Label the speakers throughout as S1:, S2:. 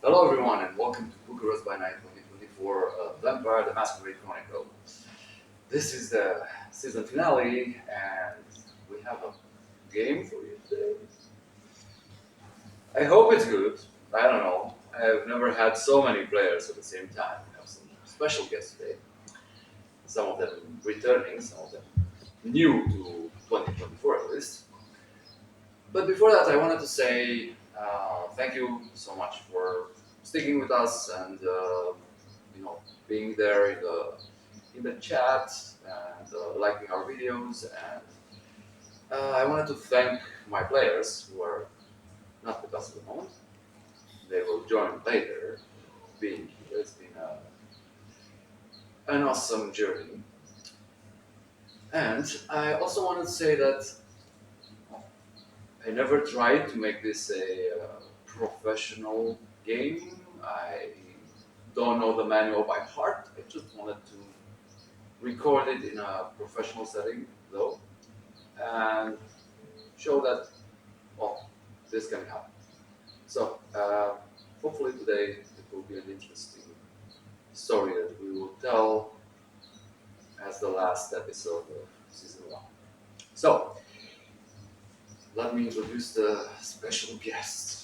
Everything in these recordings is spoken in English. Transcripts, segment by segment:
S1: Hello everyone and welcome to Bucharest by Night 2024 Vampire the Masquerade Chronicle. This is the season finale and we have a game for you today. I hope it's good. I don't know. I've never had so many players at the same time. We have some special guests today. Some of them returning, some of them new to 2024 at least. But before that, I wanted to say thank you so much for sticking with us and being there in the chat and liking our videos. And I wanted to thank my players who are not with us at the moment. They will join later. Being here, it's been an awesome journey. And I also wanted to say that I never tried to make this a professional game. I don't know the manual by heart. I just wanted to record it in a professional setting, though, and show that, well, this can happen. So, hopefully today it will be an interesting story that we will tell as the last episode of season 1. So, let me introduce the special guest.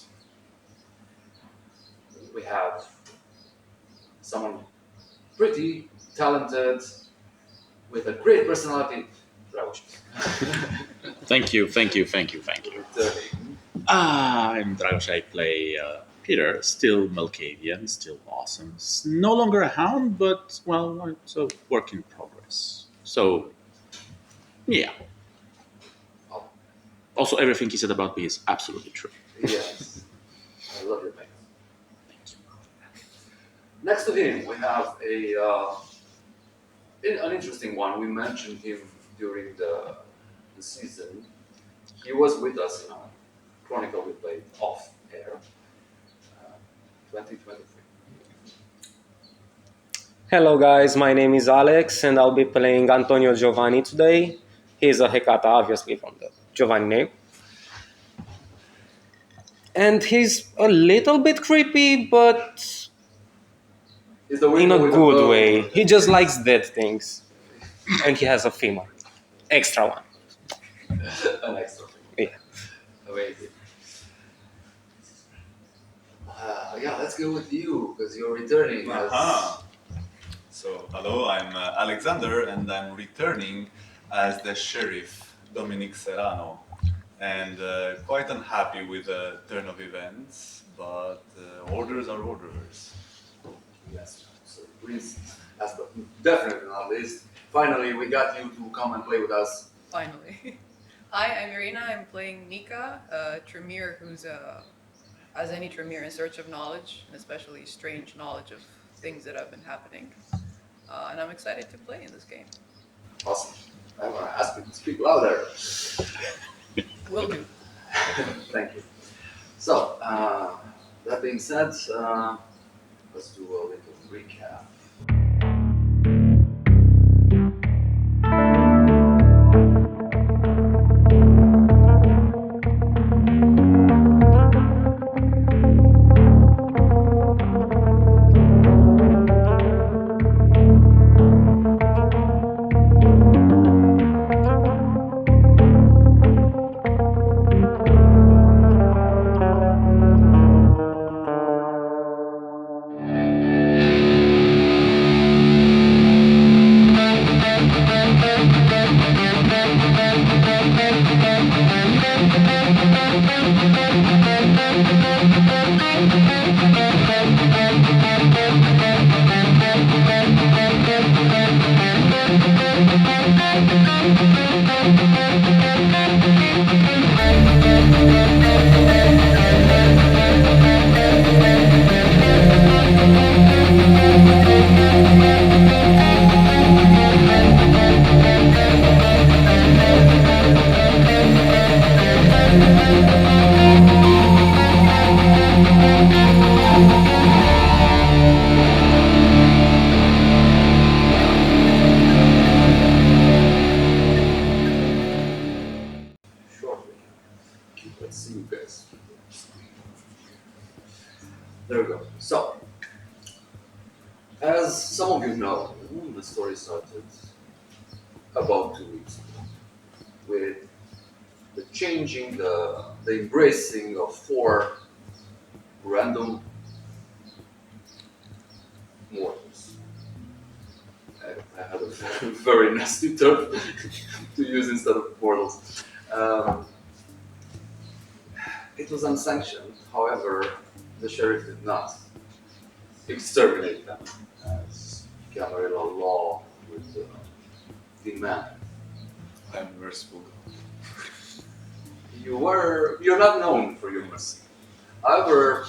S1: We have someone pretty talented with a great personality. Dragoș.
S2: Thank you.
S1: Returning.
S2: I'm Dragoș. I play Peter, still Malkavian, still awesome. No longer a Hound, but, well, it's a work in progress. So, yeah.
S1: Oh,
S2: Also, everything he said about me is absolutely true.
S1: yes. I love your makeup. Next to him, we have an interesting one. We mentioned him during the season. He was with us in a chronicle we played off air, 2023.
S3: Hello guys, my name is Alex and I'll be playing Antonio Giovanni today. He's a Hecata, obviously, from the Giovanni name. And he's a little bit creepy, but
S1: He's the
S3: in
S1: winner
S3: a
S1: with the
S3: good
S1: bow.
S3: way. He just likes dead things. And he has a femur. Extra one.
S1: An extra thing.
S3: Yeah.
S1: Amazing. Yeah, let's go with you because you're returning.
S4: Aha. So, hello, I'm Alexander and I'm returning as the sheriff, Dominic Serrano. And quite unhappy with the turn of events, but orders are orders.
S1: Yes. So please, last but definitely not least, finally we got you to come and play with us.
S5: Finally. Hi, I'm Irina. I'm playing Mika, a Tremere who's, as any Tremere, in search of knowledge, and especially strange knowledge of things that have been happening. And I'm excited to play in this game.
S1: Awesome. I'm gonna ask you to speak louder.
S5: Will do.
S1: Thank you. So, that being said, let's do a little recap. There we go. So, as some of you know, the story started about 2 weeks ago with the changing, the embracing of 4 random mortals. I had a very nasty term to use instead of mortals. It was unsanctioned, however, the sheriff did not exterminate them as Camarilla law would demand.
S4: I'm merciful.
S1: You're not known for your mercy. However,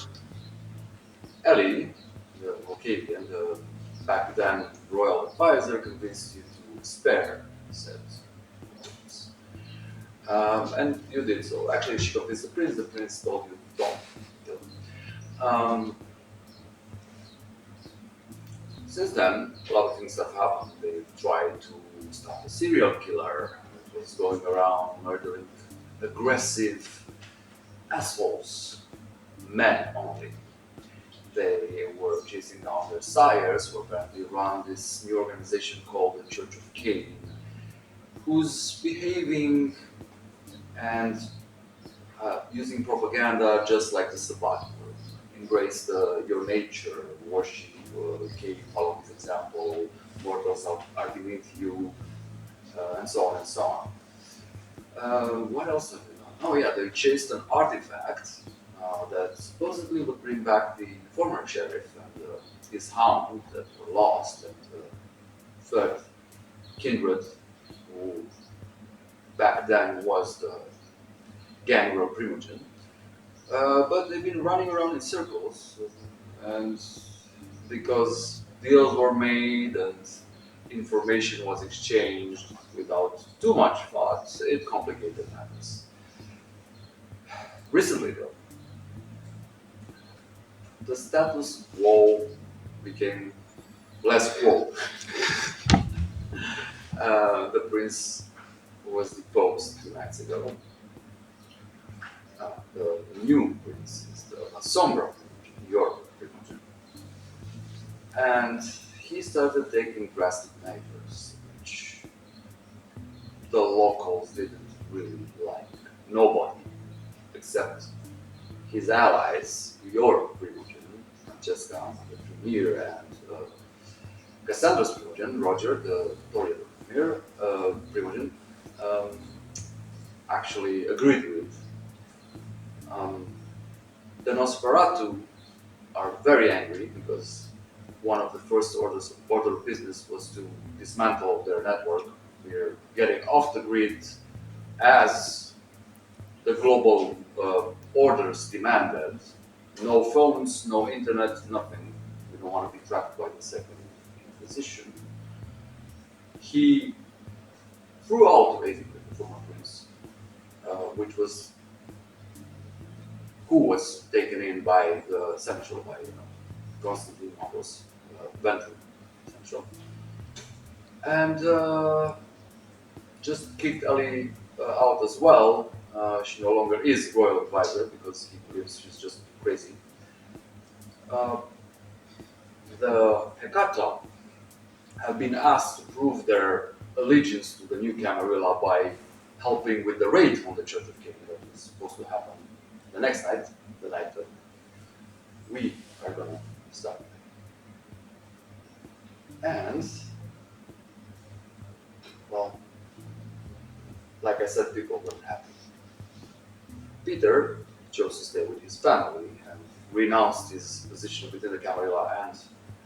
S1: Ellie, the Volcadian, the back then royal advisor, convinced you to spare said mortals. And you did so. Actually, she convinced the prince told you don't kill them. Since then, a lot of things have happened. They tried to stop a serial killer that was going around murdering aggressive assholes, men only. They were chasing down their sires, who apparently run this new organization called the Church of Caine, who's behaving and using propaganda just like the Sabbat. Embrace your nature, worship Caine, follow his example, mortals are beneath you, and so on and so on. What else have they done? Oh yeah, they chased an artifact that supposedly would bring back the former sheriff and his hound that were lost, and third kindred, who back then was the gangrel primogen. But they've been running around in circles, and because deals were made and information was exchanged without too much thought, it complicated matters. Recently, though, the status quo became less quo. The prince was deposed 2 nights ago. The new prince is the Sombra, your primogen. And he started taking drastic measures, which the locals didn't really like. Nobody, except his allies, your primogen, Francesca, the premier, and Cassandra's primogen, Roger, the Toria premier, primogen, actually agreed with. The Nosferatu are very angry because one of the first orders of business was to dismantle their network. We're getting off the grid as the global orders demanded. No phones, no internet, nothing. We don't want to be tracked by the Second Inquisition. He threw out basically the former prince, which was who was taken in by the Central, by Constantine Marcos, Ventral Central, and just kicked Ellie out as well. She no longer is royal advisor because he believes she's just crazy. The Hecata have been asked to prove their allegiance to the new Camarilla by helping with the raid on the Church of Caine that is supposed to happen the next night, the night that we are gonna start. And, well, like I said, people weren't happy. Peter chose to stay with his family and renounced his position within the Camarilla and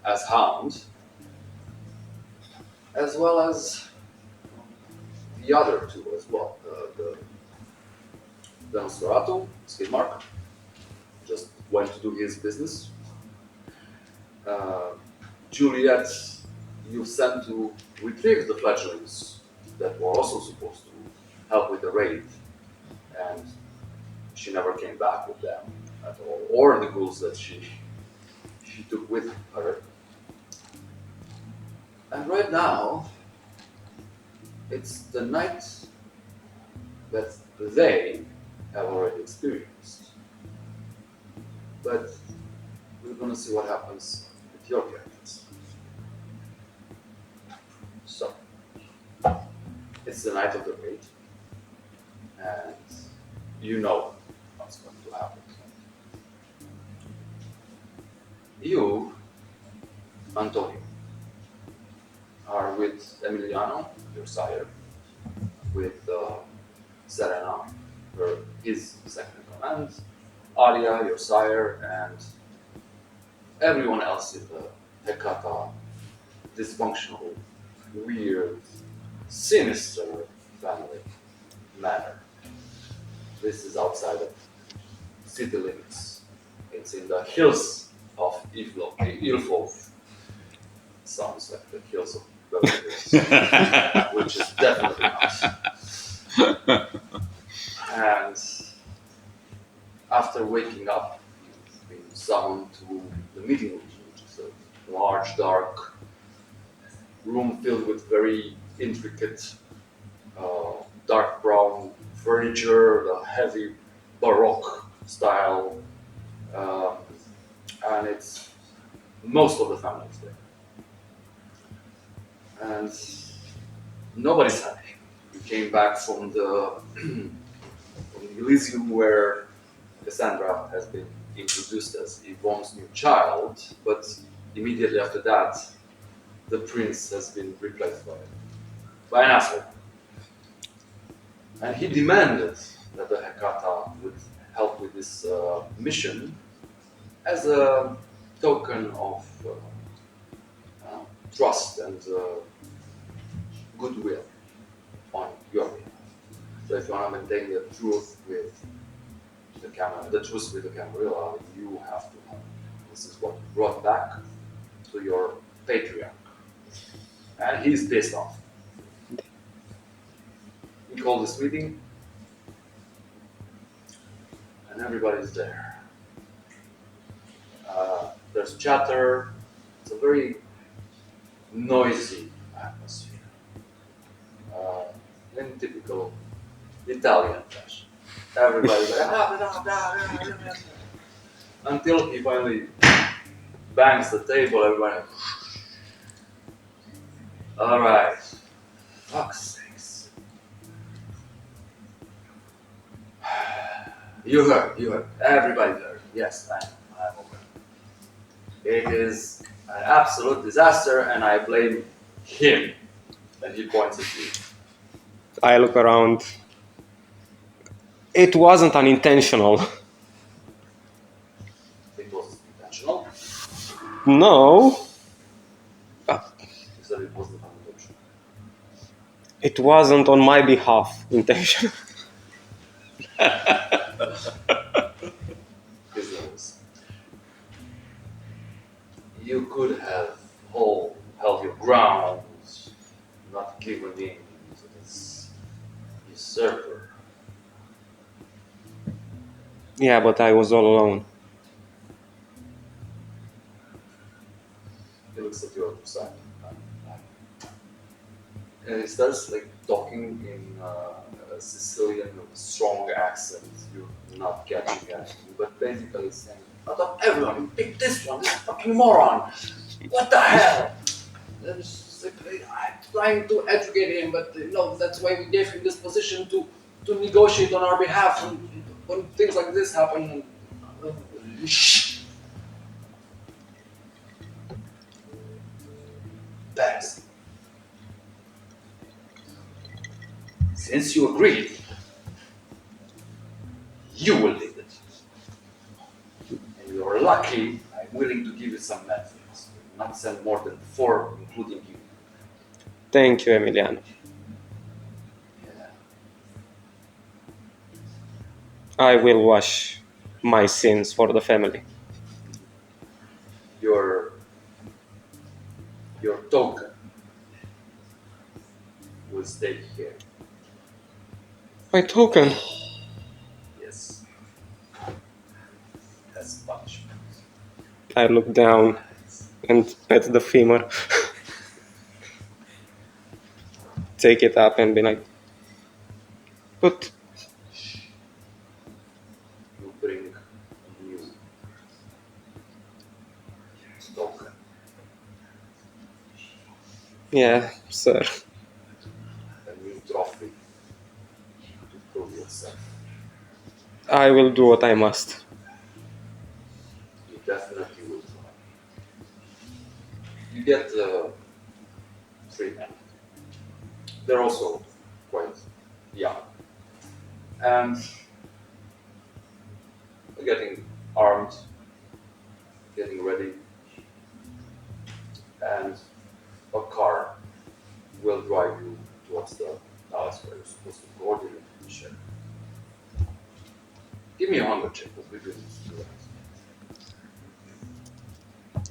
S1: as Hound, as well as the other two as well. The Nosferatu, Skidmark, just went to do his business. Juliet, you sent to retrieve the fledglings that were also supposed to help with the raid, and she never came back with them at all, or the ghouls that she took with her. And right now, it's the night that they have already experienced. But we're gonna see what happens with your characters. So, it's the night of the raid, and you know what's going to happen. You, Antonio, are with Emiliano, your sire, with Serena, his second in command, Aria, your sire, and everyone else in the Hecata dysfunctional, weird, sinister family manner. This is outside of city limits. It's in the hills of Ilfov. Sounds like the hills of Beverly Hills, which is definitely not. And after waking up, you've been summoned to the meeting room, which is a large, dark room filled with very intricate, dark brown furniture, the heavy Baroque style, and it's most of the families there. And nobody's happy. You came back from the Elysium where Cassandra has been introduced as Yvonne's new child, but immediately after that, the prince has been replaced by an asshole. And he demanded that the Hecata would help with this mission as a token of trust and goodwill on your behalf. So if you want to maintain the truth with the Camarilla, you have to have. This is what you brought back to your patriarch. And he's pissed off. He called this meeting, and everybody's there. There's chatter. It's a very noisy atmosphere. In typical Italian fashion. Everybody's like, until he finally bangs the table, everybody. Alright. Fuck's sakes. You heard. Everybody heard. Yes, I'm okay. It is an absolute disaster, and I blame him. And he points at you.
S3: I look around. It wasn't unintentional.
S1: It was intentional.
S3: No,
S1: He said it wasn't unintentional.
S3: it wasn't on my behalf intentional.
S1: His nose. You could have held your ground, not given in to this usurper.
S3: Yeah, but I was all alone.
S1: He looks at you on the side. And he starts like talking in a Sicilian strong accent. You're not catching anything, but basically saying, out of everyone, you picked this one, this fucking moron. What the hell? And it's like, I'm trying to educate him, but no, that's why we gave him this position to negotiate on our behalf when things like this happen. Shh. Thanks. Since you agreed, you will lead it. And you're lucky I'm willing to give you some methods. Not send more than 4, including you.
S3: Thank you, Emiliano.
S1: Yeah.
S3: I will wash my sins for the family.
S1: Your token will stay here.
S3: My token.
S1: Yes. As punishment.
S3: I look down and pet the femur. Take it up and be like, but
S1: You bring a new
S3: Yeah, sir.
S1: A new trophy to prove yourself.
S3: I will do what I must.
S1: You definitely will try. You get 3 men. They're also quite young. And they're getting armed, getting ready, and a car will drive you towards the palace where you're supposed to coordinate the ship. Give me a hunger check, because we do this to that.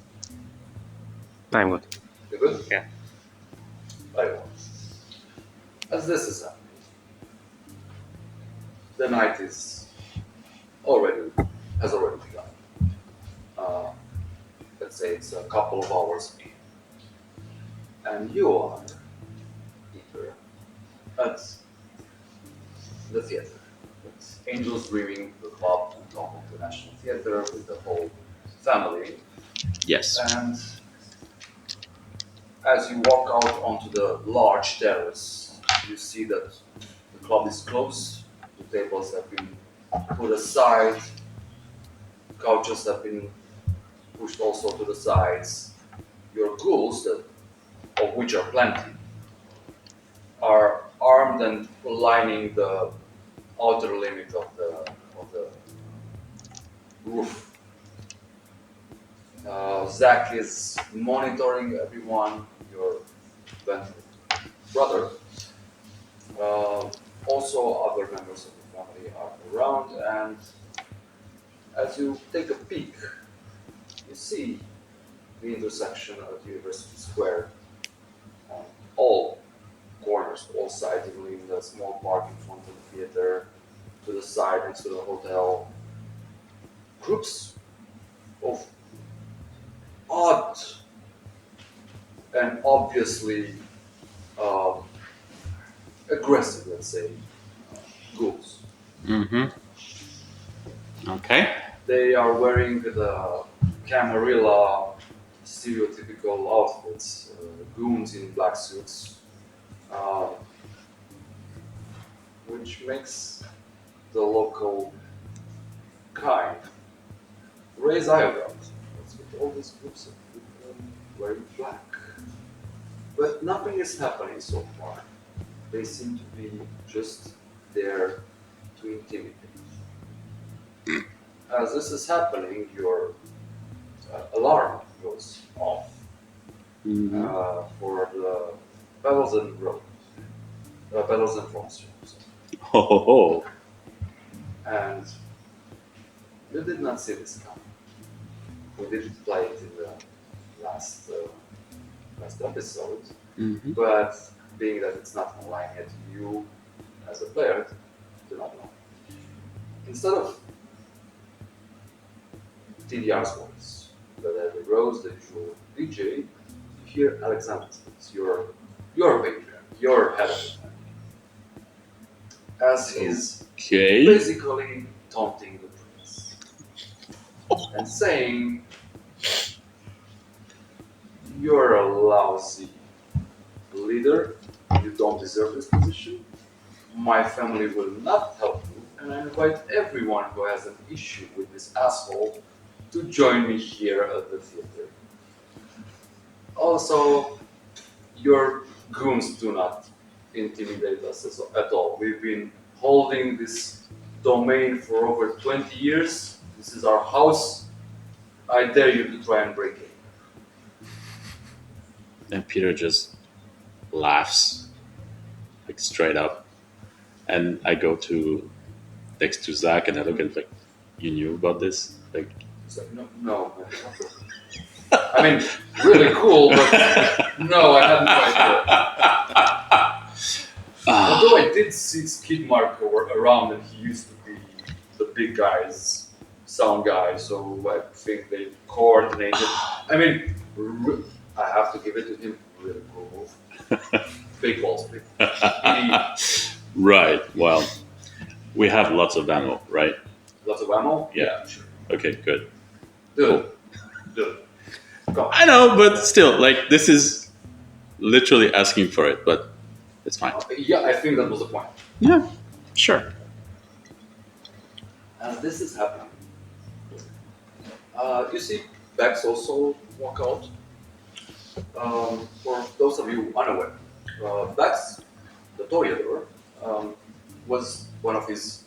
S3: I'm good.
S1: You good?
S3: Yeah.
S1: I will. As this is happening, the night has already begun. Uh, let's say it's a couple of hours in. And you are, Peter, at the theater. It's Angels Dreaming, the club on top of the National Theater with the whole family.
S2: Yes.
S1: And as you walk out onto the large terrace, you see that the club is closed, the tables have been put aside, couches have been pushed also to the sides. Your ghouls, of which are plenty, are armed and lining the outer limit of the roof. Zach is monitoring everyone, your brother. Also, other members of the family are around, and as you take a peek, you see the intersection of University Square on all corners, all sides, including the small park in front of the theater, to the side next to the hotel. Groups of odd and obviously aggressive, let's say, ghouls.
S2: Mm-hmm. Okay.
S1: They are wearing the Camarilla stereotypical outfits, goons in black suits, uh, which makes the local kind raise eyebrows. What's with all these groups of people wearing black? But nothing is happening so far. They seem to be just there to intimidate. As this is happening, your alarm goes off
S2: Mm-hmm.
S1: for the Bellows and Road, Bellows and Front Street.
S2: Ho ho ho.
S1: And you did not see this coming. We did play it in the last episode,
S2: Mm-hmm.
S1: but being that it's not online yet, you as a player do not know. Instead of TDR's voice, but the Rose, the usual DJ, you hear Alexander speaks, your patron, your head of the family, as he's
S2: Okay.
S1: basically taunting the prince and saying, "You're a lousy leader, you don't deserve this position, my family will not help you, and I invite everyone who has an issue with this asshole to join me here at the theater. Also, your goons do not intimidate us at all. We've been holding this domain for over 20 years. This is our house. I dare you to try and break it."
S2: And Peter just laughs, like straight up. And I go to next to Zach and I look at him like, you knew about this? Like,
S1: It's like, no, man. I mean, really cool, but no, I hadn't tried it. Although I did see Skid Mark around, and he used to be the big guy's sound guy, so I think they coordinated. I mean, I have to give it to him. Really cool move. Big balls, big balls.
S2: right. Well, we have lots of ammo, right?
S1: Lots of ammo?
S2: Yeah.
S1: Sure.
S2: Okay, good.
S1: Do it.
S2: I know, but still, like, this is literally asking for it, but it's fine.
S1: Yeah, I think that was the point.
S2: Yeah, sure.
S1: As this is happening, you see Bex also walk out. For those of you unaware, Bex, the Toreador, was one of his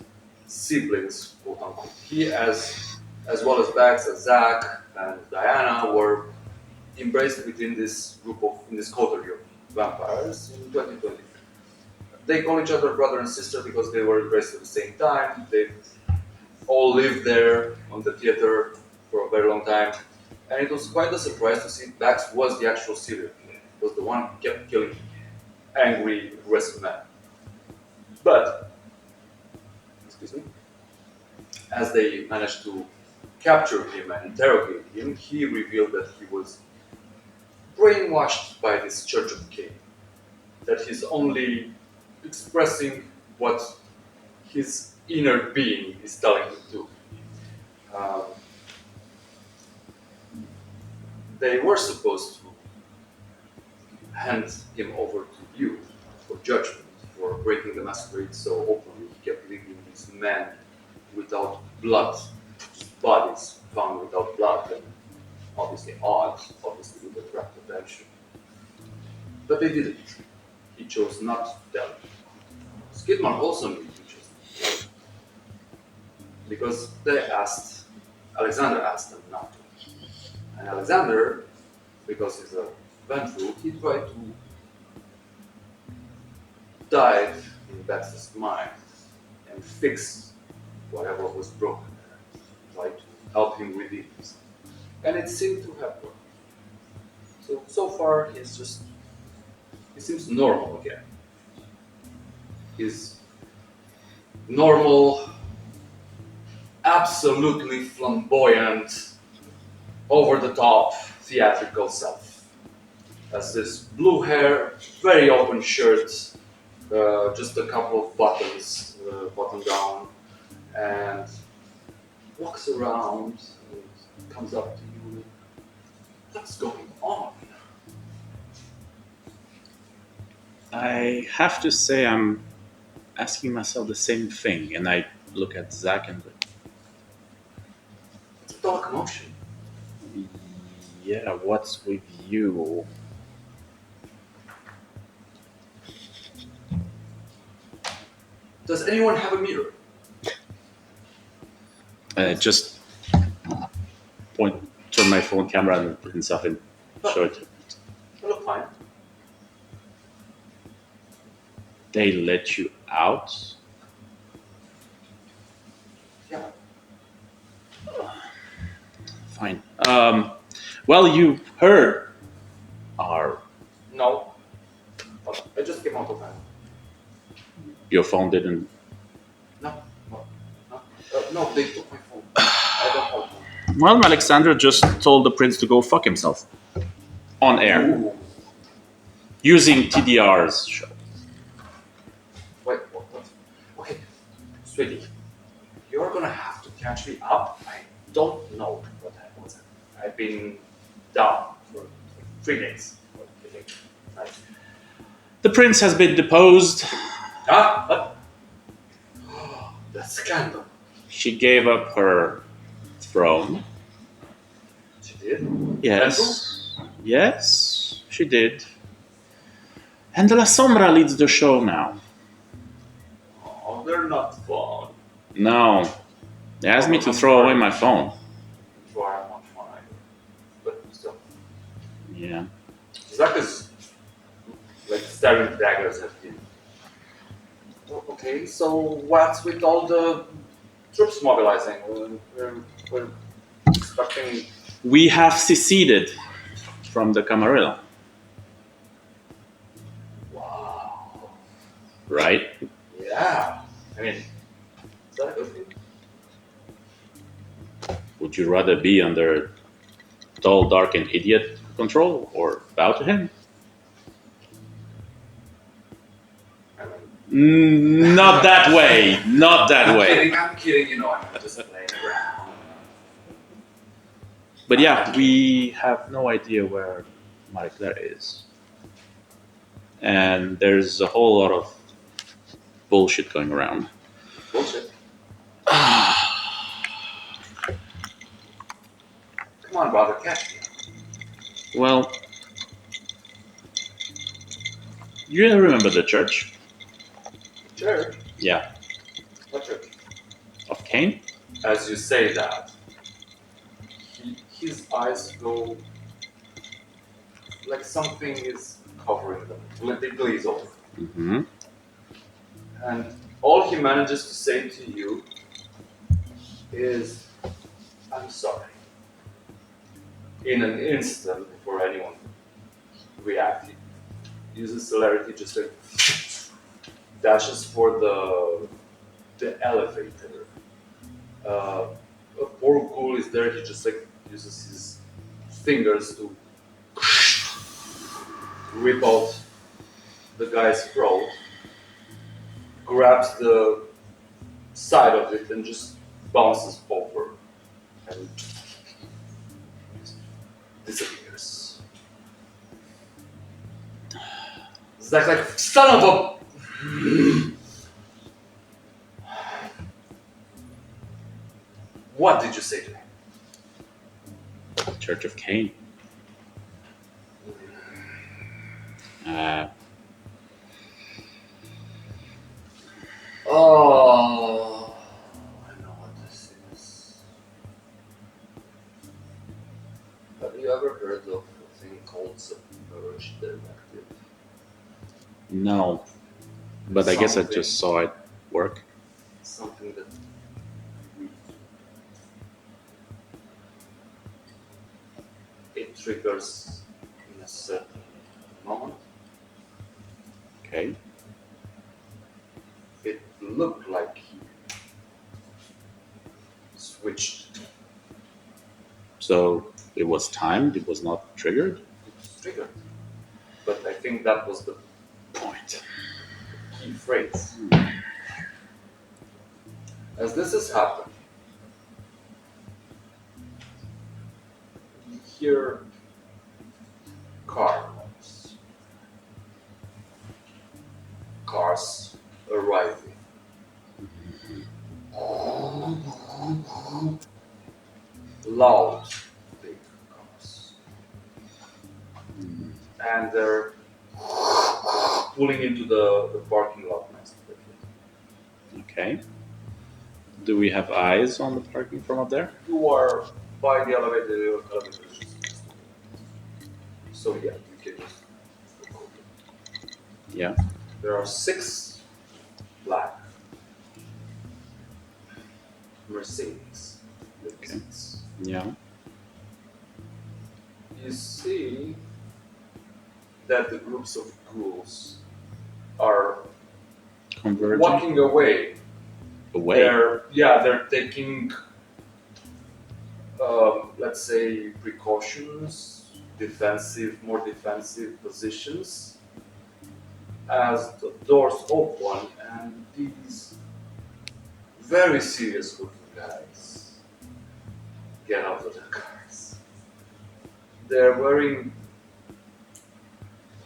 S1: siblings, quote unquote. He, as well as Bex, as Zach, and Diana, were embraced within this group of, in this coterie of vampires in 2020. They call each other brother and sister because they were embraced at the same time. They all lived there on the theater for a very long time. And it was quite a surprise to see Bax was the actual serial killer. Was the one who kept killing angry, aggressive men. But, excuse me, as they managed to capture him and interrogate him, he revealed that he was brainwashed by this Church of Caine. That he's only expressing what his inner being is telling him to. They were supposed to hand him over to you for judgment for breaking the masquerade so openly. He kept leaving these men without blood, bodies found without blood, and obviously odd, obviously would attract attention. But they didn't. He chose not to tell. Skidmore also knew he chose not to tell. Because Alexander asked them not to. And Alexander, because he's a vengeful, he tried to dive in Baxter's mind and fix whatever was broken there. Try to help him redeem himself. And it seemed to have worked. So far, he seems normal again. He's normal, absolutely flamboyant, over-the-top theatrical self. Has this blue hair, very open shirt, just a couple of buttons buttoned down, and walks around and comes up to you. What's going on?
S2: I have to say I'm asking myself the same thing, and I look at Zach and go,
S1: It's a dark emotion.
S2: yeah, what's with you?
S1: Does anyone have a mirror?
S2: Just turn my phone camera and put himself in. Show it.
S1: I look fine.
S2: They let you out?
S1: Yeah.
S2: Fine. Well, you heard our...
S1: No. I just came out of bed.
S2: Your phone didn't...
S1: No, they took my phone. I don't have one.
S2: Well, Alexander just told the prince to go fuck himself. On air.
S1: Ooh.
S2: Using TDR's show.
S1: Wait, what? Okay, sweetie, you're gonna have to catch me up. I don't know what happened. I've been down for 3 days. Nice.
S2: The prince has been deposed.
S1: What? That scandal.
S2: She gave up her throne.
S1: She did?
S2: Yes. Yes, she did. And La Sombra leads the show now.
S1: Oh, they're not fun.
S2: No. They asked me to throw away my phone.
S1: Sure, I'm not fun either. But still.
S2: Yeah.
S1: Zach is like staring daggers at him. Okay, so what's with all the troops mobilizing? We're expecting...
S2: We have seceded from the Camarilla,
S1: Wow.
S2: right?
S1: Yeah. I mean, is that a good thing?
S2: Would you rather be under tall, dark, and idiot control or bow to him?
S1: I mean,
S2: Not that way. Not that way.
S1: I'm kidding, you know, I'm just playing around.
S2: But yeah, we have no idea where MacLeod is. and there's a whole lot of bullshit going around.
S1: Bullshit. Come on, brother, catch me.
S2: Well, you remember the church?
S1: Church?
S2: Yeah,
S1: What church?
S2: of Caine?
S1: As you say that, his eyes go like something is covering them. They glaze over.
S2: Mm-hmm.
S1: And all he manages to say to you is, I'm sorry. In an instant, before anyone reacts, he uses celerity just like dashes for the elevator. A poor ghoul is there, he just like uses his fingers to rip out the guy's throat, grabs the side of it and just bounces over and disappears. Zach's like, son of a... What did you say to him?
S2: Church of Caine.
S1: Oh, I know what this is. Have you ever heard of a thing called submerged directive?
S2: No, but I guess I just saw it work.
S1: Something that it triggers in a certain moment.
S2: Okay.
S1: It looked like he switched.
S2: So it was timed. It was not triggered.
S1: It was triggered. But I think that was the
S2: Point.
S1: key phrase. As this has happened, you hear car noise. Cars arriving. Loud, big cars. And they're pulling into the parking lot next to it.
S2: Okay. Do we have eyes on the parking from up there?
S1: You are by the elevator is just next to it. So yeah, you can just look over.
S2: Yeah.
S1: There are 6 black Mercedes. Limousines.
S2: Yeah.
S1: You see that the groups of ghouls are
S2: Converging
S1: walking away.
S2: away.
S1: They're taking, let's say, precautions, more defensive positions as the doors open and these very serious looking guys get out of their cars. They're wearing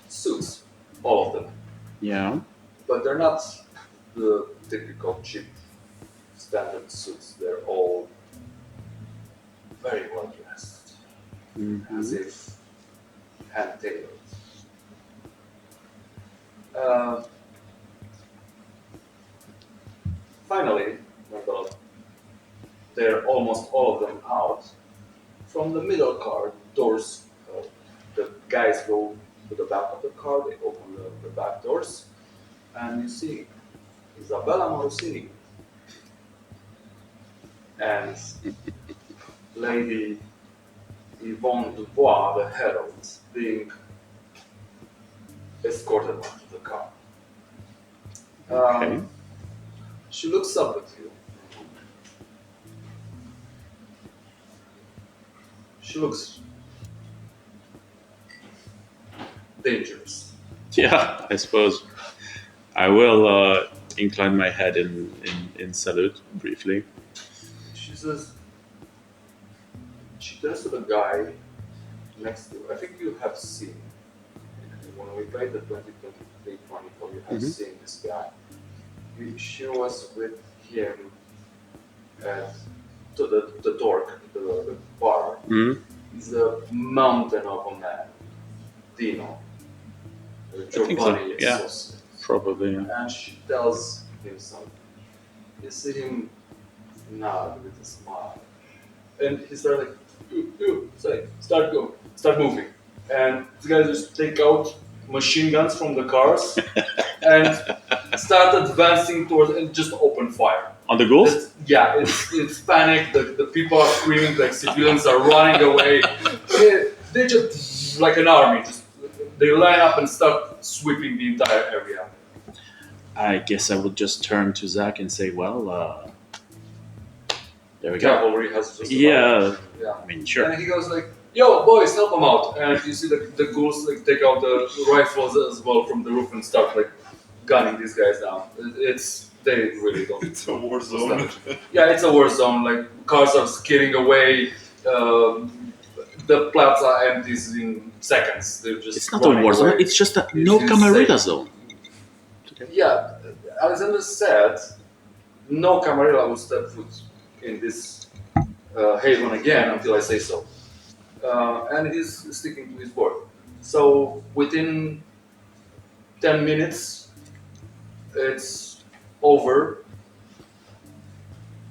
S1: suits, all of them,
S2: Yeah.
S1: but they're not the typical cheap standard suits. They're all very well dressed, as if hand tailored. Finally, they're almost all of them out. From the middle car, doors, the guys go to the back of the car, they open the back doors, and you see Isabella Morosini and Lady Yvonne Dubois, the herald, being escorted out of the car.
S2: Okay.
S1: She looks up at you. She looks dangerous.
S2: Yeah. I suppose I will incline my head in salute briefly.
S1: She says, she turns to the guy next to her. I think you have seen when we played the 2023 Chronicle, you have seen this guy. She was with him at the dork, the bar. He's a mountain of a man, Dino.
S2: I think so.
S1: Giovanni
S2: Yeah,
S1: Exos.
S2: probably. Yeah.
S1: And she tells him something. You see him nod with a smile. And he started like, say, start moving. And the guys just take out machine guns from the cars and start advancing towards and just open fire.
S2: On the ghouls?
S1: It's panic. The people are screaming, like civilians are running away. They just like an army. They line up and start sweeping the entire area.
S2: I guess I would just turn to Zach and say, well, there we go.
S1: Cavalry has just
S2: Yeah.
S1: yeah.
S2: I mean, sure.
S1: And he goes like, "Yo, boys, help them out!" And you see the ghouls like take out the rifles as well from the roof and start like gunning these guys down. They really don't.
S4: It's a war zone.
S1: Yeah, it's a war zone. Like cars are skidding away. The plaza empties in seconds. They're just.
S2: It's not a war zone. It's just a no camarilla zone.
S1: Yeah, Alexander said no camarilla will step foot in this haven again until I say so. And he's sticking to his word. So within 10 minutes, it's over.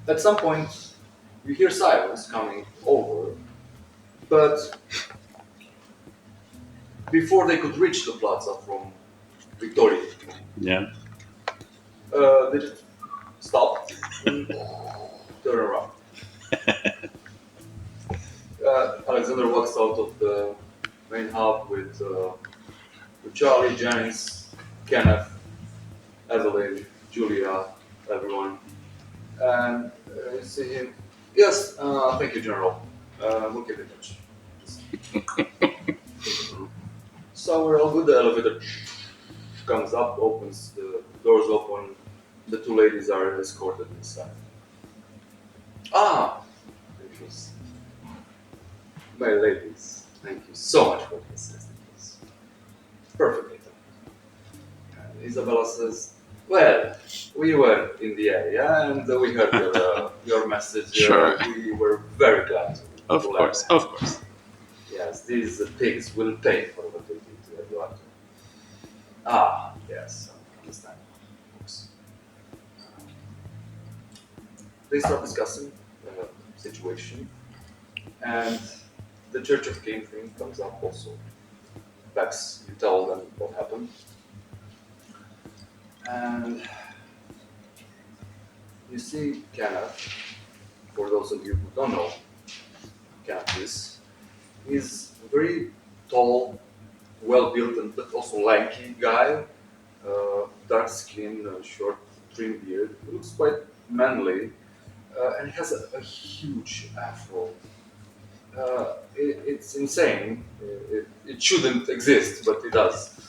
S1: At some point, you hear sirens coming over, but before they could reach the plaza from Victoria,
S2: Yeah.
S1: they just stop and turn around. Alexander walks out of the main hub with Charlie, Janice, Kenneth, Evelyn, Julia, everyone. And you see him. Yes, thank you, General. We'll keep in touch. So we're all good. The elevator comes up, opens, the doors open. The two ladies are escorted inside. Ah! Riffs. My ladies, thank you so much for this. Perfectly done. And Isabella says, well, we were in the area and we heard your message.
S2: Sure.
S1: We were very glad to.
S2: Of course.
S1: Yes, these pigs will pay for what they did to Eduardo. Ah, yes, I understand. Of course. They start discussing the situation, and the Church of Caine thing comes up also. Bex, you tell them what happened. And you see Kenneth, for those of you who don't know, Kenneth he's a very tall, well-built, and but also lanky guy. Dark skin, short, trim beard. He looks quite manly, and he has a huge afro. It's insane. It shouldn't exist, but it does.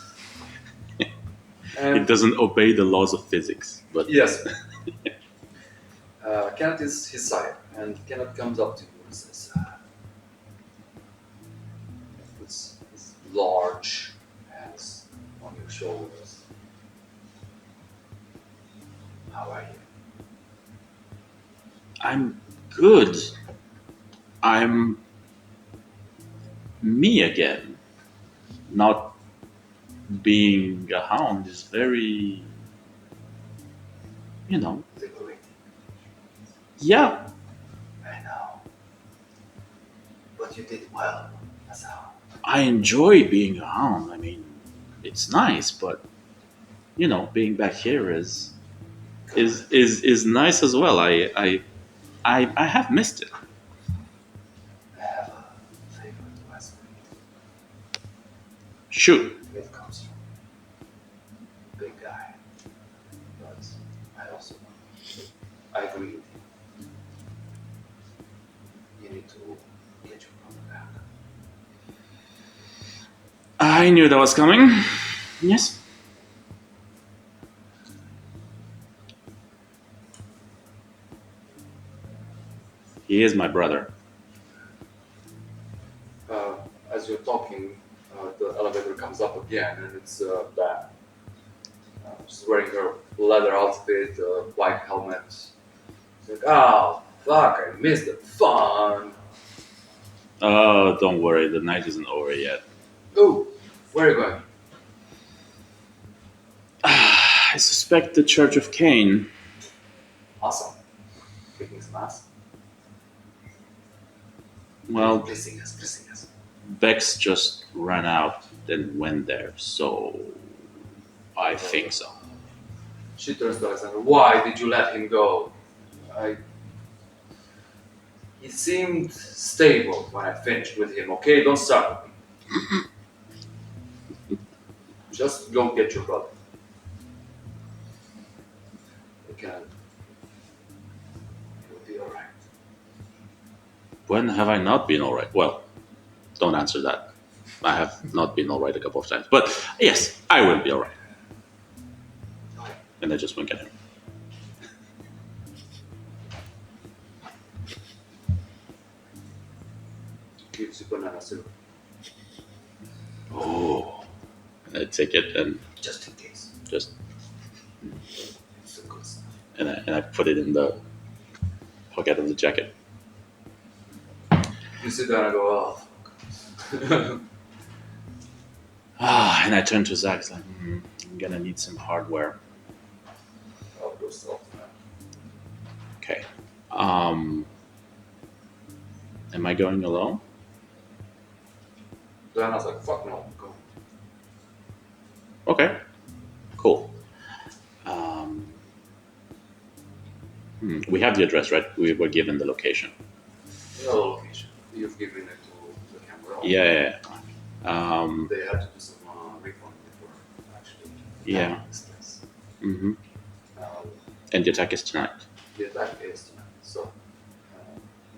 S1: And
S2: It doesn't obey the laws of physics, but
S1: yes. Kenneth is his side, and Kenneth comes up to you and says, puts his large hands on your shoulders. How are you?
S2: I'm good. I'm me again. Not being a hound is very,
S1: Liberating.
S2: yeah.
S1: I know. But you did well as a hound.
S2: I enjoy being a hound. I mean, it's nice, but being back here is nice as well. I have missed it.
S1: I have a favor to ask for you.
S2: Shoot.
S1: It comes from a big guy. But I agree with you. You need to get your brother back.
S2: I knew that was coming. Yes. He is my brother.
S1: As you're talking, The elevator comes up again, and it's Dan. She's wearing her leather outfit, white helmet. She's like, oh, fuck, I missed the fun.
S2: Oh, don't worry, the night isn't over yet.
S1: Oh, where are you going?
S2: I suspect the Church of Caine.
S1: Awesome. Kicking some ass.
S2: Well,
S1: Blessing us.
S2: Bex just ran out and went there, so I think so.
S1: She turns to Alexander. Why did you let him go? He seemed stable when I finished with him. Okay, don't start with me. Just go get your brother. He'll be alright.
S2: When have I not been alright? Well, don't answer that. I have not been alright a couple of times. But yes, I will be alright. And I just wink at him.
S1: Gives you banana soup.
S2: Oh. And I take it and
S1: Just in case.
S2: just
S1: It's a good stuff.
S2: and I put it in the pocket of the jacket.
S1: You sit down and go, oh.
S2: And I turn to Zach. It's like, I'm gonna need some hardware.
S1: I'll go soft, man.
S2: Okay. Am I going alone?
S1: Then I was like, fuck no, go.
S2: Okay. Cool. We have the address, right? We were given the location.
S1: No location. You've given it to the camera.
S2: Yeah.
S1: They had to do some refund before actually.
S2: Yeah.
S1: This place.
S2: Mm-hmm.
S1: Um,
S2: And the attack is tonight.
S1: the attack is tonight. So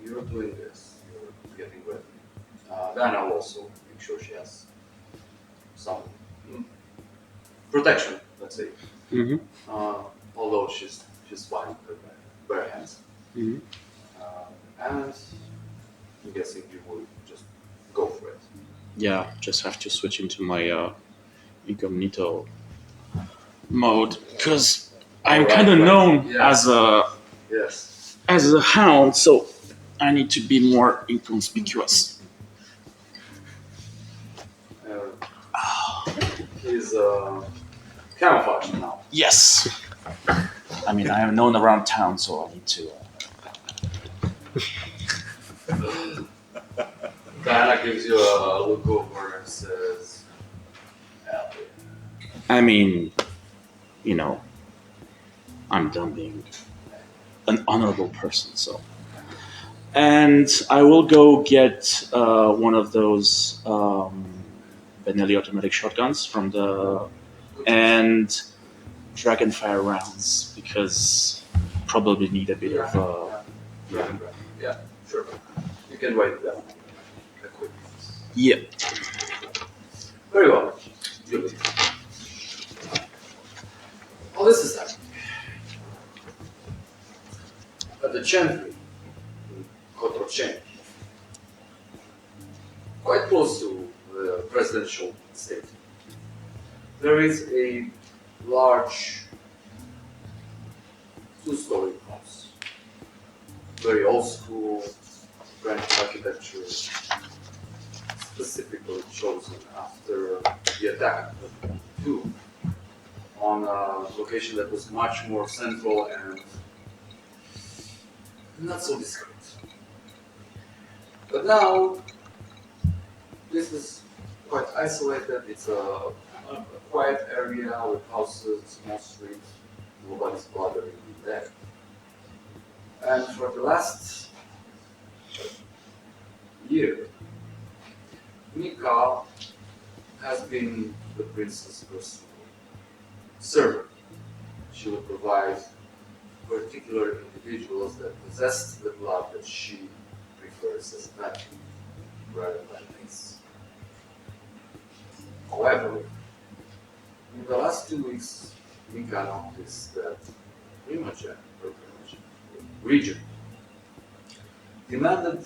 S1: you're doing this. You're getting ready. Then I'll also make sure she has some protection. Let's say.
S2: Mm-hmm.
S1: Although she's fine with her bare hands.
S2: Mm-hmm.
S1: And I'm guessing you will just go for it.
S2: Yeah, just have to switch into my incognito mode because I'm
S1: Alright,
S2: kind of
S1: right.
S2: known
S1: Yeah.
S2: as
S1: Yes.
S2: a hound, so I need to be more inconspicuous.
S1: He's camouflaged now.
S2: Yes. I mean, I am known around town, so I need to.
S1: Diana gives you a look over and says,
S2: I mean, you know, I'm done being an honorable person, so. And I will go get one of those Benelli automatic shotguns from the and Dragonfire rounds because probably need a bit of.
S1: Yeah, sure. You can write it down. A quick.
S2: Yeah.
S1: Very well. You leave. Oh, this is happening. At the Chantry, in coterie, quite close to the presidential state, there is a large two-story house. Very old school French architecture, specifically chosen after the attack of two on a location that was much more central and not so discreet. But now, this is quite isolated. It's a quiet area with houses, small streets, nobody's bothering you there. And for the last year, Mika has been the princess' personal servant. She will provide particular individuals that possess the blood that she prefers as men rather than nice. However, in the last 2 weeks, Mika noticed that Imogen, region, demanded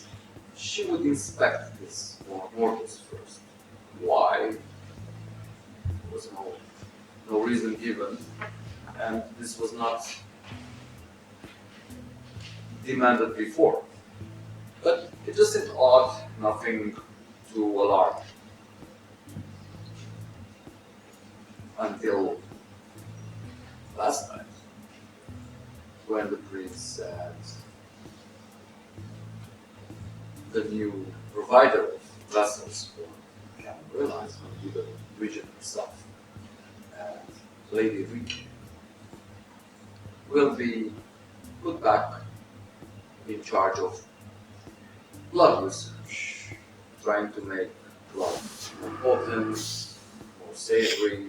S1: she would inspect his mortals first why. There was no reason given, and this was not demanded before. But it just seemed odd, nothing to alarm. Until last night, when the prince and the new provider of vessels for Caine realized would be the regent herself, and Lady Ricky will be put back in charge of blood research, trying to make blood more potent, more savory,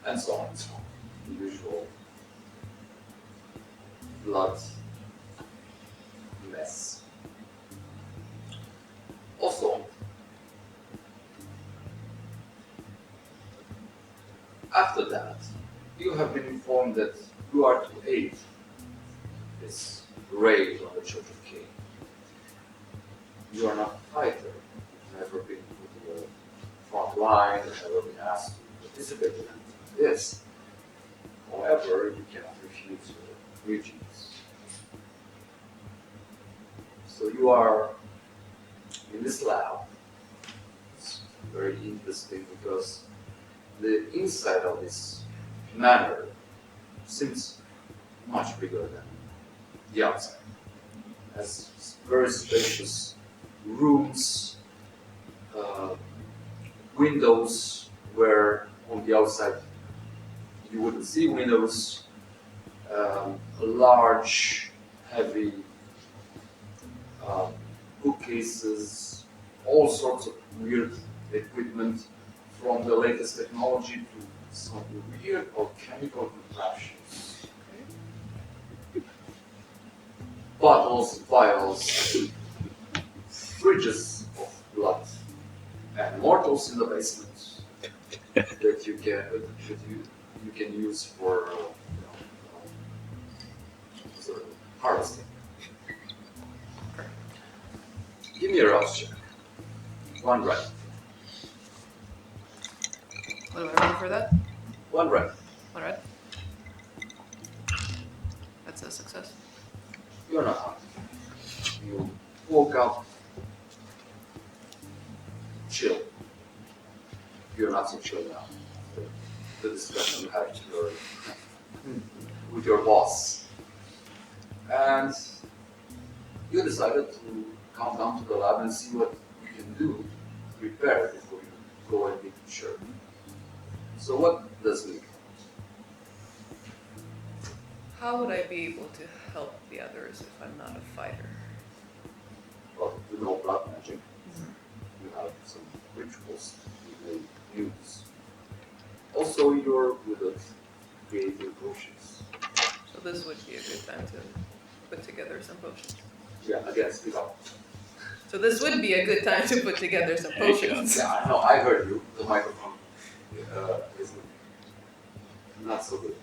S1: and so on and so on. The usual blood mess. Also, after that, you have been informed that you are to aid this raid on the Church of Caine. You are not a fighter. You've never been put in the front line, you've never been asked to participate in anything like this. However, you cannot refuse your duties. So you are in this lab. It's very interesting because the inside of this manor seems much bigger than the outside. It has very spacious rooms, windows where on the outside you wouldn't see windows, large, heavy bookcases, all sorts of weird equipment, from the latest technology to some weird alchemical contraptions. Bottles, vials, fridges of blood, and mortals in the basement that you can use for sort of harvesting. Give me a rouse check. One red.
S5: What do I roll for that?
S1: One red.
S5: All right. That's a success.
S1: You're not hungry. You woke up, chill. You're not so chill now. The discussion you had with your boss. And you decided to come down to the lab and see what you can do, prepare before you go and meet the church. So what does Mika?
S5: How would I be able to help the others if I'm not a fighter?
S1: Well, you know blood magic. You have some rituals you may use. Also, you're good at creating potions.
S5: So this would be a good time to put together some potions.
S1: Yeah, again, speak up.
S5: So this would be a good time to put together some potions.
S1: Yeah, I know, I heard you. The microphone is not so good.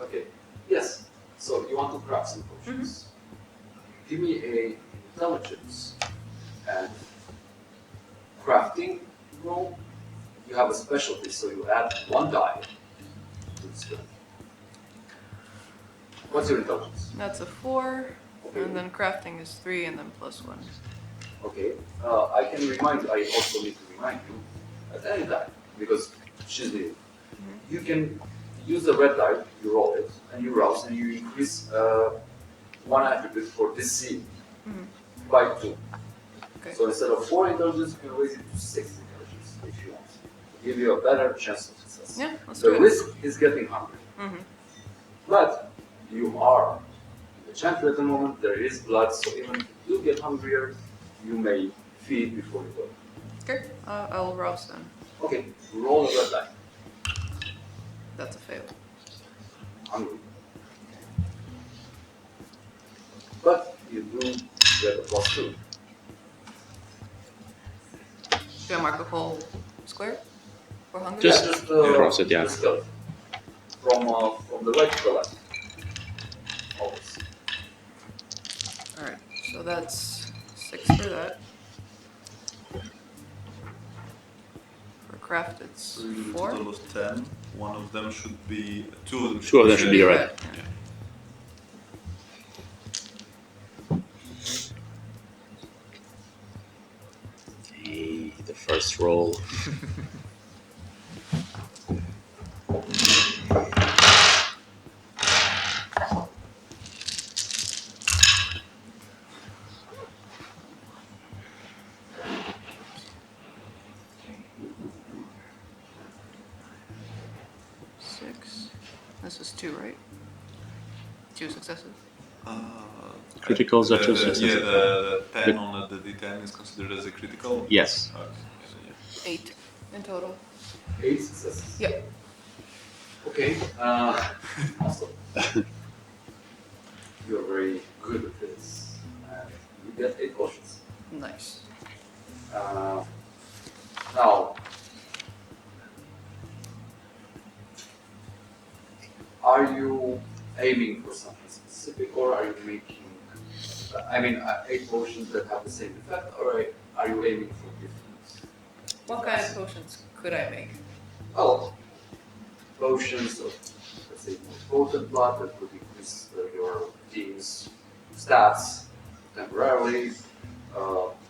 S1: Okay, yes. So you want to craft some potions. Give me a intelligence and crafting roll. You have a specialty, so you add one die to the skill. What's your intelligence?
S5: That's a 4,
S1: Okay.
S5: and then crafting is 3, and then +1.
S1: Okay, I can remind you, I also need to remind you at any time, because she's new. You can use the red die, you roll it, and you rouse, and you increase one attribute for this scene by 2.
S5: Okay.
S1: So instead of 4 intelligence, you can raise it to 6 intelligence if you want. To give you a better chance of success.
S5: Yeah, let's
S1: The
S5: do it.
S1: risk is getting hungry. But you are in the chantry at the moment, there is blood, so even if you do get hungrier, you may feed before you go.
S5: Okay, I'll rouse then.
S1: Okay, roll a red die.
S5: That's a fail.
S1: Hungry. But you do get a +2.
S5: Do I mark a whole square for hunger?
S2: Just-
S1: Just
S2: cross it, yeah.
S1: the skill. From the right to the left. Always.
S5: Alright, so that's 6 for that. craft, it's
S4: So you
S5: 4.
S4: total of 10. One of them should be. Two of them
S2: Two of them should be red.
S5: Yeah.
S2: Hey, the first roll.
S5: Six. This is 2, right? 2 successes.
S2: Criticals are two
S4: Yeah,
S2: successes.
S4: the 10 on the D10 is considered as a critical.
S2: Yes.
S4: Okay.
S5: 8 in total.
S1: 8 successes.
S5: Yep.
S1: Okay. Awesome. You're very good at this. And you get 8 potions.
S5: Nice.
S1: Now, are you aiming for something specific, or are you making? I mean, 8 potions that have the same effect, or are you aiming for different?
S5: What kind of potions could I make?
S1: Well, potions of, let's say, more potent blood that could increase your team's stats temporarily.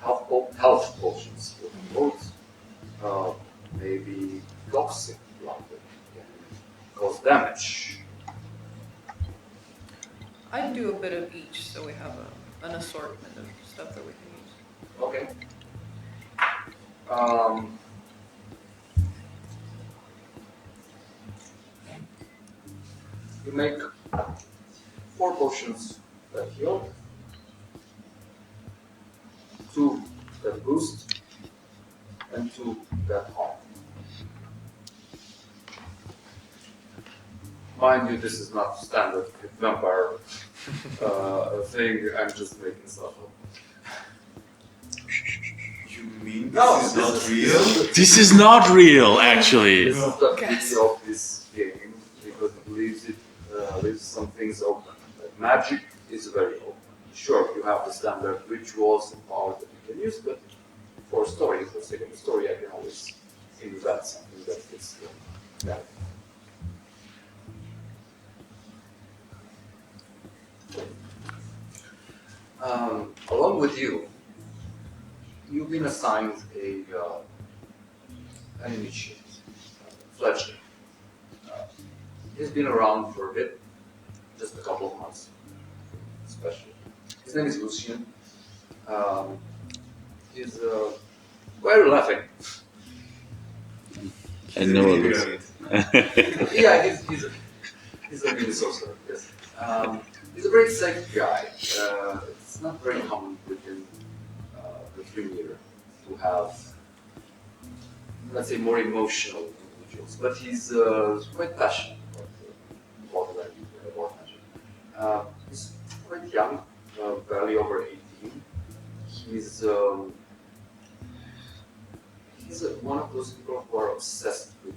S1: Health potions with both. Maybe toxic blood that can cause damage.
S5: I'd do a bit of each, so we have an assortment of stuff that we can use.
S1: Okay. You make 4 potions that heal, 2 that boost, and 2 that harm. Mind you, this is not standard vampire thing. I'm just making stuff up.
S4: You mean
S1: No,
S4: this is
S1: this
S4: not
S1: is-
S4: real?
S2: This is not real, actually.
S1: This is the
S5: Yes.
S1: beauty of this game because it leaves some things open. Like magic is very open. Sure, you have the standard rituals and powers that you can use, but for sake of the story, I can always invent something that fits that. Along with you, you've been assigned an initiate, fledgling. He's been around for a bit, just a couple of months, especially. His name is Lucian. He's why are you laughing?
S2: I know
S4: He's
S2: this.
S4: great.
S1: Yeah, he's a mini sorcerer. Yes. He's a very safe guy. It's not very common within the Premier to have, let's say, more emotional individuals, but he's quite passionate about magic. He's quite young, barely over 18. He's one of those people who are obsessed with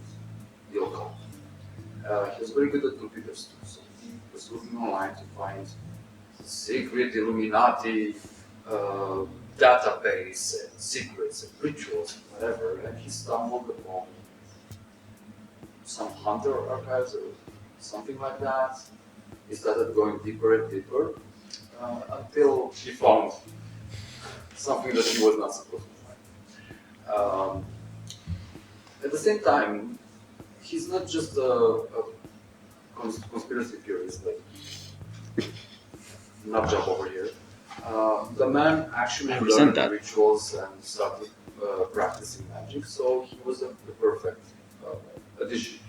S1: the occult. He was very good at computers too, so he was looking online to find secret Illuminati database and secrets and rituals and whatever, and he stumbled upon some hunter archives or something like that. He started going deeper and deeper until he found something that he was not supposed to find. At the same time, he's not just a conspiracy theorist like Nutjob over here. The man actually
S2: I resent
S1: learned
S2: that.
S1: rituals and started practicing magic, so he was the perfect addition.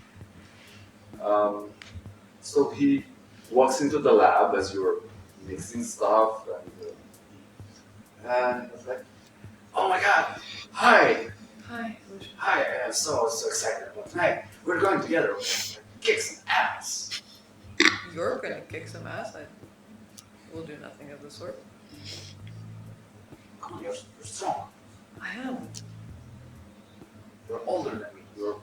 S1: So he walks into the lab as you're mixing stuff, and it's like, "Oh my God! Hi!
S5: Hi.
S1: Hi! I'm so excited about tonight. We're going together. We're gonna kick some ass."
S5: You're gonna kick some ass. I will do nothing of the sort.
S1: Come on, you're strong.
S5: I am.
S1: You're older than me. You're.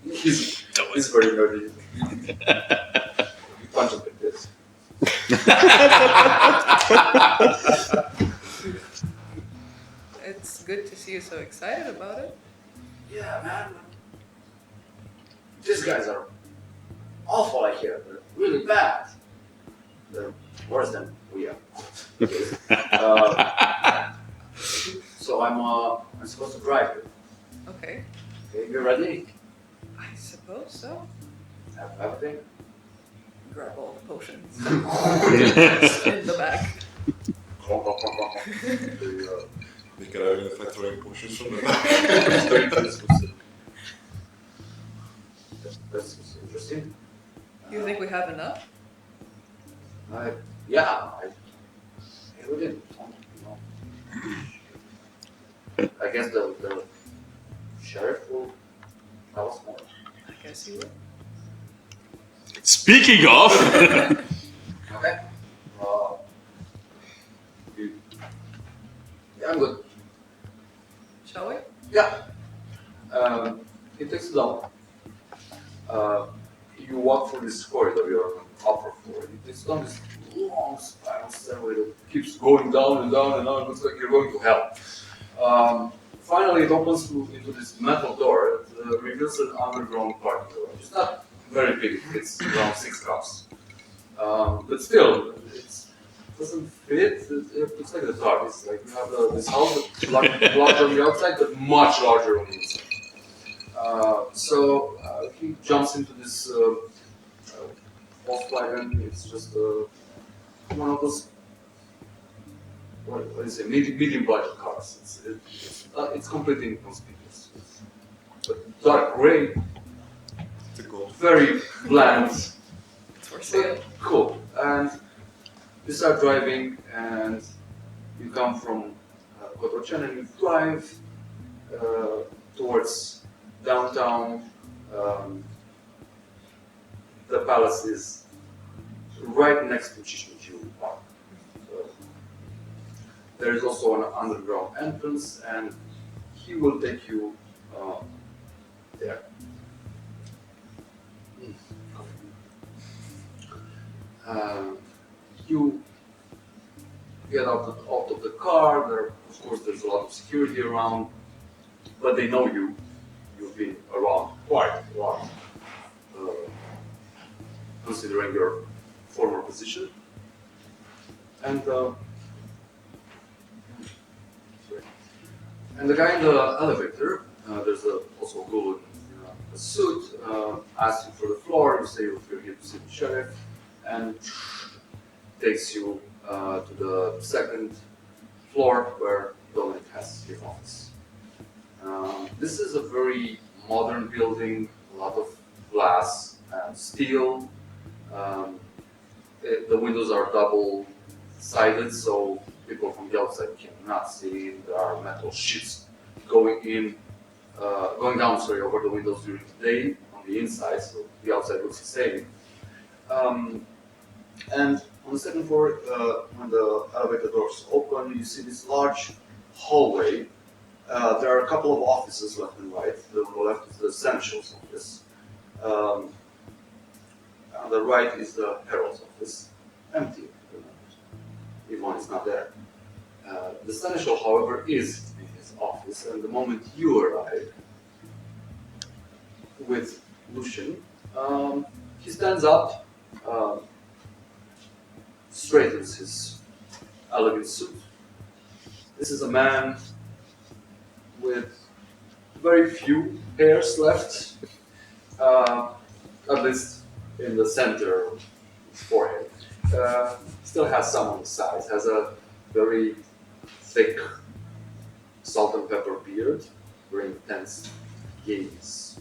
S1: he's very nerdy. You punch him like this.
S5: It's good to see see you so excited about it.
S1: Yeah, man. These guys are awful, I hear. They're really bad. They're worse than we are. So I'm supposed to drive you.
S5: Okay,
S1: Okay, you ready?
S5: I suppose so.
S1: Have everything?
S5: Grab all the potions in the back.
S4: We can even start throwing potions from the back.
S1: That's interesting.
S5: You think we have enough?
S1: Yeah, we did. I guess the sheriff will tell us more.
S5: I guess you would.
S2: Speaking of,
S1: Okay. Yeah, I'm good.
S5: Shall we?
S1: Yeah. It takes long. You walk through this corridor, you're on the upper floor. It's on this long spiral stairway that keeps going down and down and down. It looks like you're going to hell. Finally, it opens into this metal door that reveals an underground parking garage. It's not very big, it's around 6 cars. But still, it doesn't fit. It looks like the TARDIS. Like you have this house that's larger on the outside, but much larger on the inside. So he jumps into this Volkswagen. It's just one of those what is it? Medium budget cars. It's completely inconspicuous. But dark gray,
S4: It's a gold.
S1: very bland.
S5: It's for sale.
S1: Cool. And you start driving, and you come from coterie and you drive towards downtown. The palace is right next to Chishmichu Park. There is also an underground entrance, and he will take you there. You get out of the car. Of course, there's a lot of security around, but they know you. You've been around quite a lot, considering your former position. And the guy in the elevator, there's also a girl in a suit, asks you for the floor. You say you're here to see the sheriff, and takes you to the second floor where Dominic has his office. This is a very modern building, a lot of glass and steel. The windows are double-sided, so people from the outside cannot see. There are metal sheets going down over the windows during the day on the inside, so the outside looks the same. And on the second floor, when the elevator doors open, you see this large hallway. There are a couple of offices left and right. The left is the Seneschal's office. On the right is the Herald's office. Empty. Yvonne is not there. The Seneschal, however, is in his office, and the moment you arrive with Lucian, he stands up, straightens his elegant suit. This is a man with very few hairs left, at least in the center of his forehead. Still has some on the sides, has a very thick salt and pepper beard, very intense gaze.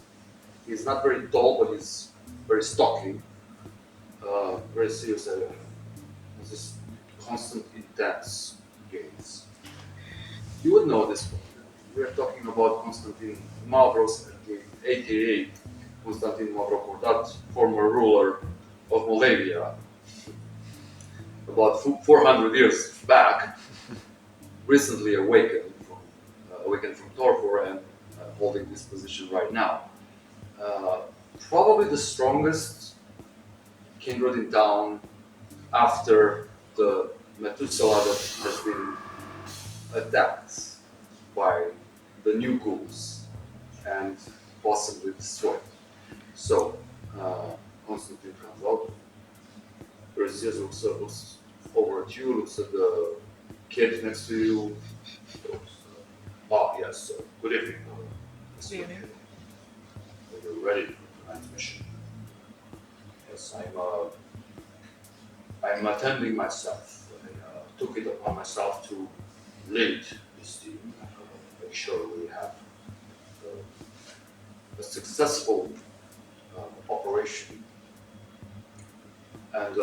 S1: He's not very tall, but he's very stocky, very serious, has this constant, intense gaze. You would know this one. We're talking about Constantine Mavros, aka Constantine Mavrocordat, former ruler of Moldavia. About 400 years back, recently awakened from torpor and holding this position right now. Probably the strongest kindred in town after the Methuselah that has been attacked by the new ghouls and possibly destroy it. So, Constantine comes out. Perseus looks over at you, looks at the kid next to you. Goes, yes, good evening. Mr.
S5: Good evening.
S1: Kid. Are you ready for tonight's mission? Yes, I'm attending myself. I took it upon myself to lead this team, make sure we have a successful operation, and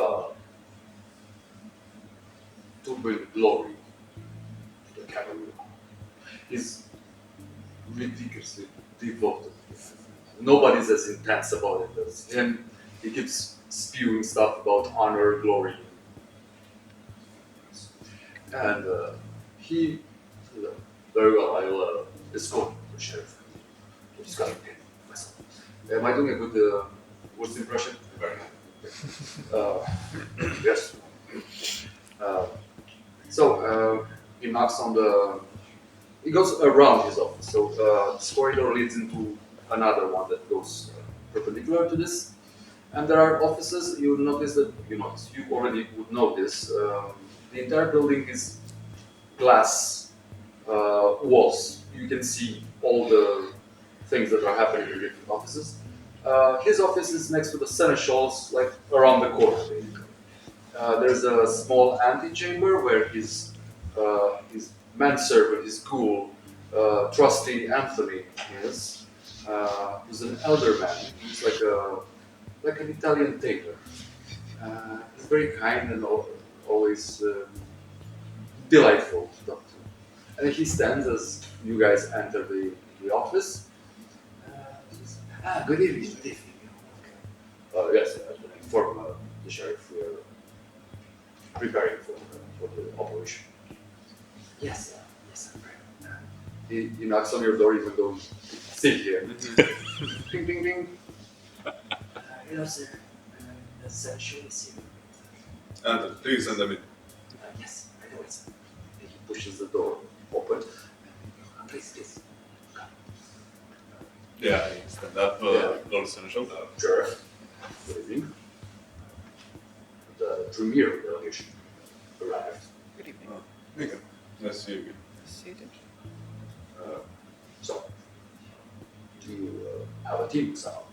S1: to bring glory to the cavalry. He's ridiculously devoted. Nobody's as intense about it as him. He keeps spewing stuff about honor, glory, and he very well. I'll escort the sheriff to discuss with him myself. Am I doing a good what's the impression? Very good. Yes. So he knocks on the. He goes around his office. So this corridor leads into another one that goes perpendicular to this. And there are offices. You already would know this. The entire building is glass walls. You can see all the things that are happening in different offices. His office is next to the seneschal's, like around the corner. There's a small antechamber where his manservant, his ghoul, trusty Anthony is. Who's an elder man. He's like an Italian tailor. He's very kind and always delightful to talk to. And he stands as you guys enter the office. Good evening, good evening. Yes, I can inform the sheriff we are preparing for the operation. Yes, I'm ready. He knocks on your door even though he's still here. Ding, ding, ding.
S6: Hello, sir. The search is here.
S4: And please send them in.
S6: Yes, I know it's.
S1: He pushes the door open.
S6: Please.
S4: Yeah, I stand up, Lord Seneschal.
S1: Sheriff, good evening. The Tremere delegation arrived.
S5: Good evening.
S4: Mika, nice to see you again.
S5: Seated.
S1: So, do you have a team set up?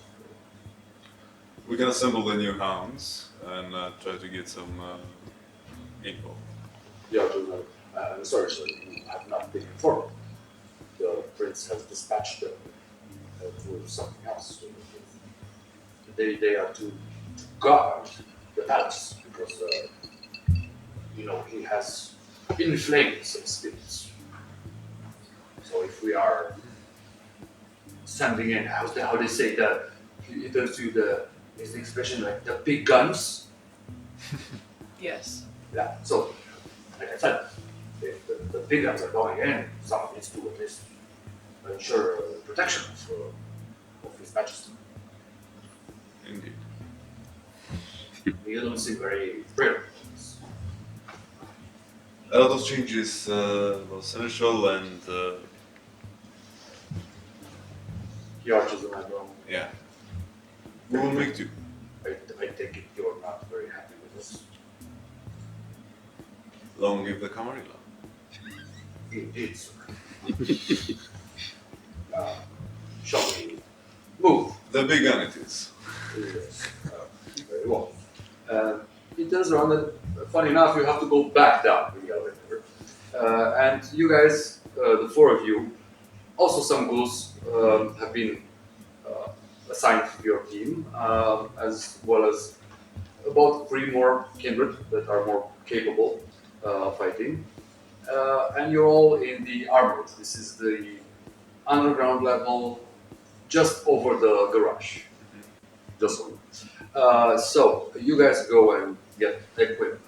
S4: We can assemble the new hounds and try to get some info.
S1: Yeah, I'm sorry, sir, you have not been informed. The prince has dispatched them for something else. They are to guard the palace because, he has inflamed some spirits. So if we are sending in, how they say that, it turns to is the expression like the big guns.
S5: Yes.
S1: Yeah, so, like I said, if the big guns are going in, someone needs to at least ensure protection of His Majesty.
S4: Indeed.
S1: You don't seem very thrilled.
S4: A lot of changes was Seneschal and
S1: He arches an eyebrow.
S4: yeah. We will make do.
S1: I take it you're not very happy with this.
S4: Long live the Camarilla.
S1: Indeed, sir. Shall we move?
S4: The big gun it is.
S1: Yes. Very well. He turns around and, funny enough, you have to go back down the elevator. And you guys, the four of you, also some ghouls have been assigned to your team, as well as about 3 more kindred that are more capable of fighting. And you're all in the armored. This is the underground level, just over the garage. Just over. So you guys go and get equipment,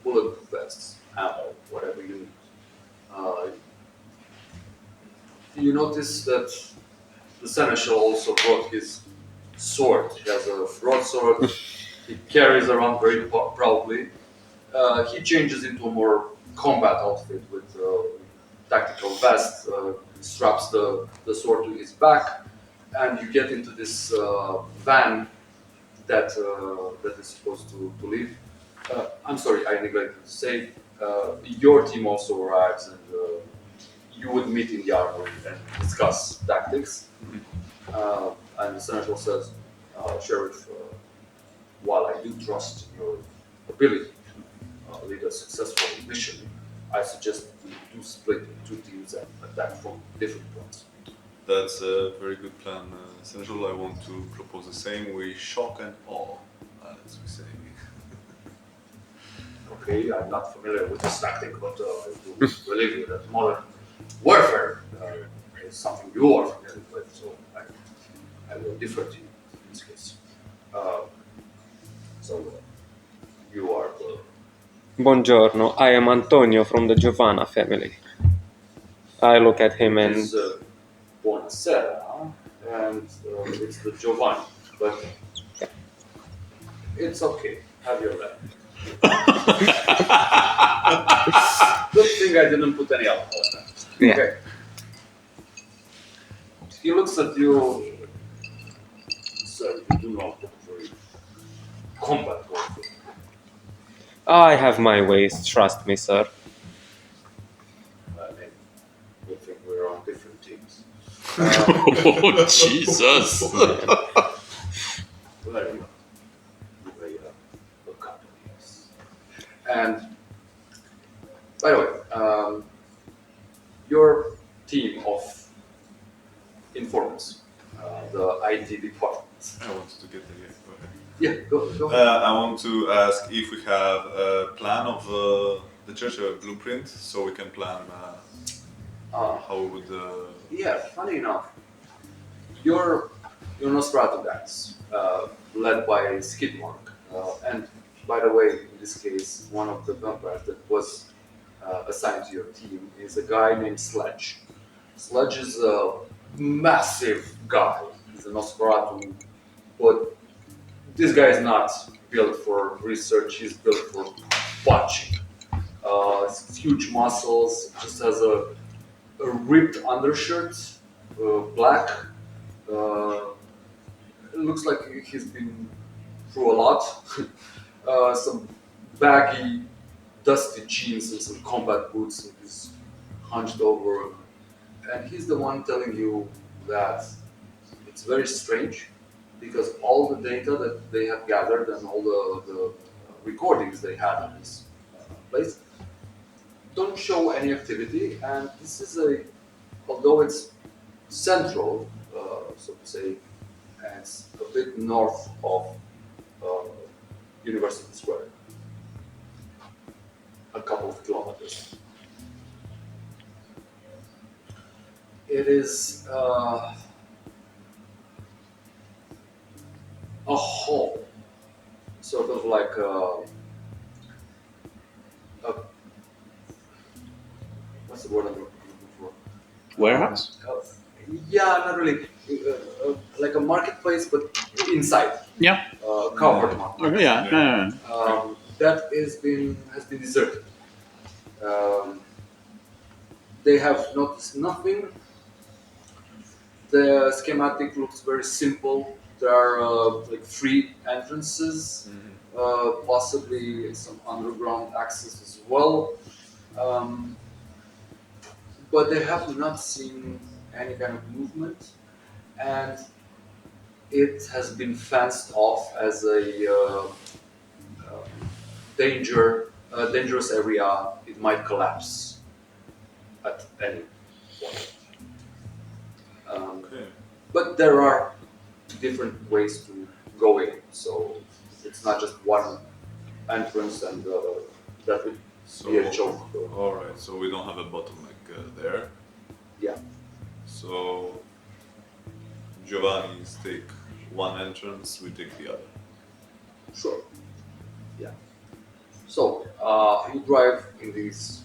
S1: bulletproof vests, ammo, whatever you need. You notice that the seneschal also brought his sword. He has a broadsword. He carries around very proudly. He changes into a more combat outfit with tactical vest, straps the sword to his back, and you get into this van that is supposed to leave. I'm sorry, I neglected to say, your team also arrives, and you would meet in the armory and discuss tactics. And the Seneschal says, Sheriff, while I do trust in your ability to lead a successful mission, I suggest we do split into two teams and attack from different points.
S4: That's a very good plan, Seneschal. I want to propose the same. We shock and awe, as we say.
S1: Okay, I'm not familiar with this tactic, but I do believe you that modern warfare is something you are familiar with, so I will defer to you in this case. You are the...
S3: Buongiorno, I am Antonio from the Giovanna family. I look at him
S1: It
S3: and
S1: is Buonasera, and it's the Giovanni, but it's okay. Have your left. Good thing I didn't put any alcohol in that.
S3: Yeah.
S1: Okay. He looks at you. Sir, you do not look very combat warfare.
S3: I have my ways, trust me, sir.
S1: I mean, we think we're on different teams.
S2: Oh, Jesus.
S1: Well, you a couple of years. And by the way, your team of informants, the IT department.
S4: I wanted to get there. Go ahead.
S1: Yeah, go ahead.
S4: I want to ask if we have a plan of the church, a blueprint, so we can plan how we would.
S1: Yeah, funny enough, your Nosferatu guys, led by Skidmark, and by the way, in this case, one of the vampires that was assigned to your team is a guy named Sledge. Sledge is a massive guy. He's a Nosferatu, but this guy is not built for research. He's built for punching. Huge muscles. Just has a ripped undershirt, black. It looks like he's been through a lot. Some baggy, dusty jeans and some combat boots, and he's hunched over. And he's the one telling you that it's very strange because all the data that they have gathered and all the recordings they had in this place don't show any activity. And this is although it's central, so to say, and it's a bit north of University Square, a couple of kilometers. It is a hall, sort of like what's the word I'm looking for?
S2: Warehouse?
S1: Yeah, not really. Like a marketplace, but inside.
S2: Yeah.
S1: Covered market.
S2: Okay, yeah.
S1: That has been deserted. They have noticed nothing. The schematic looks very simple. There are like 3 entrances, possibly some underground access as well. But they have not seen any kind of movement, and it has been fenced off as a dangerous area. It might collapse at any point.
S4: Okay.
S1: But there are different ways to go in, so it's not just one entrance, and that would be a joke.
S4: All right. So we don't have a bottleneck there.
S1: Yeah.
S4: So Giovanni's take one entrance, we take the other.
S1: Sure. Yeah. So you drive in this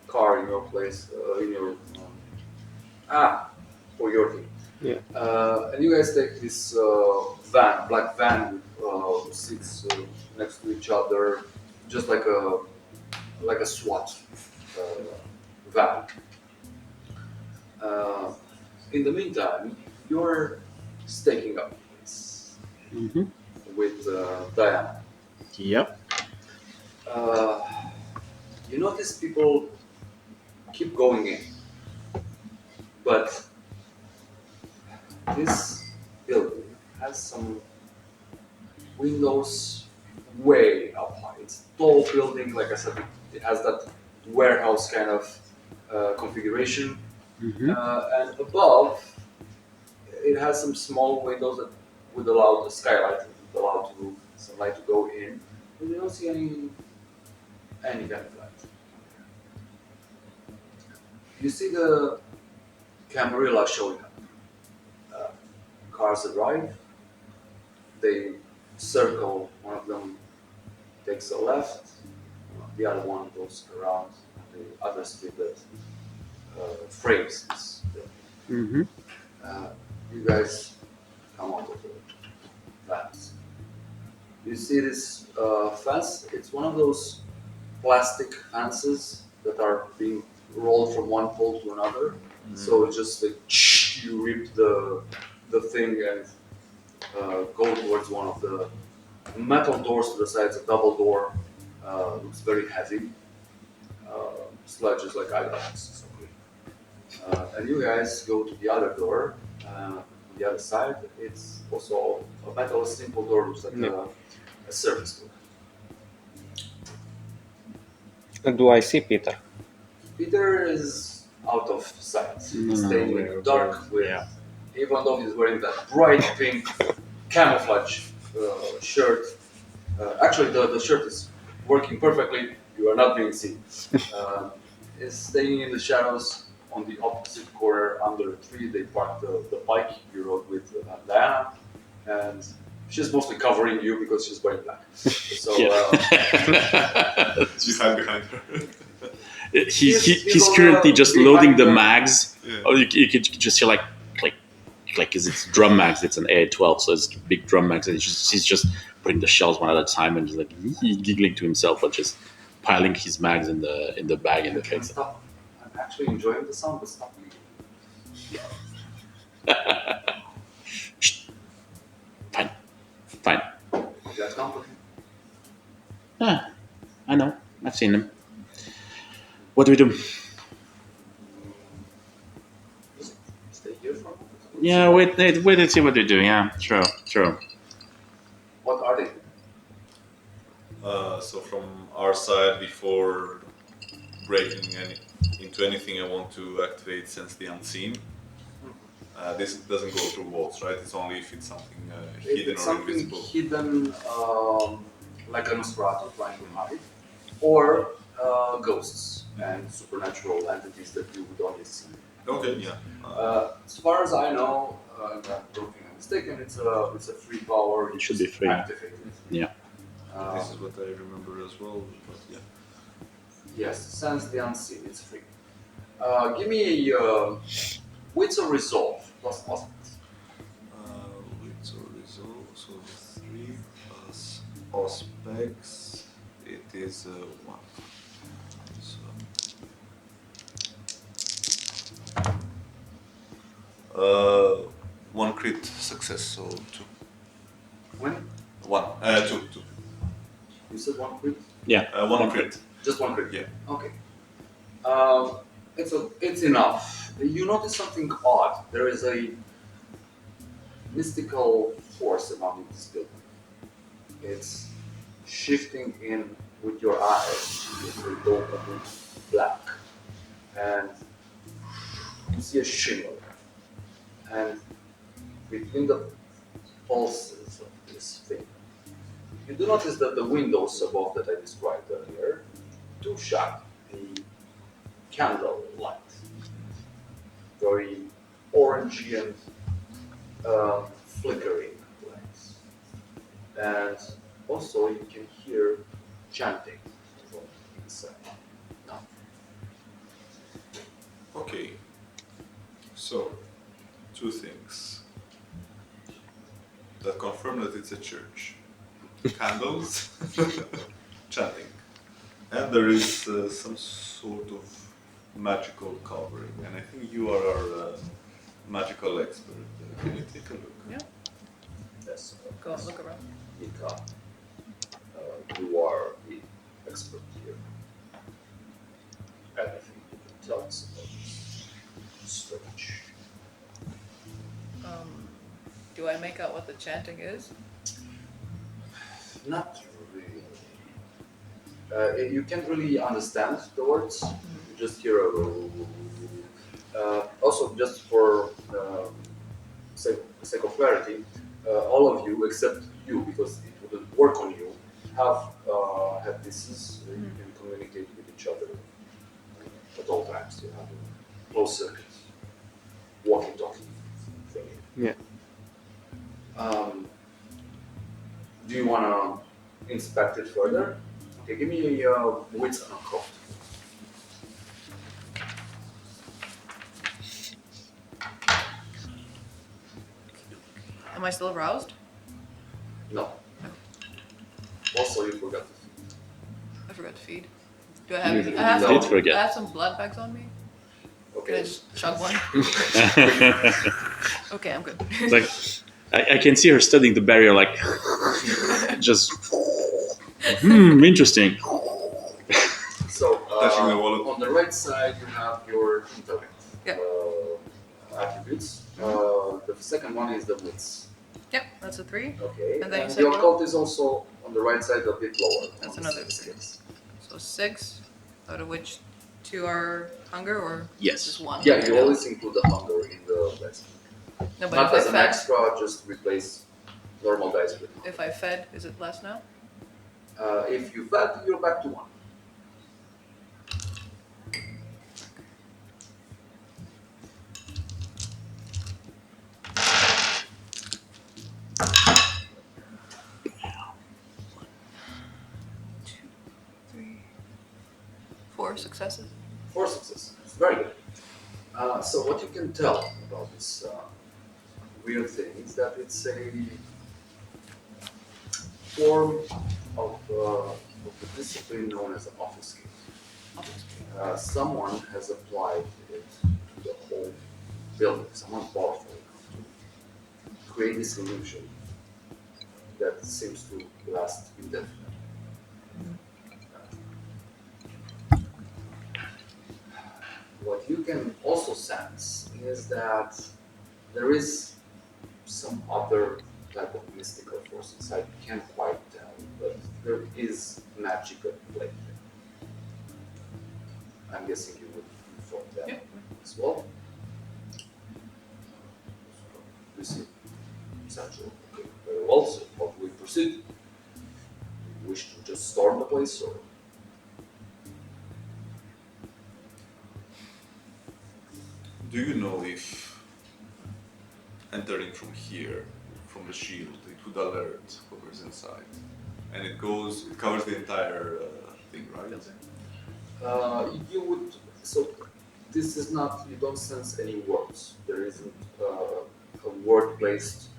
S1: car in your place, in your for your team.
S3: Yeah.
S1: And you guys take this black van with seats next to each other, just like a SWAT van. In the meantime, you're staking up
S2: Mm-hmm.
S1: with Diana.
S2: Yep.
S1: You notice people keep going in, but this building has some windows way up high. It's a tall building, like I said, it has that warehouse kind of configuration.
S2: Mm-hmm.
S1: And above, it has some small windows that would allow the skylight, would allow some light to go in. But you don't see any kind of light. You see the Camarilla showing up. Cars arrive, they circle, one of them takes a left, the other one goes around, and the other street that frames this building.
S2: Mm-hmm.
S1: You guys come out of the vans. You see this fence? It's one of those plastic fences that are being rolled from one pole to another. So it's just like you rip the thing and go towards one of the metal doors to the side. It's a double door. Looks very heavy. Sledges like items. And you guys go to the other door. On the other side, it's also a metal simple door. Looks like a service door.
S3: Do I see Peter?
S1: Peter is out of sight. He's
S2: No,
S1: staying in
S2: we're-
S1: the dark with,
S2: yeah.
S1: even though he's wearing that bright pink camouflage shirt. Actually, the shirt is working perfectly. You are not being seen. Is staying in the shadows on the opposite corner under a tree. They parked the bike you rode with Diana, and she's mostly covering you because she's wearing black. So
S4: She's hide behind her.
S2: He's currently just loading the mags.
S4: Yeah.
S2: Oh, you could just hear like, because it's drum mags. It's an A12, so it's big drum mags, and he's just putting the shells one at a time and just like giggling to himself, but just piling his mags in the bag in the case.
S1: Stop. I'm actually enjoying the sound, but stop me.
S2: Fine.
S1: Is that complicated?
S2: Ah, I know. I've seen them. What do we do?
S1: Stay here for a moment.
S2: Yeah, wait and see what they do. Yeah, sure.
S1: What are they?
S4: So from our side, before breaking into anything, I want to activate Sense the Unseen. This doesn't go through walls, right? It's only if it's something hidden
S1: It's
S4: or
S1: something
S4: invisible.
S1: hidden, like a Nosferatu trying to hide, or ghosts and supernatural entities that you would only see.
S4: Okay, yeah.
S1: As far as I know, and I don't think I'm mistaken, it's a free power. You
S2: It should
S1: just
S2: be free.
S1: Activate it.
S2: Yeah.
S4: This is what I remember as well. But yeah.
S1: Yes, Sense the Unseen. It's free. Give me a Wits or Resolve plus plus.
S4: Wits or resolve, so the 3 plus Auspex, it is 1. So, 1 crit success, so 2.
S1: When?
S4: 1. 2.
S1: You said one crit?
S2: Yeah.
S4: 1 crit.
S1: Just one crit?
S4: Yeah.
S1: Okay. It's enough. You notice something odd. There is a mystical force around this building. It's shifting in with your eyes. They go black. And you see a shimmer. And between the pulses of this thing, you do notice that the windows above that I described earlier do shine a candle light. Very orangey and flickering lights. And also you can hear chanting from inside. Now,
S4: Okay. So, 2 things that confirm that it's a church. Candles, chanting. And there is some sort of magical covering, and I think you are our magical expert. Can you take a look?
S5: Yeah.
S1: Yes,
S5: Go and look around.
S1: Mika, you are the expert here. Anything you can tell us about this strange?
S5: Do I make out what the chanting is?
S1: Not really. You can't really understand the words. You just hear a. Also, just for sake of clarity, all of you except you, because it wouldn't work on you, have headpieces. You can communicate with each other at all times. You have a closed circuit, walkie-talkie thing.
S3: Yeah.
S1: Do you want to inspect it further? Okay, give me a wits and a craft.
S5: Am I still aroused?
S1: No. Also, you forgot to feed.
S5: I forgot to feed. Do I have?
S2: You
S5: I have
S2: did
S5: some.
S2: forget.
S5: I have some blood bags on me. Can I
S1: Okay.
S5: just chug one? Okay, I'm good.
S2: Like, I can see her studying the barrier, like, just, interesting.
S1: So,
S4: Touching the wallet.
S1: on the right side, you have your intellect
S5: Yeah.
S1: attributes. The second one is the wits.
S5: Yep, that's a 3.
S1: Okay.
S5: And then you
S1: And
S5: said
S1: the
S5: what?
S1: occult is also on the right side, a bit lower.
S5: That's
S1: on
S5: another
S1: the
S5: 3.
S1: skills.
S5: So 6, out of which 2 are hunger, or
S2: Yes.
S5: just 1?
S1: Yeah, you always include the hunger in the dice.
S5: No, but
S1: Not
S5: if
S1: as
S5: I
S1: an
S5: fed,
S1: extra, just replace normal dice with.
S5: if I fed, is it less now?
S1: If you fed, you're back to 1.
S5: Two, 3, 4 successes.
S1: 4 successes. Very good. So what you can tell about this weird thing is that it's a form of the discipline known as obfuscate. Someone has applied it to the whole building. Someone powerful enough to create this illusion that seems to last indefinitely. What you can also sense is that there is some other type of mystical force inside. You can't quite tell, but there is magic at play here. I'm guessing you would inform them
S5: Yeah.
S1: as well. You see, essential. Okay, very well. So, how do we proceed? Do you wish to just storm the place, or?
S4: Do you know if entering from here, from the shield, it would alert whoever's inside? And it covers the entire thing, right?
S1: You would. So, this is not. You don't sense any words. There isn't a word placed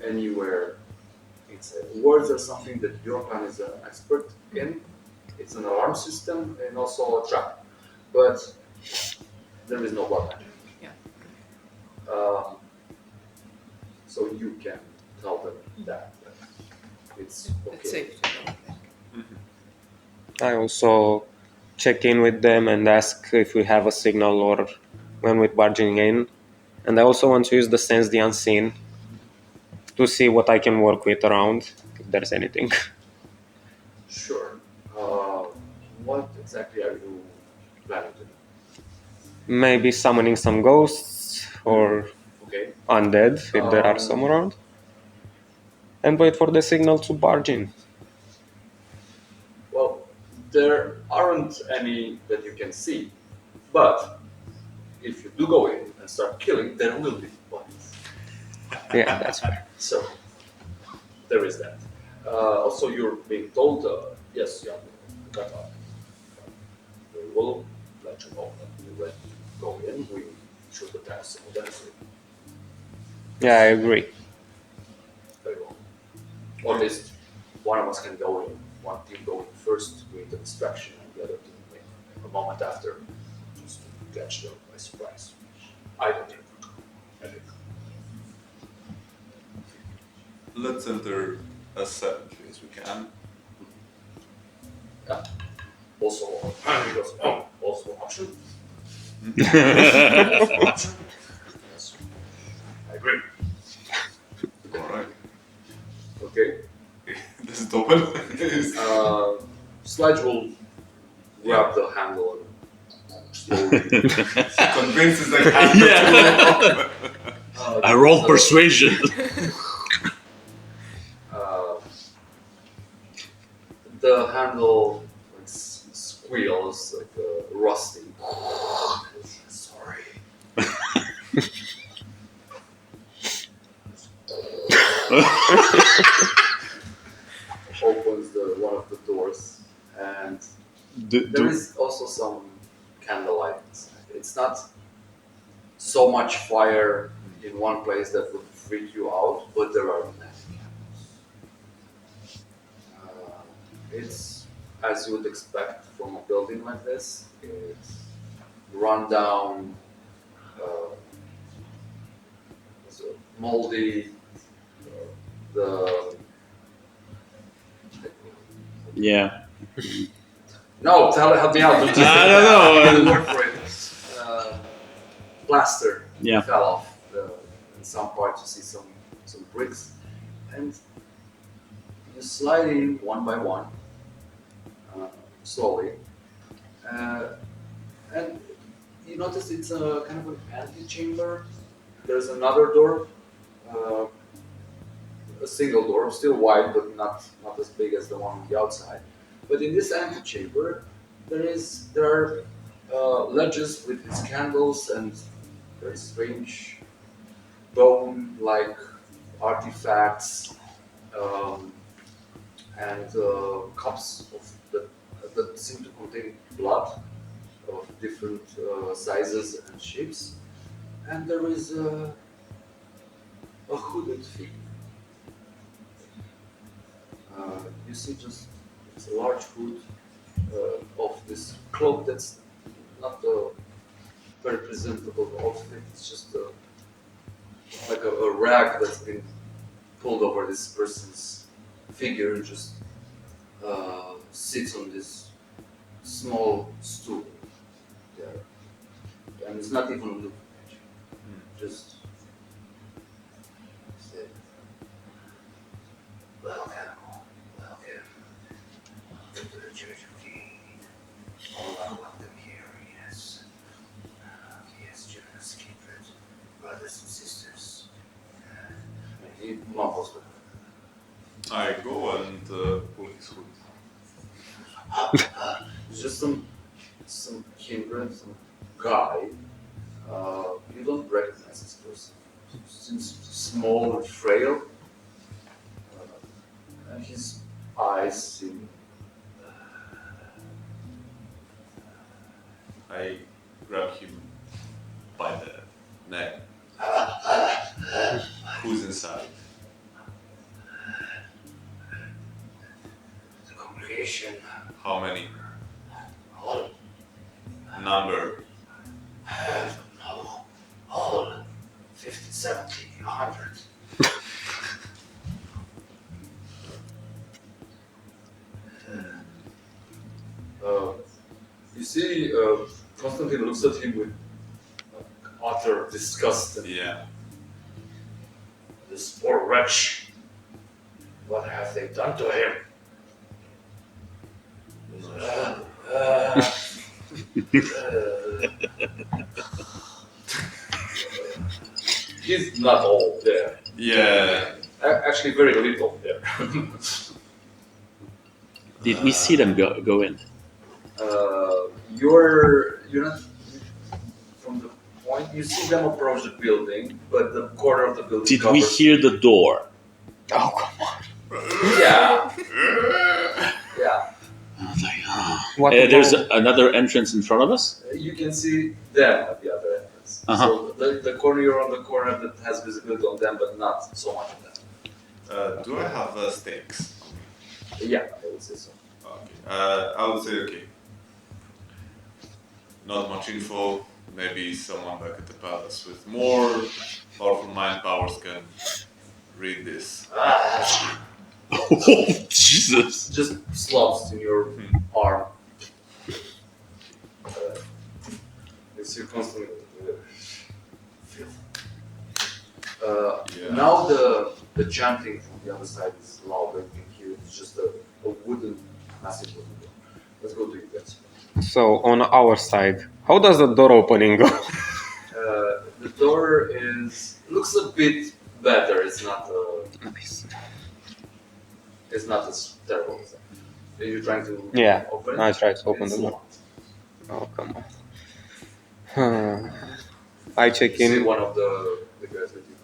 S1: anywhere inside. Words are something that your clan is an expert in. It's an alarm system and also a trap, but there is no blood magic.
S5: Yeah.
S1: So you can tell them that it's okay.
S5: It's safe to go, I think.
S3: I also check in with them and ask if we have a signal or when we're barging in. And I also want to use the sense the unseen to see what I can work with around, if there's anything.
S1: Sure. What exactly are you planning to do?
S3: Maybe summoning some ghosts or
S1: Okay.
S3: undead, if there are some around. And wait for the signal to barge in.
S1: Well, there aren't any that you can see, but if you do go in and start killing, there will be bodies.
S3: Yeah, that's fair.
S1: So there is that. Also, you're being told, yes, yeah, Hecata, we will let you know that we let you go in. We should attack simultaneously.
S3: Yeah, I agree.
S1: Very well. Or at least one of us can go in, one team go in first, doing the distraction, and the other team in a moment after, just to catch them by surprise. I don't think. I think.
S4: Let's enter as silently as we can.
S1: Yeah. Also, because also option. Option. Yes. I agree.
S4: Alright.
S1: Okay.
S4: Does it open?
S1: Sludge will grab the handle and slowly.
S4: Convinces the hand
S2: Yeah. I roll persuasion.
S1: The handle like squeals like rusty. Sorry. Opens one of the doors, and there is also some candlelight inside. It's not so much fire in one place that would freak you out, but there are many candles. It's as you would expect from a building like this. It's run down, it's moldy. The
S2: Yeah.
S1: no, help me out.
S2: I don't know.
S1: Word for it. Plaster
S2: Yeah.
S1: fell off. In some parts, you see some bricks, and you slide in one by one, slowly, and you notice it's a kind of an antechamber. There's another door, a single door, still wide, but not as big as the one on the outside. But in this antechamber, there are ledges with these candles and very strange bone-like artifacts and cups that seem to contain blood of different sizes and shapes. And there is a hooded figure. You see it's a large hood of this cloak that's not a very presentable outfit. It's just like a rag that's been pulled over this person's figure and just sits on this small stool there. And it's not even looking at you. Just say, welcome to the Church of Caine. All are welcome here, yes. Yes, generous kindred, brothers and sisters. He mumbles with
S4: I go and pull his hood.
S1: It's just some kindred, some guy. You don't recognize this person. Seems small and frail. And his eyes seem.
S4: I grab him by the neck. Who's inside?
S1: The congregation.
S4: How many?
S1: All.
S4: Number.
S1: No. All. 50, 70, 100. You see, Constantine looks at him with utter disgust. And
S4: Yeah.
S1: this poor wretch. What have they done to him? He's not old there.
S4: Yeah.
S1: Actually, very little there.
S2: Did we see them go in?
S1: You're not from the point. You see them approach the building, but the corner of the building.
S2: Did we hear the door?
S3: Oh, come on.
S1: Yeah. Yeah.
S2: I was like, oh.
S3: What
S2: There's
S3: about-
S2: another entrance in front of us?
S1: You can see them at the other entrance.
S2: Uh-huh.
S1: So the corner, you're on the corner that has visibility on them, but not so much on them.
S4: Do I have stakes?
S1: Yeah, I would say so.
S4: Okay. I would say okay. Not much info. maybe someone back at the palace with more powerful mind powers can read this.
S2: Oh, Jesus.
S1: Just slobs in your arm. It's you constantly feel.
S4: Yeah.
S1: Now the chanting from the other side is louder. You can hear it's just a wooden, massive wooden door. Let's go to you guys.
S3: So on our side, how does the door opening go?
S1: The door looks a bit better. It's not
S3: Nice.
S1: it's not as terrible as that. Are you trying to
S3: Yeah,
S1: open it?
S3: I try to open
S1: It's
S3: the door.
S1: locked.
S3: Oh, come on. I check
S1: You see
S3: in.
S1: one of the guys with you.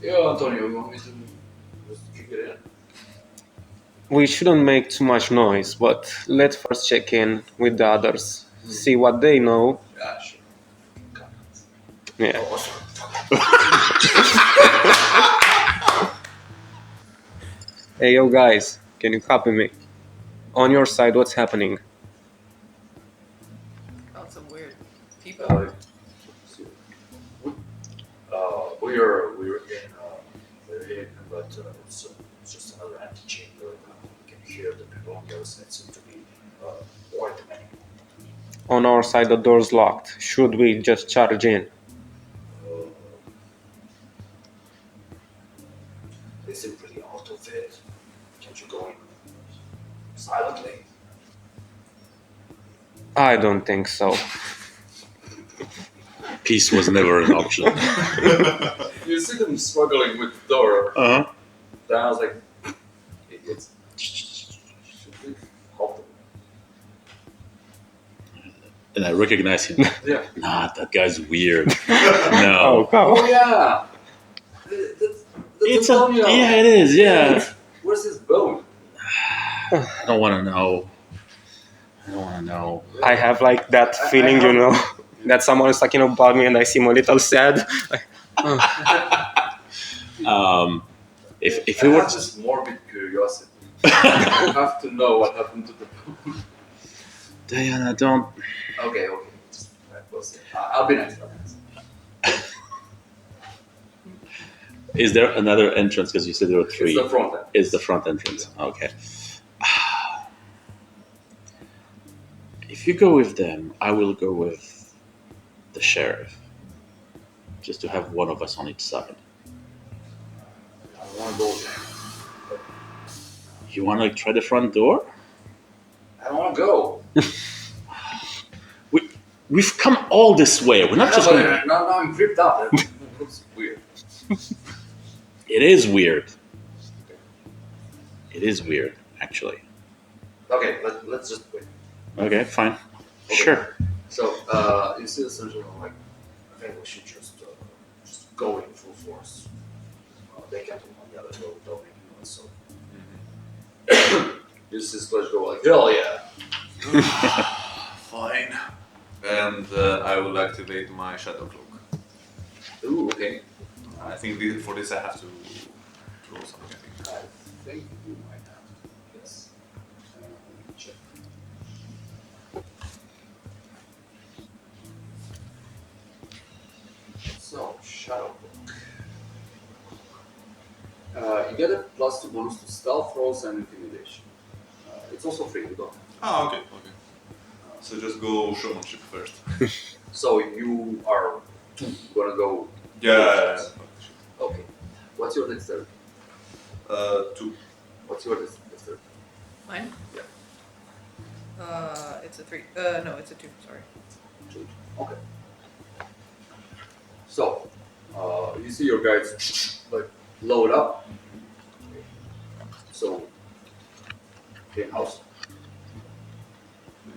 S1: Yeah, Antonio, you want me to just kick it in?
S3: We shouldn't make too much noise, but let's first check in with the others. See what they know.
S1: Yeah, sure.
S3: Yeah.
S1: Oh, sorry.
S3: Hey, yo, guys, can you copy me? On your side, what's happening?
S5: Found some weird people.
S1: We're in, but it's just another antechamber. We can hear the people on the other side seem to be quite many.
S3: On our side, the door's locked. Should we just charge in?
S1: They seem pretty out of it. Can't you go in silently?
S3: I don't think so.
S2: Peace was never an option.
S1: You see them struggling with the door.
S2: Uh-huh.
S1: Then I was like, it's should we help them?
S2: And I recognize him.
S1: Yeah.
S2: Nah, that guy's weird.
S3: Oh,
S2: No.
S3: come
S1: Oh
S3: on.
S1: yeah. That's
S2: It's a,
S1: Antonio.
S2: yeah, it is, yeah.
S1: Where's his bone?
S2: I don't want to know. I don't want to know.
S3: I have like that feeling, you know, that someone is talking about me and I seem a little sad.
S2: If
S1: I
S2: it were
S1: have this morbid curiosity. I have to know what happened to the bone.
S2: Diana, don't.
S1: Okay. We'll see. I'll be nice.
S2: Is there another entrance? Because you said there were three.
S1: It's the front end.
S2: It's the front entrance. Okay. If you go with them, I will go with the sheriff. Just to have one of us on each side.
S1: I don't want to go there.
S2: You want to try the front door?
S1: I don't want to go.
S2: We've come all this way. We're not just going to...
S1: Now I'm creeped out. It looks weird.
S2: It is weird. It is weird, actually.
S1: Okay, let's just wait.
S2: Okay, fine.
S1: Okay.
S2: Sure.
S1: So, you see essentially, like, I think we should just go in full force. They can't on the other road, don't make noise, so. You see Sledge go like, hell yeah!
S4: Fine. And I will activate my shadow cloak.
S1: Ooh, okay.
S4: I think for this I have to roll something.
S1: I think you might have. Yes. Let me check. So, Shadow Book. You get a +2 bonus to stealth rolls and intimidation. It's also free, you don't have.
S4: Ah, okay. So just go showmanship first.
S1: So you are gonna go.
S4: Yeah.
S1: Okay. What's your dexterity?
S4: 2.
S1: What's your dexterity?
S5: Mine?
S1: Yeah.
S5: It's a 3. No, it's a 2. Sorry.
S1: 2. Okay. So, you see your guys like load up. So, in house,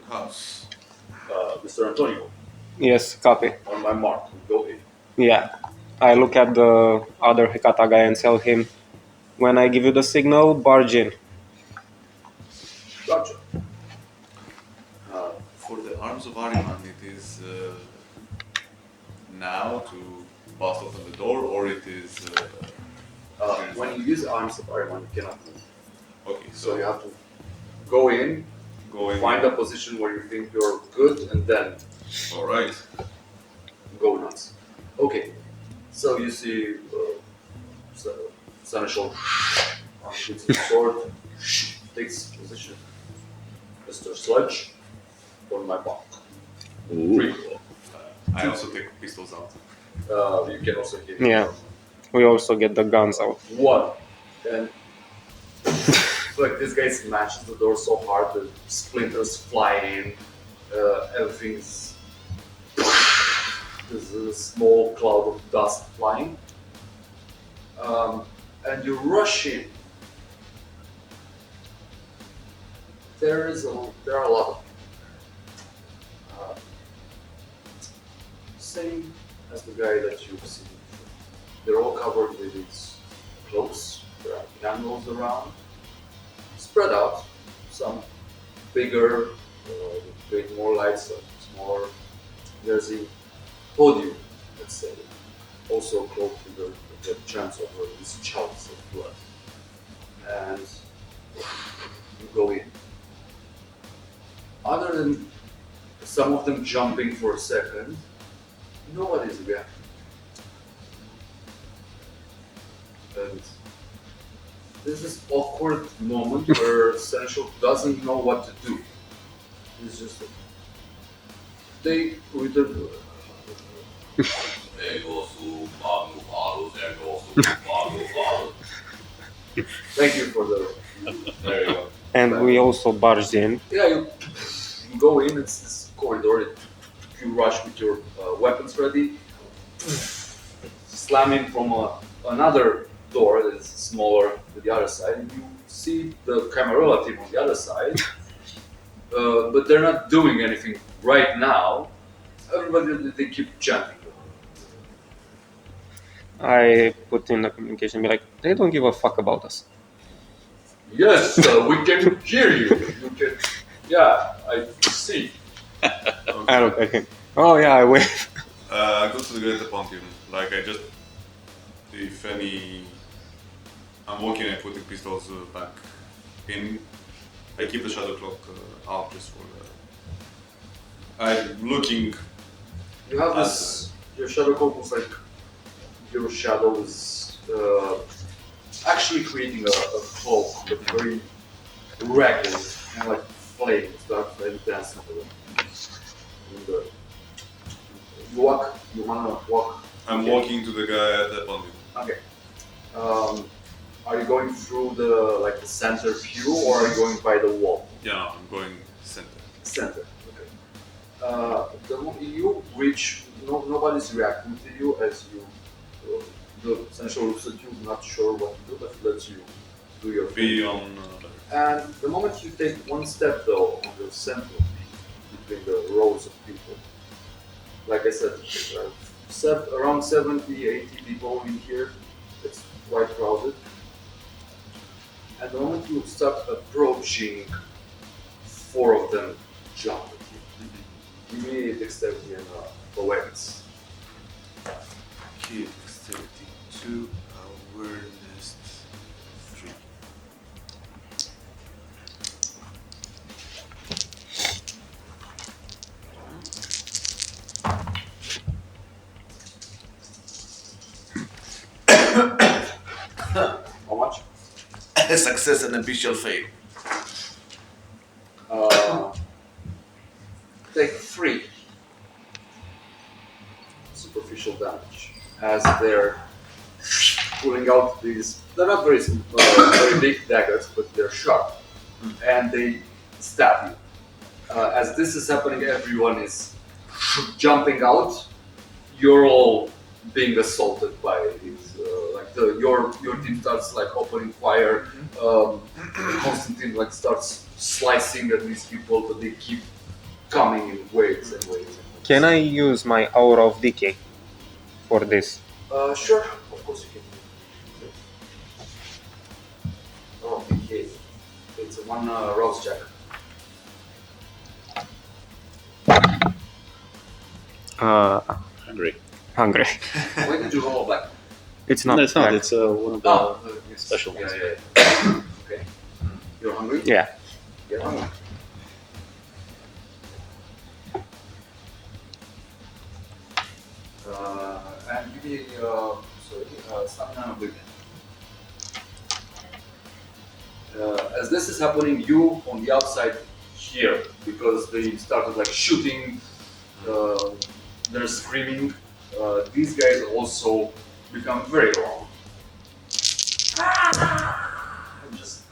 S4: House.
S1: Mr. Antonio,
S3: Yes, copy.
S1: on my mark, go in.
S3: Yeah. I look at the other Hecata guy and tell him, when I give you the signal, barge in.
S1: Gotcha.
S4: For the arms of Ahriman, it is now to bust open the door, or it is.
S1: When you use arms of Ahriman, you cannot move.
S4: Okay,
S1: So you have to go in,
S4: going.
S1: find a position where you think you're good, and then.
S4: All right.
S1: go nuts. Okay, so you see Seneschal hits his sword, takes position. Mr. Sledge on my back. Pretty cool.
S4: I also take pistols out.
S1: You can also hit
S3: Yeah. We also get the guns out.
S1: one. And like this guy smashes the door so hard that splinters fly in. Everything's there's a small cloud of dust flying. And you rush in. There are a lot of people. Same as the guy that you've seen. They're all covered with these cloaks. There are candles around, spread out. Some bigger, with more lights, some smaller. There's a podium, let's say, also cloaked with the chants over these chalice of blood. And you go in. Other than some of them jumping for a second, nobody's reacting. And there's this awkward moment where Seneschal doesn't know what to do. It's just like, they with the thank you for the there you go.
S3: And we also barged in.
S1: Yeah, you go in, it's this corridor, you rush with your weapons ready, slam in from another door that is smaller to the other side, and you see the Camarilla team on the other side, but they're not doing anything right now. Everybody, they keep chanting.
S3: I put in the communication, be like, they don't give a fuck about us.
S1: Yes, we can hear you. You can, yeah, I see.
S3: I look at him. Oh yeah, I wave.
S4: I go to the guy upon him. Like I just, if any, I'm walking and putting pistols back in. I keep the shadow cloak out just for the. I'm looking.
S1: You have this. Your shadow cloak was like your shadow is actually creating a cloak, but very ragged and like flames, dark flame dancing to them. And, you walk. You wanna walk.
S4: I'm walking to the guy at the podium.
S1: Okay. Are you going through the center pew, or are you going by the wall?
S4: Yeah, no, I'm going center.
S1: Center. Okay. You reach. Nobody's reacting to you as you. The Seneschal looks at you, not sure what to do, but lets you do your
S4: Be
S1: thing.
S4: on.
S1: And the moment you take one step, though, on the center between the rows of people, like I said, around 70, 80 people in here. It's quite crowded. And the moment you start approaching, 4 of them jump at you. Give me dexterity and awareness.
S4: Okay, dexterity 2, awareness 3.
S1: How much?
S4: A success and a visual fail.
S1: Take 3 superficial damage as they're pulling out these. They're not very very big daggers, but they're sharp, and they stab you. As this is happening, everyone is jumping out. You're all being assaulted by these. Your team starts opening fire. Constantine starts slicing at these people, but they keep coming in waves and waves.
S3: Can I use my aura of decay for this?
S1: Sure, of course you can. Oh, okay. It's a 1 rose check.
S2: Hungry.
S3: Hungry.
S1: Why did you roll a black?
S3: It's not.
S2: No, it's not.
S3: black.
S2: It's one of the special ones.
S1: Yeah. Okay. You're hungry?
S3: Yeah.
S1: Get hungry. me stamina and oblivion. As this is happening, you on the outside here, because they started like shooting, they're screaming. These guys also become very loud. Just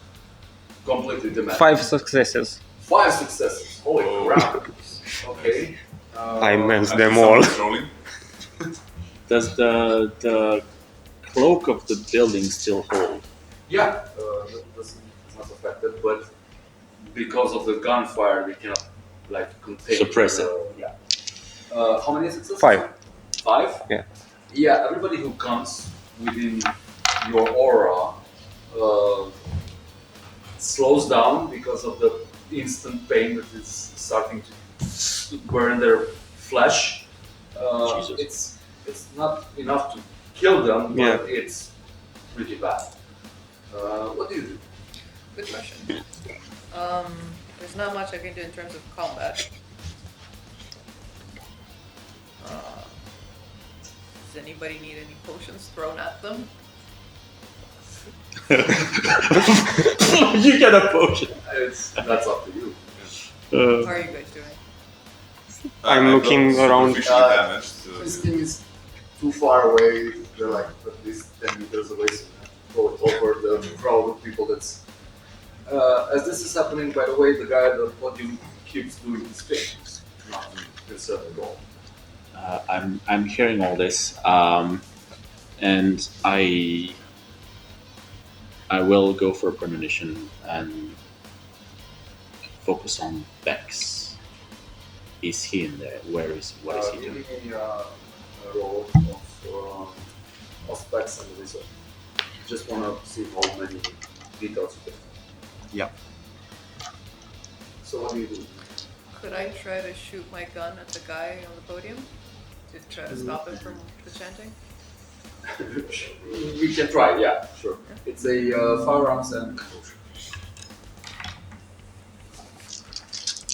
S1: completely demanding.
S3: 5 successes.
S1: 5 successes. Holy crap. Okay.
S3: I missed
S4: I
S3: them
S4: see
S3: all.
S4: someone's rolling.
S2: Does the cloak of the building still hold?
S1: Yeah, it's not affected, but because of the gunfire, they cannot like contain
S2: Suppress it.
S1: Yeah. How many successes?
S3: 5.
S1: 5?
S3: Yeah.
S1: Yeah, everybody who comes within your aura slows down because of the instant pain that is starting to burn their flesh.
S2: Jesus.
S1: It's not enough to kill them, but
S3: Yeah.
S1: it's pretty bad. What do you do?
S5: Good question. There's not much I can do in terms of combat. Does anybody need any potions thrown at them?
S2: You get a potion.
S1: That's up to you.
S5: How are you guys doing?
S3: I'm
S4: I
S3: looking
S4: got
S3: around.
S4: superficially damaged.
S1: This thing is too far away. They're like at least 10 meters away, so throw it over the crowd of people that's. As this is happening, by the way, the guy at the podium keeps doing his thing. Not concerned at all.
S2: I'm hearing all this, and I will go for a premonition and focus on Bex. Is he in there? What is he doing?
S1: Give me a roll of specs and wizard. Just want to see how many details you get.
S2: Yeah.
S1: So what do you do?
S5: Could I try to shoot my gun at the guy on the podium to try to stop him from the chanting?
S1: We can try, yeah, sure. It's a firearms and composure.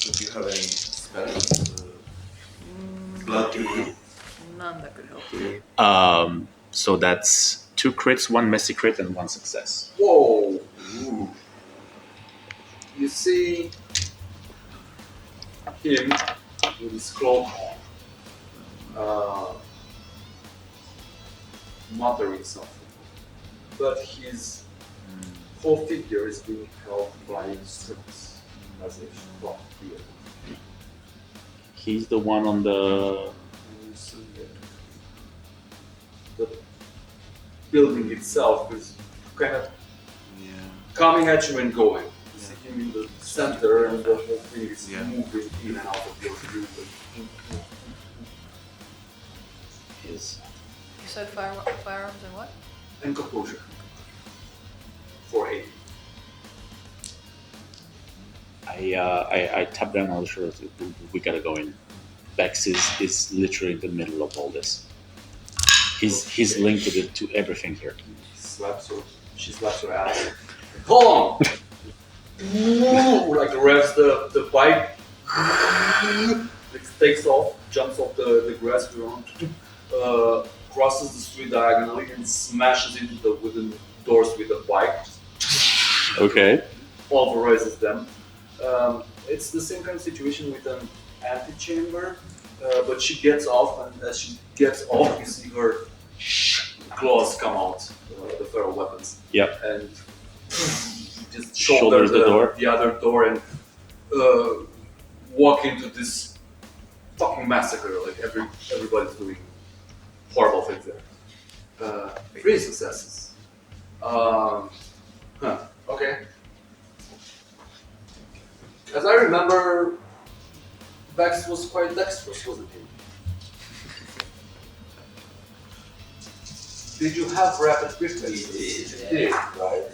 S4: Do you have any spells? Blood to
S5: None that could help.
S2: So that's 2 crits, 1 messy crit, and 1 success.
S1: Whoa!
S4: Ooh.
S1: You see him with his cloak on, muttering something, but his whole figure is being held by strings as if from here.
S2: He's the one on the.
S1: And you see the building itself is kind of coming at you and going. You see him in the center, and the whole thing is moving in and out of your view.
S2: His.
S5: You said firearms and what?
S1: And composure. For 8.
S2: I tap down on the shoulder. We gotta go in. Bex is literally in the middle of all this. He's linked to everything here.
S1: She slaps her ass. Hold on! Like revs the bike. It takes off, jumps off the grass ground, crosses the street diagonally and smashes into the wooden doors with the bike.
S2: Okay.
S1: Pulverizes them. It's the same kind of situation with an antechamber, but she gets off, and as she gets off, you see her claws come out, the feral weapons.
S2: Yep.
S1: And just
S2: Shoulders the door.
S1: the other door, and walk into this fucking massacre. Like everybody's doing horrible things there. 3 successes. Okay. As I remember, Vex was quite dexterous, wasn't he? Did you have rapid reflexes? You did, right?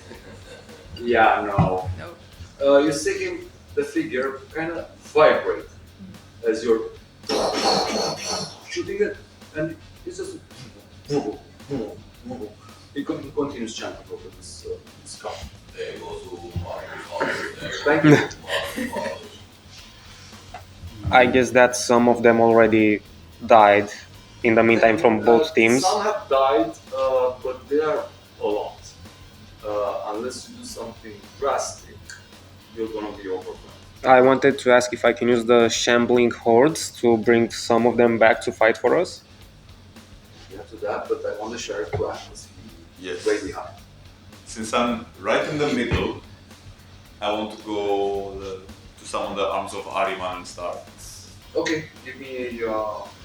S1: Yeah, no.
S5: No.
S1: You see him, the figure, kind of vibrate as you're shooting it, and it's just he continues chanting over this skull. Thank you.
S3: I guess that some of them already died in the meantime from both teams?
S1: Some have died, but they are a lot. Unless you do something drastic, you're gonna be overwhelmed.
S3: I wanted to ask if I can use the shambling hordes to bring some of them back to fight for us.
S1: You have to do that, but I want the sheriff to act as
S4: Yes.
S1: way behind.
S4: Since I'm right in the middle, I want to go to summon the arms of Ahriman and start.
S1: Okay, give me a.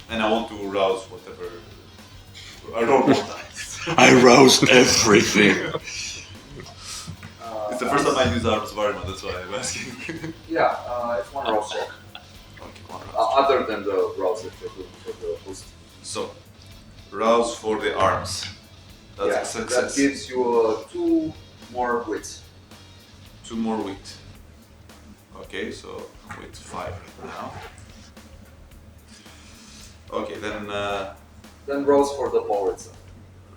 S4: And I want to rouse whatever. I roll more dice.
S2: I roused everything.
S4: It's the first time I use arms of Ahriman, that's why I'm asking.
S1: Yeah, it's one rouse roll.
S4: Okay, one rouse.
S1: Other than the rouse that you're doing for the boost.
S4: So, rouse for the arms. That's a success.
S1: That gives you 2 more wits.
S4: 2 more wit. Okay, so wit 5 right now. Okay,
S1: Then rouse for the power itself.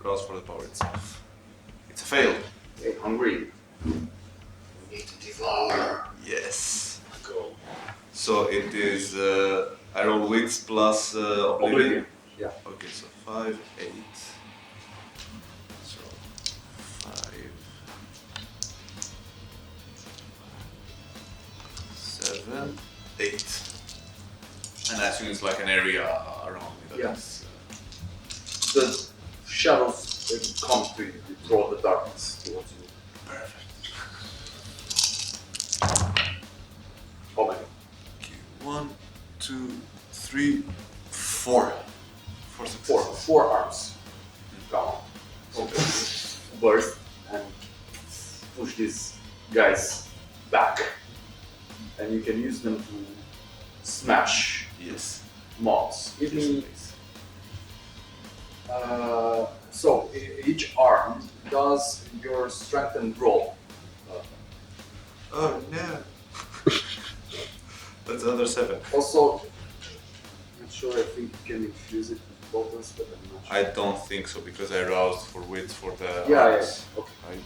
S4: rouse for the power itself. It's a fail.
S1: Okay, hungry. We need to devour.
S4: Yes.
S1: Go.
S4: So it is I roll wits plus oblivion.
S1: Yeah.
S4: Okay, so 5, 8. So 5, 7, 8. And I assume it's like an area around me that
S1: Yeah.
S4: is,
S1: The shadows come to you. You throw the darkness towards you.
S4: perfect.
S1: How many?
S4: Okay, 1, 2, 3, 4. 4 successes.
S1: 4 arms. Come on. Okay. Burst and push these guys back. And you can use them to smash
S4: Yes.
S1: mobs. Give
S4: Yes,
S1: me.
S4: please.
S1: So each arm does your strengthened roll.
S4: Oh no. That's another 7.
S1: Also, not sure I think you can infuse it with buttons, but I'm not sure.
S4: I don't think so because I roused for wits for the
S1: Yeah.
S4: arms,
S1: Okay.
S4: right?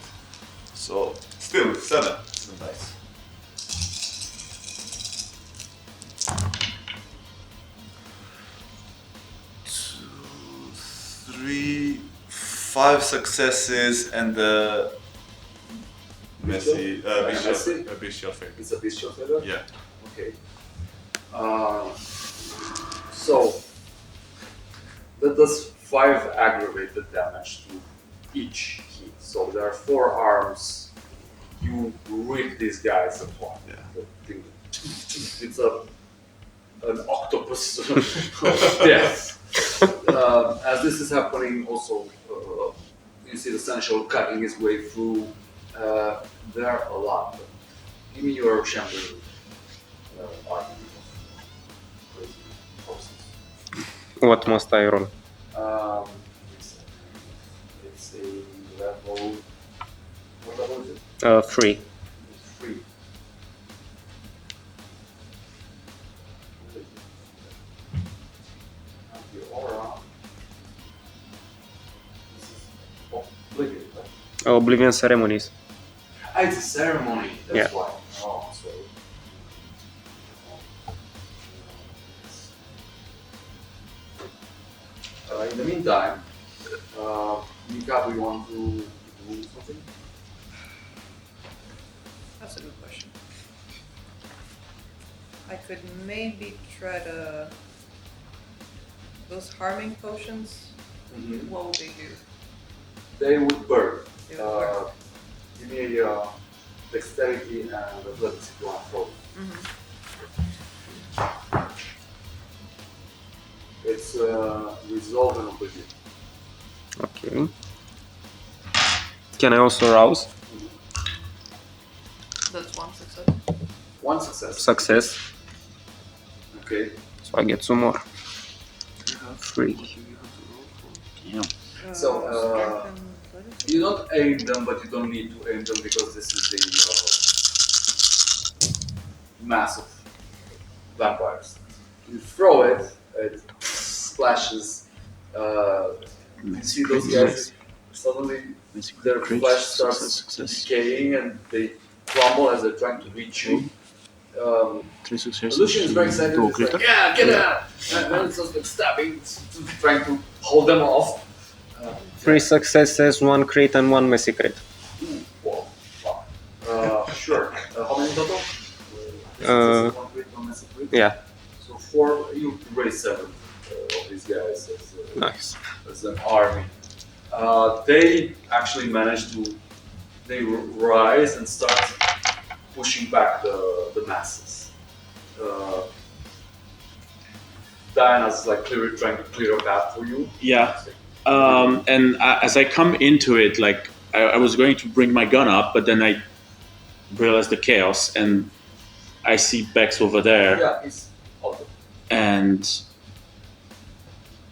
S4: So still 7. 7 dice. 2, 3, 5 successes and the messy
S1: Messy?
S4: bestial failure.
S1: It's a bestial failure?
S4: Yeah.
S1: Okay. So that does 5 aggravated damage to each hit. So there are 4 arms. You rip these guys apart.
S4: Yeah.
S1: The thing- It's an octopus of death. As this is happening, also you see the Seneschal cutting his way through. There are a lot. But give me your shambling army of crazy horses.
S3: What must I roll?
S1: It's a level. What level is it?
S3: 3.
S1: It's 3. The aura. This is oblivion, right?
S3: Oblivion ceremonies.
S1: Ah, it's a ceremony. That's
S3: Yeah.
S1: why. Oh, sorry. In the meantime, Mika, do you want to do something?
S5: That's a good question. I could maybe try to. Those harming potions, what would they do?
S1: They would burn.
S5: They would burn.
S1: Give me a dexterity and athletics if you want to throw. It's resolve and oblivion.
S3: Okay. Can I also rouse?
S5: That's 1 success.
S1: 1 success.
S3: Success.
S1: Okay.
S3: So I get 2 more. 3.
S2: Damn.
S1: So,
S5: Strength and athletics?
S1: You don't aim them, but you don't need to aim them because this is a mass of vampires. You throw it, it splashes. You see those guys suddenly their flesh starts decaying and they crumble as they're trying to reach you.
S2: 3 successes.
S1: Lucian is very excited.
S2: Two
S1: He's like,
S2: critter.
S1: yeah, get out! And then it's just like stabbing, trying to hold them off.
S3: 3 successes, 1 crit, and 1 messy crit.
S1: Whoa, wow. Sure. How many total? One crit, one messy crit?
S3: Yeah,
S1: So 4, you raise 7 of these guys
S3: nice.
S1: as an army. They actually manage to, they rise and start pushing back the masses. Diana's like trying to clear a path for you.
S2: Yeah. And as I come into it, like I was going to bring my gun up, but then I realized the chaos, and I see Bex over there,
S1: Yeah, he's out.
S2: and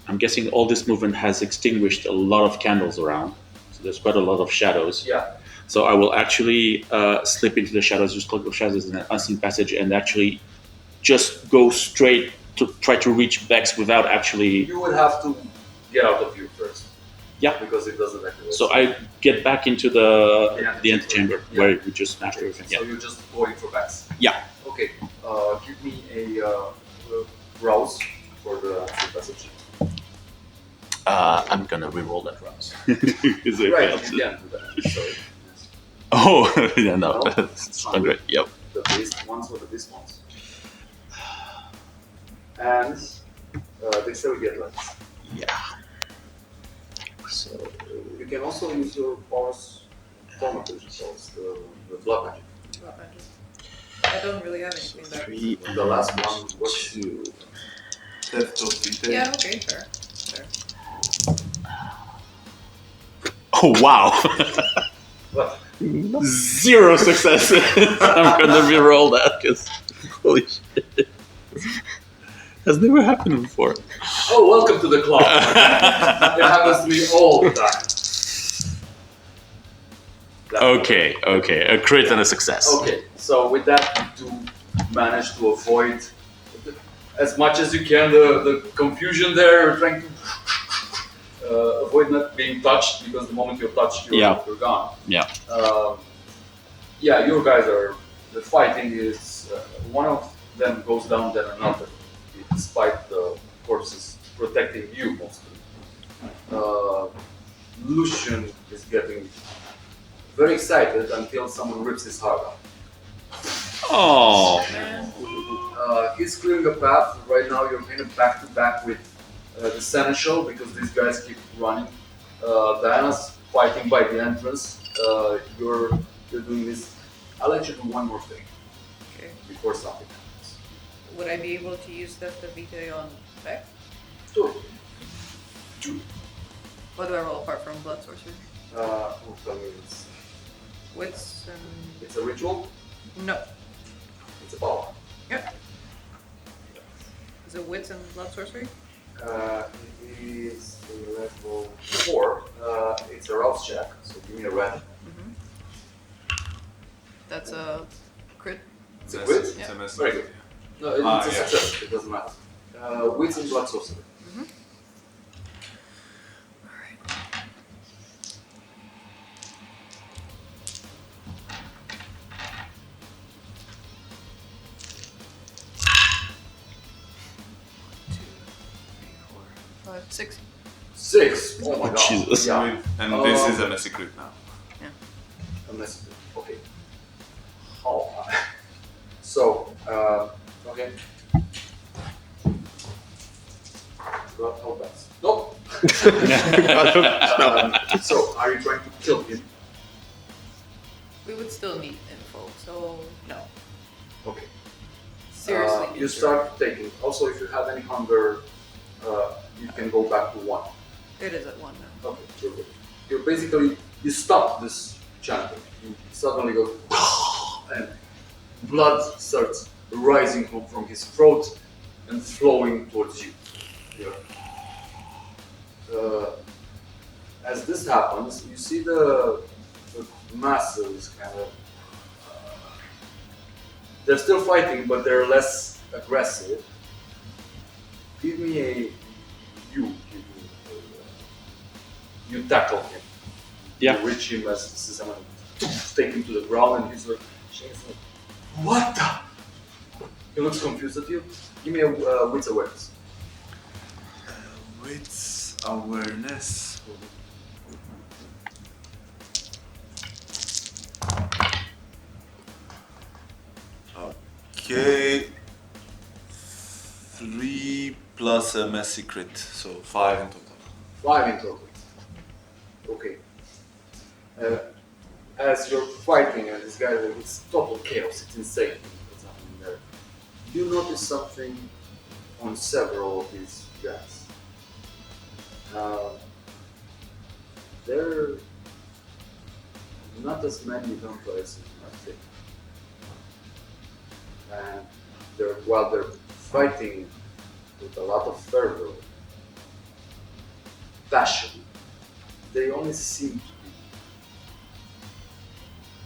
S2: I'm guessing all this movement has extinguished a lot of candles around. So there's quite a lot of shadows.
S1: Yeah.
S2: So I will actually slip into the shadows, just cloak of shadows in an unseen passage, and actually just go straight to try to reach Bex without actually.
S1: You would have to get out of view first.
S2: Yeah.
S1: Because it doesn't activate.
S2: So I get back into the antechamber
S1: Yeah.
S2: where we just smashed everything.
S1: So
S2: Yeah.
S1: you're just going for backs.
S2: Yeah.
S1: Okay. Give me a browse for the passage.
S2: I'm gonna reroll that rouse. Is it
S1: Right,
S2: failed?
S1: you can do that. Sorry.
S2: Oh, yeah, no,
S1: No,
S2: it's done great. Yep.
S1: The beast ones or the beast ones. And dexterity athletics.
S2: Yeah.
S1: So you can also use your powers, formative powers, the blood magic.
S5: Blood magic. I don't really have anything there.
S2: 3
S1: The last one was
S2: 2.
S4: Theft of detail.
S5: Yeah, okay, fair.
S2: Oh wow!
S1: what?
S2: 0 successes. I'm gonna reroll that because holy shit, has never happened before.
S1: Oh, welcome to the club. It happens to me all the time.
S2: Okay, a crit and a success.
S1: Okay, so with that you do manage to avoid as much as you can the confusion there, trying to avoid not being touched, because the moment you're touched, you're gone.
S2: Yeah.
S1: Yeah, your guys are, the fighting is, one of them goes down, then another, despite the corpses protecting you mostly. Lucian is getting very excited until someone rips his heart out.
S2: Oh.
S1: He's clearing a path. Right now you're kind of back to back with the Seneschal, because these guys keep running. Diana's fighting by the entrance. You're doing this. I'll let you do one more thing
S5: Okay.
S1: before something happens.
S5: Would I be able to use Theft of Vitae on Bex?
S1: Two.
S5: What do I roll apart from Blood Sorcery?
S1: We'll tell you
S5: Wits and...
S1: it's a ritual.
S5: No.
S1: It's a power.
S5: Yep. Is it Wits and Blood Sorcery?
S1: It is a level 4. It's a rouse check, so give me a red.
S5: Mm-hmm. That's a crit.
S1: It's a crit?
S4: It's a mess.
S1: Very good. No, it's a success. It doesn't matter. Wits and blood sorcery.
S5: Mm-hmm. Alright. Five, 6.
S1: 6. Oh my god.
S2: Jesus.
S1: Yeah.
S4: And this is a messy crit now.
S1: Unless, okay. How? So, okay. Got how best. Nope. So, are you trying to kill him?
S5: We would still need info, so no.
S1: Okay.
S5: Seriously.
S1: You start taking. Also, if you have any hunger, you can go back to 1.
S5: It is at 1 now.
S1: Okay, you're good. You're basically, you stop this chanting. You suddenly go, and blood starts rising from his throat and flowing towards you. Yeah. As this happens, you see the masses kind of, they're still fighting, but they're less aggressive. Give me a, you tackle him.
S2: Yeah.
S1: You reach him as someone take him to the ground, and he's like, what the? He looks confused at you. Give me a wits awareness.
S4: Wits awareness. Okay. 3 plus a mess secret, so 5 in total.
S1: 5 in total. Okay. As you're fighting and this guy, it's total chaos, it's insane what's happening there. You notice something on several of these guys. There are not as many vampires as you might think. And while they're fighting with a lot of fervor, passion, they only seem to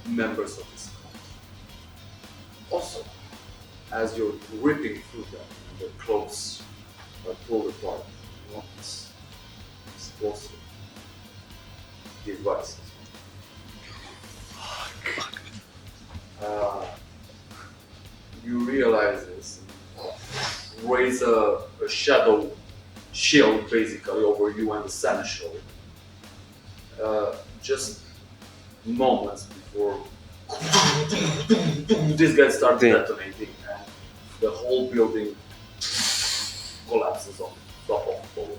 S1: be members of this cult. Also, as you're ripping through them and their clothes are pulled apart, you notice explosive devices. You realize this and raise a shadow shield basically over you and the seneschal. Just moments before these guys start detonating and the whole building collapses on top of the wall.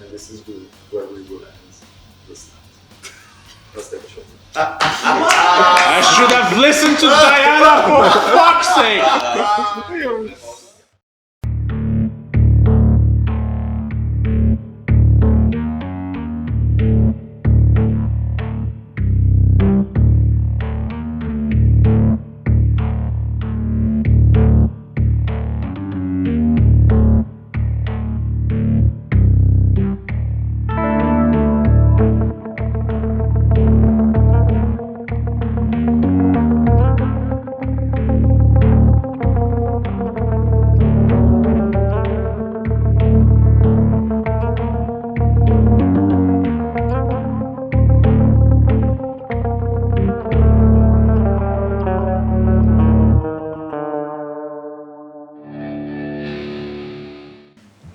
S1: And this is where we will end this night. Let's take a shot.
S2: I should have listened to Diana for fuck's sake!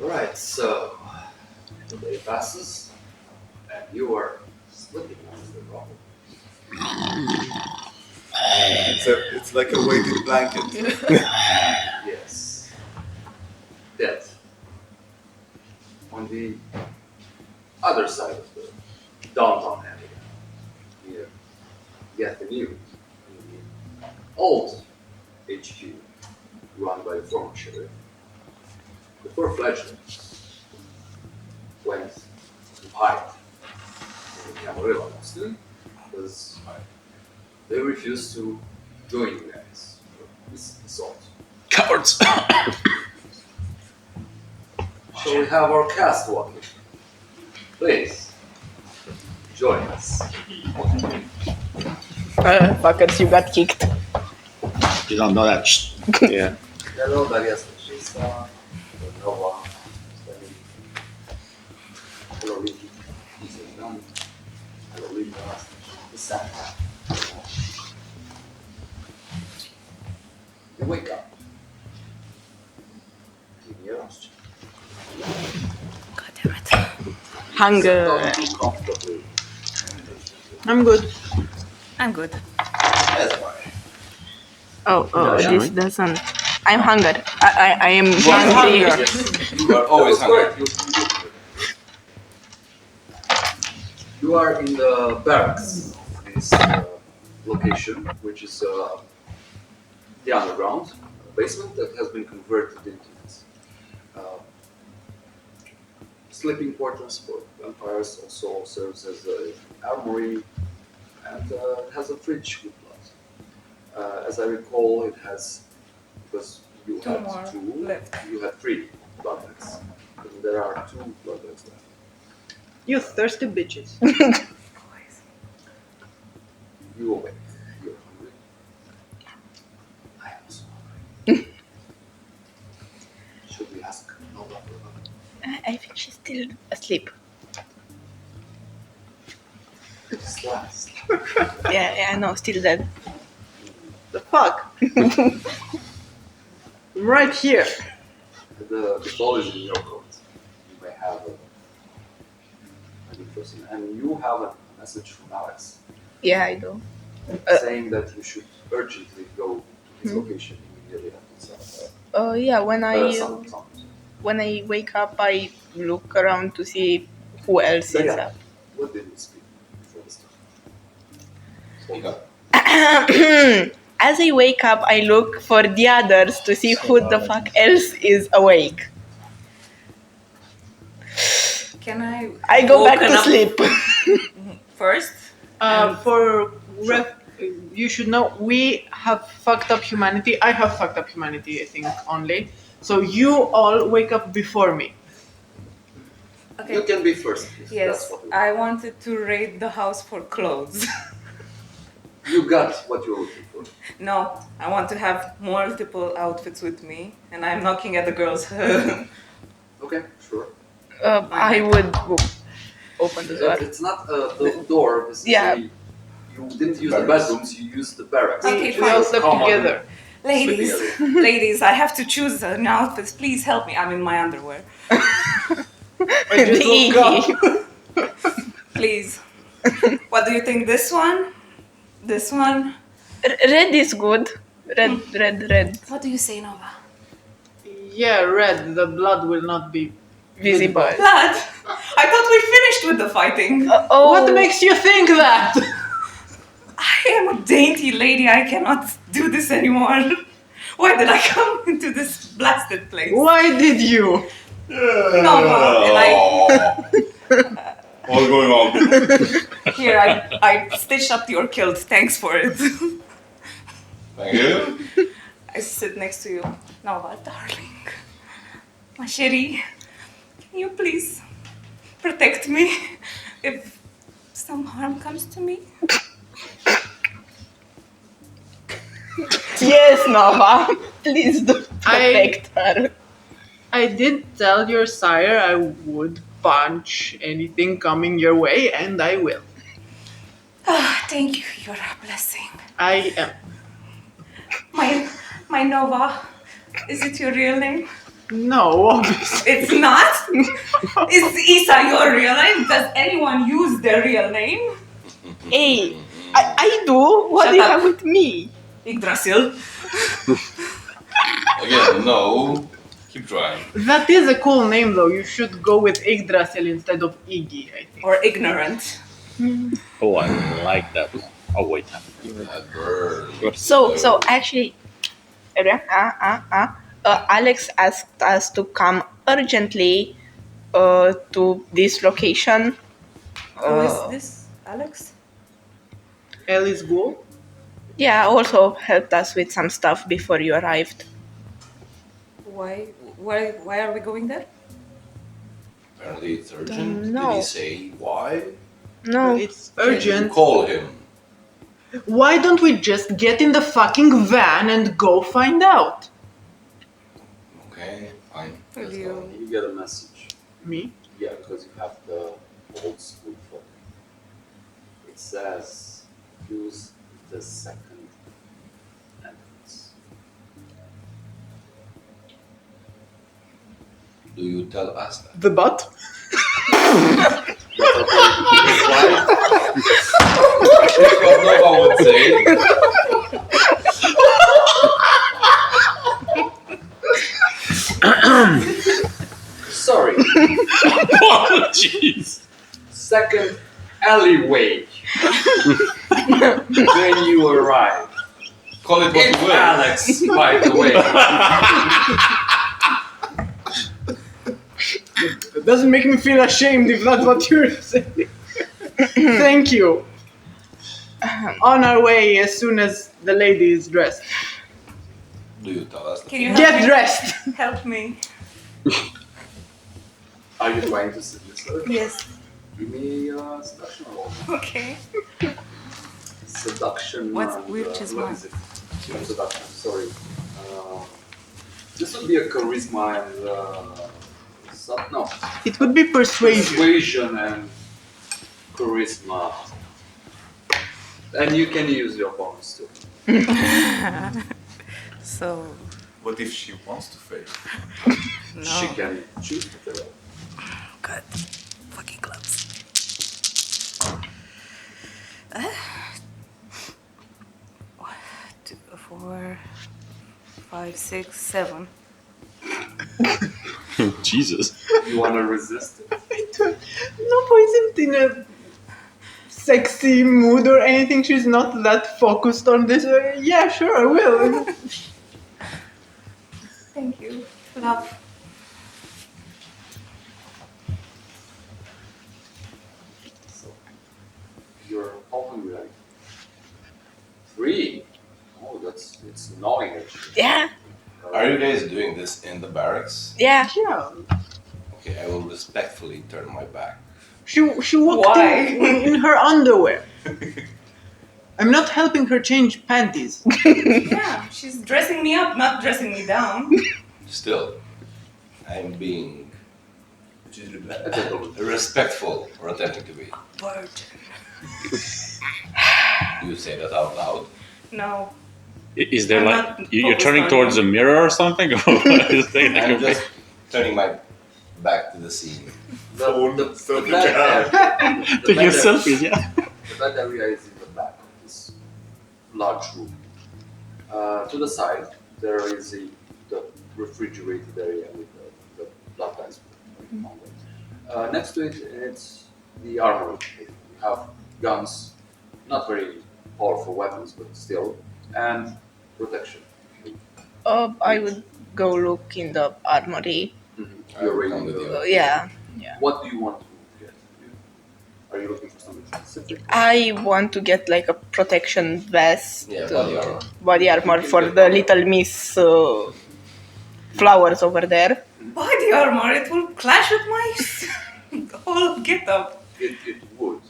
S1: Alright, so the day passes and you are slipping off the rubble.
S4: It's like a weighted blanket.
S1: Yes. Dead. On the other side of the downtown area, yet anew, in the old HQ run by the former sheriff, the four fledglings went to hide in Camarilla mostly because they refused to join you guys for this assault.
S2: Cowards!
S1: So we have our cast walking. Please, join us.
S7: Fuckers, you got kicked.
S2: You don't know that.
S3: Yeah.
S1: Hello, Daria Stachista. Hello, hello, Ricky. Hello, Lisa. You wake up. Give me a rest.
S7: God damn it. Hunger.
S1: Don't too comfortably.
S7: I'm good. I'm good.
S1: That's fine.
S7: Oh,
S1: Yeah,
S7: this doesn't. I'm hungry. I am hungry.
S1: Yes, you are always hungry. You are in the barracks of this location, which is the underground basement that has been converted into this sleeping quarters for vampires. Also serves as an armory and has a fridge with blood. As I recall, it has, because you
S5: Two
S1: had
S5: more
S1: two,
S5: left.
S1: you had 3 blood bags. And there are 2 blood bags left.
S7: You thirsty bitches.
S1: You awake. You're hungry. I am also hungry. Should we ask Nova for help?
S7: I think she's still asleep.
S1: It's last.
S7: Yeah, I know, still dead. The fuck?
S8: Right here.
S1: The ball is in your court. You may have an person, and you have a message from Alex
S7: Yeah, I do.
S1: saying that you should urgently go to his location immediately after
S7: Yeah, when I
S1: some.
S7: when I wake up, I look around to see who else is
S1: Yeah.
S7: up.
S1: What did you speak before the start?
S9: Speak up.
S7: As I wake up, I look for the others to see who the fuck else is awake.
S10: Can I?
S7: I go back
S10: woken
S7: to
S10: up
S7: sleep.
S10: first.
S8: You should know we have fucked up humanity. I have fucked up humanity, I think, only. So you all wake up before me.
S10: Okay.
S1: You can be first. If
S10: Yes,
S1: that's what
S10: I wanted to raid the house for clothes.
S1: you got what you're looking for.
S10: No, I want to have multiple outfits with me, and I'm knocking at the girls.
S1: Okay, sure.
S7: I would open the door.
S1: It's not the door.
S7: Yeah.
S1: You didn't use the bedrooms. You used the barracks.
S10: Okay,
S1: which
S8: We
S1: is
S8: all
S1: a
S8: slept
S1: common
S8: together.
S10: ladies,
S1: sleeping area.
S10: ladies, I have to choose an outfit. Please help me. I'm in my underwear.
S8: I just woke up.
S10: Please. What do you think? This one? This one?
S7: Red is good. Red.
S10: What do you say, Nova?
S8: Yeah, red. The blood will not be
S7: Visible.
S10: Blood? I thought we finished with the fighting.
S8: What makes you think that?
S10: I am a dainty lady. I cannot do this anymore. Why did I come into this blasted place?
S8: Why did you?
S10: Nova, and
S9: What's going on?
S10: here I stitched up your kilt. Thanks for it.
S9: Thank you.
S10: I sit next to you. Nova, darling. My chérie, can you please protect me if some harm comes to me?
S7: Yes, Nova. Please do protect her.
S8: I did tell your sire I would punch anything coming your way, and I will.
S10: Ah, thank you. You're a blessing.
S8: I am.
S10: My Nova, is it your real name?
S8: No, obviously.
S10: It's not? Is Isa your real name? Does anyone use their real name?
S7: Hey, I do. What
S10: Shut
S7: do you
S10: up.
S7: have with me?
S10: Yggdrasil.
S9: Again, no. Keep trying.
S8: That is a cool name, though. You should go with Yggdrasil instead of Iggy, I think.
S10: Or ignorant.
S2: Oh, I like that. Oh, wait.
S9: That bird.
S7: So actually, Alex asked us to come urgently to this location.
S10: Who is this? Alex?
S8: Alice Ghoul?
S7: Yeah, also helped us with some stuff before you arrived.
S10: Why are we going there?
S9: Apparently it's urgent.
S7: Don't know.
S9: Did he say why?
S7: No,
S8: It's
S9: Can you
S8: urgent.
S9: call him.
S8: Why don't we just get in the fucking van and go find out?
S9: Okay, fine.
S10: Will
S9: Let's
S10: you-
S9: go.
S1: You get a message.
S8: Me?
S1: Yeah, because you have the old school phone. It says use the second entrance.
S9: Do you tell us that?
S8: The butt?
S1: That's
S9: What Nova would say.
S1: Sorry,
S2: Apologies.
S1: second alleyway. When you arrive.
S9: Call it what
S1: It's
S9: you will.
S1: Alex, by the way.
S8: It doesn't make me feel ashamed if that's what you're saying. Thank you. On our way as soon as the lady is dressed.
S9: Do you tell us that?
S10: Can you help
S8: Get
S10: me?
S8: dressed!
S10: Help me.
S1: Are you trying to seduce her?
S10: Yes.
S1: Give me seduction roll.
S10: Okay.
S1: Seduction.
S10: Which is
S1: what
S10: one?
S1: is it? Not seduction. Sorry. This would be a charisma and no.
S8: It would be persuasion.
S1: Persuasion and charisma. And you can use your bonus too.
S10: So,
S4: What if she wants to fail?
S10: no.
S1: She can choose to fail.
S10: God. Fucking clubs. 1, 2, 4, 5, 6, 7.
S2: Jesus.
S1: You wanna resist it?
S8: Novo isn't in a sexy mood or anything. She's not that focused on this. Yeah, sure, I will.
S10: Thank you. Love.
S1: So you're hoping like 3. Oh, it's gnawing actually.
S7: Yeah,
S9: Are you guys doing this in the barracks?
S7: yeah.
S8: Yeah.
S9: Okay, I will respectfully turn my back.
S8: She walked
S10: Why?
S8: in her underwear. I'm not helping her change panties.
S10: Yeah, she's dressing me up, not dressing me down.
S9: Still, I'm being
S1: A gentleman.
S9: respectful, or attempting to be.
S10: Virgin.
S9: You say that out loud.
S10: No.
S2: Is there
S10: I'm
S2: like
S10: not
S2: you're
S10: focused
S2: turning
S10: on
S2: towards
S10: you.
S2: a mirror or something? Or what is that?
S9: I'm just turning my back to the scene.
S1: The
S4: Selfie
S1: bed
S4: cam.
S1: area- the
S2: Taking
S1: bed area-
S2: selfies, yeah.
S1: The bed area is in the back of this large room. To the side, there is the refrigerated area with the blood bags. Next to it, it's the armory. You have guns, not very powerful weapons, but still, and protection.
S7: I would go look in the armory.
S9: I
S1: You're
S9: will come
S1: reading
S9: with
S1: the.
S9: you.
S7: Yeah.
S1: What do you want to get? Are you looking for something specific?
S7: I want to get like a protection vest,
S9: Yeah, body armor.
S7: body armor for the little Miss Flowers over there.
S10: Body armor, it will clash with my whole get-up.
S1: It would.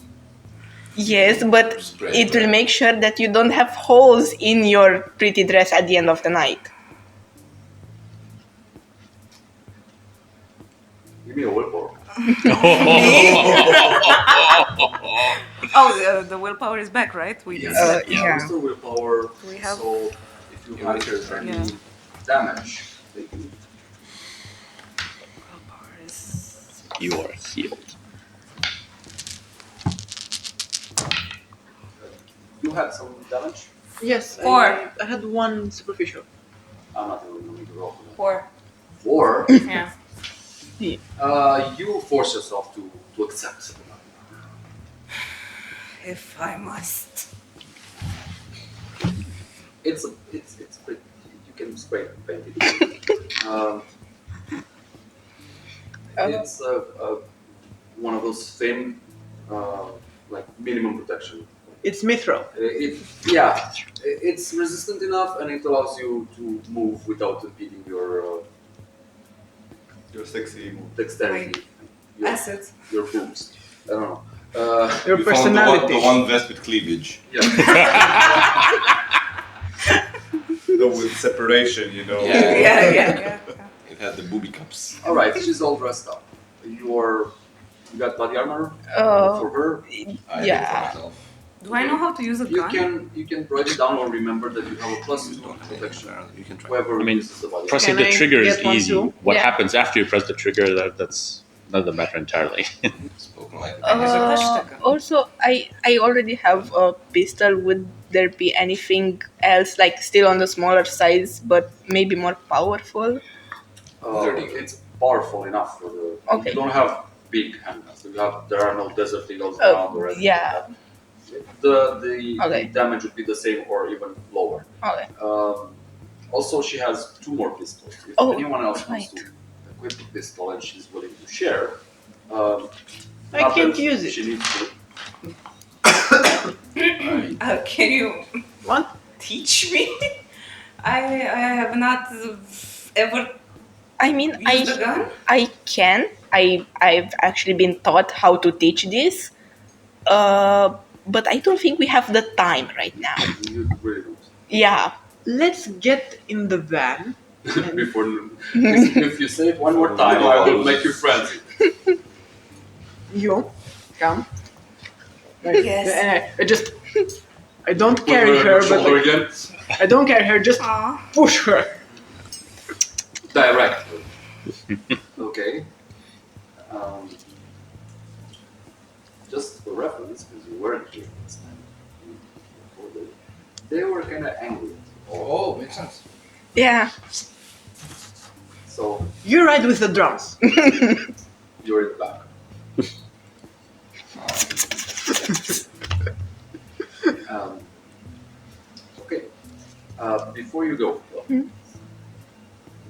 S7: Yes, but
S9: Spray
S7: it will
S9: bread.
S7: make sure that you don't have holes in your pretty dress at the end of the night.
S1: Give me a willpower.
S10: Oh, the willpower is back, right? We
S1: Yes.
S10: just
S7: yeah.
S1: Mr. Willpower.
S10: We have-
S1: So if you have any
S10: Yeah.
S1: damage, they can
S10: willpower is
S2: You are healed.
S1: You had some damage?
S8: Yes,
S10: 4.
S8: I had one superficial.
S1: I'm not even going to roll for
S10: 4.
S1: that. 4.
S10: Yeah.
S1: You force yourself to accept.
S10: If I must.
S1: It's pretty, you can spray paint it. It's one of those thin, like minimum protection.
S8: It's mithril.
S1: It's resistant enough and it allows you to move without impeding your
S4: Your sexy move.
S1: dexterity,
S10: Acid.
S1: your boobs. I don't know.
S8: Your
S9: You found
S8: personality.
S9: the one vest with cleavage.
S1: Yeah.
S4: Though with separation, you know.
S9: Yeah.
S10: Yeah.
S9: It had the booby cups.
S1: All right, she's all dressed up. You got body armor for her.
S9: I did for
S7: Yeah.
S9: myself.
S10: Do I know how to use a gun?
S1: You can write it down or remember that you have a +2 protection.
S9: You can try.
S1: Whoever
S2: I mean,
S1: uses the body armor.
S2: Pressing
S8: Can
S2: the
S8: I
S2: trigger is
S8: get one
S2: easy.
S8: too?
S2: What
S7: Yeah.
S2: happens after you press the trigger, that's doesn't matter entirely.
S9: Spoken like a
S10: There's a hashtag.
S7: Also, I already have a pistol. Would there be anything else, like still on the smaller size, but maybe more powerful?
S1: It's powerful enough for the.
S7: Okay.
S1: You don't have big handguns. There are no desert eagles
S7: Oh,
S1: around or anything
S7: yeah.
S1: like that. The
S7: Okay.
S1: damage would be the same or even lower.
S7: Okay.
S1: Also, she has 2 more pistols. If
S7: Oh,
S1: anyone else wants to equip a pistol and she's willing to share,
S8: I
S1: not
S8: can't
S1: that
S8: use it.
S1: She needs to.
S10: Can you
S8: What?
S10: teach me? I have not ever
S7: I mean,
S10: used the gun.
S7: I can. I've actually been taught how to teach this, but I don't think we have the time right now.
S1: You really don't.
S7: Yeah.
S8: Let's get in the van.
S1: Before noon. If you say it one more time, I will make you frenzy.
S8: You come.
S10: Yes.
S8: And I don't
S1: Put
S8: carry
S1: on
S8: her,
S1: your
S8: but
S1: shoulder
S8: like,
S1: again.
S8: I don't care her, just
S10: Aw.
S8: push her.
S1: Directly. Okay. Um, just for reference, because you weren't here this time, they were kind of angry.
S11: Oh, makes sense.
S7: Yeah.
S1: So
S8: You ride with the drums.
S1: you're in the back. Okay. Before you go,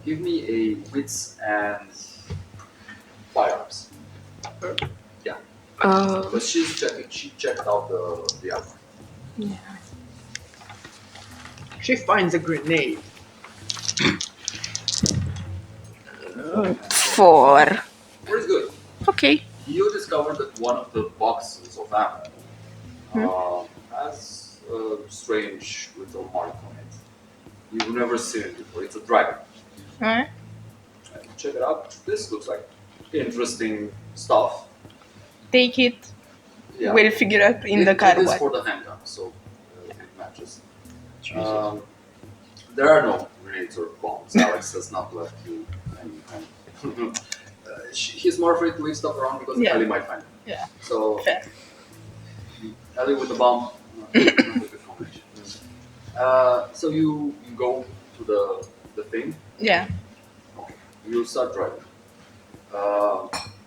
S1: give me a wits and firearms. Yeah. But she's checking. She checked out the armor.
S8: She finds a grenade.
S7: 4.
S1: Very good.
S7: Okay.
S1: You discovered that one of the boxes of ammo has a strange little mark on it. You've never seen it before. It's a dragon.
S7: Alright.
S1: Check it out. This looks like interesting stuff.
S7: Take it.
S1: Yeah.
S7: We'll figure out in the car
S1: It is
S7: what.
S1: for the handgun, so it matches. There are no grenades or bombs. Alex has not left you any. He's more afraid to leave stuff around because
S7: Yeah.
S1: Ellie might find it.
S7: Yeah.
S1: So
S7: Fair.
S1: Ellie with the bomb. Not a good combination. So you go to the thing.
S7: Yeah.
S1: Okay. You start driving.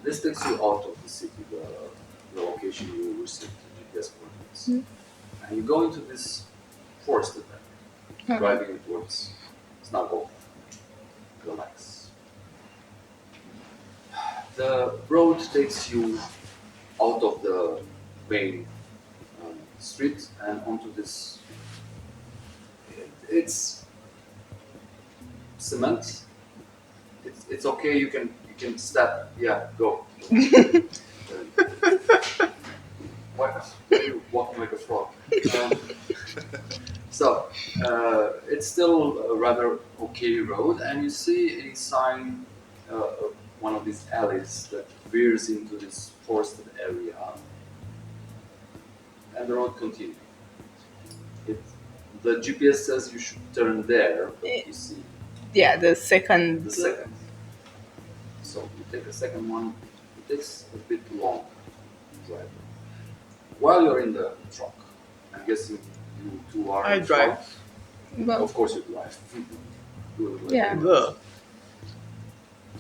S1: This takes you out of the city, the location you received the GPS coordinates. And you go into this forested area, driving towards Snuggle. Relax. The road takes you out of the main street and onto this. It's cement. It's okay. You can step. Yeah, go. Why are you walking like a frog? So it's still a rather okay road, and you see a sign, one of these alleys that veers into this forested area, and the road continues. The GPS says you should turn there, but you see
S7: Yeah, the second.
S1: the second. So you take the second one. It takes a bit long to drive. While you're in the truck, I'm guessing you two are.
S8: I
S1: in
S8: drive.
S1: front.
S7: Well,
S1: Of course you drive. You will drive.
S7: Yeah.
S8: Ugh.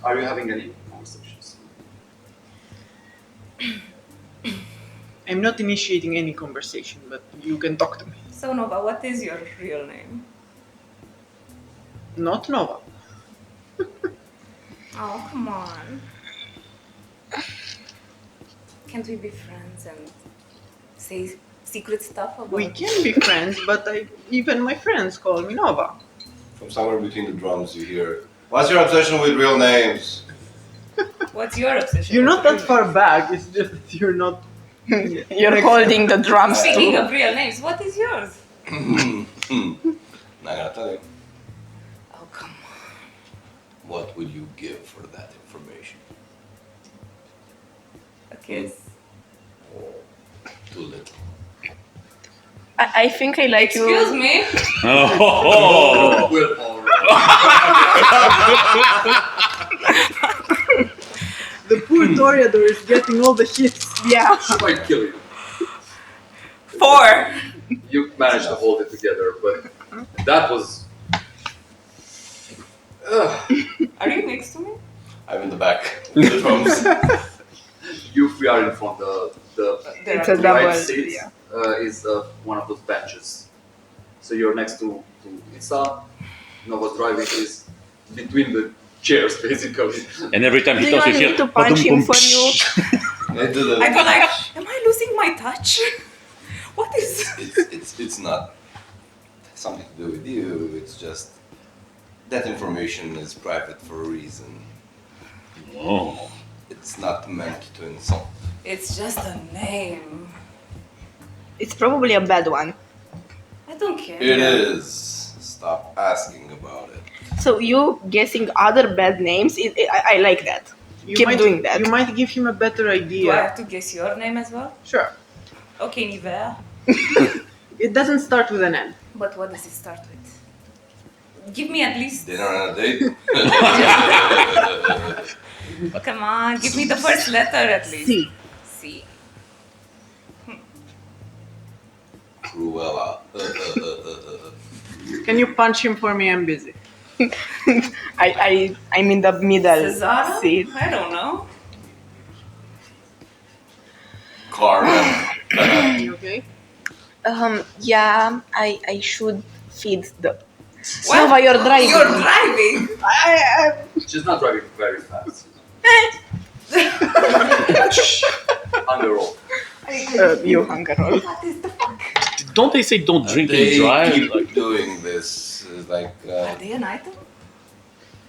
S1: Are you having any conversations?
S8: I'm not initiating any conversation, but you can talk to me.
S10: So Nova, what is your real name?
S8: Not Nova.
S10: Oh, come on. Can't we be friends and say secret stuff about
S8: We can be friends, but even my friends call me Nova.
S9: From somewhere between the drums, you hear, "What's your obsession with real names?"
S10: What's your obsession?
S8: You're
S10: with
S8: not that
S10: real
S8: far back, it's just that you're not...
S7: you're holding the drums
S10: names? Speaking
S7: too.
S10: of real names, what is yours?
S9: Not gonna tell you.
S10: Oh, come on.
S9: What will you give for that information?
S10: A kiss.
S9: Too little.
S7: I think I like you.
S10: Excuse me?
S2: Oh,
S1: Willpower.
S8: The poor Toreador is getting all the hits.
S7: Yeah.
S1: She might kill you.
S10: 4.
S1: You managed to hold it together, but that was.
S10: Are you next to me?
S9: I'm in the back with the drums.
S1: You three are in front.
S7: It's a
S1: The
S7: double.
S1: right seat
S7: Yeah.
S1: is one of those benches. So you're next to Isa. Nova's driving is between the chairs, basically.
S2: and every time
S7: Do
S2: he
S7: you
S2: talks,
S7: want
S2: you
S7: me
S2: hear.
S7: to punch him for you?
S9: I do the.
S10: I go like, am I losing my touch? What is...
S9: It's not something to do with you. It's just that information is private for a reason.
S2: Oh.
S9: It's not meant to insult.
S10: It's just a name.
S7: It's probably a bad one.
S10: I don't care.
S9: It is. Stop asking about it.
S7: So you guessing other bad names? I like that. Keep doing that.
S8: You might give him a better
S10: Do I
S8: idea.
S10: have to guess your name as well?
S8: Sure.
S10: Okay, Niver.
S8: It doesn't start with an N.
S10: But what does it start with? Give me at least.
S9: Dinner and a date.
S10: Come on, give me the first letter at least.
S8: C.
S10: C.
S9: Cruella.
S8: Can you punch him for me? I'm busy.
S7: I'm in the middle
S10: Cesaro?
S7: seat.
S10: I don't know.
S9: Carmen.
S8: You okay?
S7: Yeah, I should feed the.
S10: What?
S7: Nova, you're driving.
S10: You're driving.
S1: She's not driving very fast. Under roll.
S7: You hunger roll.
S10: What is the fuck?
S2: Don't they say don't drink and
S9: They
S2: drive?
S9: keep
S2: Like,
S9: doing this. It's like
S10: Are they an item?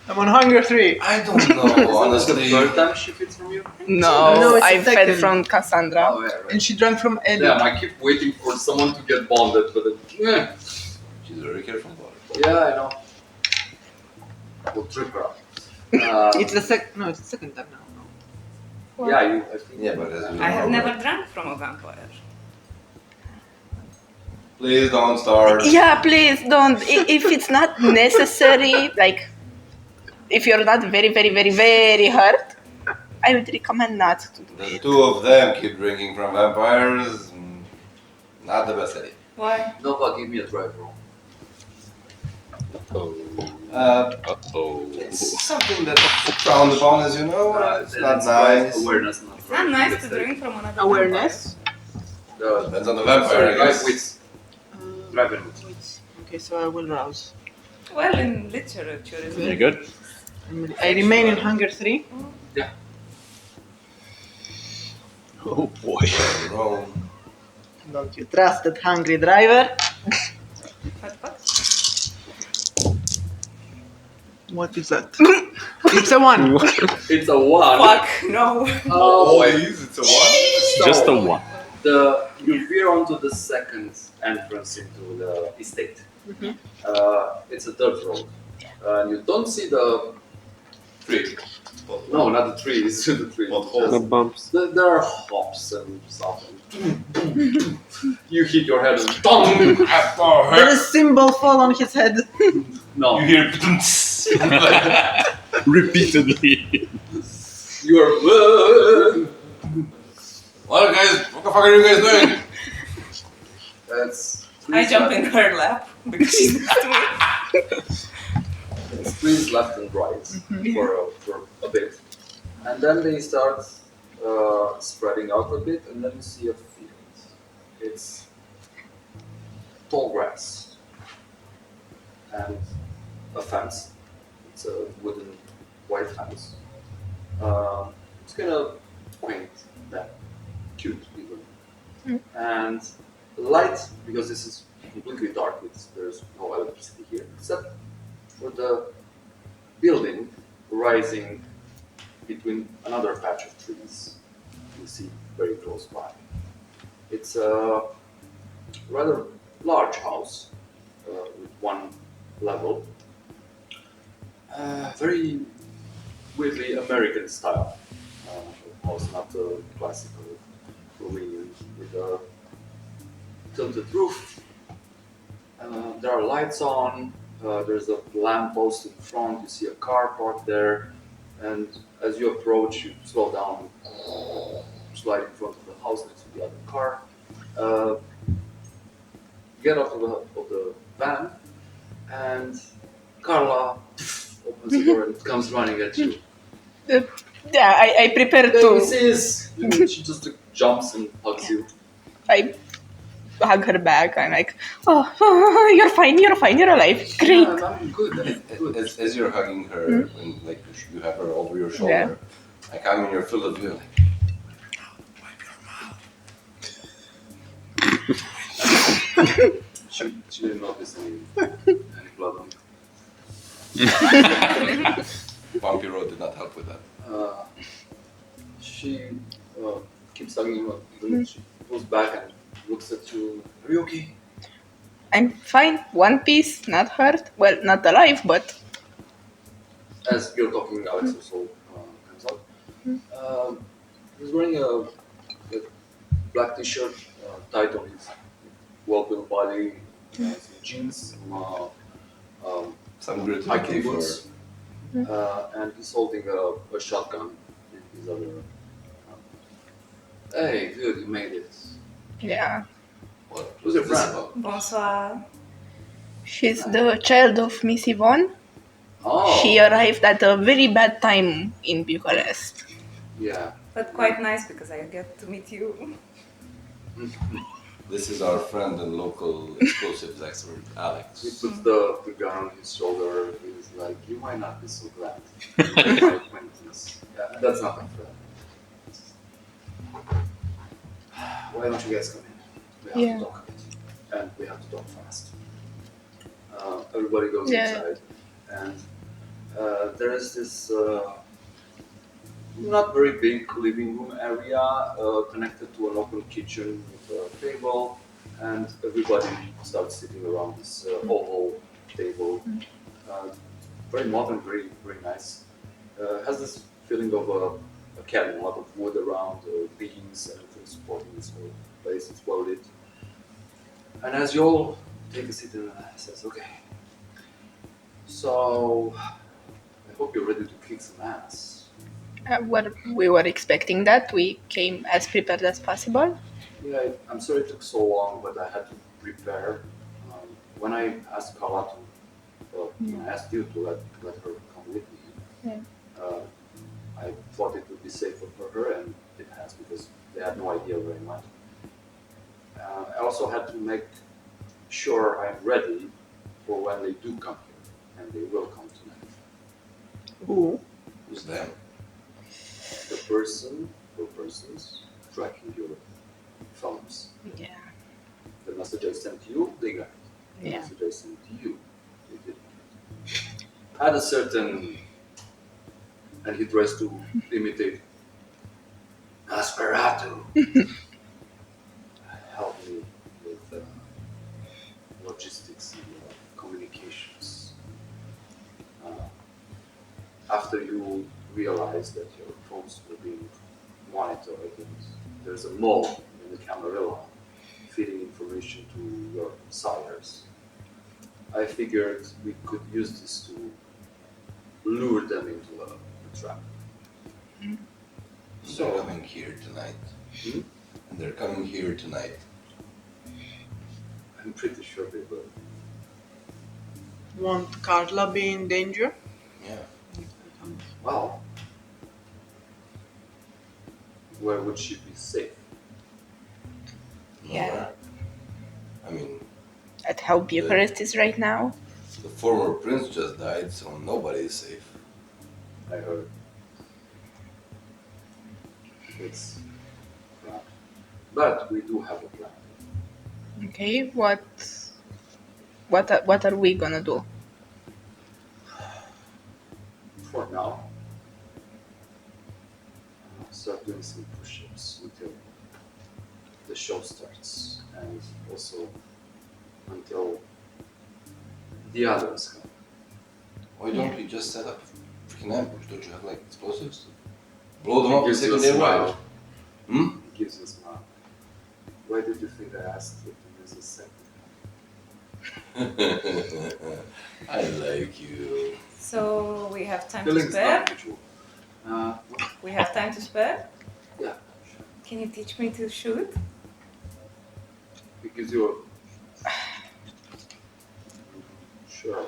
S8: I'm on hunger 3.
S9: I don't know.
S1: That's the
S9: Honestly,
S1: third time she feeds from you?
S7: No,
S8: No, it's the
S7: I fed
S8: second.
S7: from Cassandra.
S1: Oh, yeah, right.
S8: And she drank from Ellie.
S1: Damn, I keep waiting for someone to get bonded, but
S9: she's very careful about it.
S1: yeah, I know. We'll trip her up.
S8: It's the second. No, it's the second time now.
S1: Yeah, I think.
S9: Yeah, but as we
S10: I have
S9: know,
S10: never drank from a vampire.
S9: Please don't start.
S7: Yeah, please don't. If it's not necessary, like if you're not very, very, very, very hurt, I would recommend not to do
S9: The
S7: it.
S9: two of them keep drinking from vampires. Not the best idea.
S10: Why?
S1: Nova, give me a drive roll.
S9: It's something that's frowned upon, as you know. It's not nice.
S1: Awareness, not
S10: It's not nice to drink from another
S8: Awareness.
S9: Depends on the vampire,
S1: Sorry,
S9: I
S1: drive
S9: guess.
S1: wits. Drive and wits.
S8: Okay, so I will rouse.
S10: vampire. Well, in literature, isn't
S2: very
S10: it?
S2: good.
S8: I remain in hunger 3.
S2: Oh boy.
S9: Wrong.
S8: Don't you trust that hungry driver?
S10: What fuck?
S8: What is that? It's a 1.
S1: It's a one.
S10: Fuck, no.
S1: Oh, wait.
S9: It's a one?
S2: Just a one.
S1: You veer onto the second entrance into the estate. It's a dirt road. You don't see the
S9: Three.
S1: no, not the trees. The trees.
S9: Potholes.
S3: The bumps.
S1: There are hops and stuff. And you hit your head and dong.
S8: There is symbol fall on his head.
S1: No,
S9: You hear
S2: Repeatedly.
S1: you are.
S9: What guys? What the fuck are you guys doing?
S1: That's.
S10: I jump in her lap because she's next to me.
S1: It's trees left and right for a bit, and then they start spreading out a bit, and then you see a field. It's tall grass and a fence. It's a wooden white fence. It's kind of quaint, that cute even, and light because this is completely dark. There's no electricity here except for the building rising between another patch of trees you see very close by. It's a rather large house with one level, very weirdly American style house, not the classical Romanian with a tilted roof. There are lights on. There's a lamppost in front. You see a car parked there, and as you approach, you slow down, slide in front of the house next to the other car. Get out of the van, and Carla opens the door and comes running at you.
S7: Yeah, I prepare
S1: This
S7: to.
S1: is. She just jumps and hugs you.
S7: I hug her back. I'm like, oh, you're fine, you're alive. Great.
S1: Yeah, I'm good. I'm good.
S9: As you're hugging her, and like you have her over your shoulder, I come in your field of view, like,
S1: She didn't notice any blood on
S9: Vampiro did not help with that.
S1: She keeps hugging you, and she goes back and looks at you. Are you okay?
S7: I'm fine. One piece, not hurt. Well, not alive, but
S1: As you're talking, Alex also comes out. He's wearing a black t-shirt, tight on his well-built body, some jeans,
S9: Some gratuity
S1: hiking
S9: for.
S1: boots, and he's holding a shotgun in his other. Hey, dude, you made it.
S7: Yeah.
S9: What
S1: Who's
S9: was
S1: your
S9: this
S1: friend?
S9: about?
S10: Bonsoir.
S7: She's the child of Miss Yvonne.
S1: Oh,
S7: She arrived at a very bad time in Bucharest.
S1: yeah.
S10: But quite nice because I get to meet you.
S9: This is our friend and local explosives expert,
S1: He
S9: Alex.
S1: puts the gun on his shoulder. He's like, "You might not be so glad." My acquaintance. Yeah, that's not my friend. Why don't you guys come in? We have
S7: Yeah.
S1: to talk a bit, and we have to talk fast. Everybody goes
S7: Yeah.
S1: inside, and there is this not very big living room area connected to an open kitchen with a table, and everybody starts sitting around this oval table. Very modern, very nice. Has this feeling of a cabin, a lot of wood around, beams, everything supporting this whole place. It's well lit. And as you all take a seat, and says, "Okay, so I hope you're ready to kick some ass."
S7: We were expecting that. We came as prepared as possible.
S1: Yeah, I'm sorry it took so long, but I had to prepare. When I asked Carla when I asked you to let her come with me,
S7: Yeah.
S1: I thought it would be safer for her, and it has because they had no idea where I went. I also had to make sure I'm ready for when they do come here, and they will come tonight.
S8: Who?
S9: Who's them?
S1: The person or persons tracking your thumbs.
S7: Yeah.
S1: The message I sent you, they got it. The
S7: Yeah.
S1: message I sent you, they didn't get it. Had a certain, and he tries to imitate Nosferatu. Help me with logistics and communications. After you realize that your phones were being monitored and there's a mole in the Camarilla feeding information to your sires, I figured we could use this to lure them into a trap.
S9: They're coming here tonight.
S1: Hmm?
S9: And they're coming here tonight.
S1: I'm pretty sure they will.
S8: Won't Carla be in danger?
S9: Yeah.
S1: Well, where would she be safe?
S7: Yeah.
S9: Nowhere. I mean,
S7: At how Bucharest is right now.
S9: the former prince just died, so nobody is safe.
S1: I heard. It's but we do have a plan.
S7: Okay. What are we gonna do?
S1: For now, start doing some push-ups until the show starts, and also until the others come.
S9: Why don't we just set up a freaking ambush? Don't you have like explosives? Blow them up the
S1: Gives you a
S9: second they
S1: smile.
S9: arrive. Hmm?
S1: It gives you a smile. Why did you think I asked you to use a second?
S9: I like you.
S10: So we have time to
S1: Feelings
S10: spare?
S1: not mutual.
S10: We have time to spare?
S1: Yeah, sure.
S10: Can you teach me to shoot?
S1: It gives you a... Sure.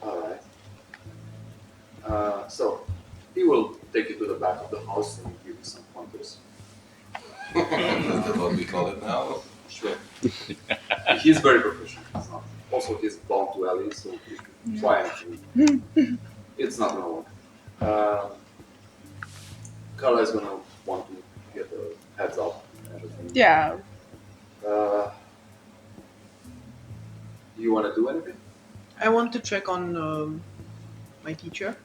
S1: Alright. So, he will take you to the back of the house and give you some pointers.
S9: That's what we call it now.
S1: Sure. He's very professional. He's not. Also, he's bound to Ellie, so if you try anything, it's not gonna work. Carla is gonna want to get a heads up and everything.
S7: Yeah.
S1: You wanna do anything?
S8: I want to check on my teacher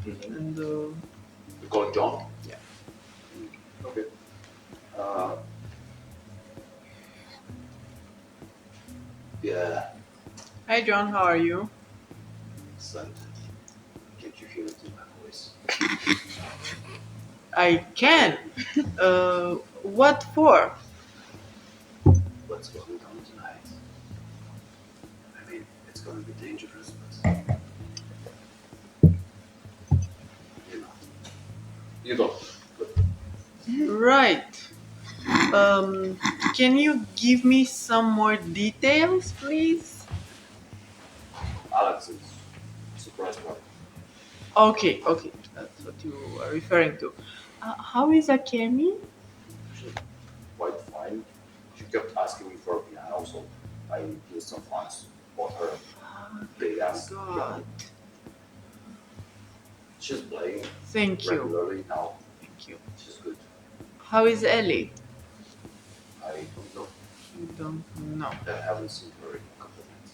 S8: and
S1: You call John?
S8: Yeah.
S1: Okay. Yeah.
S8: Hi John, how are you?
S1: Son, can't you hear it in my voice?
S8: I can. What for?
S1: What's going on tonight? it's gonna be dangerous, but you know, you don't. But
S8: Right. Can you give me some more details, please?
S1: Alex is surprised by it.
S8: Okay, that's what you are referring to. How is Akemi?
S1: She's quite fine. She kept asking me for a piano, so I used some funds for her. They asked.
S8: God,
S1: She's playing
S8: thank you,
S1: regularly now.
S8: thank you.
S1: She's good.
S8: How is Ellie?
S1: I don't know.
S8: You don't know.
S1: I haven't seen her in a couple of months.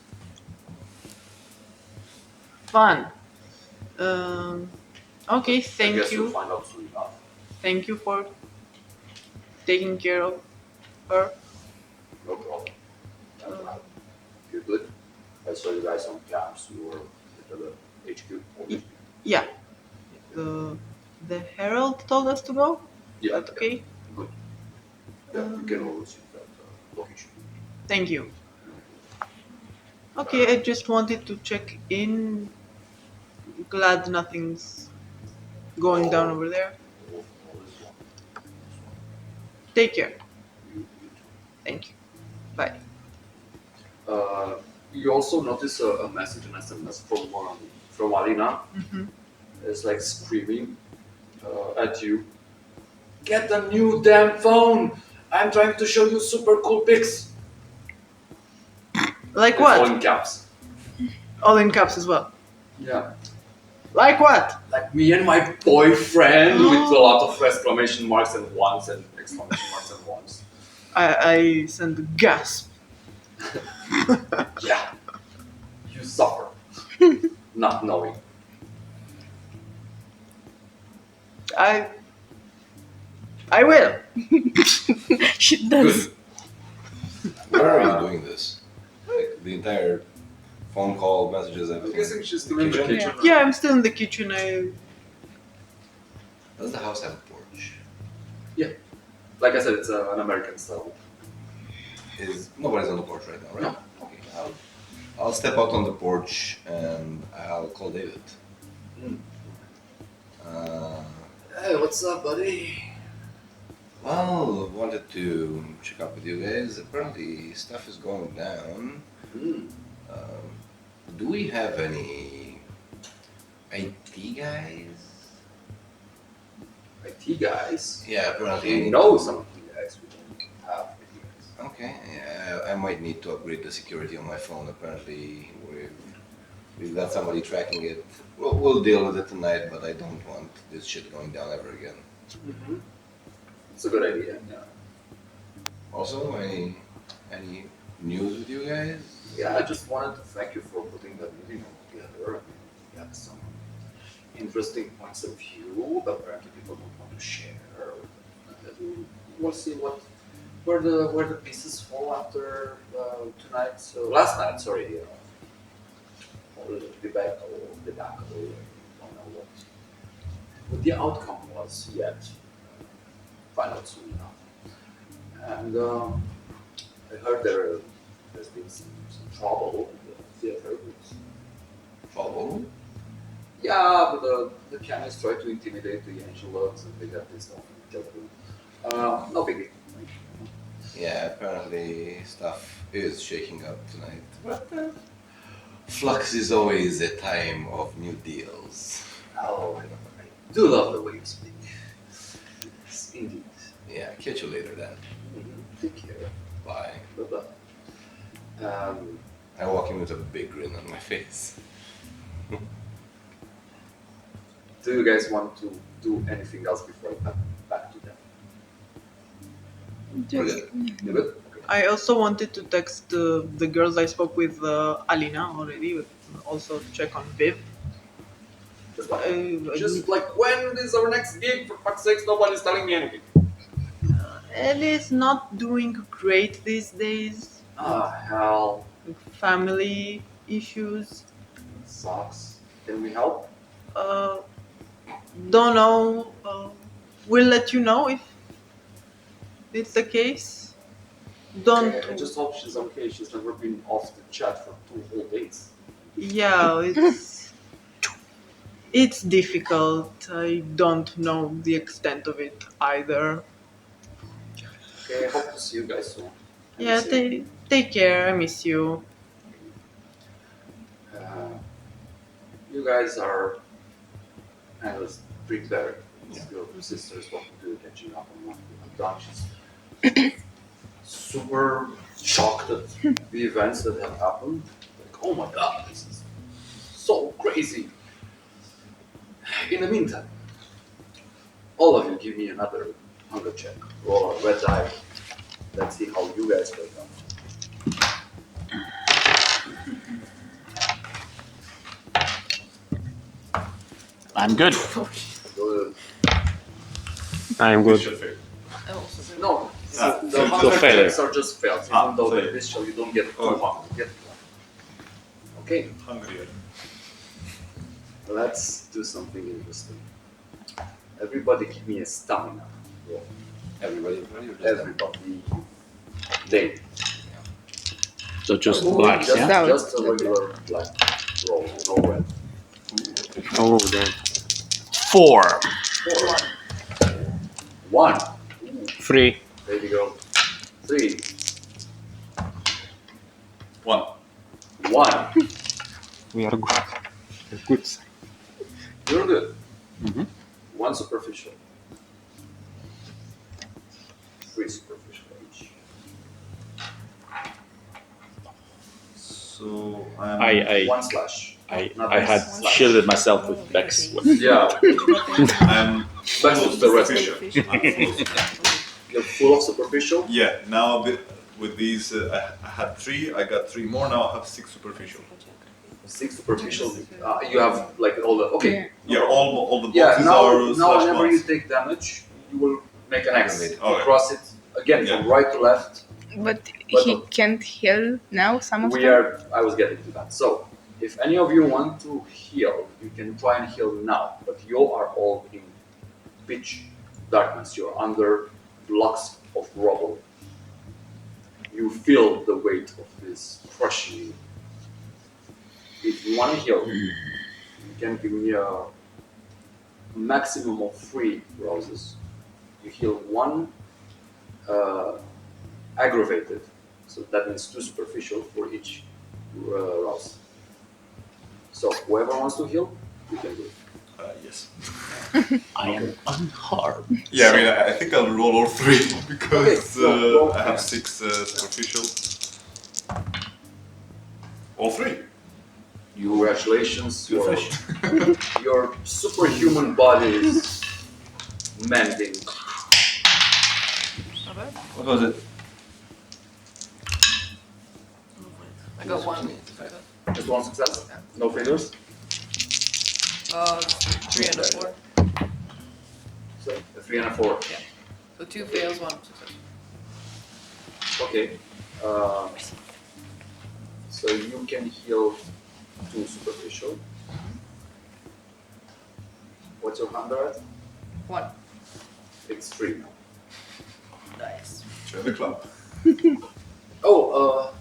S8: Fun. Okay,
S1: I
S8: thank
S1: guess
S8: you.
S1: you'll find out soon enough.
S8: Thank you for taking care of her.
S1: No problem. You're good. I saw you guys on camps. You were at the HQ.
S8: Yeah. The Herald told us to go.
S1: Yeah.
S8: That okay?
S1: Good. Yeah, you can always use that location.
S8: Thank you. Okay, I just wanted to check in. Glad nothing's going down over there.
S1: All is well.
S8: Take care.
S1: You too.
S8: Thank you. Bye.
S1: You also notice a message, an SMS from Alina.
S8: Mm-hmm.
S1: It's like screaming at you. Get a new damn phone! I'm trying to show you super cool pics.
S8: Like
S1: It's
S8: what?
S1: all in caps.
S8: All in caps as well.
S1: Yeah.
S8: Like what?
S1: Like me and my boyfriend with a lot of exclamation marks and ones and exclamation marks and ones.
S8: I sent a gasp.
S1: Yeah. You suffer. Not knowing.
S8: I will.
S7: She does.
S9: Where are you doing this? Like the entire phone call, messages,
S1: I'm
S9: everything.
S1: guessing she's still in the
S9: Kitchen?
S1: kitchen.
S8: Yeah, I'm still in the kitchen.
S9: Does the house have a porch?
S1: Like I said, it's an American style.
S9: Is nobody's on the porch right now, right?
S1: No.
S9: Okay, I'll step out on the porch and I'll call David.
S1: Mm.
S9: Uh,
S1: Hey, what's up, buddy?
S9: well, wanted to check up with you guys. Apparently, stuff is going down.
S1: Mm.
S9: Do we have any IT guys?
S1: IT guys.
S9: Yeah, apparently.
S1: We know some of you guys. We don't have IT guys.
S9: Okay, yeah, I might need to upgrade the security on my phone. Apparently, we've got somebody tracking it. We'll deal with it tonight, but I don't want this shit going down ever again.
S1: Mm-hmm. It's a good idea. Yeah.
S9: Also, any news with you guys?
S1: Yeah, I just wanted to thank you for putting that meeting together. I mean, we have some interesting points of view that apparently people don't want to share. We'll see where the pieces fall after tonight. So last night, sorry. The back, I don't know what the outcome was yet. Find out soon enough. And I heard there's been some trouble in the theater.
S9: Trouble?
S1: Yeah, but the pianists tried to intimidate the Angelos and they got this stuff in each other. No biggie.
S9: Yeah, apparently stuff is shaking up tonight. But flux is always a time of new deals.
S1: Oh, I do love the way you speak. Yes, indeed.
S9: Yeah, catch you later then.
S1: Take care.
S9: Bye.
S1: Bye-bye.
S9: I walk in with a big grin on my face.
S1: Do you guys want to do anything else before I come back to them?
S9: We're good.
S1: You good? Okay.
S8: I also wanted to text the girls I spoke with Alina already, but also check on Viv.
S1: Just like, when is our next gig? For fuck's sakes, nobody's telling me anything.
S8: Ellie's not doing great these days.
S1: Ah, hell.
S8: With family issues.
S1: Sucks. Can we help?
S8: Don't know. We'll let you know if it's the case. Don't.
S1: I just hope she's okay. She's never been off the chat for 2 whole days.
S8: Yeah, it's difficult. I don't know the extent of it either.
S1: Okay, I hope to see you guys soon. I
S8: Yeah,
S1: miss you.
S8: take care. I miss you.
S1: You guys are kind of prepared. Your sister is what to do, catching up on what you have done. She's super shocked at the events that have happened. Like, oh my god, this is so crazy. In the meantime, all of you give me another hunger check. Roll a red die. Let's see how you guys play them.
S2: I'm good.
S1: Good.
S3: I'm good.
S4: Should fail.
S5: I also do.
S1: No,
S4: Ah,
S1: the
S4: so
S1: hunger
S2: failure.
S1: checks are just fails.
S4: Ah,
S1: Even though
S4: failure.
S1: the bestial you don't get 2
S4: Oh.
S1: hunger, you get 1. Okay,
S4: Hungrier.
S1: let's do something interesting. Everybody give me a stamina roll.
S9: Everybody ready? Or just
S1: Everybody. They.
S2: So just
S7: Oh,
S2: blacks,
S1: Just,
S2: yeah?
S7: That was
S1: just a
S7: good.
S1: regular black roll, no red.
S3: Oh, damn.
S2: 4.
S1: 4. 1.
S3: 3.
S1: Baby girl. 3.
S4: 1.
S1: 1.
S3: We are good. Good.
S1: You're good.
S2: Mhm.
S1: 1 superficial. 3 superficial each.
S4: So I'm.
S2: I
S1: 1 slash.
S2: I had shielded myself with Bex.
S1: Yeah,
S4: I'm
S1: back
S4: full
S1: to
S4: of
S1: the rest.
S4: superficial. I'm full of superficial.
S1: You're full of superficial.
S4: Yeah, now with these, I had 3, I got 3 more, now I have 6 superficial.
S1: 6 superficial. You have like all the. Okay.
S4: Yeah, all the boxes
S1: Yeah, now
S4: are slash
S1: whenever you
S4: ones.
S1: take damage, you will make an X.
S9: Okay.
S1: You cross it again from right to left.
S7: But
S1: But-
S7: he can't heal now, some of
S1: We
S7: them?
S1: are. I was getting to that. So, if any of you want to heal, you can try and heal now. But you are all in pitch darkness. You're under blocks of rubble. You feel the weight of this crushing you. If you want to heal, you can give me a maximum of 3 roses. You heal 1 aggravated, so that means 2 superficial for each rose. So whoever wants to heal, you can do it.
S4: Yes.
S2: I am unharmed.
S4: Yeah, I mean, I think I'll roll all 3 because
S1: Okay, roll.
S4: I have 6 superficial. All 3.
S1: Congratulations,
S4: Good
S1: your,
S4: fish.
S1: your superhuman body is mending.
S5: Not bad.
S4: What was it?
S5: I got 1.
S1: Just 1 success, no failures.
S5: 3 and a 4.
S1: So a 3 and a 4.
S5: Yeah. So 2 fails, 1 success.
S1: Okay. So you can heal 2 superficial. What's your hunger at?
S5: 1.
S1: It's 3 now.
S5: Nice.
S4: Join the club.
S1: Oh,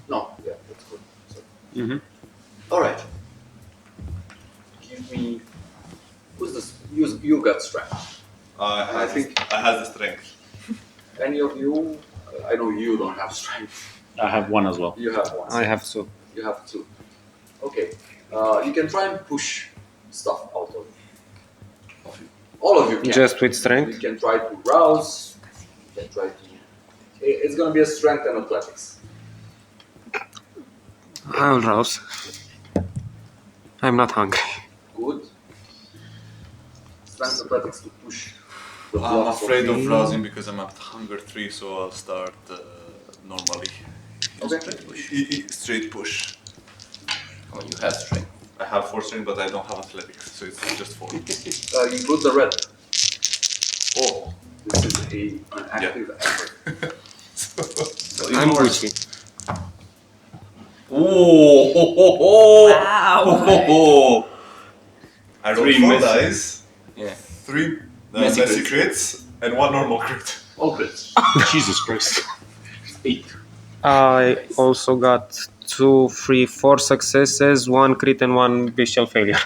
S1: no, yeah, that's good. So,
S2: Mhm.
S1: all right. Give me. Who's this? You got strength.
S4: I
S1: think-
S4: I have the strength.
S1: Any of you? I know you don't have strength.
S2: I have 1 as well.
S1: You have 1.
S3: I have 2.
S1: You have 2. Okay. You can try and push stuff out of you. All of you can.
S3: Just with
S1: You
S3: strength?
S1: can try to rouse. You can try to. It's gonna be a strength and athletics.
S3: I'll rouse. I'm not hungry.
S1: Good. Strength athletics to push. The
S4: I'm
S1: blocks
S4: afraid
S1: you.
S4: of rousing because I'm at hunger 3, so I'll start normally.
S1: Okay.
S4: Straight push.
S9: Oh, you have strength.
S4: I have 4 strength, but I don't have athletics, so it's just 4.
S1: You put the red.
S4: Oh.
S1: This is an active effort.
S9: So
S3: I'm
S9: yours.
S3: Gucci.
S4: Oh, ho, ho, ho.
S5: Wow.
S4: Ho, ho, ho. I rolled
S2: 3
S4: 4
S2: messy.
S4: dice,
S9: Yeah.
S4: 3
S9: Messy
S4: messy crits, and 1 normal crit.
S1: All crits.
S2: Jesus Christ. 8.
S3: I also got 2, 3, 4 successes, 1 crit, and 1 bestial failure.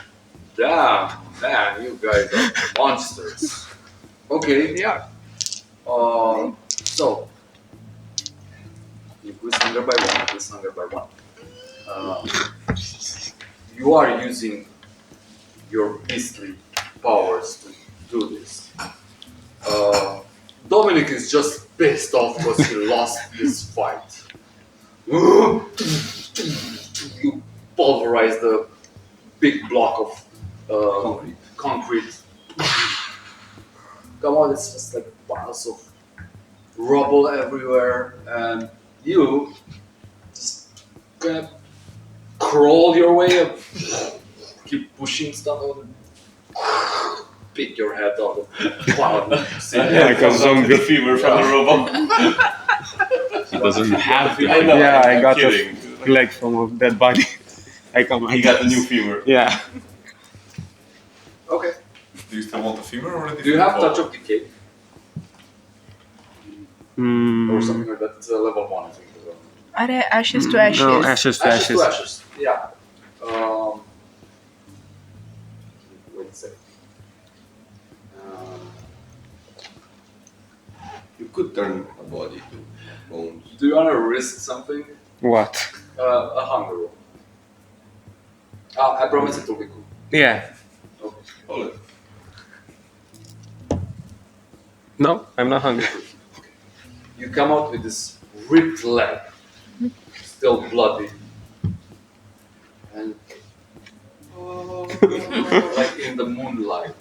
S1: Damn, man, you guys are monsters. Okay.
S7: Yeah.
S1: So, increase hunger by 1, increase hunger by 1. You are using your beastly powers to do this. Dominic is just pissed off because he lost this fight. You pulverize the big block of concrete. Come on, it's just like piles of rubble everywhere, and you just kind of crawl your way up, keep pushing stuff out, pick your head out of the cloud.
S3: Like a zombie.
S4: The fever from the robot.
S2: He doesn't have to.
S4: I know.
S3: Yeah, I
S4: I'm
S3: got
S4: kidding.
S3: a leg from a dead body. I come.
S4: He got a new fever.
S3: Yeah.
S1: Okay.
S4: Do you still want the fever or the
S1: Do you have touch of decay
S3: Mm,
S1: or something like that? It's a level 1, I think.
S7: Are they ashes to ashes?
S3: No, ashes to
S1: Ashes
S3: ashes.
S1: to ashes. Yeah. Wait a second.
S9: You could turn a body to bones.
S1: Do you want to risk something?
S3: What?
S1: A hunger roll. I promise it will be cool.
S3: Yeah.
S1: Okay.
S9: Hold it.
S3: No, I'm not hungry.
S1: You come out with this ripped leg, still bloody, and like in the moonlight,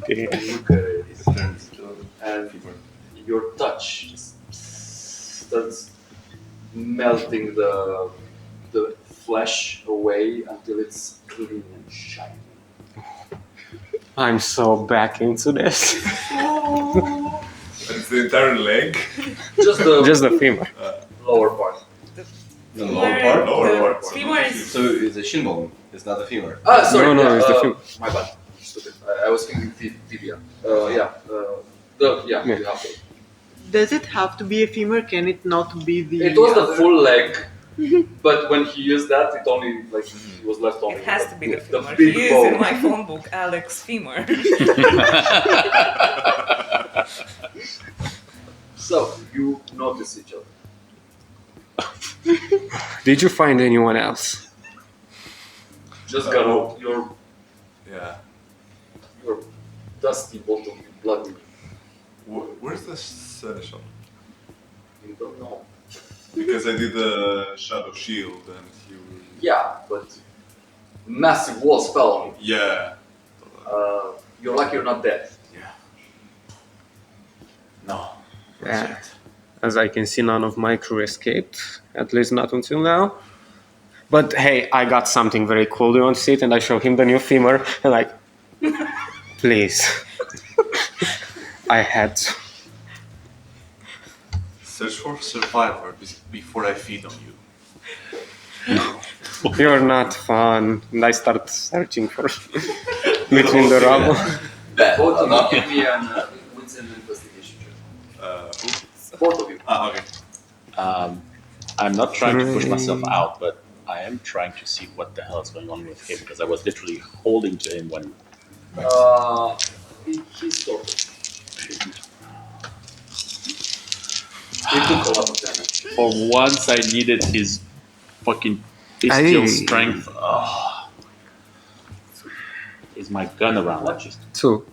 S3: Okay.
S1: you look at it,
S9: It turns to
S1: and
S9: fever.
S1: your touch just starts melting the flesh away until it's clean and shiny.
S3: I'm so back into this.
S4: It's the entire leg.
S1: Just the
S3: Just the femur.
S1: lower part.
S9: The lower part?
S4: Lower part.
S10: Femur is
S9: So it's a shin bone. It's not a femur.
S1: Ah, sorry.
S3: No,
S1: yeah,
S3: it's the femur.
S1: My bad. Stupid. I was thinking tibia. Yeah.
S3: Yeah.
S1: You have to.
S8: Does it have to be a femur? Can it not be the?
S1: It was the
S8: other?
S1: full leg, but when he used that, it only like it was left only.
S10: It has to be the femur.
S1: big
S10: He is
S1: bone.
S10: in my phone book, Alex Femur.
S1: So you notice each other.
S3: Did you find anyone else?
S1: Just got out your
S4: Yeah.
S1: dusty bottle, bloody.
S4: Where's the seneschal?
S1: You don't know.
S4: Because I did a shadow shield and he.
S1: Yeah, but massive walls fell on him.
S4: Yeah.
S1: You're lucky you're not dead.
S4: Yeah. No.
S3: Yeah. As I can see, none of my crew escaped. At least not until now. But hey, I got something very cool. Do you want to see it? And I show him the new femur. And like, please. I had to.
S4: Search for survivor before I feed on you.
S3: You're not fun. And I start searching for between the rubble.
S1: Both of you give me an wits and investigation check. Both of you.
S4: Ah, okay.
S2: I'm not trying to push myself out, but I am trying to see what the hell is going on with him because I was literally holding to him when.
S1: He's tortured. He took a lot of damage.
S2: For once, I needed his fucking bestial
S3: Aye.
S2: strength. Oh. Is my gun around?
S1: What?
S2: Just
S3: 2.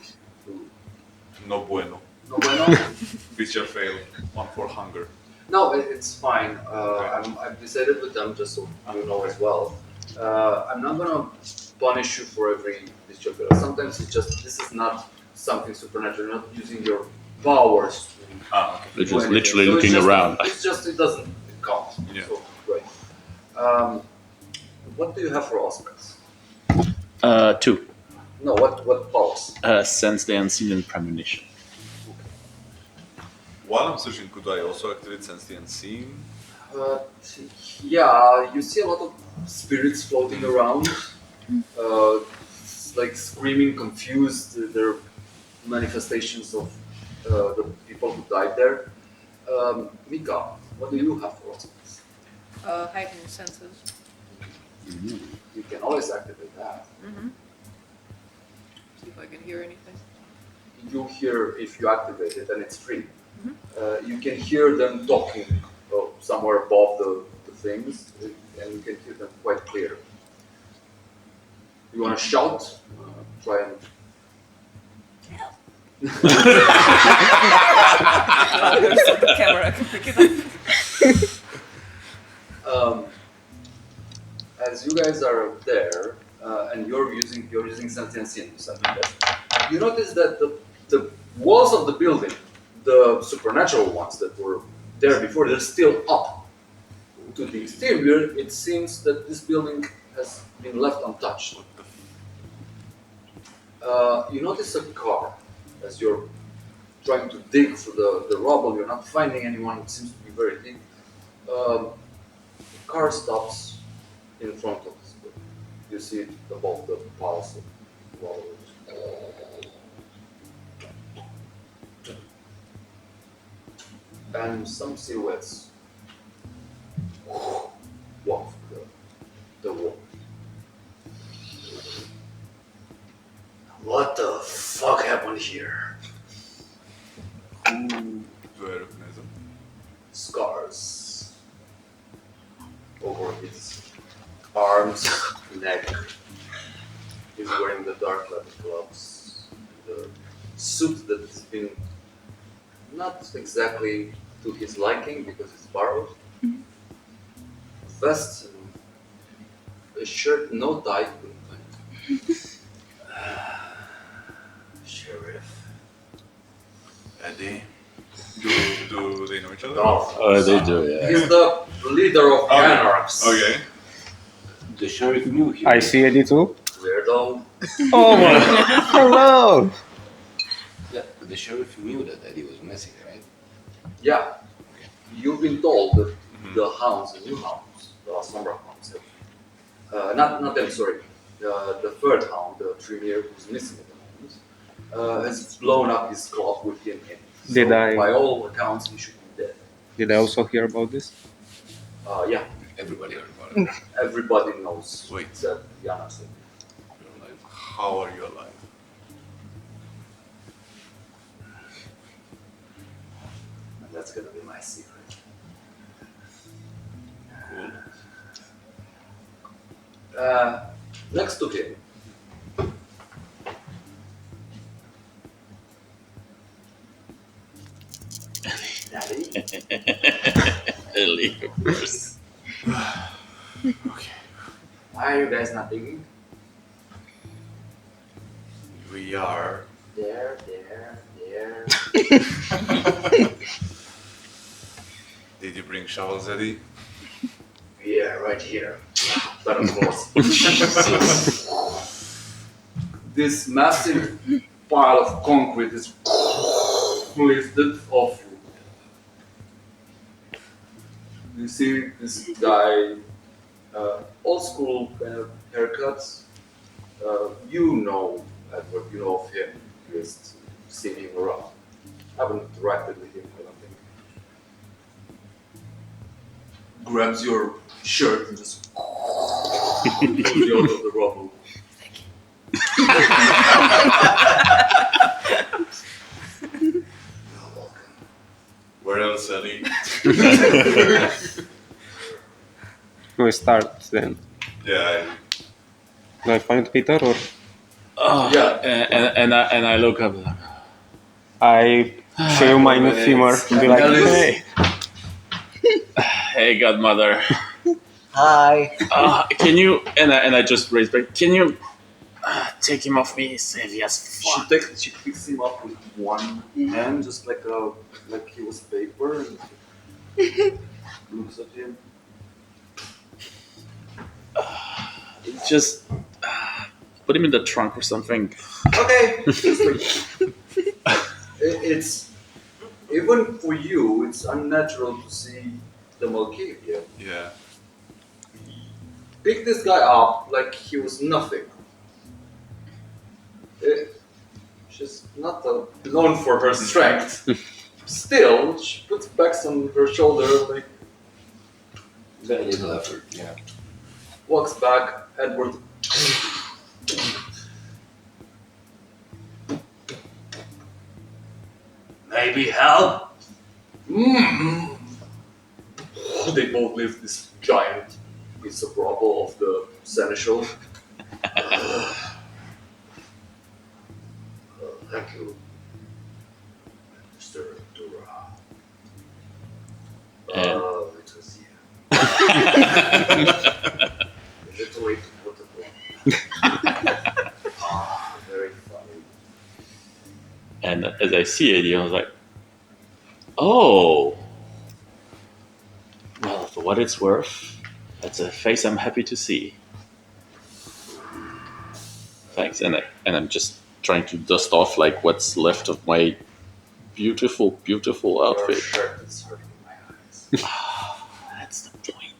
S4: No bueno.
S1: No, bueno.
S4: Visual fail. 1 for hunger.
S1: No, it's fine. I've decided with them just so you know as well. I'm not gonna punish you for every discharge. Sometimes it's just this is not something supernatural. You're not using your powers.
S4: Ah, okay.
S2: They're
S1: do
S2: just
S1: anything.
S2: literally
S1: So it's
S2: looking
S1: just-
S2: around.
S1: It's just it doesn't count.
S4: Yeah.
S1: So great. What do you have for aspects?
S2: 2.
S1: No, what powers?
S2: Sense the unseen and premonition.
S4: While I'm searching, could I also activate Sense the Unseen?
S1: Yeah, you see a lot of spirits floating around, like screaming, confused. They're manifestations of the people who died there. Mika, What do you have for awesomeness?
S5: Heightened senses.
S1: You can always activate that.
S5: See if I can hear anything.
S1: You hear, if you activate it, and it's free, you can hear them talking somewhere above the things, and you can hear them quite clear. You want to shout? Try and...
S10: There's the camera, I can pick it up.
S1: As you guys are there, and you're using sentient scene, you notice that the walls of the building, the supernatural ones that were there before, they're still up. To the exterior, it seems that this building has been left untouched. You notice a car as you're trying to dig through the rubble. You're not finding anyone. It seems to be very deep. The car stops in front of this building. You see it above the piles of rubble. And some silhouettes walk the wall. What the fuck happened here?
S4: Who do I recognize them?
S1: Scars over his arms, neck. He's wearing the dark leather gloves, the suit that's been not exactly to his liking because it's borrowed. Vest, a shirt, no tie. Sheriff.
S4: Eddie. Do they know each other?
S1: Oh,
S2: They do, yeah.
S1: he's the leader of the Anarchs.
S4: Okay.
S9: The sheriff knew him.
S3: I see Eddie too.
S1: Weirdo.
S3: Oh my! Hello.
S9: Yeah, but the sheriff knew that Eddie was missing, right?
S1: Yeah. You've been told that the hounds, the new hounds, the Sombra hounds, not them, sorry. The third hound, the Tremere, who's missing at the moment, has blown up his cloth with him in it.
S3: Did
S1: So,
S3: I-
S1: by all accounts, he should be dead.
S3: Did I also hear about this?
S1: Yeah,
S9: Everybody heard about it.
S1: everybody knows.
S4: Sweet.
S1: Except Yana said.
S9: You're alive.
S4: How are you alive?
S1: And that's gonna be my secret.
S4: Cool.
S1: Next to him, Daddy.
S2: Ellie, of course.
S4: Okay.
S1: Why are you guys not digging?
S4: We are.
S1: There.
S4: Did you bring shovels, Eddie?
S1: Yeah, right here. But of course. This massive pile of concrete is lifted off you. You see this guy, old school kind of haircuts. You know Edward, you know of him. You just seen him around. Haven't interacted with him, I don't think. Grabs your shirt and just pulls you out of the rubble. You're welcome.
S4: Where else, Eddie?
S3: We start then.
S4: Yeah.
S3: Do I find Peter or
S1: Yeah.
S2: And I look up.
S3: I show you my
S2: It's-
S3: femur and be like,
S1: That is-
S3: hey.
S2: Hey, Godmother.
S6: Hi.
S2: Can you? And I just raise back. Can you take him off me? He's heavy as fuck.
S1: She picks him up with one hand, just like he was paper, and looks at him.
S2: Just put him in the trunk or something.
S1: Okay. It's even for you. It's unnatural to see the Malkavian
S4: Yeah.
S1: pick this guy up like he was nothing. She's not known for her strength. Still, she puts back on her shoulder like,
S9: Very little effort, yeah.
S1: Walks back, Edward. Maybe help? They both lift this giant piece of rubble of the seneschal. Thank you, Mr. Dura. It was you. A little late to put it on. Very funny.
S2: And as I see it, I was like, oh. Well, for what it's worth, that's a face I'm happy to see. Thanks. And I'm just trying to dust off like what's left of my beautiful, beautiful
S1: Your
S2: outfit.
S1: shirt is hurting my eyes.
S2: That's the point.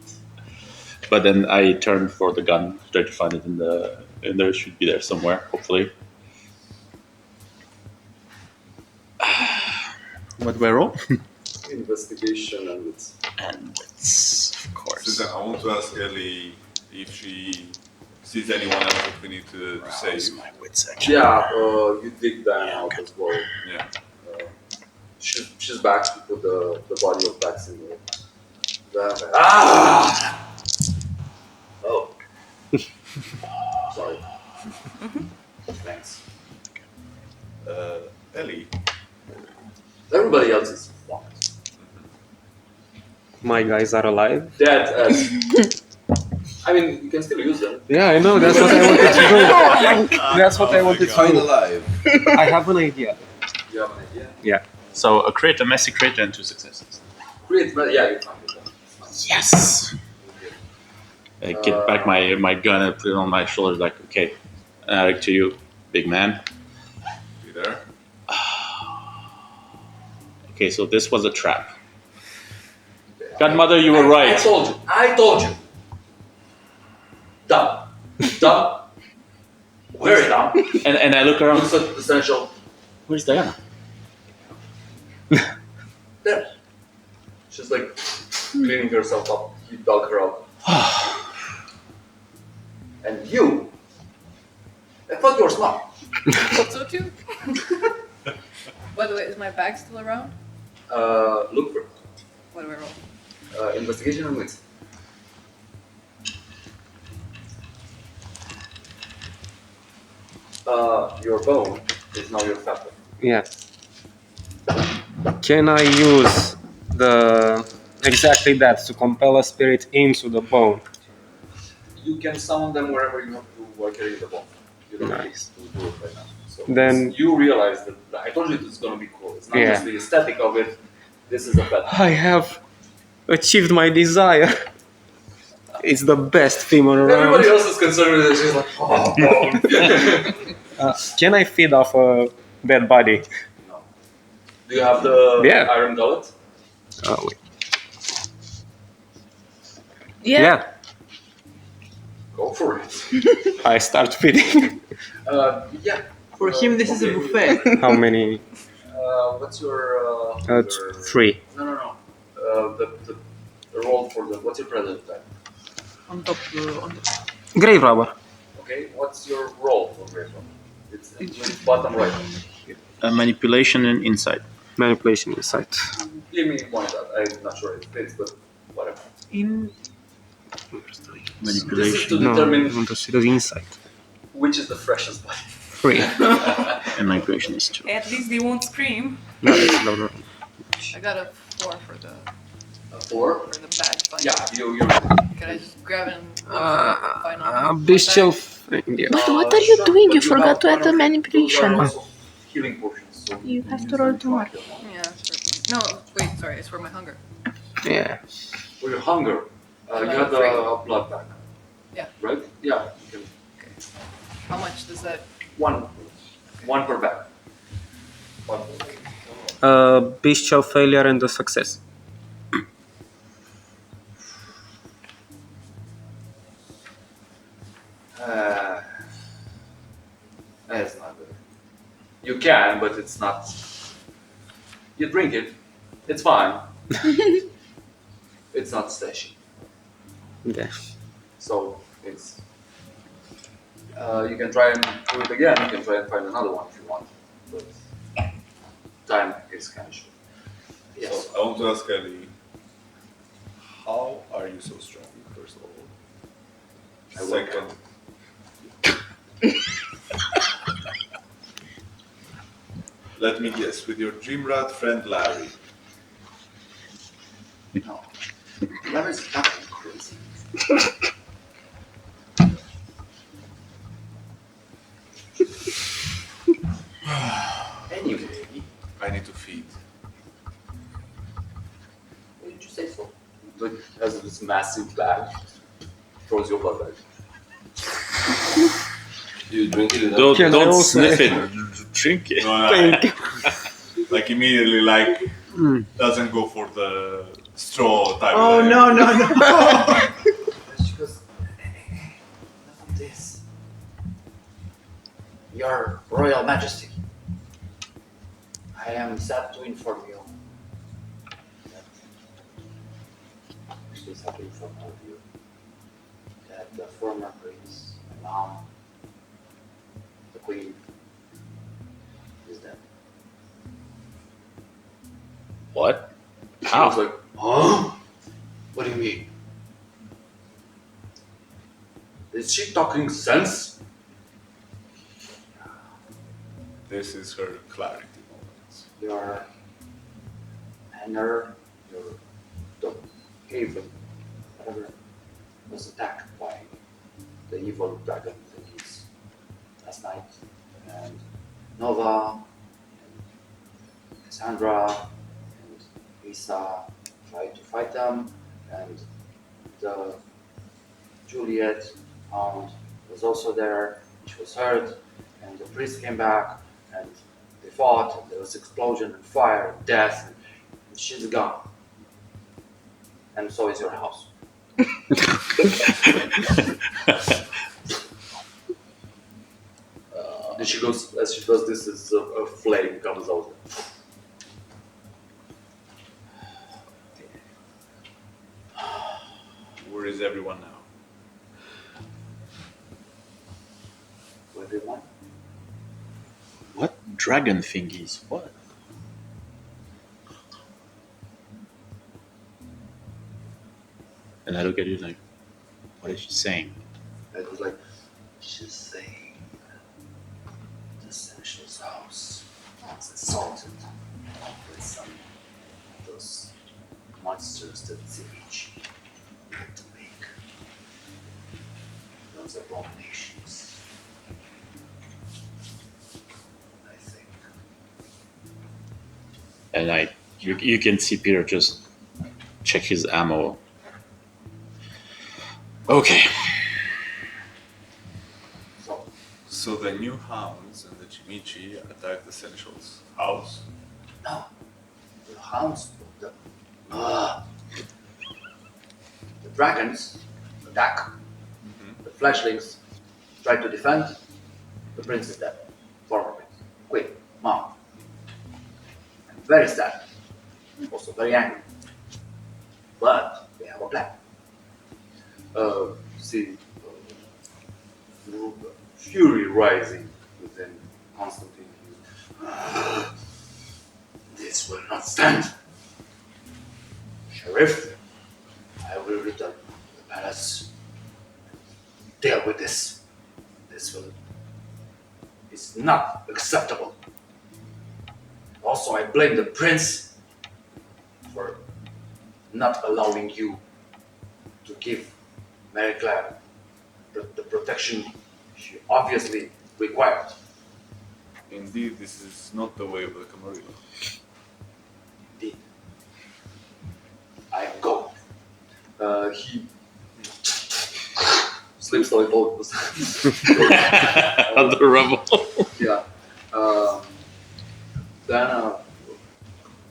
S2: But then I turn for the gun, try to find it in there. It should be there somewhere, hopefully. What do I roll?
S1: Investigation and it's
S2: Of course.
S4: Susan, I want to ask Ellie if she sees anyone else that we need to save.
S2: My wits actually.
S1: yeah. You dig that out as well.
S4: Yeah.
S1: She's back to put the body of Bax in the ah! Oh. Sorry. Thanks.
S4: Ellie,
S1: Everybody else is fucked.
S3: My guys are alive.
S1: Dead as. I mean, you can still use them.
S3: Yeah, I know. That's what I wanted to do. That's what I wanted to
S9: Fine
S3: do.
S9: alive.
S3: I have an idea.
S1: You have an idea?
S3: Yeah.
S2: So a crit, a messy crit, and 2 successes.
S1: Great, but yeah, you found it.
S2: Yes! I get back my gun and put it on my shoulder, like, okay, to you, big man.
S4: you there?
S2: Okay, so this was a trap. Godmother, you were right.
S1: I told you. Dumb. Dumb. Very dumb.
S2: And I look around.
S1: Looks at the seneschal.
S2: Where's Diana?
S1: There. She's like cleaning herself up. He dug her up. And you. I thought you were smart.
S5: Thought so too. By the way, is my bag still around?
S1: Look for it.
S5: What do I roll?
S1: Investigation and wits. Your bone is now your feather.
S3: Yeah. Can I use exactly that to compel a spirit into the bone?
S1: You can summon them wherever you have to carry the bone. You don't
S3: Nice.
S1: need to do it right now. So
S3: Then-
S1: you realize that I told you it's gonna be cool. It's not
S3: Yeah.
S1: just the aesthetic of it. This is a feather.
S3: I have achieved my desire. It's the best femur
S1: Everybody
S3: around.
S1: else is concerned with it. She's like, oh, bone.
S3: Can I feed off a dead body?
S1: No. Do you have the
S3: Yeah.
S1: iron gullet?
S3: Oh, wait.
S7: Yeah.
S1: Go for it.
S3: I start feeding.
S1: Yeah.
S8: For him, this is a
S1: okay.
S8: buffet.
S3: How many?
S1: What's your your-
S3: 3.
S1: No. The roll for the. What's your present type?
S8: On top, on the
S3: Grave robber.
S1: Okay. What's your roll for Grave Robber? It's bottom right.
S2: Manipulation and insight.
S3: Manipulation inside.
S1: Give me one of that. I'm not sure it fits, but whatever.
S8: in
S1: This is
S2: Manipulation
S1: to
S3: No, I
S1: determine
S3: want to see the inside.
S1: which is the freshest body.
S3: 3.
S2: and manipulation is 2.
S10: At least they won't scream.
S3: No, no.
S5: I got a 4 for the
S1: 4.
S5: bad find.
S1: Yeah, you.
S5: Can I just grab it and look for it, final
S3: Bestial
S5: bag?
S3: friend, yeah.
S7: But what are you doing? You forgot
S1: have
S7: to add
S1: one
S7: the
S1: of-
S7: manipulation.
S1: those are also healing potions. So
S7: You have to
S1: use
S7: roll
S1: them
S7: 2 more.
S1: heal them.
S5: Yeah, sure. No, wait, sorry, it's for my hunger.
S3: Yeah.
S1: For your hunger, you
S5: Level
S1: have the
S5: 3.
S1: blood bag.
S5: Yeah.
S1: Right? Yeah. You can,
S5: How much does that?
S1: one per bag. One per bag.
S3: Bestial failure and a success.
S1: It's not good. You can, but it's not. You drink it. It's fine. It's not stashy.
S3: Yeah.
S1: So it's you can try and do it again. You can try and find another one if you want, but time is kind of short. Yes.
S4: So I want to ask Ellie, how are you so strong, first of all?
S1: I work
S4: Second, let me guess, with your gym rat friend Larry.
S1: No. Larry's fucking crazy. Anyway,
S4: I need to feed.
S1: why did you say so? Like, has this massive bag, throws your blood bag.
S9: Do you drink it?
S2: Don't,
S3: Can I
S2: don't
S3: also-
S2: sniff it. Drink it.
S4: No,
S3: Thank you.
S4: like immediately, like doesn't go for the straw type.
S8: Oh
S4: of
S8: no, no, no.
S1: She goes, enough of this. Your Royal Majesty, I am sad to inform you that actually sad to inform all of you that the former prince, my mom, the queen, is dead.
S2: What?
S1: She
S2: How?
S1: was like, huh? What do you mean? Is she talking sense?
S4: This is her clarity moment.
S1: Your manor, your the haven, whatever, was attacked by the evil dragon thingies last night. And Nova, and Cassandra, and Lisa tried to fight them, and the Juliet Hound was also there. She was hurt, and the priest came back, and they fought, and there was explosion and fire and death, and she's gone. And so is your house. And she goes, as she does this, a flame comes out.
S4: Where is everyone now?
S1: Everyone.
S2: What dragon thingies? What? And I look at you like, what is she saying?
S1: And it was like, she's saying the Essentials house was assaulted with some of those monsters that Zivich had to make. Those abominations. I think.
S2: And you can see Peter just check his ammo. Okay.
S1: So,
S4: So the new hounds and the Chimichi attacked the Essentials house.
S1: no. The hounds, the dragons attack. The fledglings try to defend. The prince is dead. Former prince. Queen. Mom. I'm very sad. Also very angry. But we have a plan. See, fury rising within Constantine. This will not stand. Sheriff, I will return to the palace. Deal with this. It's not acceptable. Also, I blame the prince for not allowing you to give MacLeod the protection she obviously required.
S4: Indeed, this is not the way of the Camarilla.
S1: Indeed. I am going. He slips a little.
S2: On the rubble.
S1: Yeah. Dana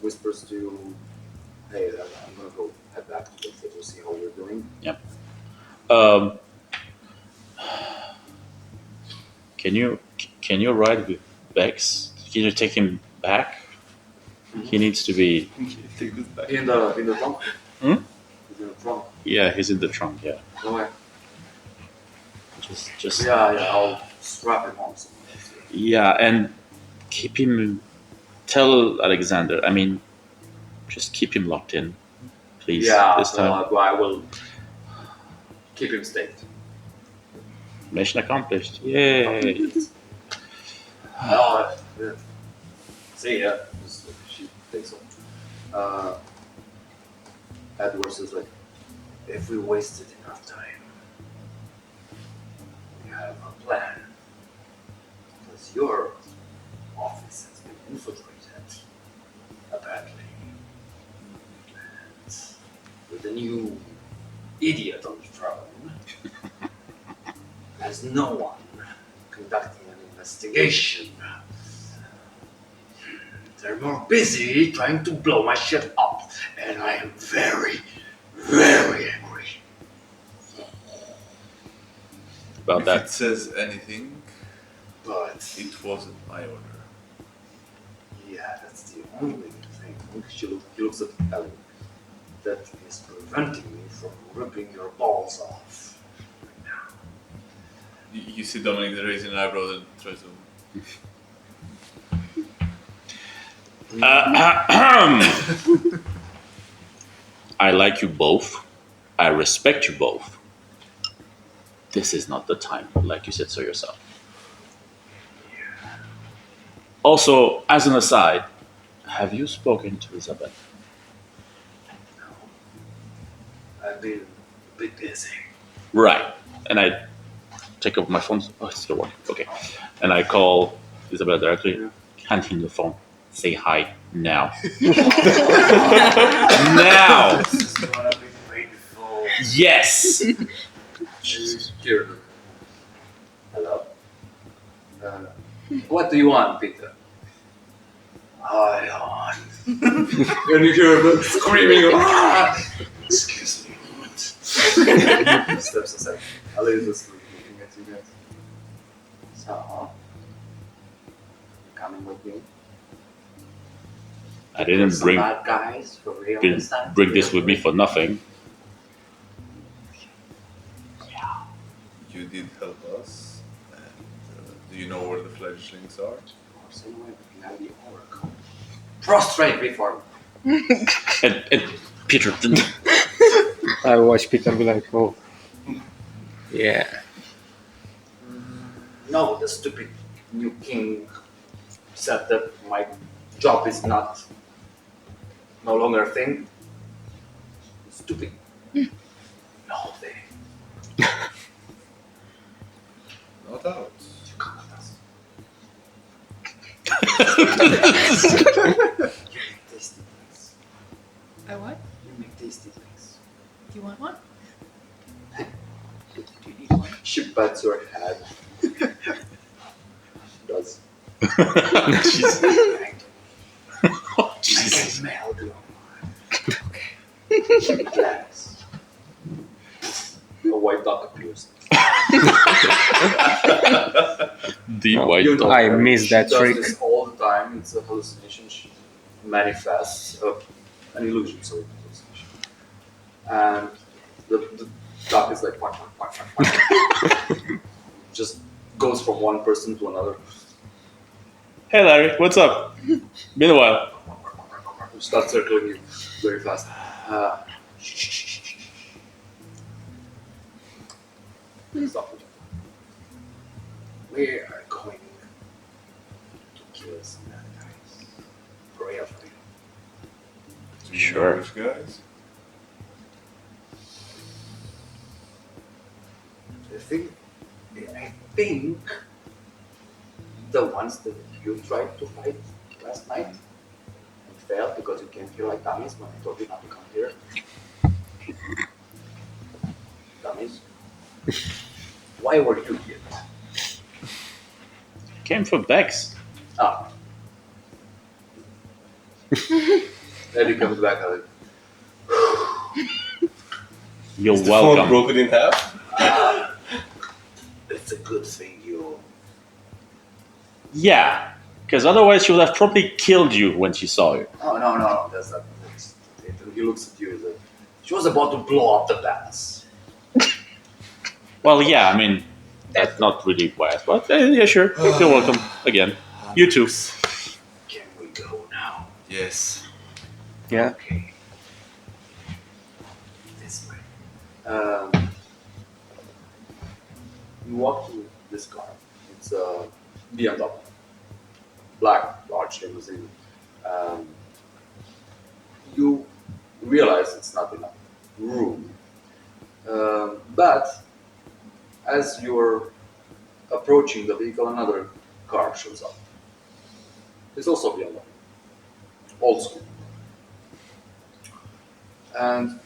S1: whispers to you, hey, I'm gonna go head back to the theater, see how you're doing.
S2: Um, can you ride with Bex? Can you take him back? He needs to be.
S4: Take this back.
S1: In the trunk?
S2: Hmm?
S1: He's in the trunk.
S2: Yeah, he's in the trunk. Yeah,
S1: Okay.
S2: just
S1: Yeah, I'll strap him on somewhere.
S2: yeah, and keep him. Tell Alexander. I mean, just keep him locked in, please.
S1: Yeah,
S2: This time,
S1: I will keep him staked.
S2: mission accomplished. Yay!
S1: Oh, yeah. See ya. She takes off. Edwards is like, if we wasted enough time, we have a plan. Because your office has been infiltrated, apparently. And with a new idiot on the throne, there's no one conducting an investigation. They're more busy trying to blow my shit up, and I am very, very angry.
S2: About
S4: If
S2: that.
S4: it says anything,
S1: But
S4: it wasn't my order.
S1: yeah, that's the only thing. He looks at Ellie. That is preventing me from ripping your balls off right now.
S4: You see Dominic raising an eyebrow and tries to.
S2: I like you both. I respect you both. This is not the time, like you said so yourself. Also, as an aside, have you spoken to Isabel?
S1: I've been a bit busy.
S2: Right. And I take up my phone. Oh, it's still working. Okay. And I call Isabel directly. Hand him the phone. Say hi now. Now.
S1: This is gonna be painful.
S2: Yes.
S1: Here. Hello. What do you want, Peter? I want. And you hear him screaming. "Ah!" Excuse me a moment. Steps aside. Ali is just looking at you guys. So, coming with me?
S2: I didn't
S1: Some
S2: bring
S1: bad guys for real this time?
S2: this with me for nothing.
S4: You did help us. And do you know where the fledglings are?
S1: Prostrate before me.
S2: And Peter didn't.
S3: I watch Peter be like, oh, yeah.
S1: No, the stupid new king said that my job is no longer a thing. Stupid. No thing.
S4: No doubt.
S1: You come with us. You make tasty things.
S5: I what?
S1: You make tasty things.
S5: Do you want one?
S1: Do you need one? She pats your head. She does.
S2: Jesus. Oh,
S1: I
S2: Jesus.
S1: can smell your mind. Yes. A white dot appears.
S2: The
S3: Oh,
S2: white
S1: You know
S2: dog.
S3: I
S1: her.
S3: miss that
S1: She
S3: trick.
S1: does this all the time. It's a hallucination. She manifests an illusion, so it's a hallucination. And the duck is like quack, quack, quack, quack, quack. Just goes from one person to another.
S2: Hey Larry, what's up? Been a while.
S1: Start circling you very fast. Stop. We are going to kill some bad guys. Forever.
S4: Do you
S2: Sure.
S4: know which guys?
S1: I think the ones that you tried to fight last night and failed because you came here like dummies when I told you not to come here. Dummies. Why were you here?
S2: Came for Bex.
S1: Ah. Then he comes back and
S2: You're
S9: Is the phone
S2: welcome.
S9: broken in half?
S1: it's a good thing you.
S2: Yeah, because otherwise she would have probably killed you when she saw you.
S1: No, that's not. He looks at you as a. She was about to blow up the palace.
S2: Well, yeah, I mean, that's not really why I asked, but yeah, sure. You're welcome again. You too.
S1: Can we go now?
S4: Yes.
S3: Yeah.
S1: Okay. This way. You walk to this car. It's a BMW. Black, large limousine. You realize it's not enough room. But as you're approaching the vehicle, another car shows up. It's also BMW. Old school. And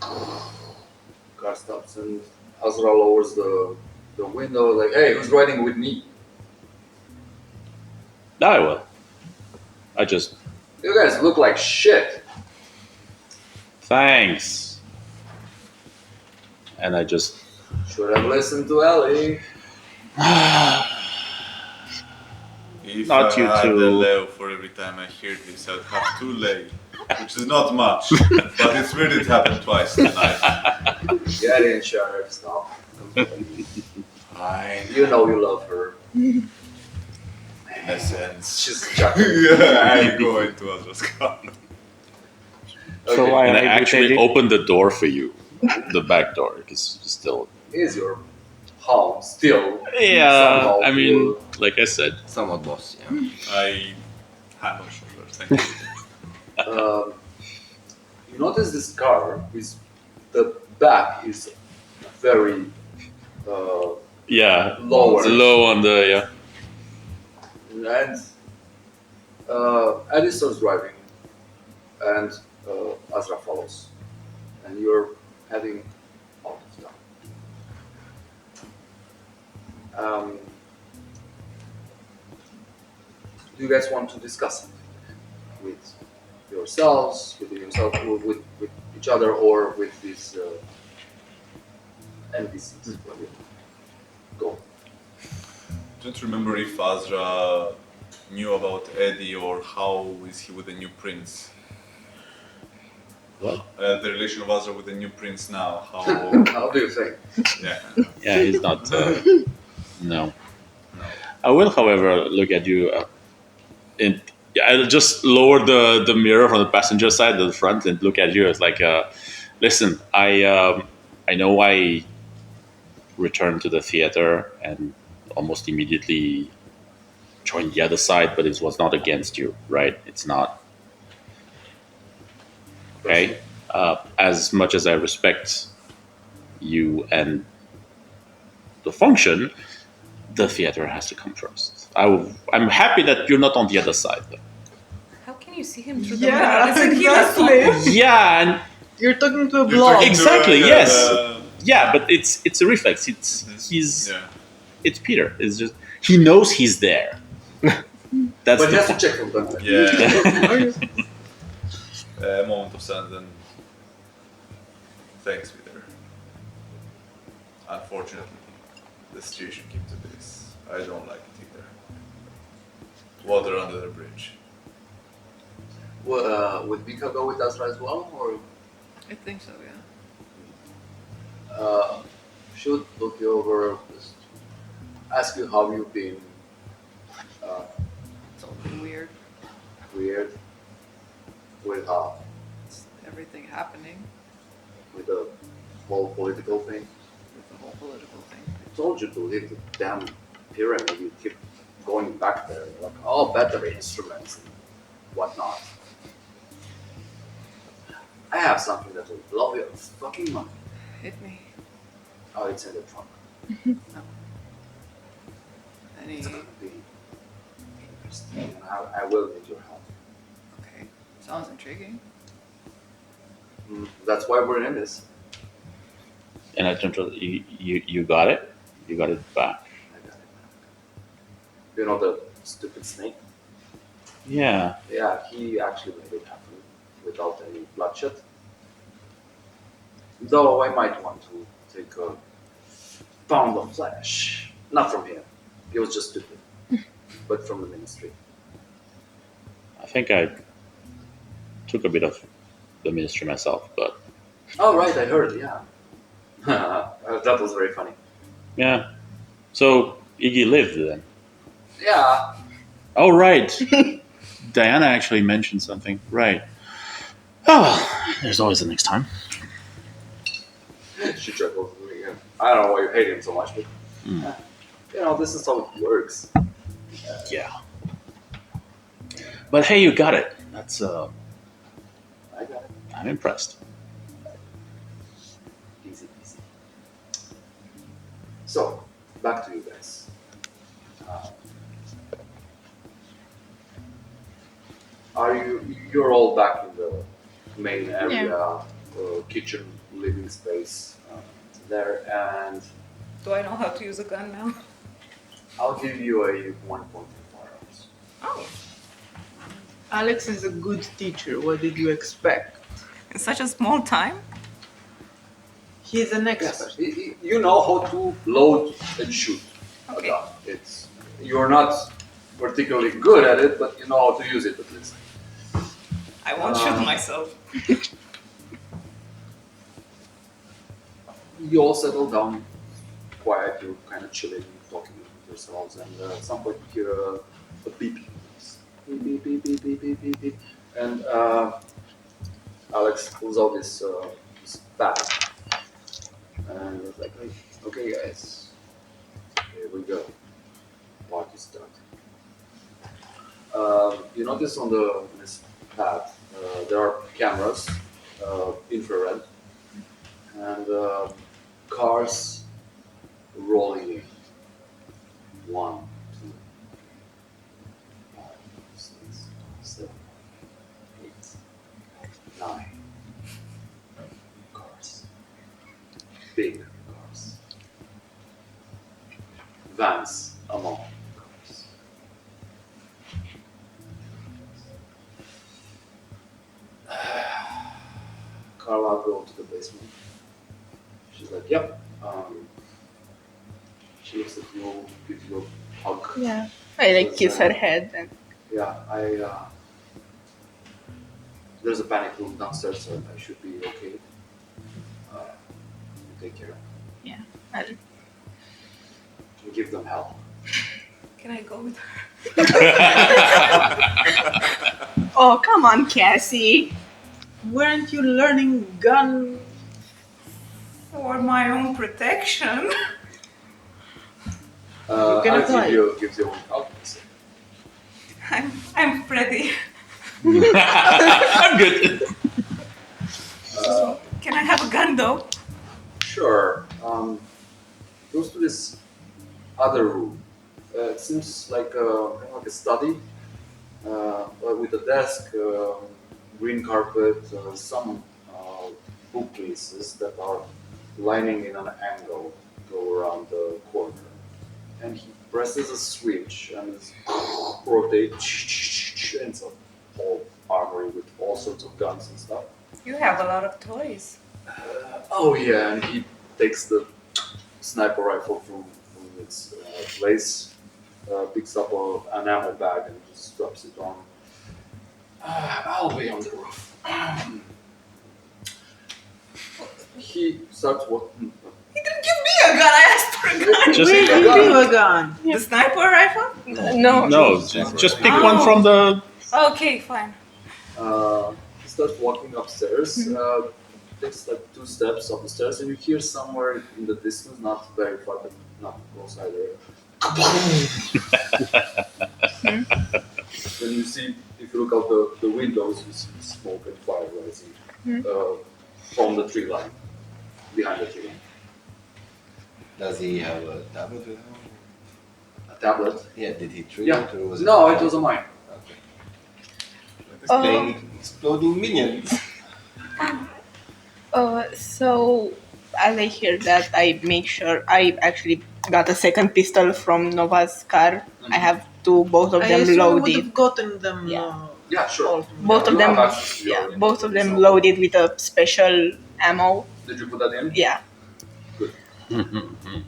S1: car stops and Azra lowers the window like, hey, who's riding with me?
S2: I will. I just
S1: You guys look like shit.
S2: thanks. And I just
S1: Should have listened to Ellie.
S4: If
S2: Not
S4: I
S2: you
S4: had
S2: two.
S4: a Leo for every time I hear this, I'd have 2 Leo, which is not much, but it's weird it happened twice tonight.
S1: Get in, Sheriff. Stop.
S4: Fine.
S1: You know you love her.
S4: In a sense.
S1: She's chuckling.
S4: Yeah, I'm going to Azra's car.
S3: So
S1: Okay.
S3: I
S2: and I
S3: hide with
S2: actually
S3: Eddie.
S2: opened the door for you, the back door, because still.
S1: Is your Hound still?
S2: Yeah,
S1: somehow
S2: I mean,
S1: cool?
S2: like I said,
S9: Somewhat boss, yeah.
S4: I hand on shoulder, thank you.
S1: You notice this car is the back is very
S2: yeah,
S1: lower.
S2: low on the
S1: And Eddie starts driving, and Azra follows, and you're heading out of town. Do you guys want to discuss something with yourselves, with yourself, or with each other, or with these NPCs? Where you go.
S4: Don't remember if Azra knew about Eddie or how is he with the new prince.
S2: What?
S4: The relation of Azra with the new prince now. How?
S1: How do you think?
S4: Yeah.
S2: yeah, he's not. No. I will, however, look at you. And I'll just lower the mirror from the passenger side to the front and look at you. It's like, listen, I know I returned to the theater and almost immediately joined the other side, but it was not against you, right? It's not. Okay? As much as I respect you and the function, the theater has to come first. I'm happy that you're not on the other side, though.
S10: How can you see him through the
S8: Yeah,
S10: mirror? Isn't he the
S8: exactly.
S2: Yeah, and
S8: You're talking to a
S4: You're
S8: blob.
S4: talking to,
S2: Exactly, yes.
S4: the-
S2: yeah, but it's a reflex. He's
S4: yeah.
S2: it's Peter. It's just he knows he's there. That's
S1: But he
S2: the
S1: has to
S2: point.
S1: check from time to time.
S4: Yeah. A moment of silence and thanks, Peter. Unfortunately, the situation came to this. I don't like it either. Water under the bridge.
S1: Well, would Mika go with Azra as well, or
S5: I think so, yeah.
S1: should look you over, just ask you how you've been?
S5: It's all been weird.
S1: Weird. With
S5: It's everything happening
S1: with the whole political thing.
S5: with the whole political thing.
S1: I told you to leave the damn pyramid. You keep going back there. You're like, oh, battery instruments and whatnot. I have something that will blow your fucking mind.
S5: Hit me.
S1: Oh, it's in the trunk.
S5: Any.
S1: It's gonna be interesting, and I will need your help.
S5: Okay. Sounds intriguing.
S1: That's why we're in this.
S2: And I don't know, you got it. You got it back.
S1: I got it. You know the stupid snake?
S2: Yeah.
S1: Yeah, he actually made it happen without any bloodshed. Though I might want to take a pound of flesh. Not from him. He was just stupid. But from the ministry.
S2: I think I took a bit of the ministry myself, but
S1: Oh, right, I heard, yeah. That was very funny.
S2: Yeah. So Iggy lived then.
S1: Yeah.
S2: Oh, right. Diana actually mentioned something. Right. Oh, well, there's always the next time.
S1: She chuckled. I don't know why you hate him so much, but this is how it works.
S2: Yeah. But hey, you got it. That's
S1: I got it.
S2: I'm impressed.
S1: Easy, easy. So, back to you guys. You're all back in the main area, kitchen, living space there, and
S10: Do I know how to use a gun now?
S1: I'll give you a 1 point in firearms.
S10: Oh,
S8: Alex is a good teacher. What did you expect?
S10: in such a small time?
S8: He's an
S1: Yes,
S8: expert.
S1: you know how to load and shoot a
S10: Okay.
S1: gun. You're not particularly good at it, but you know how to use it at least.
S10: I won't shoot myself.
S1: You all settle down quiet, you're kind of chilling, talking with yourselves, and at some point you hear a beep. Beep, beep, beep, beep, beep, beep, beep, beep. And Alex pulls out this bag. And it's like, hey, okay guys, here we go. Party start. You notice on this pad, there are cameras, infrared, and cars rolling in. 1, 2, 5, 6, 7, 8, 9 cars. Big cars. Vans among cars. Carla go to the basement. She's like, yep. She looks at you, gives you a hug.
S7: Yeah. I like kiss her head and
S1: Yeah, there's a panic room downstairs, so I should be okay. You take care.
S7: yeah. I'll
S1: You give them hell.
S10: Can I go with her?
S7: Oh, come on, Cassie.
S8: Weren't you learning gun?
S10: For my own protection.
S8: can
S1: Alex
S8: apply.
S1: gives you a hug.
S10: I'm ready.
S2: I'm good.
S10: Can I have a gun though?
S1: Sure. Goes to this other room. It seems like a study with a desk, green carpet, some bookcases that are lining in an angle go around the corner. And he presses a switch and it's rotates and it's a whole armory with all sorts of guns and stuff.
S10: You have a lot of toys.
S1: Oh yeah, and he takes the sniper rifle from its place, picks up an ammo bag and just straps it on. I'll be on the roof. He starts walking.
S10: He didn't give me a gun. I asked for a gun.
S2: Just
S8: Where did you leave a gun?
S10: The sniper rifle?
S7: No.
S2: no, just pick one from the.
S10: Okay, fine.
S1: He starts walking upstairs. Takes like 2 steps up the stairs, and you hear somewhere in the distance, not very far, but not close either. Then you see, if you look out the windows, you see smoke and fire rising from the tree line, behind the tree line.
S9: Does he have a tablet with him?
S1: A tablet.
S9: Yeah, did he trade
S1: Yeah.
S9: it or was it?
S1: No, it was a mine.
S9: Okay. Playing exploding minions.
S7: So as I hear that, I make sure I actually got a second pistol from Nova's car. I have both of
S8: I
S7: them
S8: assume you would
S7: loaded.
S8: have gotten them.
S7: Yeah.
S1: Yeah, sure.
S7: Both of
S1: You
S7: them,
S1: have access to your
S7: both of them
S1: so-
S7: loaded with a special ammo.
S1: Did you put that in?
S7: Yeah.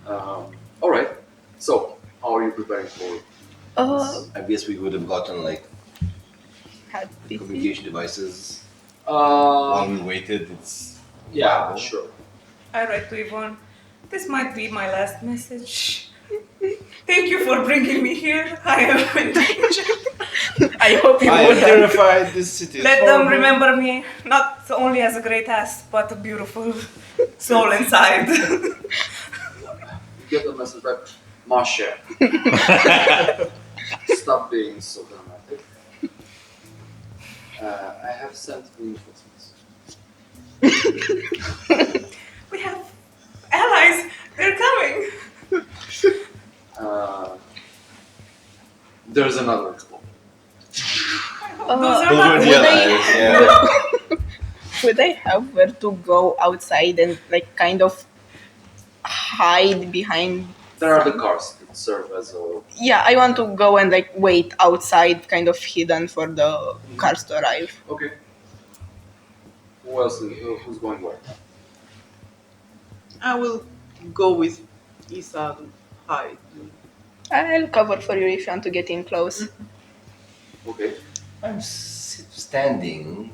S1: All right. So, how are you preparing for?
S9: I guess we would have gotten like
S7: How did
S9: communication devices.
S1: Uh,
S9: While we waited, it's
S1: Yeah, sure.
S10: I write to Yvonne, this might be my last message. Thank you for bringing me here. I am in danger.
S7: I hope you
S9: I
S7: would.
S9: am terrified. This city is
S10: Let them
S9: horrible.
S10: remember me not only as a great ass, but a beautiful soul inside.
S1: You get the message back. Masha. Stop being so dramatic. I have sent reinforcements.
S10: We have allies. They're coming.
S1: There's another couple.
S10: Those are
S9: Those
S10: not
S9: were the
S7: would
S9: allies, yeah.
S7: Would I have where to go outside and like kind of hide behind?
S1: There are the cars that serve as a.
S7: Yeah, I want to go and like wait outside, kind of hidden for the cars to arrive.
S1: Okay. Who else? Who's going where?
S8: I will go with Isa to hide.
S7: I'll cover for you if you want to get in close.
S1: Okay.
S9: I'm standing.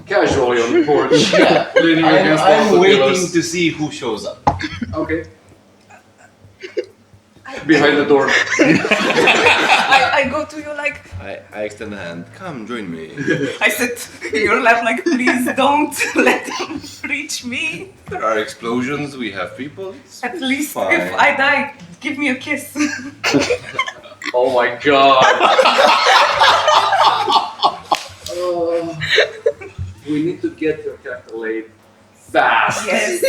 S1: Casually on the porch,
S9: Yeah.
S1: leaning against one of
S9: I'm
S1: the
S9: waiting
S1: pillars.
S9: to see who shows up.
S1: Okay. Behind the door.
S10: I go to you like,
S9: I extend a hand. Come, join me.
S10: I sit in your lap like, please don't let them reach me.
S9: There are explosions. We have people.
S10: At least
S9: fine.
S10: if I die, give me a kiss.
S1: Oh my god. Oh, we need to get your character laid fast.
S10: Yes.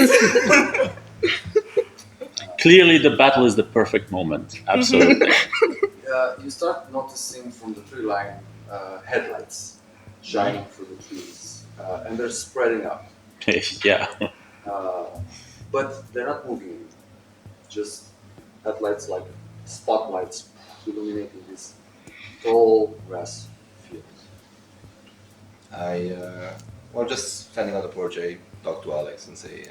S2: Clearly, the battle is the perfect moment. Absolutely.
S1: You start noticing from the tree line headlights shining through the trees, and they're spreading out.
S2: Yeah.
S1: But they're not moving. Just headlights like spotlights illuminating this tall grass field.
S9: Well, just standing on the porch, I talk to Alex and say,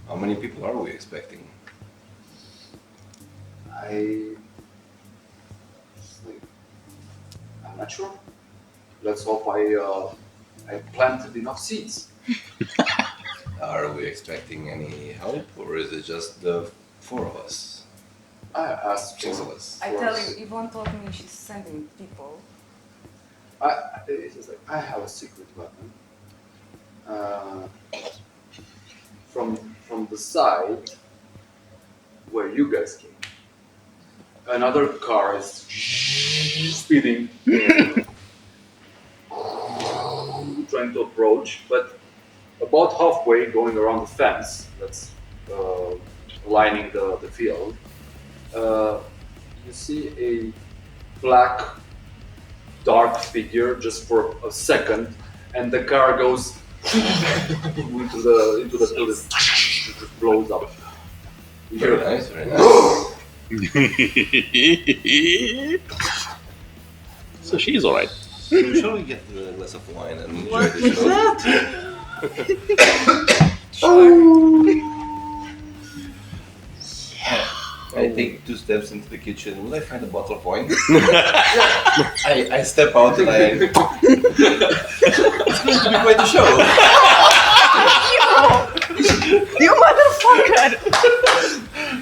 S9: how many people are we expecting?
S1: I'm not sure. Let's hope I planted enough seeds.
S9: Are we expecting any help, or is it just the four of us?
S1: I asked
S9: Six
S1: for
S9: of us.
S10: I tell you, Yvonne told me she's sending people.
S1: It's like, I have a secret weapon. From the side where you guys came. Another car is speeding, trying to approach, but about halfway going around the fence that's lining the field, you see a black, dark figure just for a second, and the car goes into the field, it just blows up. You hear
S9: Very
S1: that?
S9: nice, very nice.
S2: So she's alright.
S9: So shall we get a glass of wine and enjoy the show? I take 2 steps into the kitchen. Will I find a bottle of wine? I step out and it's going to be quite a show.
S7: You motherfucker!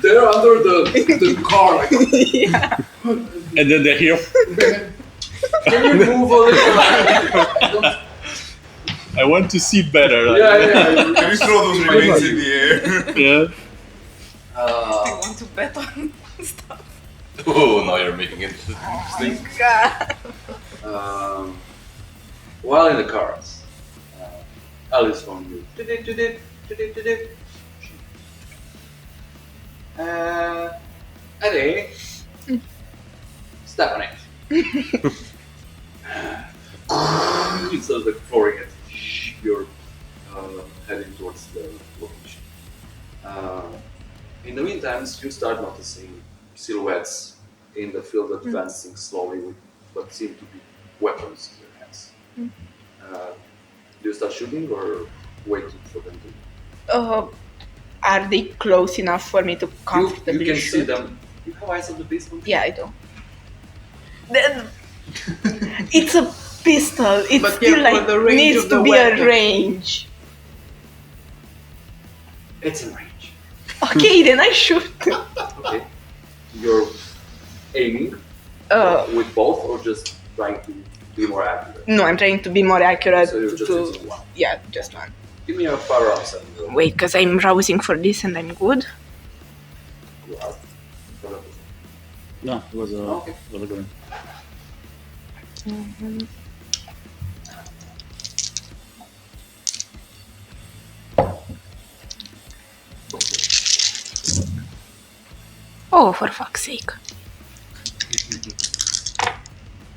S1: They're under the car. Like,
S7: Yeah.
S2: And then they hear,
S1: can you move a little?
S2: I want to see better.
S1: Yeah.
S4: Can we throw those remains in the air?
S2: Yeah.
S10: I want to bet on stuff.
S9: Oh, now you're making it interesting.
S7: God.
S1: While in the cars, Alice phone you. Eddie. Stephanie. Instead of like pouring it, you're heading towards the location. In the meantime, you start noticing silhouettes in the field advancing slowly with what seem to be weapons in their hands. Do you start shooting or waiting for them to?
S7: Are they close enough for me to
S1: You
S7: comfortably
S1: can
S7: shoot?
S1: see them. You have eyes on the basement?
S7: Yeah, I do. Then it's a pistol. It
S8: But
S7: still
S8: yeah, for
S7: like
S8: the range
S7: needs
S8: of
S7: to
S8: the
S7: be
S8: weapon.
S7: a range.
S1: It's in range.
S7: Okay, then I shoot.
S1: Okay. You're aiming with both, or just trying to be more accurate?
S7: No, I'm trying to be more accurate.
S1: So you're just using one.
S7: Yeah, just one.
S1: Give me a firearm setting.
S7: Wait, because I'm rousing for this and I'm good.
S2: No, it was a
S1: Okay.
S2: good one.
S7: Oh, for fuck's sake.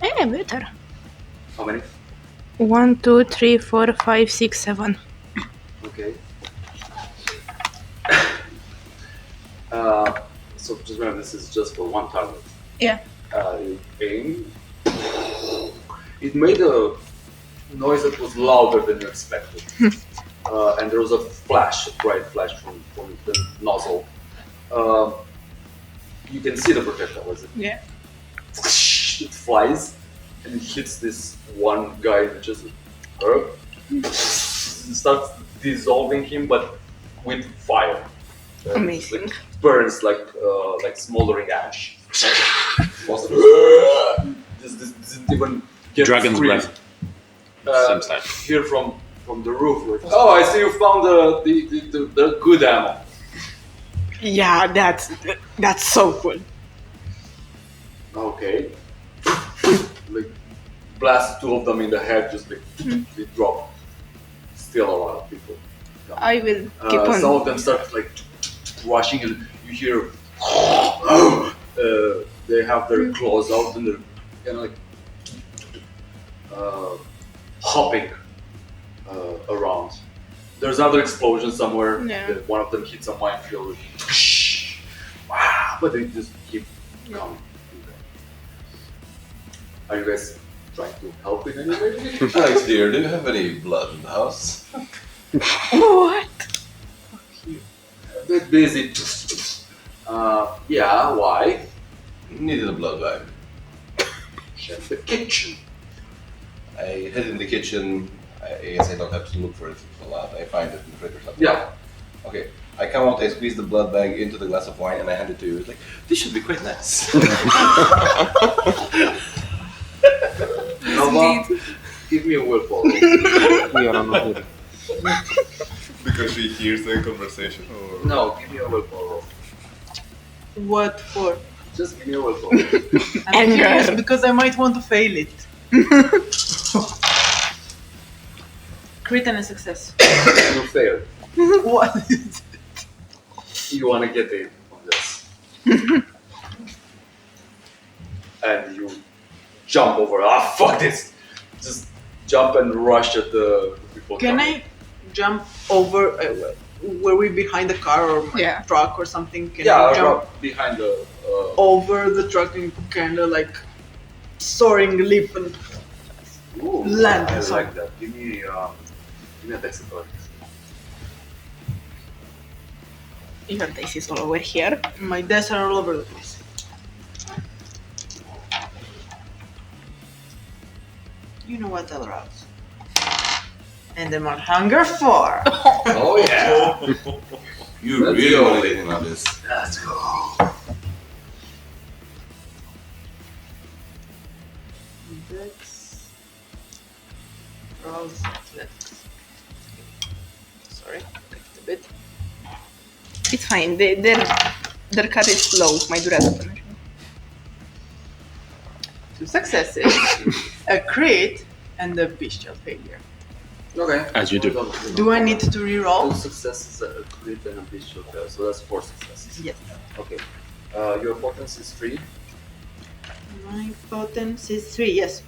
S7: Better.
S1: How many?
S7: 1, 2, 3, 4, 5, 6, 7.
S1: Okay. So just remember, this is just for one target.
S7: Yeah.
S1: You aim. It made a noise that was louder than you expected. And there was a flash, a bright flash from the nozzle. You can see the projectile, was it?
S7: Yeah.
S1: It flies and it hits this one guy that just starts dissolving him, but with fire.
S7: Amazing.
S1: Like, burns like smoldering ash. Just didn't even get
S2: Dragon's
S1: free.
S2: breath. Seems like.
S1: Here from the roof. Like, oh, I see you found the good ammo.
S7: Yeah, that's so cool.
S1: Okay. Like blast two of them in the head, just like they drop. Still a lot of people.
S7: I will keep on.
S1: Some of them start like rushing, and you hear they have their claws out and they're kind of like hopping around. There's another explosion somewhere.
S7: Yeah.
S1: One of them hits a minefield. But they just keep coming. Are you guys trying to help in any way?
S9: Alex, dear, do you have any blood in the house?
S7: What?
S1: A bit busy. Yeah, why?
S9: Needed a blood bag.
S1: Check the kitchen.
S9: I head in the kitchen. I guess I don't have to look for it a lot. I find it in the fridge or something.
S1: Yeah.
S9: Okay. I come out, I squeeze the blood bag into the glass of wine, and I hand it to you. It's like, this should be quite nice.
S1: Nova, give me a willpower.
S3: We are on a good.
S4: Because she hears the conversation? Or...
S1: No, give me a willpower.
S8: What for?
S1: Just give me a willpower.
S8: I'm
S7: Anger.
S8: curious because I might want to fail it. Crit and a success.
S1: You failed.
S8: What is it?
S1: You want to get in on this. And you jump over. Fuck this! Just jump and rush at the people.
S8: Can
S1: coming.
S8: I jump over? Were we behind the car or my
S7: Yeah.
S8: truck or something? Can
S1: Yeah,
S8: I jump
S1: right behind the.
S8: over the truck and kind of like soaring leap and
S1: Ooh,
S8: land
S1: I
S8: inside.
S1: like that. Give me a dexterity.
S7: Your dice is all over here.
S8: My dice are all over the place. You know what, I'll rouse. And then more hunger 4.
S1: Oh yeah!
S9: You
S1: Let's
S9: really
S1: go.
S9: want to get in on this.
S1: Let's go.
S8: Dex. Rouse. Dex. Sorry, a bit.
S7: It's fine. Their car is slow. Mai durează până și
S8: 2 successes, a crit, and a bestial failure.
S1: Okay.
S2: As you do.
S8: Do I need to
S1: 2
S8: reroll?
S1: successes, a crit, and a bestial fail. So that's 4 successes.
S8: Yes.
S1: Okay. Your potency is 3.
S8: My potence is 3, yes.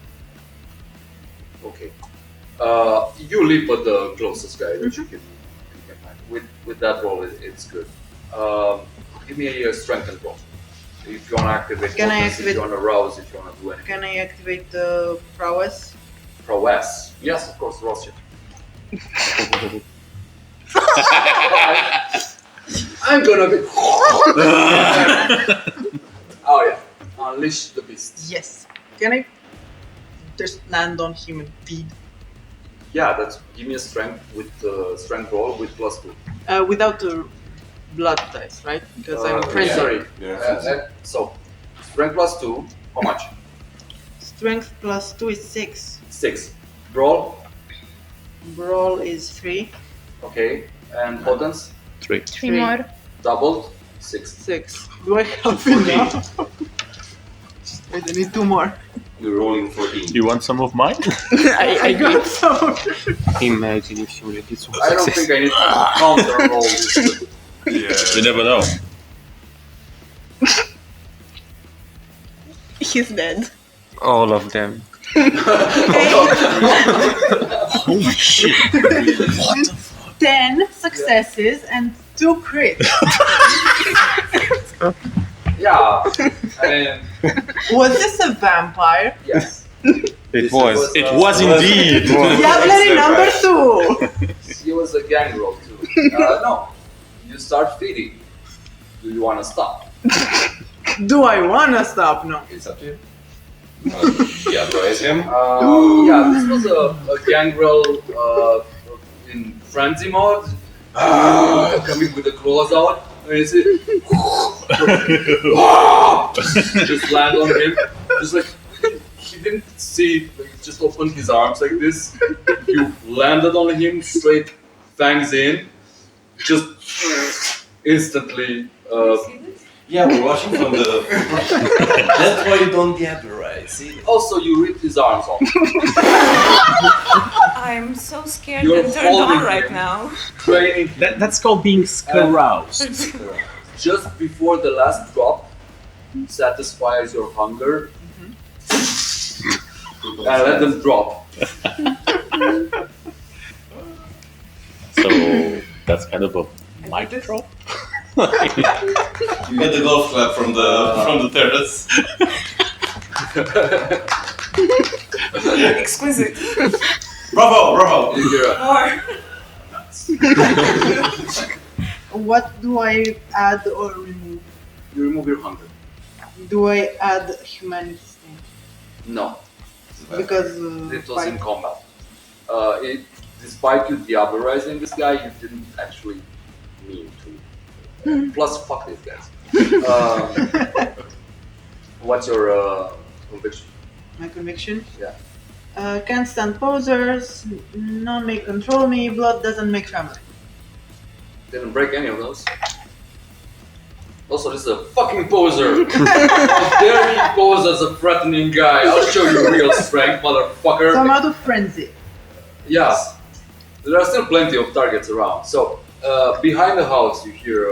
S1: Okay. You leap at the closest guy that you can find. With that roll, it's good. Give me a strength and roll. If you want to activate
S8: Can I
S1: potency,
S8: activate-
S1: if you want to rouse, if you want to do anything.
S8: Can I activate the prowess?
S1: Prowess. Yes, of course, rouse it. I'm gonna be. Oh yeah. Unleash the beast.
S8: Yes. Can I just land on him and feed?
S1: Yeah, that's give me a strength with strength roll with +2.
S8: Without the blood dice, right? Because I'm
S1: Okay,
S8: frenzy.
S1: sorry.
S9: Yeah.
S1: So, strength plus 2, how much?
S8: Strength plus 2 is 6.
S1: 6. Brawl,
S8: Brawl is 3.
S1: okay. And potence,
S2: 3.
S7: Three more.
S1: doubled, 6.
S8: 6. Do I have enough? Wait, I need 2 more.
S9: You're rolling 14.
S2: You want some of mine?
S8: I got some.
S3: Imagine if you did some
S1: I don't
S3: success.
S1: think I need to counter roll this.
S4: Yeah.
S2: You never know.
S7: He's dead.
S3: All of them.
S2: Holy shit.
S8: 10 successes and 2 crits.
S1: Yeah, I mean,
S8: Was this a vampire?
S1: yes.
S3: It was.
S2: It was indeed.
S8: Diablerie number 2!
S1: He was a gang roll too. No, you start feeding. Do you want to stop?
S8: Do I wanna stop? No.
S9: It's up to you. Yeah, raise him.
S1: Yeah, this was a gang roll in frenzy mode. Coming with the claws out. And you see, just land on him. Just like, he didn't see, like, he just opened his arms like this. You landed on him, straight fangs in. Just instantly.
S9: Yeah, we're watching from the. That's why you don't diabolize. See?
S1: Also, you ripped his arms off.
S10: I'm so scared
S1: You're
S10: and turned
S1: holding
S10: on right
S1: him.
S10: now.
S1: Training him.
S2: That's called being caroused.
S1: Just before the last drop satisfies your hunger. And let them drop.
S2: So that's kind of a mic drop.
S9: You get the golf club from the terrace.
S10: Exquisite.
S9: Bravo!
S1: You hear a-
S10: More.
S8: What do I add or remove?
S1: You remove your hunger.
S8: Do I add humanity stain?
S1: No,
S8: Because
S1: it was in combat. Despite you diabolizing this guy, you didn't actually mean to. Plus, fuck these guys. What's your conviction?
S8: my conviction.
S1: Yeah.
S8: Can't stand posers. None may control me. Blood doesn't make family.
S1: Didn't break any of those. Also, this is a fucking poser. How dare you pose as a threatening guy? I'll show you real strength, motherfucker.
S8: So I'm out of frenzy.
S1: Yeah, there are still plenty of targets around. So, behind the house, you hear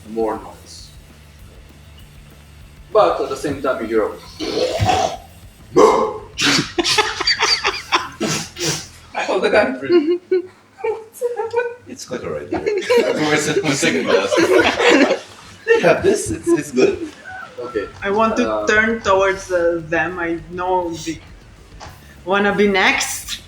S1: more noise. But at the same time, you hear a
S5: I hold the gun.
S9: It's quite alright. We're second last. They have this. It's good.
S1: Okay.
S8: I want to turn towards them. I know they wanna be next.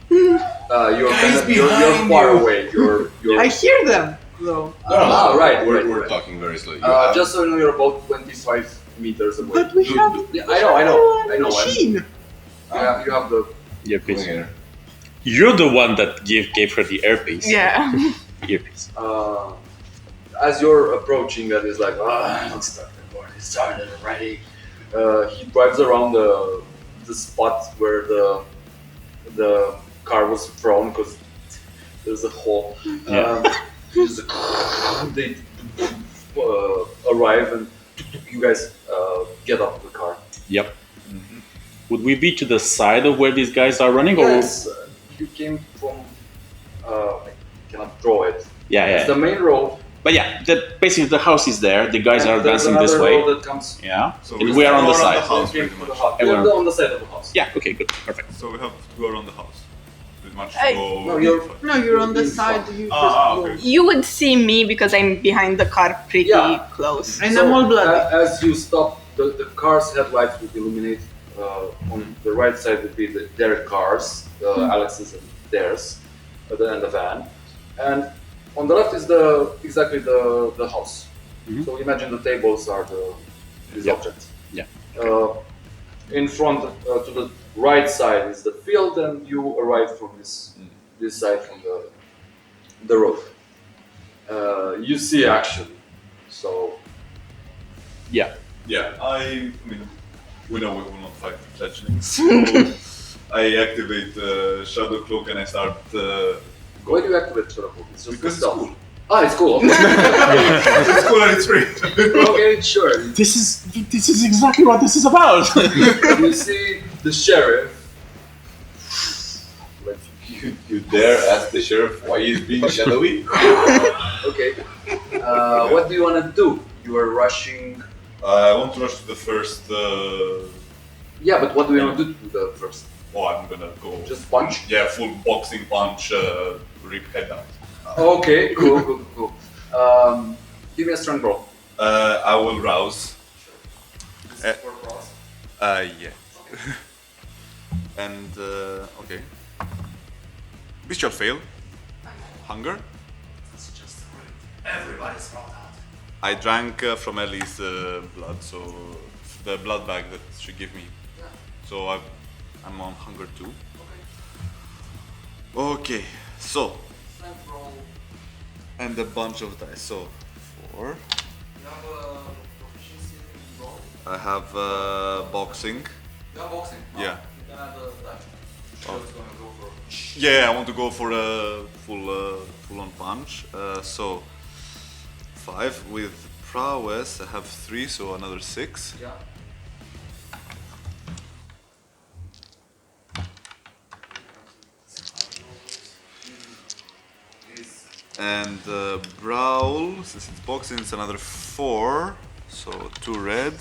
S1: You're
S9: Guys
S1: you're
S9: behind
S1: far
S9: you.
S1: away. You're
S8: I hear them though.
S1: right.
S9: We're talking very slowly.
S1: just so you know, you're about 25 meters away.
S8: But we have
S1: Yeah, I know.
S8: machine.
S1: You have the.
S2: Earpiece.
S9: here.
S2: You're the one that gave her the earpiece.
S7: Yeah.
S2: Earpiece.
S1: As you're approaching, that is like, don't start the board. It started already. He drives around the spot where the car was thrown because there's a hole.
S2: Yeah.
S1: They arrive and you guys get up the car.
S2: Yep. Would we be to the side of where these guys are running, or?
S1: Yes, you came from. I cannot draw it.
S2: Yeah,
S1: It's the
S2: yeah.
S1: main road.
S2: But yeah, basically the house is there. The guys
S1: and
S2: are
S1: there's
S2: dancing this
S1: another
S2: way.
S1: road that comes.
S2: Yeah.
S4: So
S2: And we are on the
S4: go around
S2: side.
S4: the house,
S1: Came
S4: pretty
S1: to the
S4: much.
S1: house.
S2: Everyone-
S1: You're on the side of the house.
S2: Yeah. Okay. Good. Perfect.
S4: So we have to go around the house. Pretty much
S7: Hey.
S4: go.
S1: No, you're.
S8: No, you're on the
S1: in
S8: side.
S1: front.
S8: You
S4: Okay.
S7: You would see me because I'm behind the car pretty
S1: Yeah.
S7: close.
S8: And I'm all bloody.
S1: As you stop, the car's headlights will illuminate. On the right side would be their cars, Alex's and theirs, and the van. And on the left is exactly the house.
S2: Mhm.
S1: So imagine the tables are these
S2: Yeah.
S1: objects.
S2: Yeah.
S1: In front, to the right side is the field, and you arrive from this side from the road. you see actually. So
S2: Yeah.
S4: Yeah, I mean, we know we will not fight the fledglings. So I activate Shadow Cloak and I start.
S1: why do you activate Shadow Cloak? It's just
S4: Because it's
S1: stealth.
S4: cool.
S1: Ah, it's cool.
S4: It's cool and it's free.
S1: Okay, sure.
S2: This is exactly what this is about.
S1: You see the sheriff.
S4: You dare ask the sheriff why he's being shadowy?
S1: Okay. What do you want to do? You are rushing.
S4: I want to rush to the first.
S1: Yeah, but what do you want to do to the first?
S4: Oh, I'm gonna go.
S1: Just punch?
S4: Yeah, full boxing punch, rip head out.
S1: Okay, cool. Give me a strength roll.
S4: I will rouse.
S1: This is for cross.
S4: Yeah. And, okay. Bestial fail. Hunger.
S1: It's just everybody's rolled out.
S4: I drank from Ellie's blood, so the blood bag that she gave me.
S1: Yeah.
S4: So I'm on hunger too. Okay, so.
S1: Strength roll.
S4: And a bunch of dice. So 4.
S1: You have a proficiency roll.
S4: I have boxing.
S1: You have boxing.
S4: Yeah.
S1: You can add a die. Shadow's gonna go for.
S4: Yeah, I want to go for a full on punch. So 5 with prowess. I have 3, so another 6.
S1: Yeah.
S4: And brawl, since it's boxing, it's another 4. So 2 red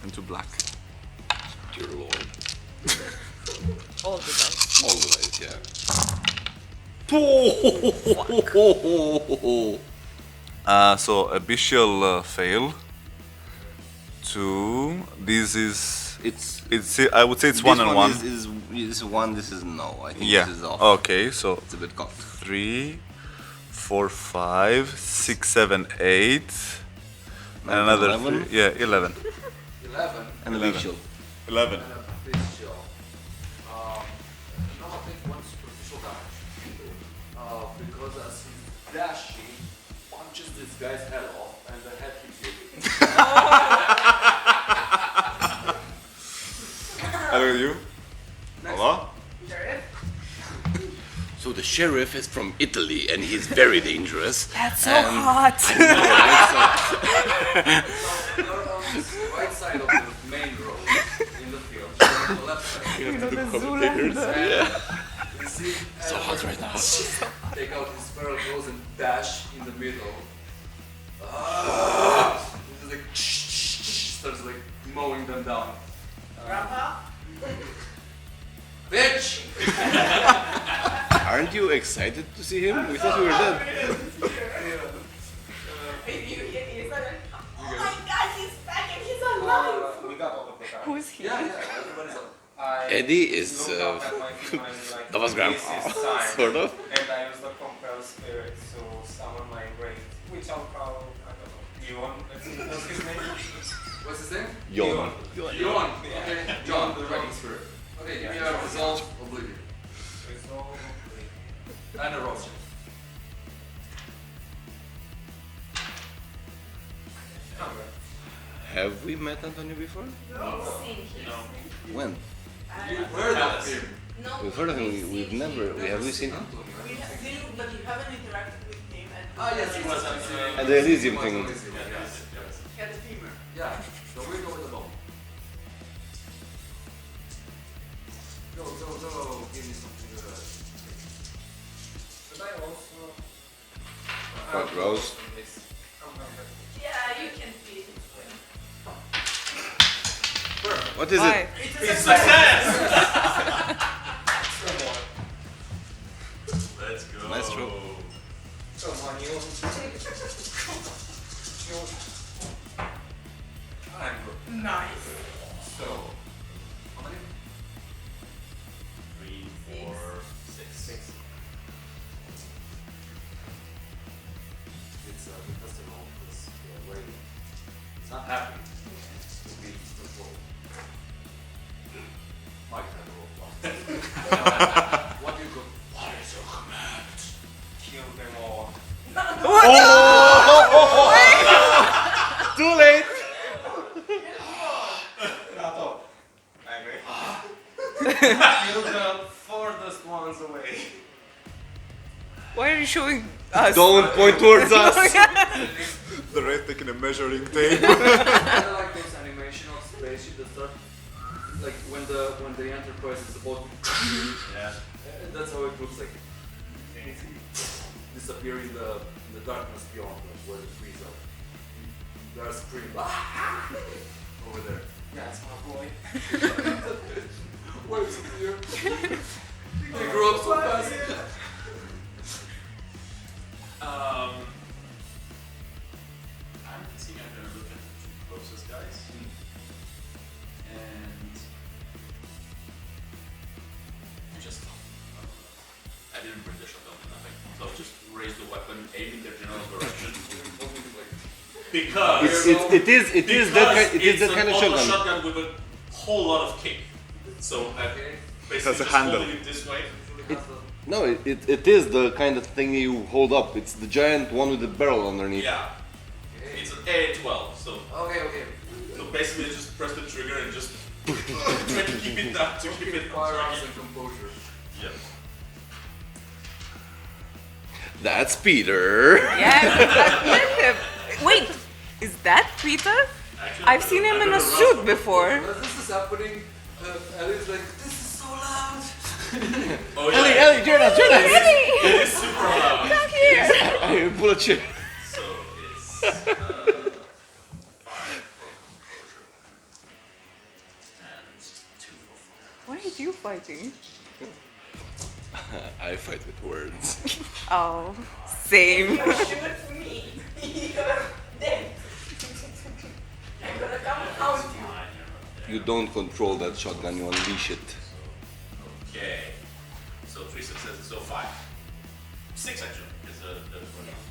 S4: and 2 black.
S9: Dear Lord.
S5: All of the dice.
S9: All the ways, yeah.
S4: So a bestial fail. 2. This is.
S9: It's
S4: I would say it's
S9: this
S4: 1 and 1.
S9: Is 1. This is no. I think
S4: Yeah.
S9: this is off.
S4: Okay, so
S9: It's a bit cocked.
S4: 3, 4, 5, 6, 7, 8, and
S9: Nine,
S4: another
S9: 11?
S4: 3. Yeah, 11.
S1: 11.
S9: And a
S4: 11.
S9: big shield.
S4: 11.
S1: And a big shield. No, I think one superficial damage. Because as he's dashing, punches this guy's head off, and the head hits you.
S4: Hello, you? Hello?
S9: So the sheriff is from Italy and he's very dangerous.
S10: That's so hot.
S1: You're on the right side of the main road in the field. You're on the left side.
S10: You know, the Zoolander.
S1: You see, so hot right now. Take out his feral claws and dash in the middle. It's like starts like mowing them down.
S8: Grandpa?
S1: Bitch!
S9: Aren't you excited to see him? We thought we were dead.
S7: Oh my god, he's back and he's alive!
S10: Who's he?
S1: Yeah, everybody's up.
S9: Eddie is that was grandpa, sort of.
S11: And I use the compel spirit to summon my great, which I'll call, I don't know, Yuan. What's his name?
S1: What's his name?
S9: Yon.
S1: John. Okay, John, the dragon spirit. Okay, give me a resolve oblivion. And a roast.
S9: Have we met Antonio before? When?
S1: You've heard of him.
S9: We've heard of him. Have we seen him?
S7: We have seen him, but you haven't interacted with him.
S1: Ah, yes, he was.
S9: At the Elysium thing.
S1: Yes.
S7: At the femur.
S1: Yeah, the window with the bone. Go, give me something good.
S11: Should I also...
S9: What, Rose?
S7: Yeah, you can feed it.
S9: What is
S10: Why?
S9: it?
S11: It's success!
S4: Let's go.
S9: Nice throw.
S11: Come on, you. I'm good.
S7: Nice.
S11: So,
S1: How many?
S11: 3, 4, 6.
S1: It's the festival is waiting. It's not happy to be the full. Mike had a roll. What do you go? What is your command?
S11: Kill them all. Kill the furthest ones away.
S10: Why are you showing us?
S9: Don't point towards us.
S4: The red taking a measuring tape.
S1: I like those animation of spaceship that start like when the Enterprise is about to
S4: Yeah.
S1: and that's how it looks like. Disappear in the darkness beyond, like where the trees are. They are screaming over there.
S11: Yeah, it's my boy.
S1: Why is it here? They grew up so fast.
S2: I'm guessing I'm gonna look at the two closest guys. And just I didn't bring the shotgun or nothing. So just raise the weapon, aim in their general direction. Because
S9: It is that kind of shotgun.
S2: shotgun with a whole lot of kick. So I basically
S4: has a
S2: just
S4: handle.
S2: holding it this way.
S9: No, it is the kind of thing you hold up. It's the giant one with the barrel underneath.
S2: Yeah. It's an A12, so
S1: Okay.
S2: so basically just press the trigger and just try to keep it down to keep it
S1: Firearms
S2: tracking.
S1: and composure.
S2: Yeah.
S9: That's Peter.
S10: Yeah, I've met him. Wait, is that Peter?
S2: Actually,
S10: I've seen him in a suit before.
S1: As this is happening, Ellie's like, this is so loud.
S2: Oh yeah.
S9: Ellie, join us.
S2: It is super loud.
S10: Come here.
S9: Hey, pull a chair.
S2: So it's 5 for composure and 2 for fire.
S10: Why are you fighting?
S9: I fight with words.
S10: Oh, same.
S7: Shoot me. You're dead. I'm gonna come out you.
S9: You don't control that shotgun. You unleash it.
S2: Okay. So 3 successes, so 5. 6 actually is the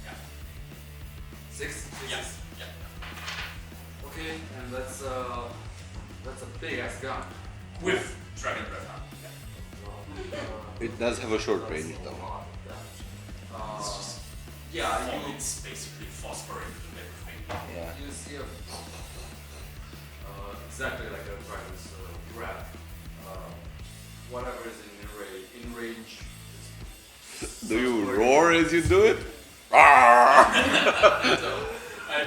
S2: yeah.
S1: 6?
S2: Yes. Yeah.
S1: Okay, and that's a big ass gun.
S2: With dragon breath on.
S9: It does have a short range though.
S2: It's just
S1: Yeah,
S2: it's basically phosphorated and everything.
S9: Yeah.
S1: you see exactly like a dragon's breath. Whatever is in range.
S9: Do you roar as you do it?
S2: I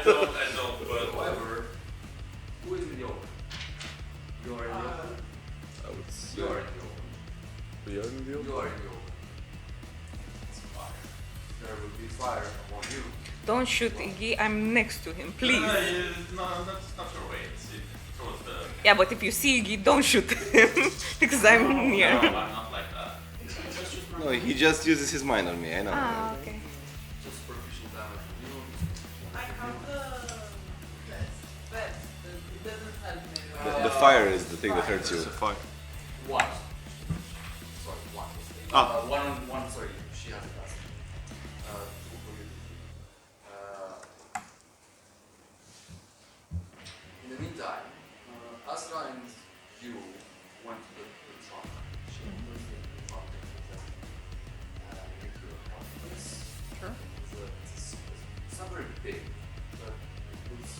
S2: don't, but
S1: However, who is in the open? You are in the open.
S9: I would say.
S1: You are in the open.
S9: We are in the
S1: You are in the open.
S2: it's fire.
S1: There will be fire upon you.
S10: Don't shoot Iggy. I'm next to him, please.
S2: No, that's not your way. It's towards the.
S10: Yeah, but if you see Iggy, don't shoot him because I'm near.
S2: No, I'm not like that.
S9: No, he just uses his mind on me. I know.
S10: Ah, okay.
S1: Just superficial damage. You
S7: I have the vest, but it doesn't help me.
S9: The fire is the thing that hurts you.
S4: It's a fight.
S1: one. Sorry, one. One on one. Sorry, she has a task. Two for you. In the meantime, Asra and you went to the trunk. She went to the trunk and make your apartments.
S5: Sure.
S1: It's not very big, but it looks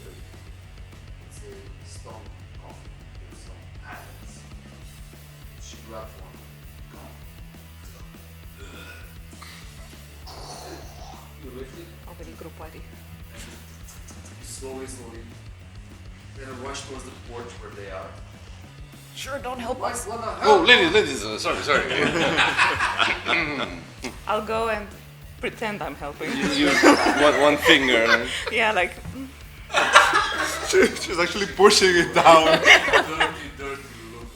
S1: good. It's a stone coffin with some panels. She grabbed one. Come. You lift it
S10: Over grupării.
S1: slowly. Then rush towards the porch where they are.
S10: Sure, don't help
S1: What
S10: us.
S1: the hell?
S9: Oh, ladies, sorry.
S10: I'll go and pretend I'm helping.
S9: You one finger.
S10: Yeah, like
S4: She's actually pushing it down.
S1: Dirty look.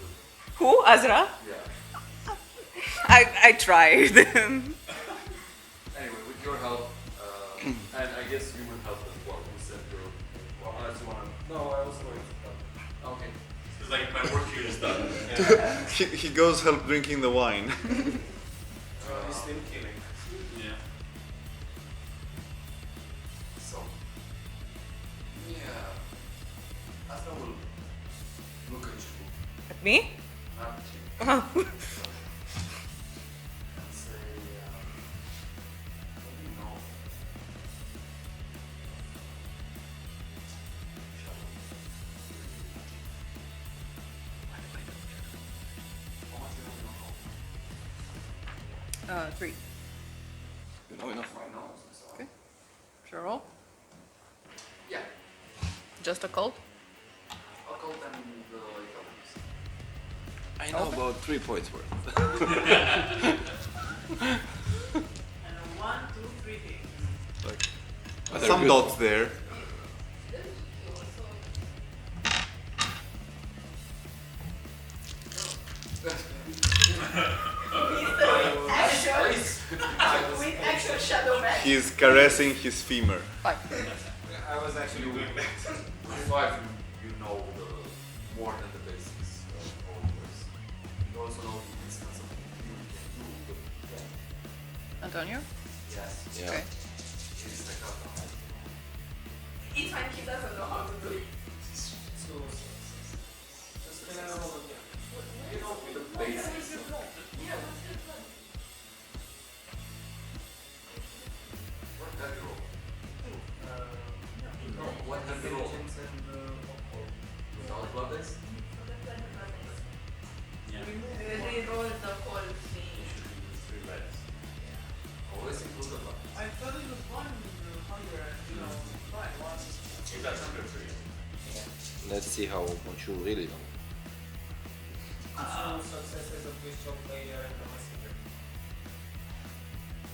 S10: who? Azra?
S1: Yeah.
S10: I tried.
S1: Anyway, with your help, and I guess you would help as well. You said you're, well, unless you want to. No, I was going to help. Okay.
S2: It's like my work here is done.
S4: He goes help drinking the wine.
S11: He's still killing.
S2: Yeah.
S1: So, yeah. Asra will look at you,
S10: At me?
S1: not at you,
S10: Oh.
S1: and say, what do you know?
S5: 3.
S9: No, enough.
S5: Okay. Sure roll.
S1: Yeah.
S5: Just a cult?
S1: Occult and the elements.
S9: I know about 3 points worth.
S8: And a 1, 2, 3 things.
S4: Some dots there.
S7: With actual shadow magic.
S4: He's caressing his femur.
S5: 5.
S11: I was actually doing that.
S1: With 5, you know more than the basics of all this. You also know the instance of what you can do. But
S5: Antonio?
S1: yes.
S9: Yeah.
S5: Okay.
S1: It's the Hecata.
S7: It's when he doesn't know how to do it.
S11: So, just can I roll again?
S1: You know the basics. What have you rolled? What have you rolled?
S11: Intelligence and occult.
S1: Without blood dice?
S7: They roll the whole thing.
S1: Always include the blood.
S8: I thought it was 100, fine, 1.
S9: Let's see how much you really know.
S11: 2 successes of visual player and a messenger.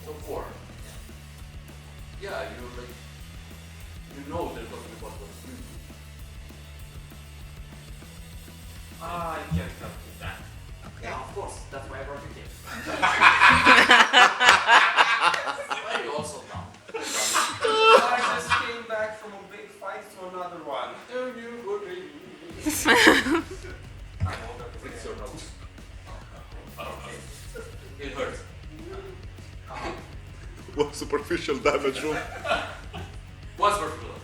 S1: So 4. Yeah, you like you know they're talking about what you do.
S11: I can't help with that.
S1: Yeah, of course. That's why I brought you here. Why you also now?
S11: I just came back from a big fight to another one.
S1: Fix your nose. It hurts.
S4: What superficial damage room?
S1: What's for blood?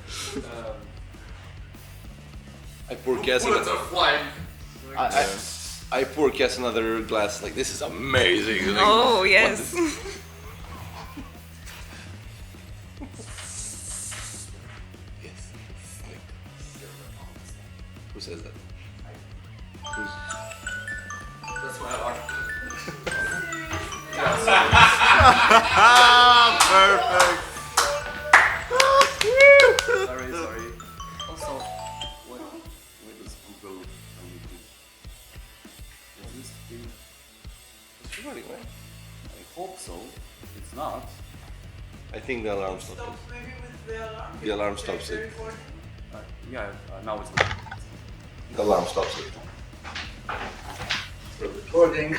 S9: I pour Cass
S1: Bullets are flying.
S9: I pour Cass another glass. Like, this is amazing. Like,
S10: Oh,
S9: what
S10: yes.
S9: is- Yes. Who says that?
S1: That's why I like
S4: Perfect.
S1: Sorry. Also, what does Google only do? Is this thing?
S9: It's recording, right?
S1: I hope so. It's not.
S9: I think the alarm stopped
S8: Stop
S9: it.
S8: maybe with the alarm.
S9: The alarm stops
S8: Check the
S9: it.
S8: recording.
S1: Now it's good.
S9: The alarm stops it.
S1: Still recording.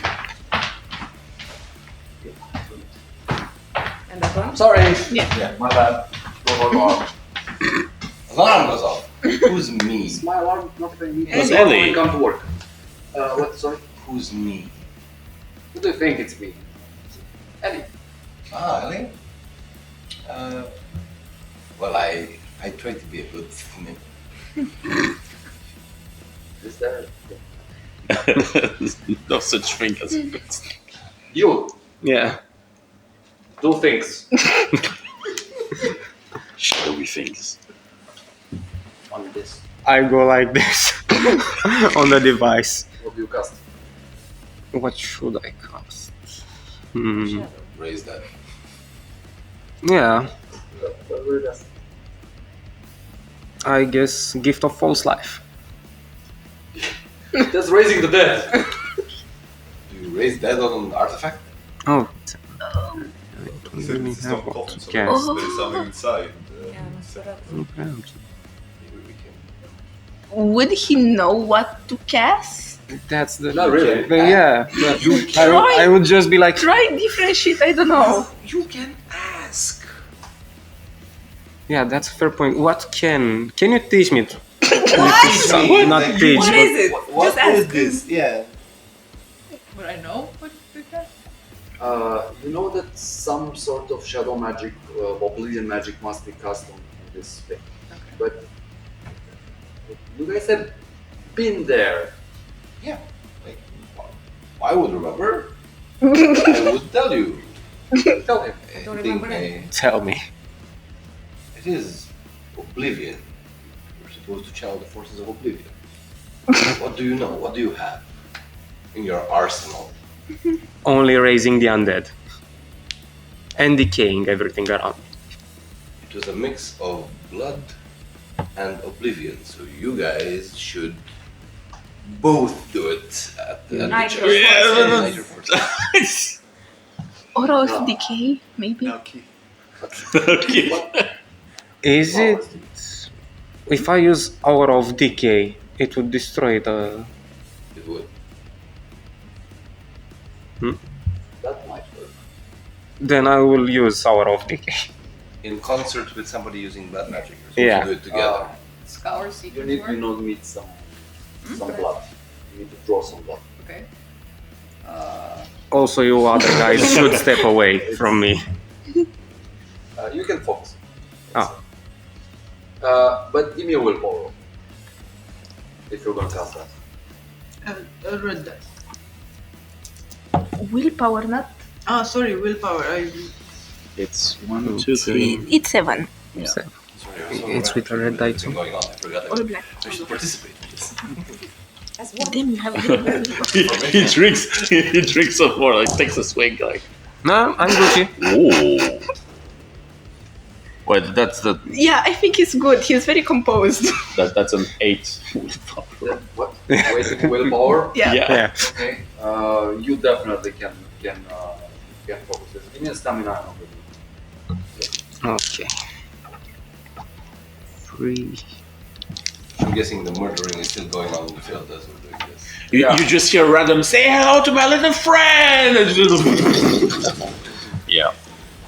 S7: And that one?
S1: Sorry.
S9: Yeah.
S1: My bad. Go.
S9: Alarm goes off. Who's me?
S1: It's my alarm, not paying me.
S2: It's
S1: My alarm
S2: Ellie.
S1: when I come to work. What? Sorry.
S9: Who's me?
S1: Who do you think it's me? Ellie.
S9: Ah, Ellie? Well, I try to be a good man.
S1: Is there?
S2: No such thing as
S1: You
S3: Yeah.
S1: do things
S2: shadowy things.
S1: on this.
S3: I go like this on the device.
S1: What do you cast?
S3: What should I cast? Hmm.
S9: Raise that.
S3: Yeah,
S1: What do you cast?
S3: I guess Gift of False Life.
S1: That's raising the dead.
S9: Do you raise that on an artifact?
S3: Oh.
S4: It's not
S3: have what
S4: coffin,
S3: to
S4: so
S3: cast.
S4: there's something inside.
S3: Perhaps.
S9: Maybe we can.
S7: Would he know what to cast?
S3: That's the.
S1: Not really.
S3: But yeah, but I would just be like,
S7: Try different shit, I don't know.
S9: You can ask.
S3: yeah, that's a fair point. What can you teach me?
S10: What?
S3: Not teach,
S10: What
S3: but
S10: is it?
S9: What
S10: Just ask.
S9: is this? Yeah.
S5: Would I know what to cast?
S1: You know that some sort of shadow magic, oblivion magic must be cast on this thing. But you guys have been there.
S9: Yeah. Like, I would remember. I would tell you.
S1: Tell him.
S9: I
S10: don't
S9: think
S10: remember
S3: tell me.
S9: it is oblivion. You're supposed to channel the forces of oblivion. What do you know? What do you have in your arsenal?
S3: Only raising the undead. and decaying everything around.
S9: It was a mix of blood and oblivion, so you guys should both do it at the
S10: Night
S9: church.
S10: forces.
S9: Night forces.
S7: Aura of decay, maybe.
S3: Is it? If I use Aura of Decay, it would destroy the.
S9: It would. That might work.
S3: Then I will use Aura of Decay.
S9: In concert with somebody using blood magic. You're supposed
S3: Yeah.
S9: to do it together.
S5: Scour
S1: You
S5: secret
S1: need
S5: work.
S1: to need some blood. You need to draw some blood.
S5: Okay.
S3: Also, you other guys should step away from me.
S1: You can focus.
S3: Oh.
S1: But give me a willpower roll. If you're gonna cast that.
S8: Red dice.
S7: Willpower, not.
S8: Ah, sorry, willpower.
S2: It's 1, 2, 3.
S7: It's 7.
S2: Yeah.
S9: Sorry, I'm so
S3: It's with a red die
S9: what's
S3: too.
S9: going on. I forgot
S7: All
S9: that
S7: black.
S9: I should participate in this.
S7: Damn, you have
S2: he drinks some more, like takes a swig, like.
S3: No, I'm Gucci.
S2: Ooh. Wait, that's the
S7: Yeah, I think he's good. He's very composed.
S2: that's an 8.
S1: What? Waiting willpower?
S7: Yeah.
S3: Yeah.
S1: Okay. You definitely can focus this. Give me a stamina and overview.
S3: Okay. 3.
S9: I'm guessing the murdering is still going on in the field as we're doing this.
S2: You just hear random say hello to my little friend. Yeah.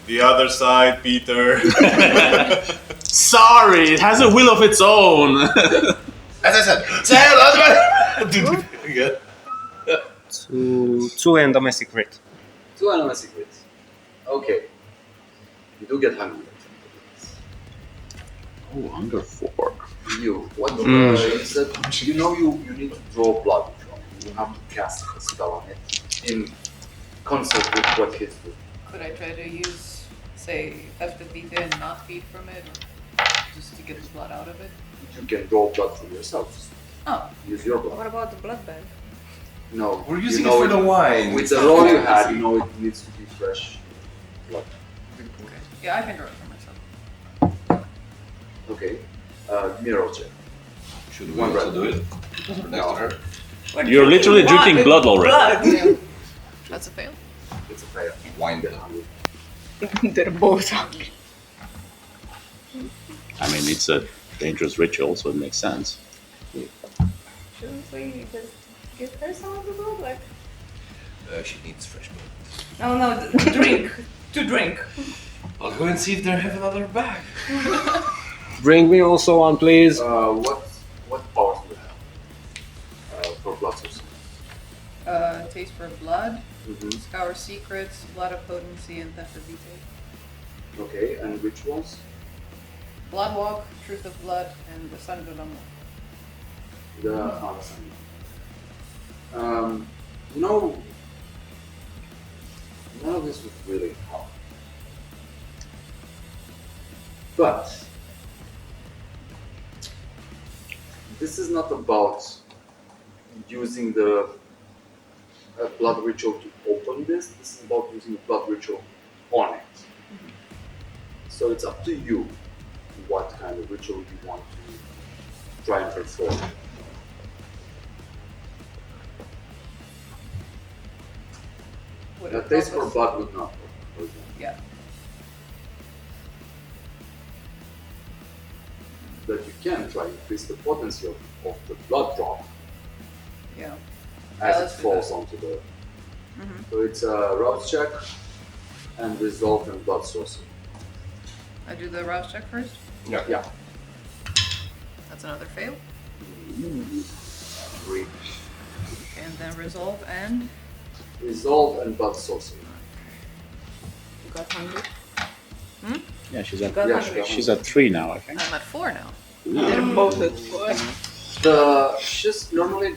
S4: The other side, Peter.
S2: Sorry, it has a will of its own.
S9: As I said, say hello to Good.
S3: 2 and domestic rate.
S1: 2 animal secrets. Okay. You do get hungry.
S2: Oh, under 4.
S1: You. What you said? You know you need to draw blood from it. You have to cast a spell on it in concert with what hits do.
S5: Could I try to use, say, Hecata and not feed from it, or just to get the blood out of it?
S1: You can draw blood from yourself.
S5: Oh,
S1: Use your blood.
S10: What about the blood bag?
S1: No.
S9: We're
S1: you
S9: using
S1: know
S9: it for the wine.
S1: With the roll you had, you know it needs to be fresh blood.
S5: okay. Yeah, I can draw it for myself.
S1: Okay. Give me a roll check.
S9: Should we also do it? Because we're next to her.
S2: You're literally drinking blood already.
S5: That's a fail.
S1: It's a fail.
S9: Wine
S1: Get
S9: blood.
S1: hungry.
S7: They're both hungry.
S2: I mean, it's a dangerous ritual, so it makes sense.
S10: Shouldn't we just give her some of the blood? Like,
S9: She needs fresh blood.
S10: no, to drink. To drink.
S9: I'll go and see if they have another bag.
S3: Bring me also one, please.
S1: What powers do you have for blood source?
S5: Taste for blood,
S1: Mm-hmm.
S5: scour secrets, blood of potency, and theft of decay.
S1: Okay, and rituals?
S5: Blood walk, truth of blood, and the sun of the
S1: The you know, none of this would really help. But this is not about using the blood ritual to open this. This is about using a blood ritual on it. So it's up to you what kind of ritual you want to try and perform.
S5: Would
S1: The
S5: it
S1: taste
S5: help
S1: for
S5: us-
S1: blood would not work, for example.
S5: Yeah.
S1: But you can try and increase the potency of the blood drop
S5: Yeah.
S1: as
S5: let's
S1: it
S5: do
S1: falls
S5: that.
S1: onto the.
S5: Mhm.
S1: So it's a rouse check and resolve and blood sorcery.
S5: I do the rouse check first.
S1: Yeah.
S5: That's another fail.
S1: 3.
S5: And then resolve and
S1: Resolve and blood sorcery.
S10: You got hungry?
S2: Yeah, she's at
S10: Got
S1: Yeah,
S10: hungry.
S1: sure.
S2: she's at 3 now, I think.
S5: I'm at 4 now.
S7: They're both at 4.
S1: The just normally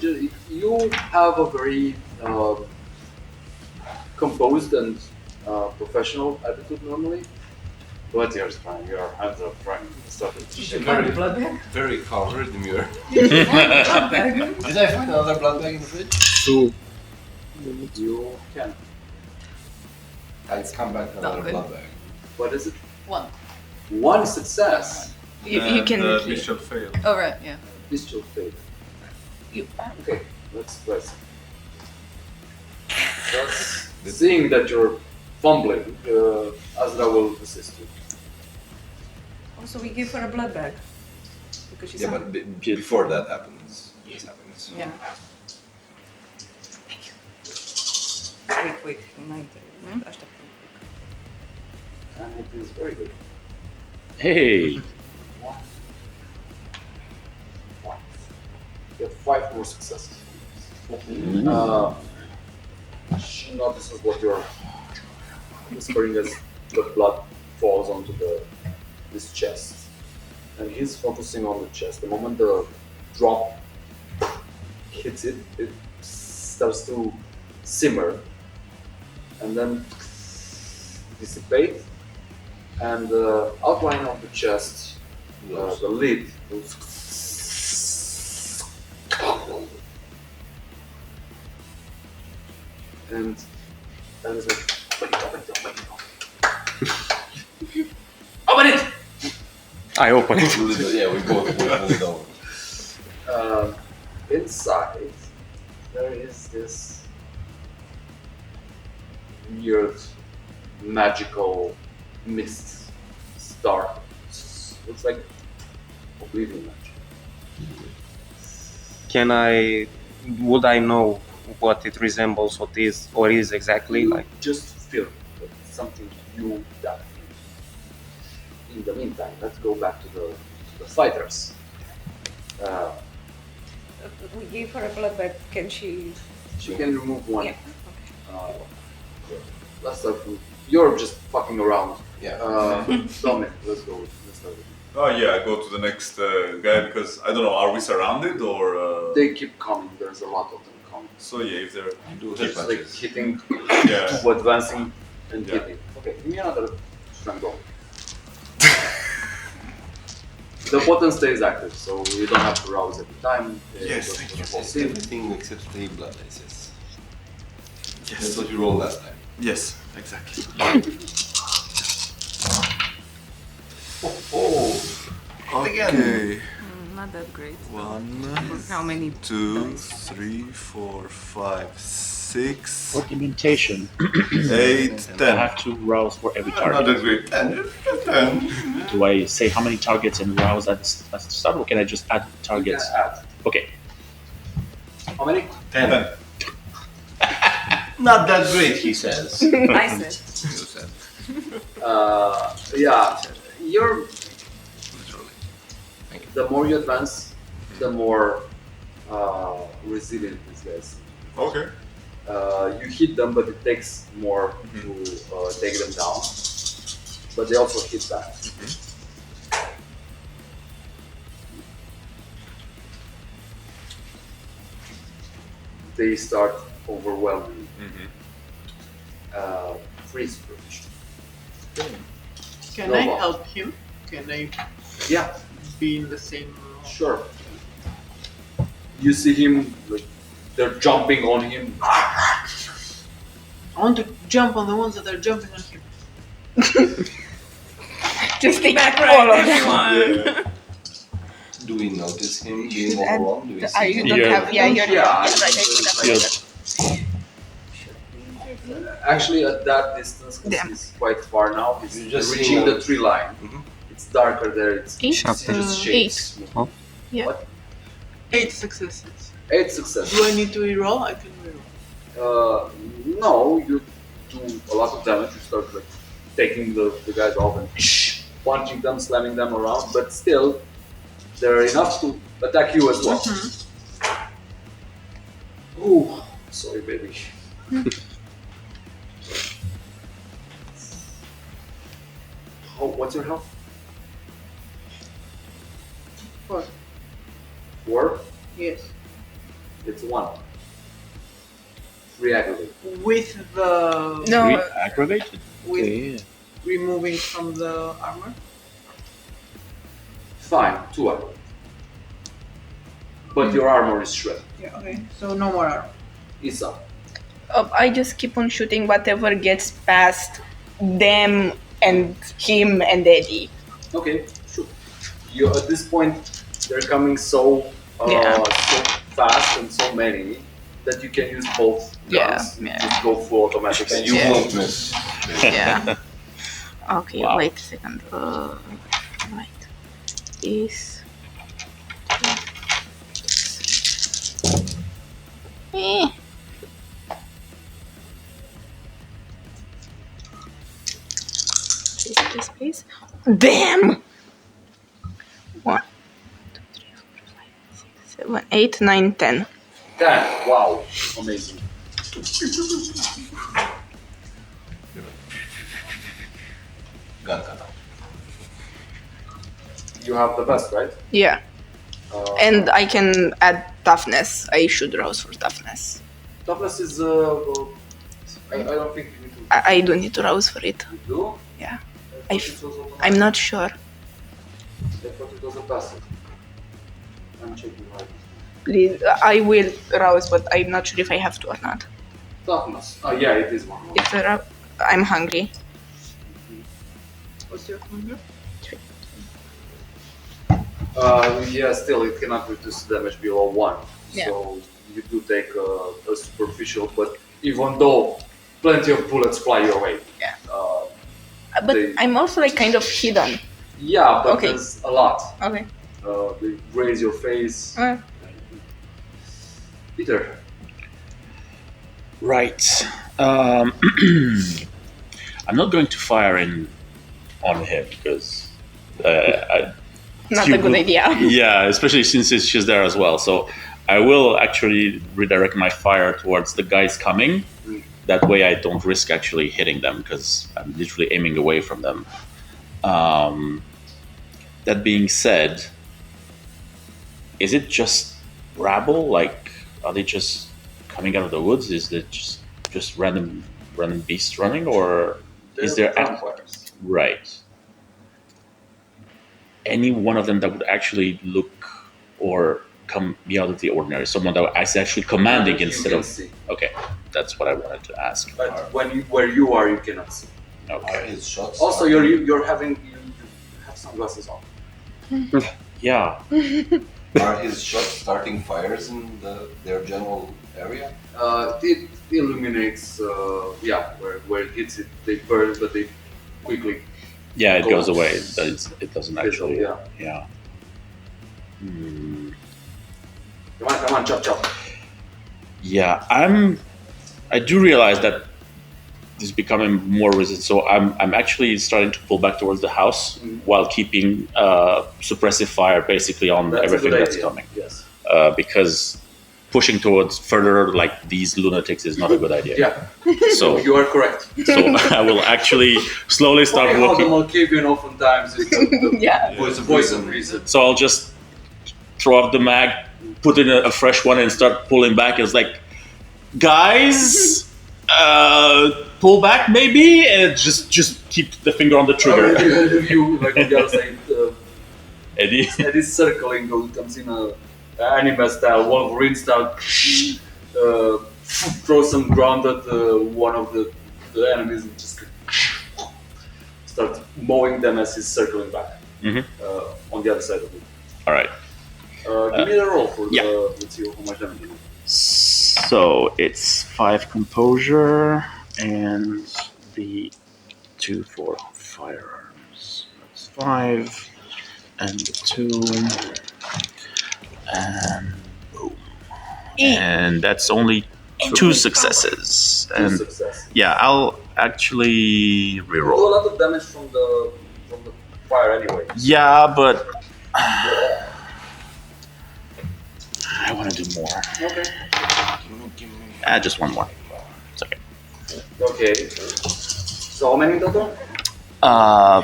S1: you have a very composed and professional attitude normally. But here's fine. Your hands are trying to stop it.
S10: Did you find the blood bag?
S9: Very covered, demure.
S10: Did you find the blood bag?
S9: Did I find another blood bag in the fridge?
S3: 2.
S1: You can.
S9: I come back with another
S5: good.
S9: blood bag.
S1: What is it?
S5: 1.
S1: One success.
S7: You can.
S4: Bishop failed.
S5: Oh, right, yeah.
S1: This will fail.
S7: You,
S1: Okay, let's press. Just seeing that you're fumbling, Azra will assist you.
S10: Also, we give her a blood bag. Because she's
S9: Yeah, but before that happens, this happens.
S10: Yeah. Wait.
S1: And it is very good.
S2: Hey,
S1: You have 5 more successes. She notices what you're whispering as the blood falls onto this chest. And he's focusing on the chest. The moment the drop hits it, it starts to simmer and then dissipate. And the outline of the chest, the lid, goes and it's like, open it!
S3: I open it.
S9: Yeah, we both pull it over.
S1: Inside, there is this weird magical mist. It's dark. Looks like oblivion magic.
S3: Would I know what it resembles, what is, or is exactly
S1: You
S3: like?
S1: just feel that it's something you that feel. In the meantime, let's go back to the fighters.
S10: We gave her a blood bag. Can she?
S1: She can remove one.
S10: Yeah.
S1: Let's start from. You're just fucking around.
S9: Yeah.
S1: Dominic, let's go. Let's start with you.
S4: Oh yeah, I go to the next guy because I don't know. Are we surrounded or?
S1: They keep coming. There's a lot of them coming.
S4: So yeah, if they're
S9: Do
S1: Keeps
S9: hip
S1: like
S9: punches.
S1: hitting,
S4: yeah.
S1: advancing, and
S4: Yeah.
S1: hitting. Okay, give me another strength roll. The button stays active, so you don't have to rouse every time.
S4: Yes,
S1: Just
S4: thank
S1: for
S4: you.
S1: the whole
S9: It's
S1: scene.
S9: everything except 3 blood dice. That's
S4: Yes.
S9: what you rolled last time.
S4: Yes, exactly. Okay.
S10: Not that great.
S4: 1,
S10: How many?
S4: 2, 3, 4, 5, 6,
S2: augmentation.
S4: 8,
S2: I
S4: 10.
S2: have to rouse for every
S4: Not
S2: target.
S4: that great. 10.
S2: Do I say how many targets and rouse at the start, or can I just add
S1: You
S2: targets?
S1: can add.
S2: Okay.
S1: How many?
S4: 10.
S9: Not that great, he says.
S10: I said.
S9: You said.
S1: Yeah, you're.
S9: Literally. Thank you.
S1: The more you advance, the more resilient these guys.
S4: Okay.
S1: You hit them, but it takes more to take them down. But they also hit back. They start overwhelming. Freeze provision.
S8: Can
S1: No
S8: I
S1: bomb.
S8: help him? Can I
S1: Yeah,
S8: be in the same?
S1: sure. You see him, like, they're jumping on him.
S8: I want to jump on the ones that are jumping on him.
S7: just take
S10: Back
S7: all
S10: right,
S7: of them.
S10: everyone.
S9: Do we notice him
S7: You
S9: being
S7: should add
S9: overwhelmed? Do we
S7: the-
S9: see
S7: you
S9: him?
S7: don't
S2: Yeah.
S7: have. Yeah, you're
S1: Yeah,
S7: right. I should have
S2: Yes.
S1: Actually, at that distance, because
S7: Damn.
S1: he's quite far now, he's
S9: You just
S1: reaching
S9: see
S1: the tree line.
S9: Mhm.
S1: It's darker there. It's
S7: 8?
S1: just shapes.
S7: 8. Yeah.
S1: What?
S8: 8 successes.
S1: 8 successes.
S8: Do I need to reroll? I can reroll.
S1: No, you do a lot of damage. You start like taking the guys off and punching them, slamming them around, but still, they're enough to attack you as well. Ooh, sorry, baby. What's your health?
S8: 4.
S1: 4?
S8: Yes.
S1: It's 1. Reaggravate.
S8: With the
S7: No,
S2: Aggravated?
S8: with
S2: Okay.
S8: removing from the armor.
S1: Fine, 2 armor. But your armor is shredded.
S8: Yeah. Okay. So no more armor.
S1: Isa.
S7: I just keep on shooting whatever gets past them and him and Eddie.
S1: Okay, sure. You at this point, they're coming so
S7: Yeah.
S1: so fast and so many that you can use both guns.
S7: Yeah.
S1: Just go full automatic.
S9: And you
S7: Yeah.
S9: won't miss.
S7: Yeah. Okay,
S2: Wow.
S7: wait a second. Right. This. Eh. Please. Damn! 1, 2, 3, 4, 5, 6, 7, 8, 9, 10.
S1: Damn! Wow! Amazing.
S9: Gun cut.
S1: You have the best, right?
S7: Yeah. And I can add toughness. I should rouse for toughness.
S1: Toughness is. I don't think you need to.
S7: I do need to rouse for it.
S1: You do?
S7: Yeah.
S1: I thought it was automatic.
S7: I'm not sure.
S1: I thought it was a passive. I'm checking right.
S7: Please, I will rouse, but I'm not sure if I have to or not.
S1: Toughness. Oh yeah, it is one.
S7: It's a I'm hungry. What's your hunger?
S1: Yeah, still it cannot reduce damage below 1.
S7: Yeah.
S1: So you do take a superficial, but even though plenty of bullets fly your way.
S7: Yeah.
S1: Uh,
S7: But
S1: they-
S7: I'm also like kind of hidden.
S1: yeah, but
S7: Okay.
S1: there's a lot.
S7: Okay.
S1: They raise your face. Peter.
S2: Right. I'm not going to fire on him because
S7: Not
S2: he
S7: a good
S2: will-
S7: idea.
S2: Yeah, especially since she's there as well. So I will actually redirect my fire towards the guys coming. That way I don't risk actually hitting them because I'm literally aiming away from them. That being said, is it just rabble? Like, are they just coming out of the woods? Is it just random beasts running, or is there
S1: vampires?
S2: Right? Any one of them that would actually look or come be out of the ordinary? Someone that is actually commanding
S1: You
S2: instead
S1: can
S2: of.
S1: see.
S2: Okay, that's what I wanted to ask.
S1: But where you are, you cannot see.
S9: Are
S2: Okay.
S9: his shots?
S1: Also, you have sunglasses on.
S2: Yeah.
S9: Are his shots starting fires in their general area?
S1: It illuminates. Where it hits it, they burn, but they quickly.
S2: Yeah, it
S1: Go.
S2: goes away. It doesn't actually.
S1: Yeah.
S2: Yeah. Hmm.
S1: Come on, chop.
S2: Yeah, I do realize that this is becoming more resistant, so I'm actually starting to pull back towards the house while keeping suppressive fire basically on
S1: That's a
S2: everything
S1: good
S2: that's
S1: idea.
S2: coming.
S1: Yes.
S2: Because pushing towards further like these lunatics is not a good idea.
S1: Yeah.
S2: So
S1: You are correct.
S2: so I will actually slowly start
S1: Funny how the
S2: walking.
S1: Malkavian oftentimes is the
S7: Yeah.
S1: voice of reason.
S2: So I'll just throw out the mag, put in a fresh one, and start pulling back. It's like, guys, pull back maybe, and just keep the finger on the trigger.
S1: You like on the other side.
S2: Eddie.
S1: Eddie's circling comes in a anime style, Wolverine style. Throw some ground at one of the enemies and just start mowing them as he's circling back on the other side of it.
S2: All right.
S1: Give me the roll for
S2: yeah.
S1: let's see how much damage you do.
S2: So it's 5 composure and the 2 for firearms. That's 5 and the 2 and boom. And that's only 2 successes.
S1: Two
S2: And
S1: success.
S2: yeah, I'll actually
S1: You do a
S2: reroll.
S1: lot of damage from the fire anyway.
S2: Yeah, but I want to do more.
S1: Okay.
S2: Just one more. It's okay.
S1: Okay. So how many in total?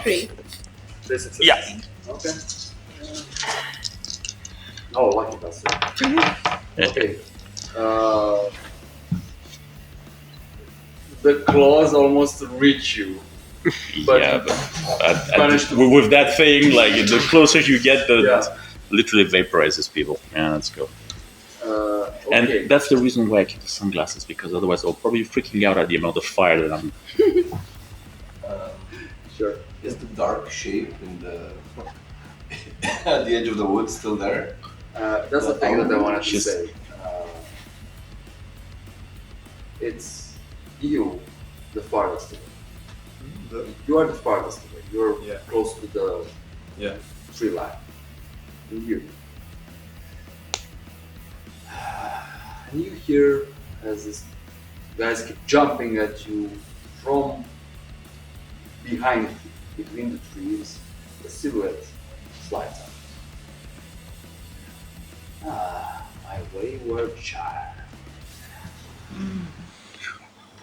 S7: 3.
S1: 3 successes.
S2: Yeah.
S1: Okay. Oh, lucky bastard. Okay. The claws almost reach you. But
S2: yeah, but
S1: managed to-
S2: with that thing, like the closer you get, the
S1: Yeah.
S2: literally vaporizes people. Yeah, let's go. And
S1: Okay.
S2: that's the reason why I keep the sunglasses, because otherwise I'll probably be freaking out at the amount of fire that I'm.
S1: Sure.
S9: Is the dark shape in the at the edge of the woods still there?
S1: That's the thing that I wanted to
S2: Just-
S1: say. It's you, the farthest away. You are the farthest away. You're
S4: Yeah.
S1: close to the
S4: Yeah.
S1: tree line. And you. And you hear as these guys keep jumping at you from behind you, between the trees, the silhouette slides out. Ah, my wayward child.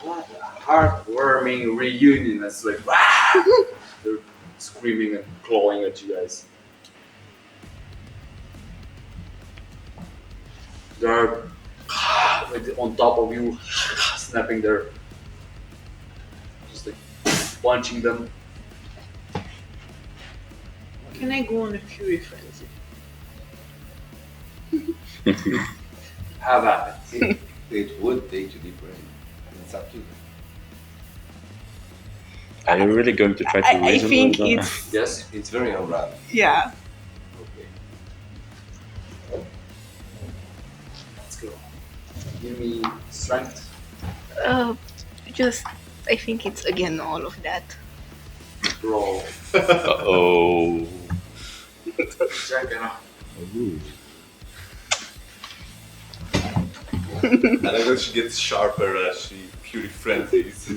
S1: What a heartwarming reunion. It's like, "Wah!" They're screaming and clawing at you guys. They're on top of you, snapping their, just like punching them.
S8: Can I go on a fury frenzy?
S1: Have at it.
S9: It would take you deeper in. It's up to you.
S2: Are you really going to try to
S7: I
S2: reason
S7: think
S2: with them?
S7: it's
S1: Yes?
S9: It's very on brand.
S7: yeah.
S1: Okay. Let's go. Give me strength.
S7: Just I think it's again all of that.
S1: Roll.
S2: Uh-oh.
S1: Check it out.
S4: And I guess she gets sharper as she fury frenzies.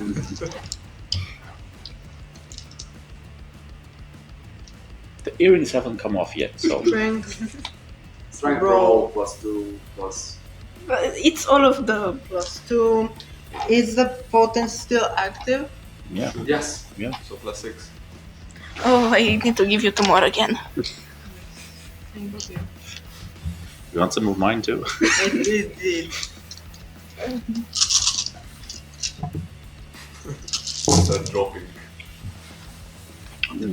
S2: The earrings haven't come off yet, so
S8: Strength
S1: Strength
S8: Roll.
S1: roll +2 plus.
S7: But it's all of the
S8: +2. Is the potency still active?
S2: yeah.
S1: Yes.
S4: So +6.
S7: oh I need to give you 2 more again.
S8: Thank you.
S2: You want some of mine too?
S8: It did.
S4: Start dropping.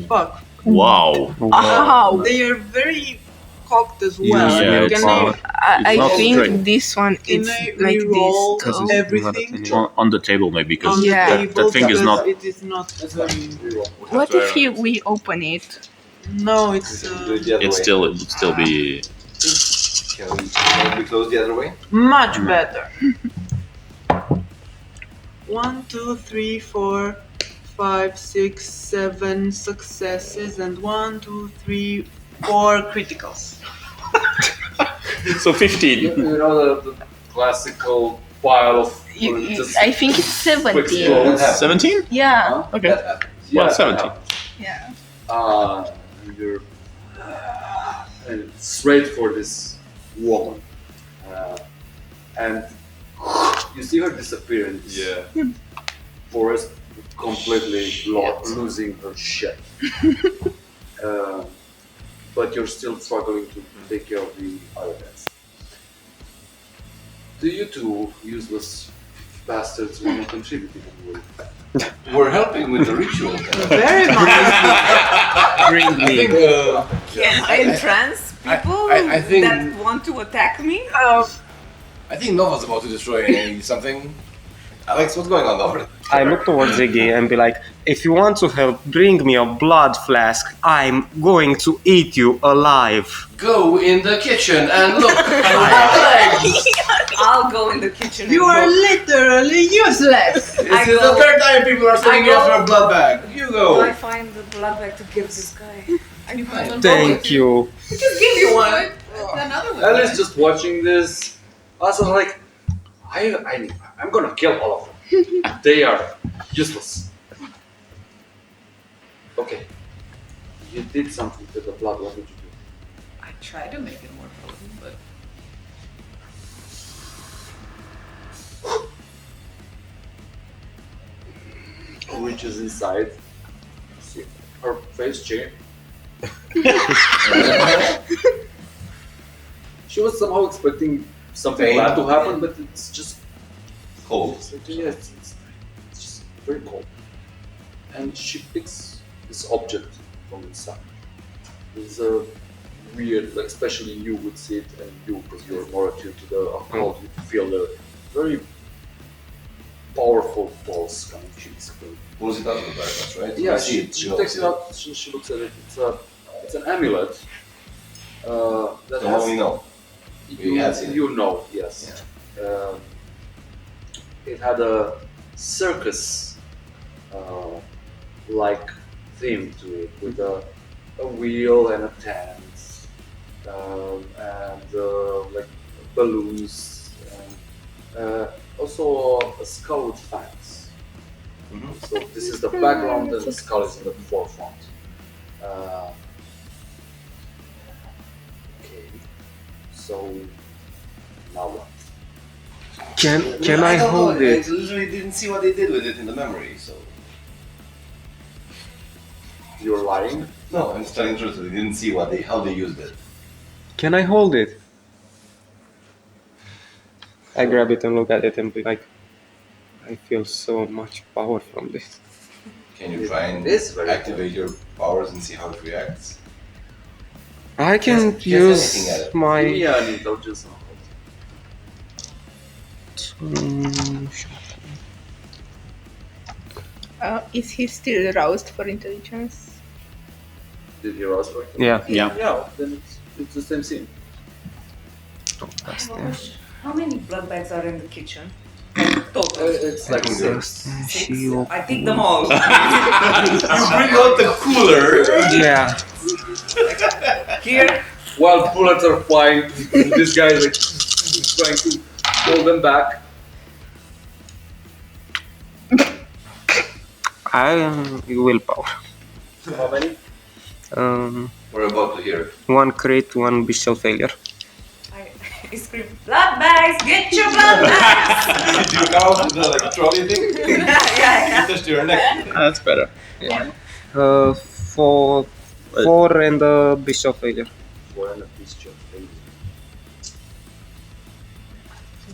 S8: Fuck.
S2: Wow.
S7: Wow.
S8: They are very cocked as well.
S2: Yeah,
S8: Can
S2: it's
S8: I,
S2: not-
S7: I
S2: not
S7: think
S2: straight.
S7: this one
S8: can
S7: is
S8: I
S7: like
S8: re-roll
S7: this. too.
S8: everything
S2: on the table maybe, because
S8: on
S7: Yeah.
S8: the
S2: that
S8: table
S2: thing is
S8: because
S2: not.
S8: it is not very...
S4: We have
S7: What
S4: to
S7: if
S4: iron
S7: we open it?
S8: No, it's
S9: Do it the other
S2: It
S9: way.
S2: still, it would still be.
S9: Can we close the other way?
S8: much better. 1, 2, 3, 4, 5, 6, 7 successes and 1, 2, 3, 4 criticals.
S2: So 15.
S1: You know the classical pile of just
S7: I think it's 17.
S1: explode.
S2: 17?
S7: Yeah.
S1: Huh?
S2: Okay.
S1: Yeah,
S2: Well, 17.
S7: Yeah.
S1: And you're and straight for this woman, and you see her disappear in this
S4: Yeah.
S1: forest, completely losing her shit. But you're still struggling to take care of the other guys. Do you two useless bastards want to contribute in any way?
S9: We're helping with the ritual.
S8: Very much.
S2: Bring
S9: I
S2: me.
S9: think,
S10: Can I entrance people
S9: I think-
S10: that want to attack me?
S9: I think Nova's about to destroy something. Alex, what's going on over?
S3: I look towards Ziggy and be like, if you want to help, bring me a blood flask. I'm going to eat you alive.
S9: Go in the kitchen and look at my legs.
S10: I'll go in the kitchen.
S8: You
S10: and
S8: are
S10: look.
S8: literally useless.
S9: This is the third time people are saying
S10: I
S9: yes
S10: go-
S9: for a blood bag. You
S10: I
S9: go.
S10: find the blood bag to give this guy.
S3: Thank you.
S10: Just give you one.
S5: Another one.
S1: Alice just watching this, I was like, I'm gonna kill all of them. They are useless. Okay. You did something to the blood, what did you do?
S5: I tried to make it more potent, but
S1: Reaches inside. See her face change. She was somehow expecting something
S9: Pain.
S1: bad to happen, but it's just
S9: Cold.
S1: it's just very cold. And she picks this object from inside. It's a weird, like especially you would see it, and you, because you're more attuned to the occult, you feel the very powerful pulse coming from the screen.
S9: Pulls it out of the darkness, right?
S1: Yeah,
S9: I see it.
S1: she takes it out. She looks at it. It's an amulet. That
S9: So
S1: has,
S9: we know.
S1: you know, yes. It had a circus like theme to it, with a wheel and a tent, and like balloons, and also a skull with fangs.
S9: Mhm.
S1: So this is the background, and the skull is in the forefront. Okay, so now what?
S3: Can
S9: No,
S3: I
S9: don't know.
S3: hold it?
S9: I literally didn't see what they did with it in the memory, so.
S1: You're lying?
S9: No, I'm still interested. I didn't see how they used it.
S3: Can I hold it? I grab it and look at it and be like, I feel so much power from this.
S9: Can you try and
S1: It is very
S9: activate your powers and see how it reacts?
S3: I can
S9: Guess
S3: use
S9: anything at it.
S3: my.
S1: Give me an intelligence.
S7: Is he still roused for intelligence?
S1: Did you rouse for it?
S3: Yeah.
S1: Yeah, then it's the same scene.
S10: I have a question. How many blood bags are in the kitchen? Total.
S1: It's like six.
S10: Six. I take them all.
S9: You bring out the cooler!
S3: Yeah.
S10: Here.
S1: While bullets are flying, this guy is like trying to hold them back.
S3: Willpower.
S1: How many?
S9: We're about to hear it.
S3: 1 crit, 1 bestial failure.
S10: I scream, blood bags, get your blood bags!
S9: Did you count the like trolley thing?
S10: yeah.
S9: You touched your neck.
S2: That's better.
S3: Yeah. 4 and a bestial failure.
S1: Four and a bestial failure.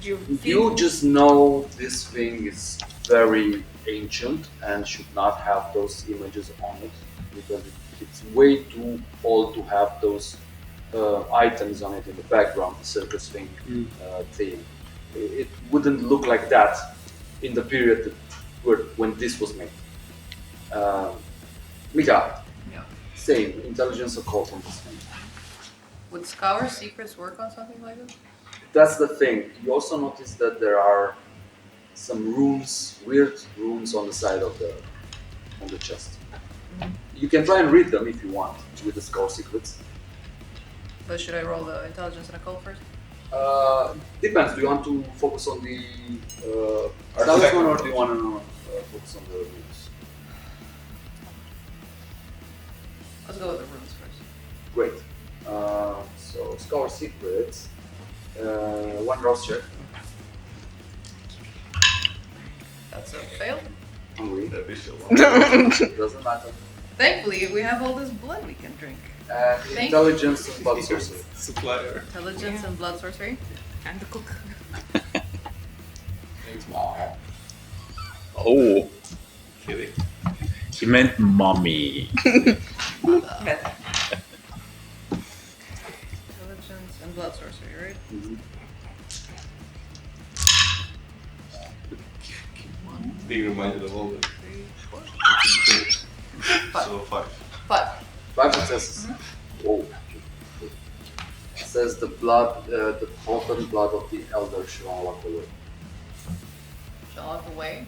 S10: You
S1: You just know this thing is very ancient and should not have those images on it, because it's way too old to have those items on it in the background, the circus thing theme. It wouldn't look like that in the period when this was made. Mika,
S5: Yeah.
S1: same, intelligence occult on this thing.
S5: Would Scour secrets work on something like this?
S1: That's the thing. You also notice that there are some runes, weird runes on the side of the chest. You can try and read them if you want with the Skull Secrets.
S5: But should I roll the intelligence and occult first?
S1: Depends. Do you want to focus on the
S9: Artifact.
S1: talisman, or do you want to focus on the runes?
S5: Let's go with the runes first.
S1: Great. So Skull Secrets. One rouse check.
S5: That's a fail.
S1: Hungry.
S9: The visual.
S1: Doesn't matter.
S5: Thankfully, we have all this blood we can drink. Thank
S1: Intelligence and blood sorcery.
S4: Supplier.
S5: Intelligence and blood sorcery.
S10: And the cook.
S1: Thanks, Mom.
S2: Oh,
S9: Kidding.
S2: he meant mommy.
S10: Better.
S5: Intelligence and blood sorcery, right?
S9: Being reminded of all the.
S5: 3, 4,
S9: So 5.
S5: 5.
S1: 5 successes. Whoa. It says the blood, the potent blood of the elder shall unlock the way.
S5: Shall I walk away?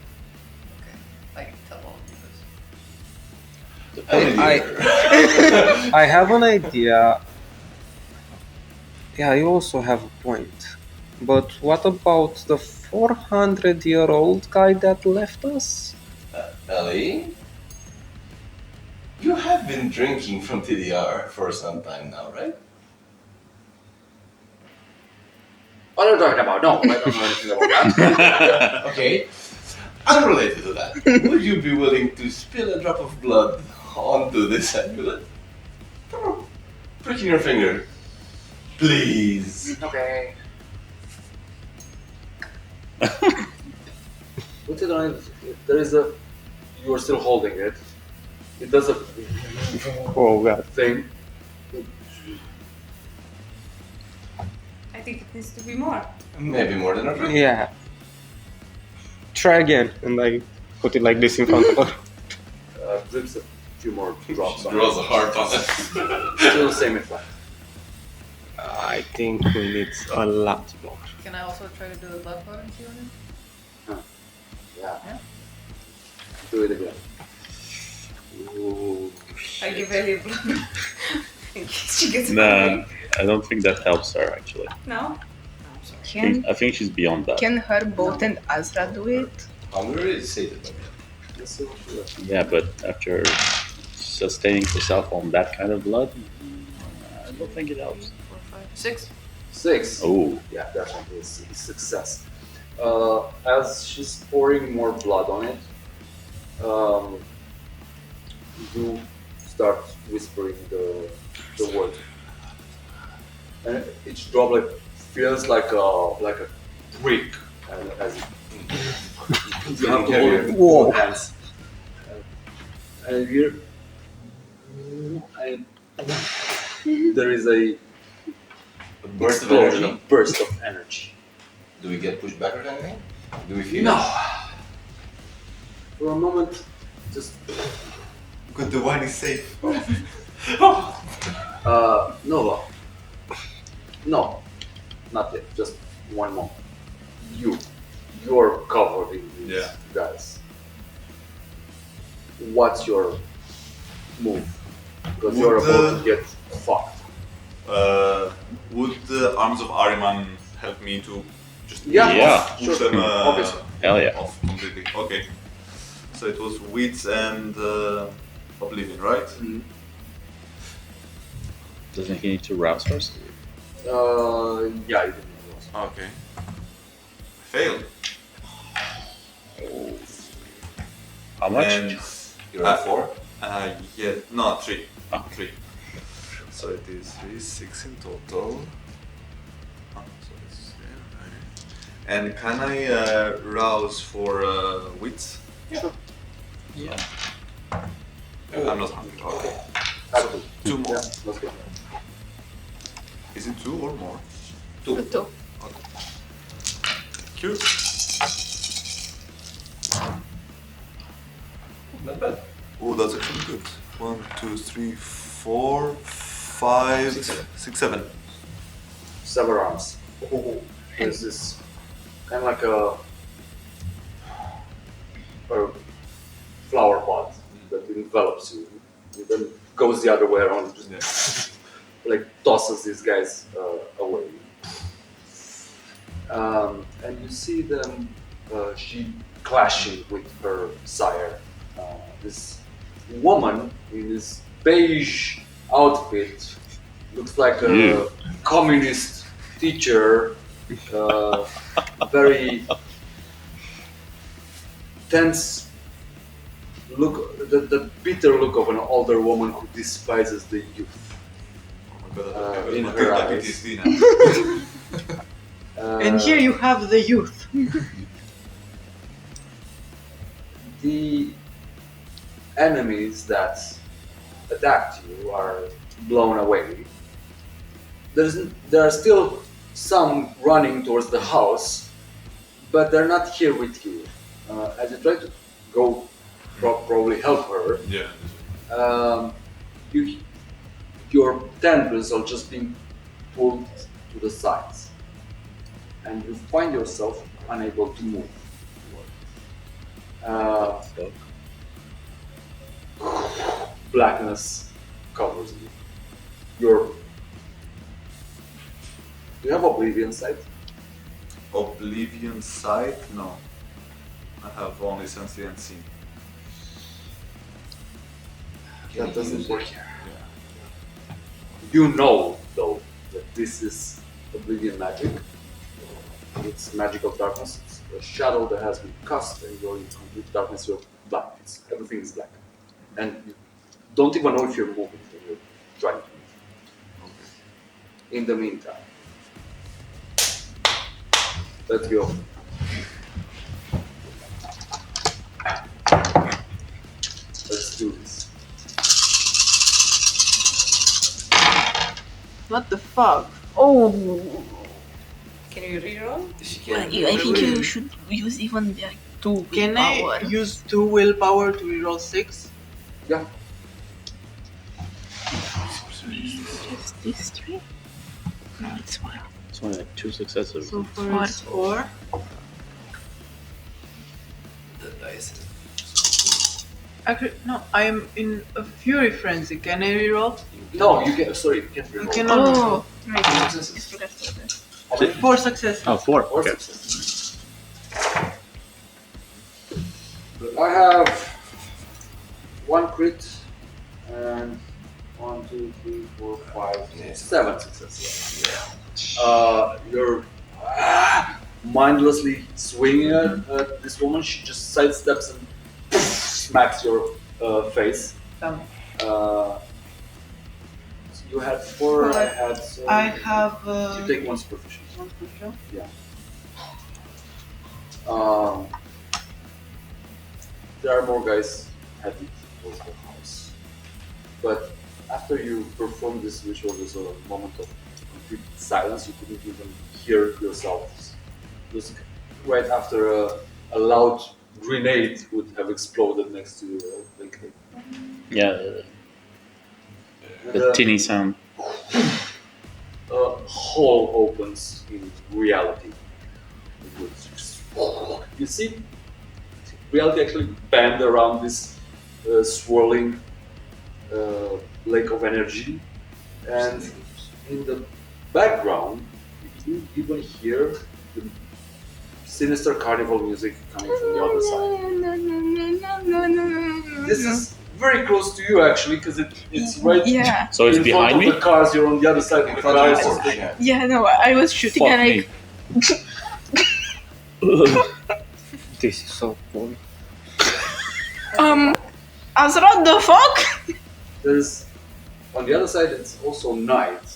S5: Okay. I can tell all of you this.
S3: I have an idea. Yeah, you also have a point. But what about the 400-year-old guy that left us?
S9: Ellie? You have been drinking from TDR for some time now, right?
S1: What are you talking about? No, I don't know anything about that.
S9: Okay. Unrelated to that, would you be willing to spill a drop of blood onto this amulet? Pricking your finger. Please.
S1: Okay. Put it on. There is a. You are still holding it. It does a
S3: Oh god.
S1: thing.
S10: think it needs to be more.
S9: Maybe more than a drop.
S3: Yeah. Try again, and I put it like this in front of her.
S1: Drips a few more drops on
S9: Draws
S1: it.
S9: a heart on it.
S1: Still same effect.
S3: I think we need a lot more.
S5: Can I also try to do the blood potency on him?
S1: Yeah. Do it again. Ooh.
S10: I give Ellie blood in case she gets
S2: Nah,
S10: hungry.
S2: I don't think that helps her actually.
S10: No?
S2: I think she's beyond that.
S7: Can her boat and Azra do it?
S9: Hungry is sated.
S1: Let's see what she does.
S2: Yeah, but after sustaining herself on that kind of blood, I don't think it helps.
S5: 4, 5, 6.
S1: 6.
S2: Oh,
S1: Yeah, definitely is a success. As she's pouring more blood on it, you start whispering the word, and each droplet feels like a brick, and as you have to hold it in both hands, and here, and there is a
S9: Burst of
S1: explosion,
S9: energy.
S1: a burst of energy.
S9: Do we get pushed back or anything? Do we feel
S1: No.
S9: it?
S1: For a moment, just
S4: Good, the wine is safe.
S1: Nova. No, not yet. Just one more. You're covered in these
S4: Yeah.
S1: guys. What's your move? Because
S4: Would
S1: you're about
S4: the-
S1: to get fucked.
S4: Would the arms of Ahriman help me to just
S2: Yeah.
S4: push
S1: sure.
S4: them
S1: Obviously.
S2: hell yeah.
S4: off completely? Okay. So it was Wits and Oblivion, right?
S2: Doesn't he need to rouse first?
S1: Yeah, you can do it.
S4: Okay. Failed.
S2: How much?
S4: And
S9: You're at 4?
S4: yeah, no, 3.
S2: Oh.
S4: 3. So it is 3, 6 in total. So it's, yeah, and can I rouse for Wits?
S2: Yeah.
S4: I'm not hungry. Okay.
S1: Have to.
S4: 2 more.
S1: Yeah, let's go.
S4: Is it 2 or more?
S7: Two.
S4: Q.
S9: Not bad.
S4: Oh, that's actually good. 1, 2, 3, 4, 5, 6, 7.
S1: Sever arms. There's this kind of like a flower pot that envelops you. It then goes the other way around, just like tosses these guys away. And you see them, she clashing with her sire. This woman in this beige outfit looks like a
S2: Yeah.
S1: communist teacher, very tense look, the bitter look of an older woman who despises the youth.
S4: Oh my god,
S1: In
S4: I
S1: her
S4: got
S1: eyes.
S4: PTSD now.
S8: And here you have the youth.
S1: The enemies that attacked you are blown away. There are still some running towards the house, but they're not here with you. As you try to go, probably help her,
S4: Yeah.
S1: your tendrils are just being pulled to the sides, and you find yourself unable to move. Blackness covers you. Do you have Oblivion Sight?
S4: Oblivion Sight? No. I have only Sense and See.
S1: That doesn't work here. You know, though, that this is Oblivion magic. It's magic of darkness. It's a shadow that has been cast, and you're in complete darkness. You're black. Everything is black, and you don't even know if you're moving when you're trying to move. In the meantime, let's go. Let's do this.
S7: What the fuck? Oh,
S10: Can you reroll?
S9: She
S7: Well,
S9: can't.
S7: I think you should use even like 2
S8: Can
S7: power.
S8: I use 2 willpower to reroll 6?
S1: Yeah.
S7: Just these 3? No, it's 4.
S2: It's only like 2 successes.
S8: So 4 is 4.
S9: The dice.
S8: Actually, no, I'm in a fury frenzy. Can I reroll?
S1: No, you can. Sorry, you can't
S8: You
S1: reroll.
S8: cannot reroll.
S7: Right.
S1: Successes.
S7: I forgot about that.
S8: 4 successes.
S2: Oh, 4.
S1: Or
S2: Okay.
S1: successes. I have 1 crit and 1, 2, 3, 4, 5, 6, 7 successes. You're mindlessly swinging at this woman. She just sidesteps and smacks your face.
S8: Damn.
S1: So you had 4. I had.
S8: I have.
S1: You take 1 superficial.
S8: 1 special.
S1: There are more guys heading towards the house. But after you perform this ritual, there's a moment of complete silence. You couldn't even hear yourselves. Just right after a loud grenade would have exploded next to you.
S2: Yeah, the tinny sound.
S1: A hole opens in reality. You see, reality actually bend around this swirling lake of energy, and in the background, you even hear the sinister carnival music coming from the other side. This is very close to you actually, because it's right
S7: Yeah.
S2: So it's
S1: in
S2: behind
S1: front
S2: me?
S1: of the cars. You're on the other side of the cars.
S7: Yeah, no, I was shooting
S2: Fuck
S7: and
S2: me.
S3: This is so cool.
S7: Azra, the fuck?
S1: There's on the other side. It's also night.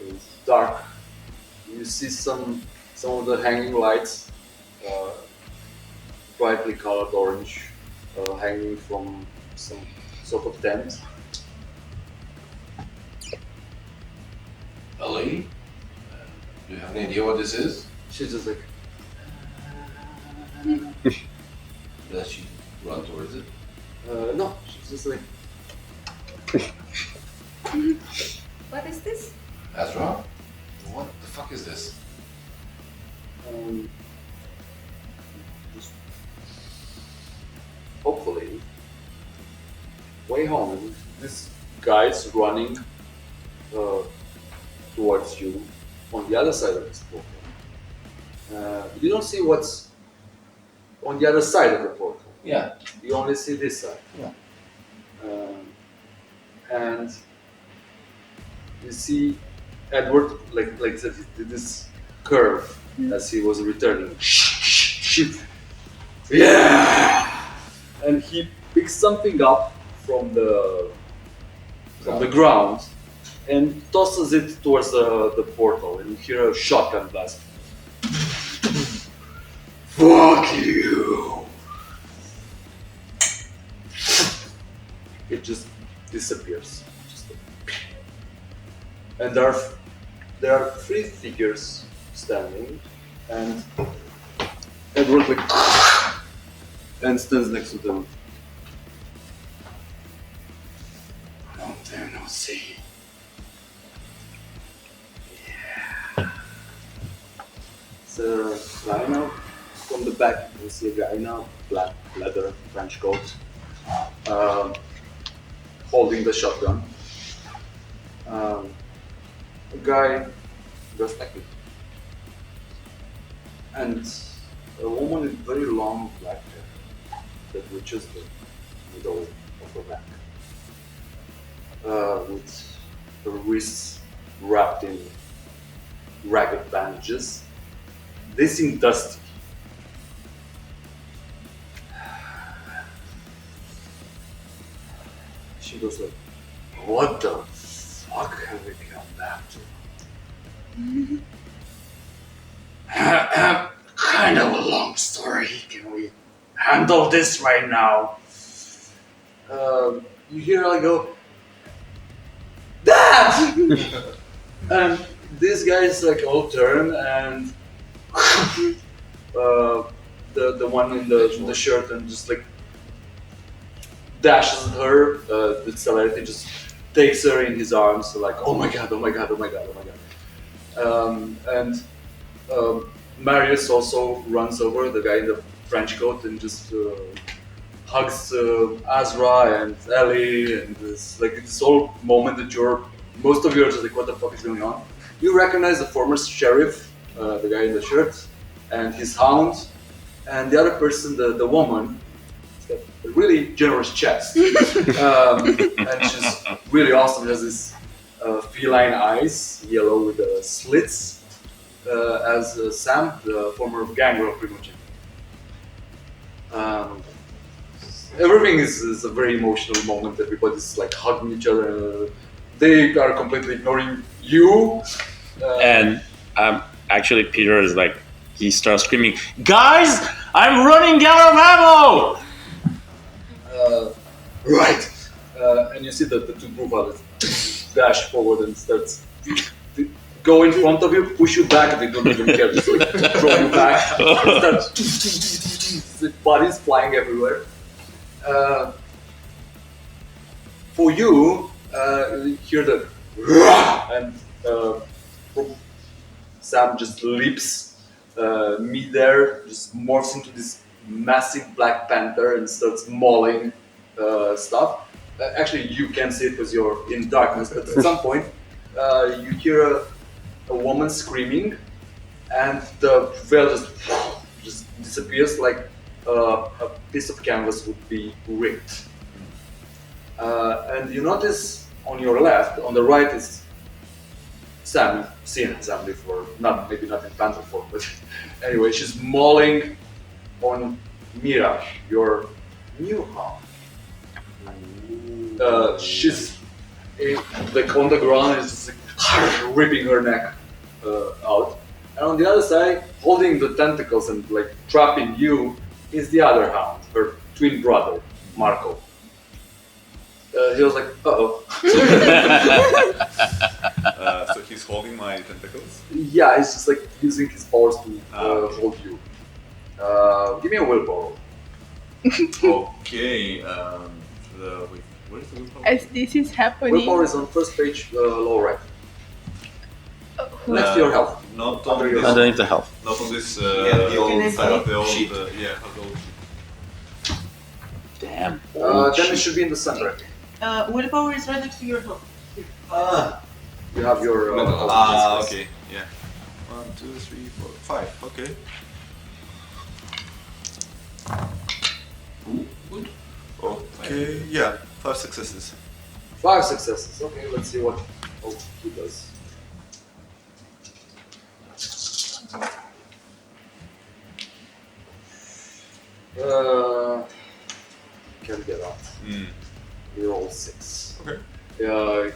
S1: It's dark. You see some of the hanging lights, brightly colored orange, hanging from some sort of tent.
S9: Ali, do you have any idea what this is?
S1: She's just like,
S9: Does she run towards it?
S1: no. She's just like,
S10: What is this?
S9: Azra? What the fuck is this?
S1: just hopefully, way home. This guy's running towards you on the other side of this portal. You don't see what's on the other side of the portal.
S9: Yeah.
S1: You only see this side.
S9: Yeah.
S1: And you see Edward like this curve as he was returning. Yeah. And he picks something up from the ground and tosses it towards the portal, and you hear a shotgun blast. Fuck you! It just disappears. And there are 3 figures standing, and Edward like and stands next to them. Long time no see. Yeah. It's a guy now. From the back, you see a guy now, black leather trench coat, holding the shotgun. A guy dressed like it. And a woman with very long black hair that reaches the middle of her back. With her wrists wrapped in ragged bandages. They seem dusty. She goes like, what the fuck have we come back to? Kind of a long story. Can we handle this right now? You hear her go, Dad! And these guys like all turn, and the one in the shirt and just like dashes at her. The celerity just takes her in his arms, so like, oh my god, oh my god, oh my god, oh my god. And Marius also runs over the guy in the French coat and just hugs Azra and Ellie, and this whole moment that most of you are just like, what the fuck is going on? You recognize the former sheriff, the guy in the shirt, and his hound, and the other person, the woman. She's got a really generous chest, and she's really awesome. She has this feline eyes, yellow with slits, as Sam, the former gang rock Primogen. Everything is a very emotional moment. Everybody's like hugging each other. They are completely ignoring you.
S2: And actually, Peter is like, he starts screaming, "Guys, I'm running out of ammo!"
S1: Right. And you see that the two profiles dash forward and starts go in front of you, push you back. They don't even care. Just like throw you back. And start bodies flying everywhere. For you, you hear the and Sam just leaps mid-air, just morphs into this massive black panther and starts mauling stuff. Actually, you can't see it because you're in darkness, but at some point, you hear a woman screaming, and the veil just disappears like a piece of canvas would be ripped. And you notice on your left, on the right is Sam. You've seen Sam before, maybe not in panther form, but anyway, she's mauling on Mira, your new hound. She's like on the ground, and just like ripping her neck out. And on the other side, holding the tentacles and like trapping you, is the other hound, her twin brother, Marco. He was like, uh-oh.
S4: So he's holding my tentacles?
S1: Yeah, he's just like using his powers to hold you. Give me a willpower.
S4: Okay. Wait, where's the willpower?
S7: As this is happening,
S1: Willpower is on first page, lower right. Next to your health.
S4: Not on
S1: Under your
S4: this.
S2: Underneath the health.
S4: Not on this.
S9: the old
S4: I have the old.
S9: sheet.
S4: Yeah, I have the old sheet.
S2: Damn.
S1: Then it should be in the center, I think.
S8: Willpower is right next to your health.
S1: You have your
S9: Mental health.
S1: health.
S4: Okay. Yeah. 1, 2, 3, 4, 5. Okay.
S9: Good.
S4: Okay. Yeah. 5 successes.
S1: 5 successes. Okay, let's see what he does. Can't get out. You're all 6.
S4: Okay.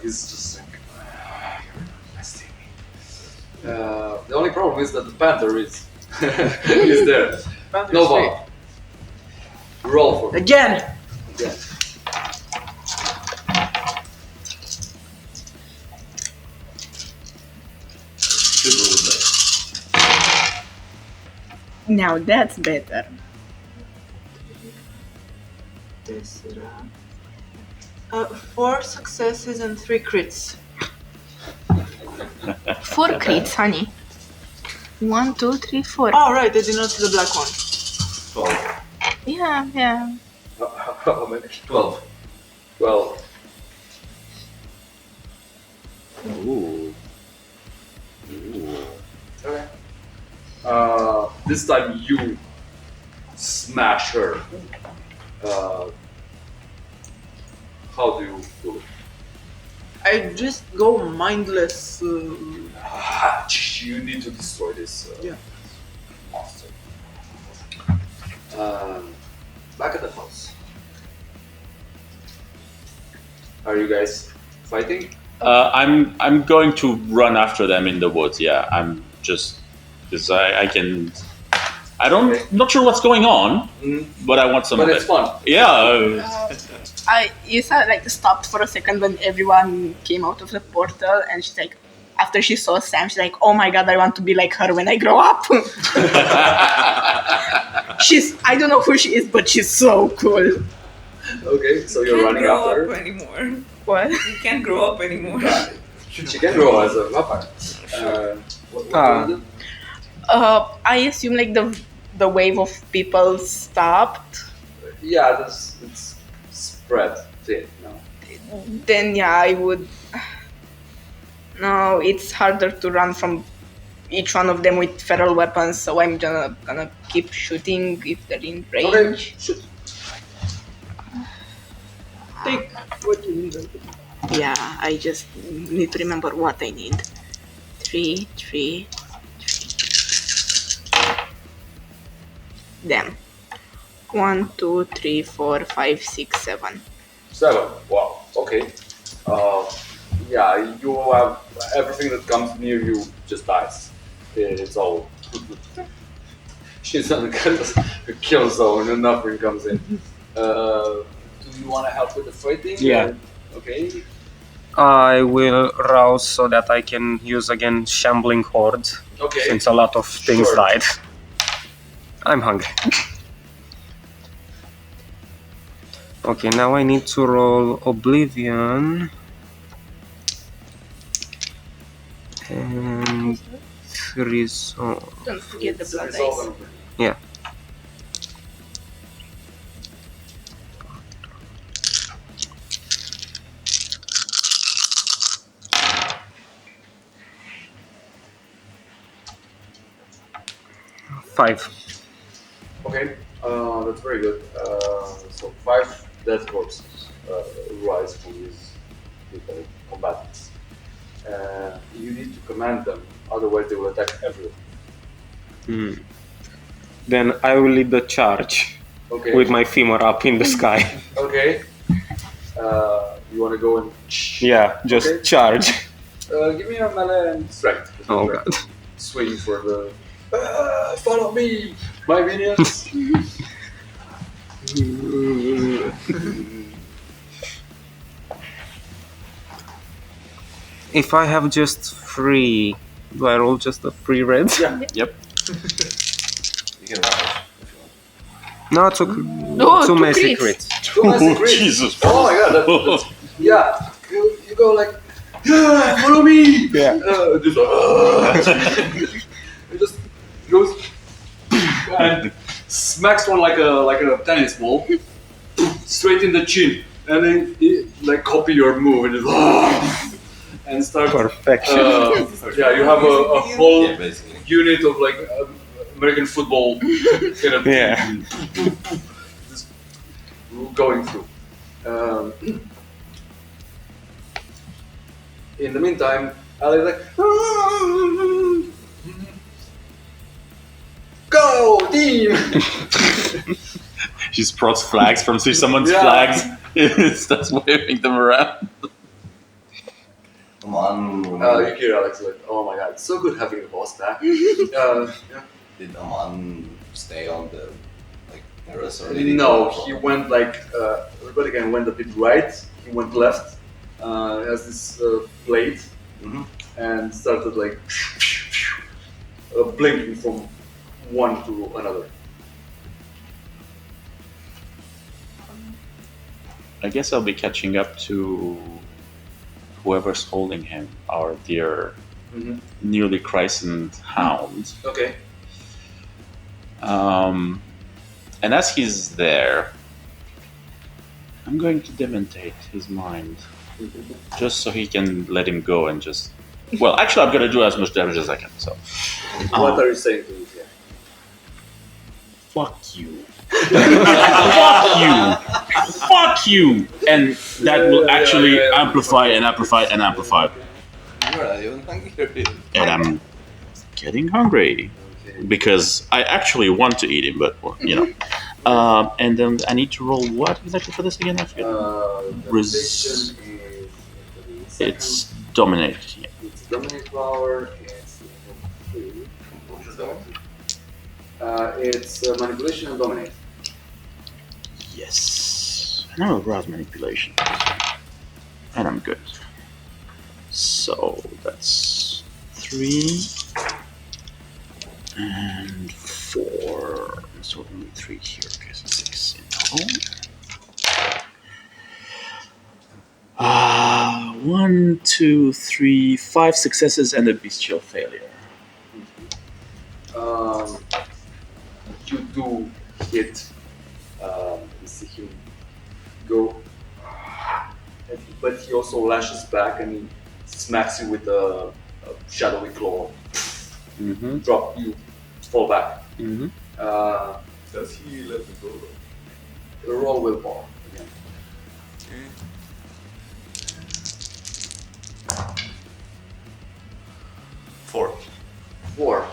S1: He's just like, you're molesting me. The only problem is that the panther is is there.
S8: Panther's
S1: Nova, roll for me.
S8: Again!
S1: Again.
S7: now that's better.
S8: 4 successes and 3 crits.
S7: 4 crits, honey. 1, 2, 3, 4.
S8: Oh, right, I did not see the black one.
S9: 12.
S7: Yeah.
S1: How many?
S9: 12.
S1: 12.
S2: Ooh.
S1: Okay. This time you smash her. How do you do it?
S8: I just go mindless.
S1: You need to destroy this
S8: Yeah.
S1: monster. Back at the house. Are you guys fighting?
S2: I'm going to run after them in the woods. Yeah, I'm just because I can. I don't.
S1: Okay.
S2: Not sure what's going on, but I want some
S1: But
S2: of
S1: it's
S2: it.
S1: fun.
S2: Yeah.
S7: You saw like stopped for a second when everyone came out of the portal, and she's like, after she saw Sam, she's like, "Oh my god, I want to be like her when I grow up." I don't know who she is, but she's so cool.
S1: Okay, so you're running
S10: grow
S1: after
S10: up
S1: her.
S10: anymore.
S7: What?
S10: You can't grow up anymore.
S1: She can grow as a vampire. What do you wanna do?
S7: I assume like the wave of people stopped.
S1: Yeah, it's spread thin. No.
S7: Then yeah, I would. No, it's harder to run from each one of them with feral weapons, so I'm gonna keep shooting if they're in range.
S1: Okay, shoot.
S8: Take what you need.
S7: Yeah, I just need to remember what I need. 3, 3. Damn. 1, 2, 3, 4, 5, 6, 7.
S1: 7. Wow. Okay. Yeah, you have everything that comes near you just dies. It's all. She's on a kill zone and nothing comes in. Do you want to help with the fighting?
S3: Yeah.
S1: Okay.
S3: I will rouse so that I can use again Shambling Horde,
S1: Okay.
S3: since a lot of things
S1: Sure.
S3: died. I'm hungry. Okay, now I need to roll Oblivion. And Resolve.
S7: Don't forget the blood
S1: It's all
S7: dice.
S1: gonna be-
S3: Yeah. Five.
S1: Okay, that's very good. So 5 death corpses rise from these people, combatants. You need to command them, otherwise they will attack everyone.
S3: Then I will lead the charge
S1: Okay.
S3: with my femur up in the sky.
S1: Okay. You want to go and
S3: Yeah, just
S1: Okay.
S3: charge.
S1: give me a melee and strength.
S3: Oh god.
S1: Swing for the. Follow me, my minions.
S3: If I have just 3, do I roll just a 3 red?
S1: Yeah.
S2: Yep.
S9: You can rush if you want.
S3: No,
S7: No,
S3: two
S7: two
S3: messy
S7: crits.
S3: crits.
S1: Go massive crit.
S2: Jesus.
S1: Oh my god, that's yeah. You go like, yeah, follow me.
S3: Yeah.
S1: It just goes and smacks one like a tennis ball straight in the chin, and then it, like copy your move and just and start.
S3: Perfection.
S1: Yeah, you have a whole
S9: Yeah, basically.
S1: unit of like American football kind of
S3: Yeah.
S1: just going through. In the meantime, Alex like, go team!
S2: She sprouts flags from someone's
S1: Yeah.
S2: flags. Starts waving them around.
S9: Come on.
S1: You hear Alex like, oh my god, it's so good having the boss back. Yeah.
S9: Did Aman stay on the terrace or
S1: No, he went like everybody can went a bit right. He went left. Has this blade
S9: Mhm.
S1: and started like blinking from one to another.
S2: I guess I'll be catching up to whoever's holding him, our dear newly christened Hound.
S1: Okay.
S2: And as he's there, I'm going to demontate his mind. Just so he can let him go and just... Well, actually, I'm going to do as much damage as I can, so...
S1: What are you saying to this guy?
S2: Fuck you. Fuck you. Fuck you. And that will actually amplify and amplify and amplify.
S9: You're not even hungry.
S2: And I'm getting hungry. Because I actually want to eat him, but, well, you know. And then I need to roll what exactly for this again? I forget.
S1: Res-
S2: It's dominate. Yeah.
S1: It's dominate power. It's manipulation and dominate.
S2: Yes. And I will browse manipulation. And I'm good. So that's 3 and 4. So only 3 here. Okay, so 6 in total. 1, 2, 3, 5 successes and a bestial failure.
S1: You do hit. You see him go, but he also lashes back and he smacks you with a shadowy claw.
S2: Mm-hmm.
S1: Drop you, fall back.
S2: Mm-hmm.
S4: Does he let me go?
S1: Roll willpower again.
S4: Okay. Four.
S1: 4.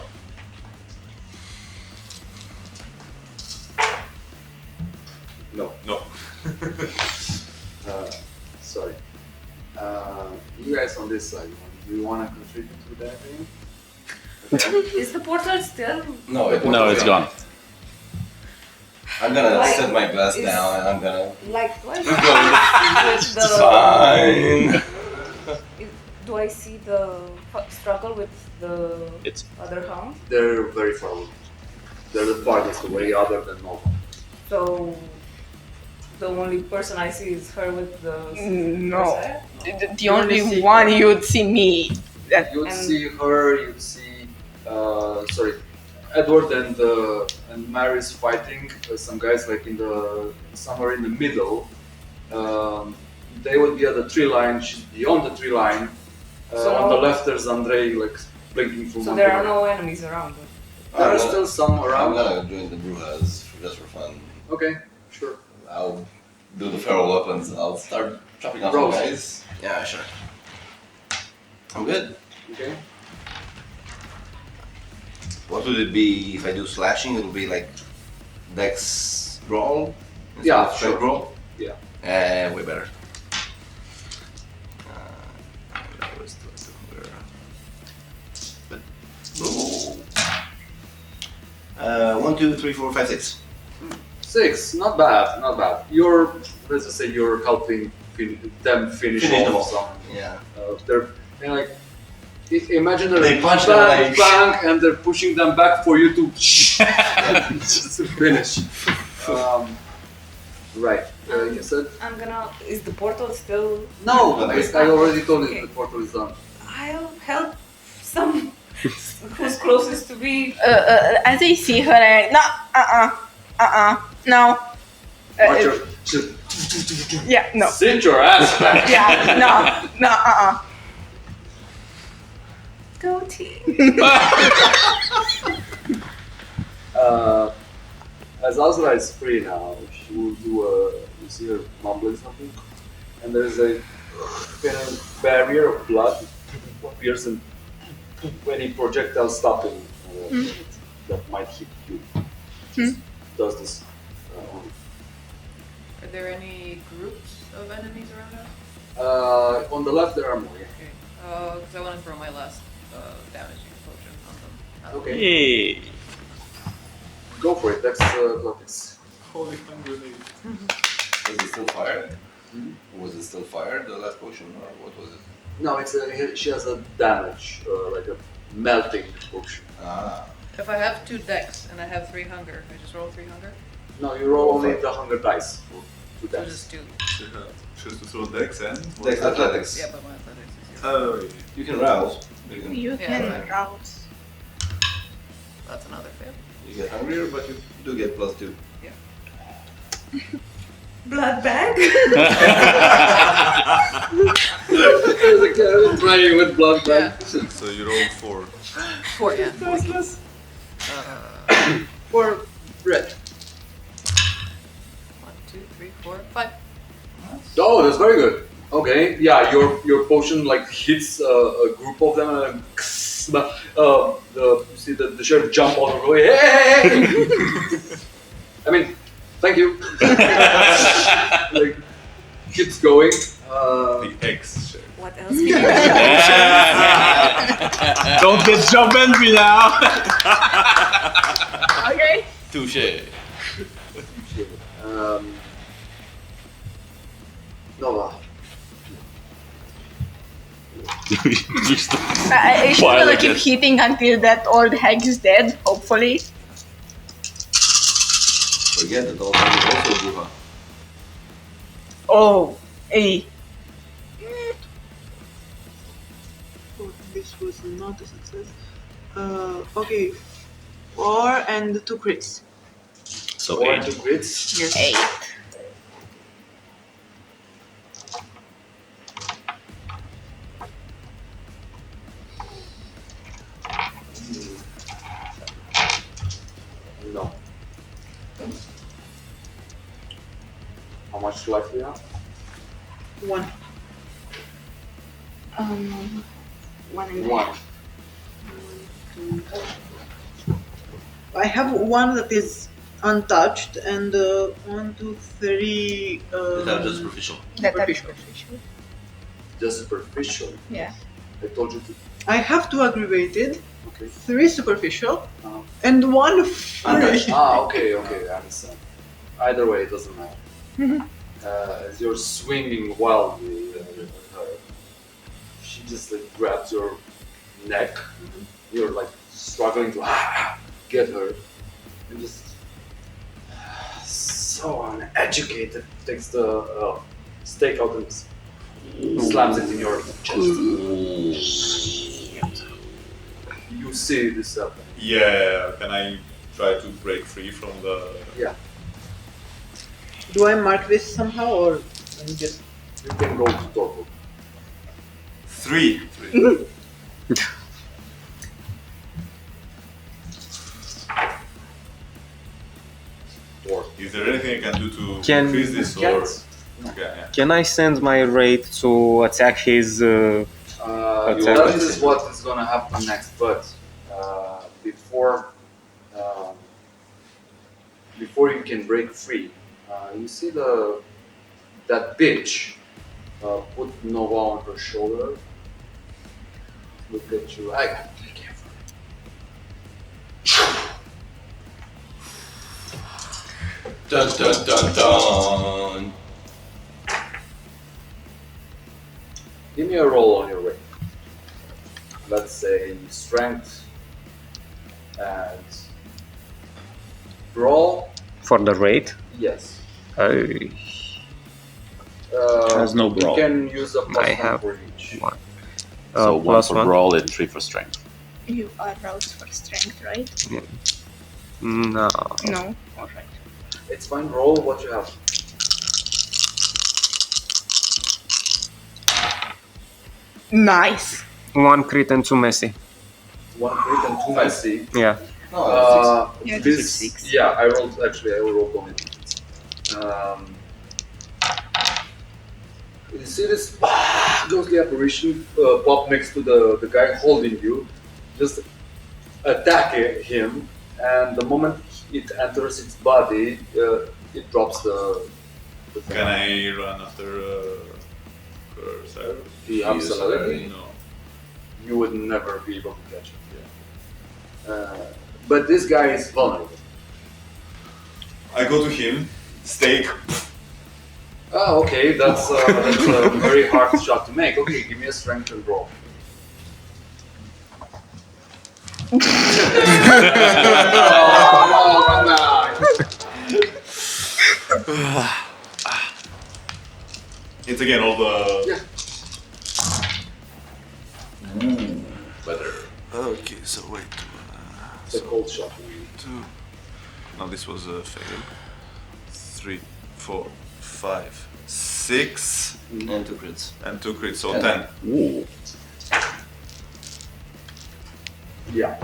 S1: No.
S4: No.
S1: Sorry. You guys on this side, do you want to contribute to that thing?
S10: Is the portal still?
S9: No,
S2: It's gone.
S9: I'm gonna
S10: Like,
S9: set my glass
S10: is-
S9: down and I'm gonna.
S10: Like, do I
S9: Go.
S10: see with
S9: It's
S10: the,
S9: fine.
S10: do I see the struggle with the
S2: It's
S10: other hound?
S1: They're very far away. They're the farthest away other than Nova.
S10: So the only person I see is her with the
S7: No.
S10: Berserk?
S7: The only one you'd see me. That
S1: You'd
S10: And-
S1: see her, you'd see, Edward and Mary's fighting. Some guys like somewhere in the middle. They would be at the tree line. She's beyond the tree line.
S10: So
S1: on the
S10: no-
S1: left, there's Andre like blinking from.
S10: So
S1: one
S10: there
S1: to
S10: are
S1: the
S10: no enemies around.
S1: There are still some
S9: I'm
S1: around.
S9: gonna join the Brujas just for fun.
S1: Okay, sure.
S9: I'll do the feral weapons. I'll start chopping off
S1: Roll.
S9: some guys. Yeah, sure. I'm good.
S1: Okay.
S9: What would it be if I do slashing? It'll be like dex roll? instead
S1: Yeah,
S9: of strength
S1: sure.
S9: roll?
S1: Yeah.
S9: Way better. Ooh. 1, 2, 3, 4, 5, 6.
S1: 6, not bad, not bad. You're, let's just say you're helping them finish
S9: Finish them
S1: off
S9: off.
S1: some.
S9: Yeah.
S1: They're like, imagine they're
S9: They punch them
S1: bang,
S9: like-
S1: bang, and they're pushing them back for you to just to finish. Right. You said
S10: I'm gonna. Is the portal still?
S1: no.
S9: Okay.
S1: I already told you
S10: Okay.
S1: the portal is done.
S10: I'll help some who's closest to be.
S7: as I see her, no.
S1: Watch your,
S7: Yeah, no.
S1: sit your ass back.
S7: Yeah, no.
S10: Go team.
S1: As Azra is free now, she will do you see her mumbling something, and there's a kind of barrier of blood appears and any projectile stopping that might hit you. Just does this.
S5: Are there any groups of enemies around us?
S1: On the left there are more. Yeah.
S5: Okay. Because I want to throw my last damaging potion on them.
S1: Okay.
S2: Hey.
S1: Go for it. That's athletics.
S4: Holy hand grenade.
S9: Was it still fired? Was it still fired, the last potion, or what was it?
S1: No, it's she has a damage, like a melting potion.
S9: Ah.
S5: If I have 2 dex and I have 3 hunger, I just roll 3 hunger?
S1: No, you roll only the hunger dice for 2
S5: So
S1: dice.
S5: just 2.
S4: Choose to throw dex and.
S9: Dex athletics.
S5: Yeah, but my athletics is 0.
S4: Oh, yeah.
S9: You can rouse. You can.
S7: You
S5: Yeah,
S7: can
S5: right.
S7: rouse.
S5: That's another fail.
S9: You get hungrier, but you do get +2.
S10: Blood bag.
S1: There's a carrot playing with blood
S5: Yeah.
S1: bag.
S4: So you roll 4.
S5: 4, yeah.
S1: For red.
S5: 1, 2, 3, 4, 5.
S1: Oh, that's very good. Okay, yeah, your potion like hits a group of them, and you see the sheriff jump out of the way. Hey! I mean, thank you. Like, keeps going.
S4: The X share.
S10: What else? Can you
S2: Don't get job envy now.
S7: Okay.
S9: Touche.
S1: Nova.
S2: Just
S7: She's
S2: while
S7: gonna
S2: I
S7: keep
S2: get-
S7: hitting until that old hag is dead, hopefully.
S9: Forget that all is also Buha.
S7: Oh, hey.
S8: Oh, this was not a success. Okay, 4 and 2 crits.
S2: So
S1: 4
S2: 8.
S1: to crits.
S8: Yes.
S7: 8.
S1: No. How much life do you have?
S8: 1.
S7: 1 and a
S1: 1.
S7: half.
S8: I have 1 that is untouched and 1, 2, 3.
S9: Is that just superficial?
S7: That
S8: Superficial.
S7: superficial.
S1: Just superficial.
S7: Yeah.
S1: I told you to.
S8: I have 2 aggravated,
S1: Okay.
S8: 3 superficial,
S1: Uh-huh.
S8: and 1 free.
S1: Untouched. Okay, I understand. Either way, it doesn't matter. As you're swinging wildly at her, she just like grabs your neck. You're like struggling to get her, and just so uneducated takes the stake out and slams it in your chest. You see this happen.
S4: Yeah, can I try to break free from the...
S1: Yeah,
S8: Do I mark this somehow or let me just.
S1: you can roll to total.
S4: 3.
S1: Or
S4: Is there anything I can do to
S3: Can-
S4: increase this?
S1: can't.
S4: Or... Okay, yeah.
S3: Can I send my raid to attack his?
S1: That is what is gonna happen next, but before you can break free, you see that bitch put Nova on her shoulder. Look at you. I gotta take care of her.
S9: Dun dun dun dun.
S1: Give me a roll on your way. Let's say strength and brawl.
S3: For the raid?
S1: Yes.
S2: Has no brawl.
S1: You can use a plus
S3: I
S1: one
S3: have
S1: for each.
S3: 1.
S2: So 1
S3: plus
S2: for
S3: 1.
S2: brawl and 3 for strength.
S7: You are roused for strength, right?
S3: No.
S7: No. Alright.
S1: It's fine. Roll what you have.
S7: Nice.
S3: 1 crit and 2 messy.
S1: 1 crit and 2 messy.
S3: Yeah.
S7: Yeah,
S1: This,
S7: six.
S1: yeah, I rolled Dominic. You see this ghostly apparition pop next to the guy holding you, just attack him, and the moment it enters its body, it drops the thing.
S4: Can I run after Sarah?
S1: Do you have celerity?
S4: No.
S1: You would never be able to catch it. But this guy is vulnerable.
S4: I go to him, stake.
S1: Oh, okay, that's a very hard shot to make. Okay, give me a strength and roll.
S4: It's again all the...
S1: Yeah.
S4: Better.
S12: Okay, so wait.
S1: It's a cold shot.
S12: 2. No, this was a fail. 3, 4, 5, 6,
S9: And 2 crits.
S12: and 2 crits, so
S9: 10.
S12: 10.
S2: Ooh.
S1: Yeah.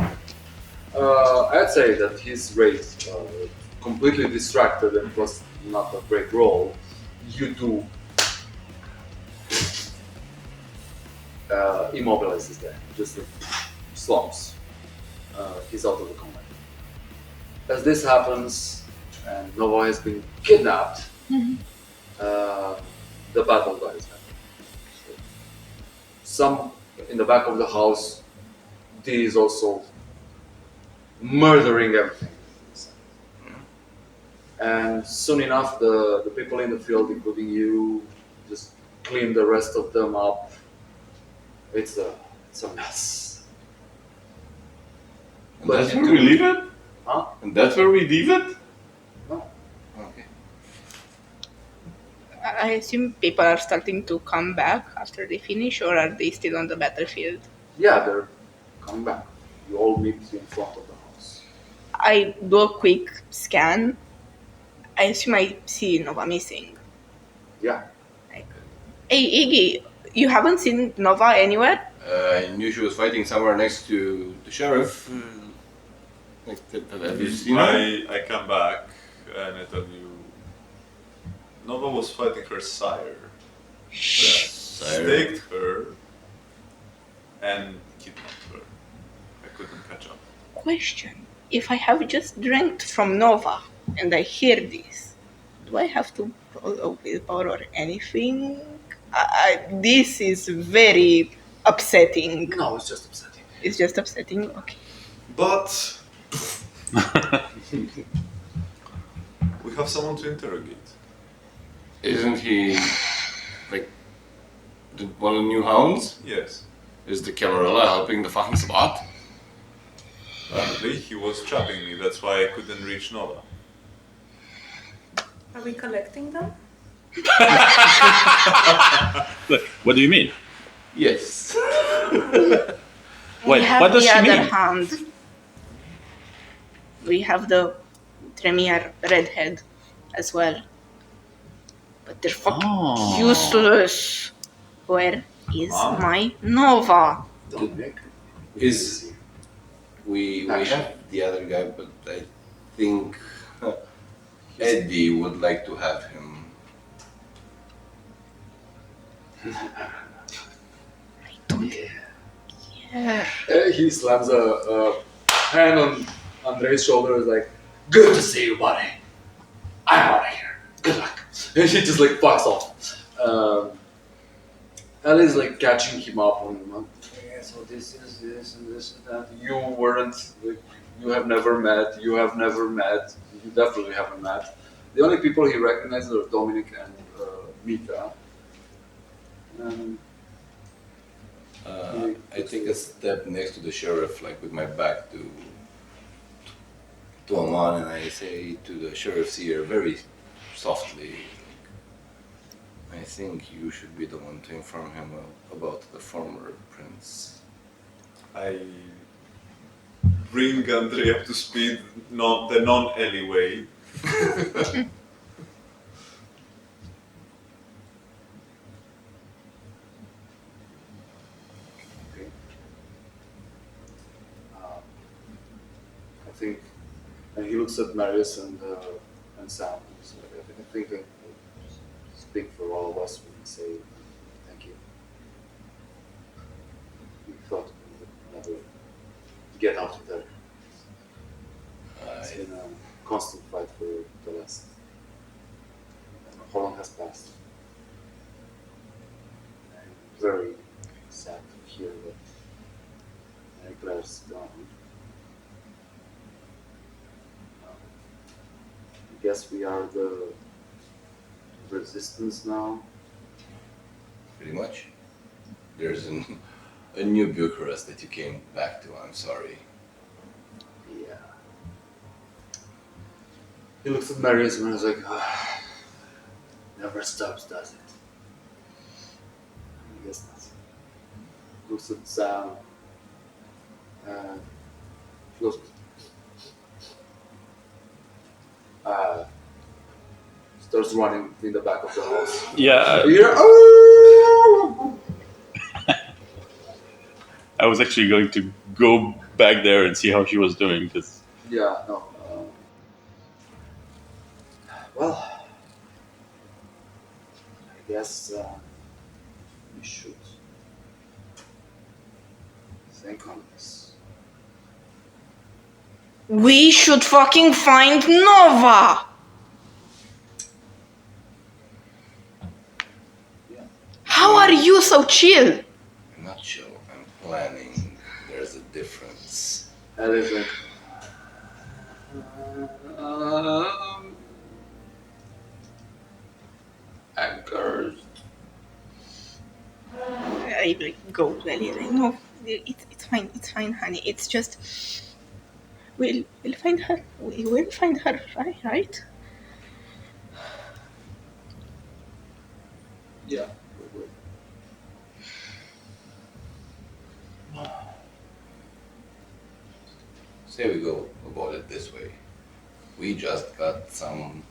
S1: I'd say that his race completely distracted and was not a great roll. You do immobilize this guy, just like, slumps. He's out of the combat. As this happens, and Nova has been kidnapped, the battle dies down. Some in the back of the house, D is also murdering everything. And soon enough, the people in the field, including you, just clean the rest of them up. It's a mess.
S9: And
S1: But
S9: that's
S1: you
S9: where we
S1: could-
S9: leave it?
S1: Huh?
S9: And that's where we leave it?
S1: No.
S9: Okay.
S7: I assume people are starting to come back after they finish, or are they still on the battlefield?
S1: Yeah, they're coming back. You all meet in front of the house.
S7: I do a quick scan. I assume I see Nova missing.
S1: Yeah.
S7: Hey, Iggy, you haven't seen Nova anywhere?
S9: I knew she was fighting somewhere next to the sheriff. Have you seen her?
S4: I come back and I tell you, Nova was fighting her sire. Staked her and kidnapped her. I couldn't catch up.
S7: Question. If I have just drank from Nova and I hear this, do I have to roll a willpower or anything? This is very upsetting.
S1: No, it's just upsetting.
S7: It's just upsetting? Okay.
S4: But we have someone to interrogate.
S9: Isn't he like one of the new hounds?
S4: Yes.
S9: Is the Camarilla helping the fucking spot?
S4: Apparently he was trapping me, that's why I couldn't reach Nova.
S10: Are we collecting them?
S2: Look, what do you mean?
S9: Yes.
S7: We
S2: Wait,
S7: have
S2: what does
S7: the
S2: she
S7: other
S2: mean?
S7: Hound. We have the Tremere redhead as well. But they're fucking
S2: Oh.
S7: useless. Where is
S4: Huh?
S7: my Nova?
S1: Dominic.
S9: Is we have the other guy, but I think Eddie would like to have him.
S7: Yeah.
S1: He slams a hand on Andre's shoulder. Is like, "Good to see you, buddy. I'm out of here. Good luck." And he just like fucks off. Ellie's like catching him up on him. Yeah, so this is this and this and that. You weren't. Like, you have never met. You have never met. You definitely haven't met. The only people he recognizes are Dominic and Mika.
S9: I take a step next to the sheriff, like with my back to Amon, and I say to the sheriff's ear very softly, I think you should be the one to inform him about the former prince.
S4: I bring Andre up to speed, not the non-Ellie way.
S1: I think, and he looks at Marius and Sam. So I think I speak for all of us when we say thank you. We thought we would never get out of there. It's been a constant fight for the last. How long has passed? I'm very sad to hear that Claire's gone. I guess we are the resistance now.
S9: Pretty much. There's a new Bucharest that you came back to, I'm sorry.
S1: Yeah. He looks at Marius and is like, never stops, does it? I guess not. Looks at Sam. She goes, starts running in the back of the house.
S2: Yeah,
S1: You hear, "Oh!"
S2: I was actually going to go back there and see how she was doing. Cause
S1: Yeah, no. Well, I guess we should think on this.
S7: We should fucking find Nova!
S1: Yeah.
S7: How are you so chill?
S9: I'm not chill, I'm planning. There's a difference.
S1: Ellie's like, I'm cursed.
S7: I like go to Ellie. No, it's fine, honey. It's just we'll find her. We will find her, right?
S1: Yeah.
S9: Say we go about it this way. We just got some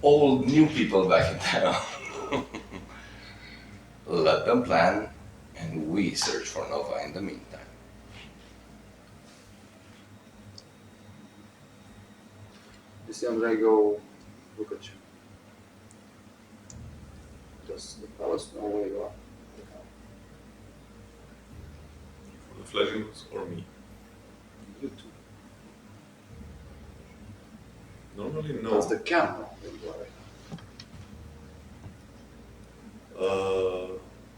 S9: old new people back in town. Let them plan, and we search for Nova in the meantime.
S1: You see Andrei go look at you. Does the palace know where you are?
S12: For the fledglings or me?
S1: You too.
S12: Normally, no.
S1: Does the camp know where you are right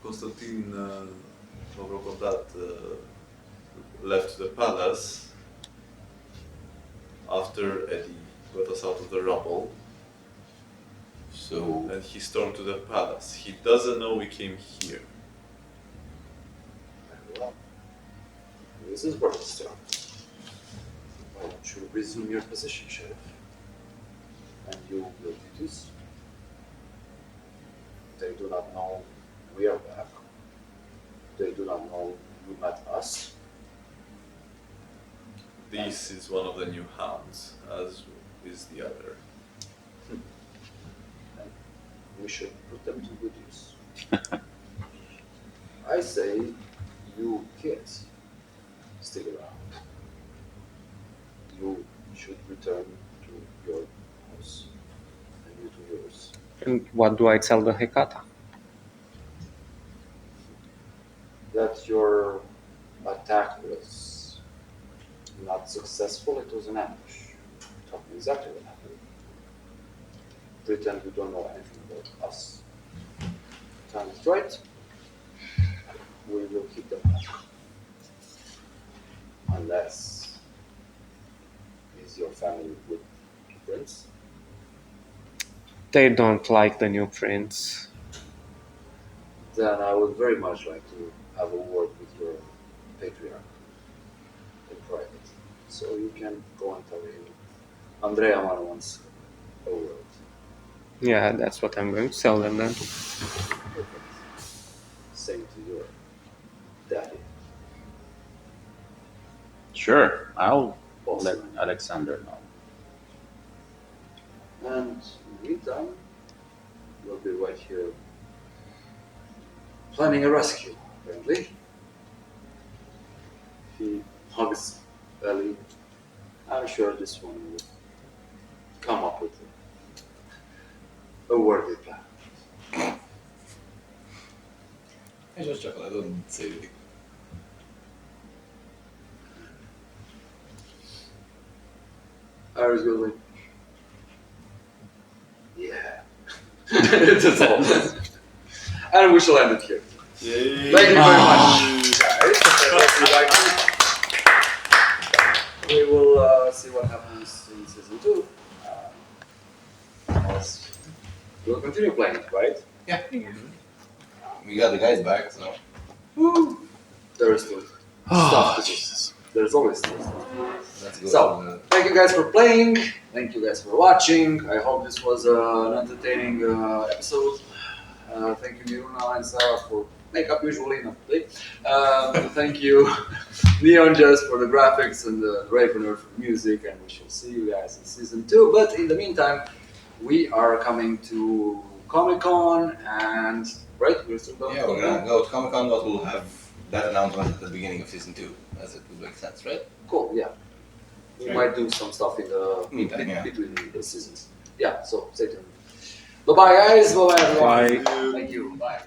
S12: Constantine Mavropadat left the palace after Eddie got us out of the rubble,
S9: So,
S12: and he stormed to the palace. He doesn't know we came here.
S1: now? Well, this is where it starts. Why don't you resume your position, Sheriff? And you will duties. They do not know we are back. They do not know you met us.
S12: This is one of the new hounds, as is the other.
S1: We should put them to good use. I say, you kids, stick around. You should return to your house, and you to yours.
S3: And what do I tell the Hecata?
S1: That your attack was not successful, it was an ambush. Tell me exactly what happened. Pretend you don't know anything about us. Time is right. We will keep them back. Unless is your family with the prince?
S3: They don't like the new prince.
S1: Then I would very much like to have a word with your patriarch in private. So you can go and tell him Andrea wants a word.
S3: Yeah, that's what I'm going to tell them then.
S1: Perfect. Same to your daddy.
S2: Sure, I'll
S1: Awesome.
S2: let Alexander know.
S1: And in the meantime, we'll be right here planning a rescue, apparently. He hugs Ellie. I'm sure this one will come up with a worthy plan.
S9: I just chuckle, I don't say anything.
S1: Iris goes like, yeah. That's all. And we shall end it here.
S12: Yay!
S1: Thank you very much, guys. We will see what happens in season 2. We'll continue playing it, right?
S9: Yeah. We got the guys back, so.
S1: Woo! There is still stuff to do. There's always still stuff.
S9: That's good.
S1: So, thank you guys for playing. Thank you guys for watching. I hope this was an entertaining episode. Thank you, Miruna and Sarah, for makeup usually, not today. Thank you, Neon Jazz, for the graphics and Ravener for music. And we shall see you guys in season 2. But in the meantime, we are coming to Comic-Con and right, we're still going.
S9: Yeah, we're gonna go to Comic-Con, but we'll have that announcement at the beginning of season 2, as it would make sense, right?
S1: Cool, yeah. We might do some stuff in the
S9: Meantime, yeah.
S1: between the seasons. Yeah, so stay tuned. Bye bye guys, bye bye everyone.
S3: Bye.
S1: Thank you, bye.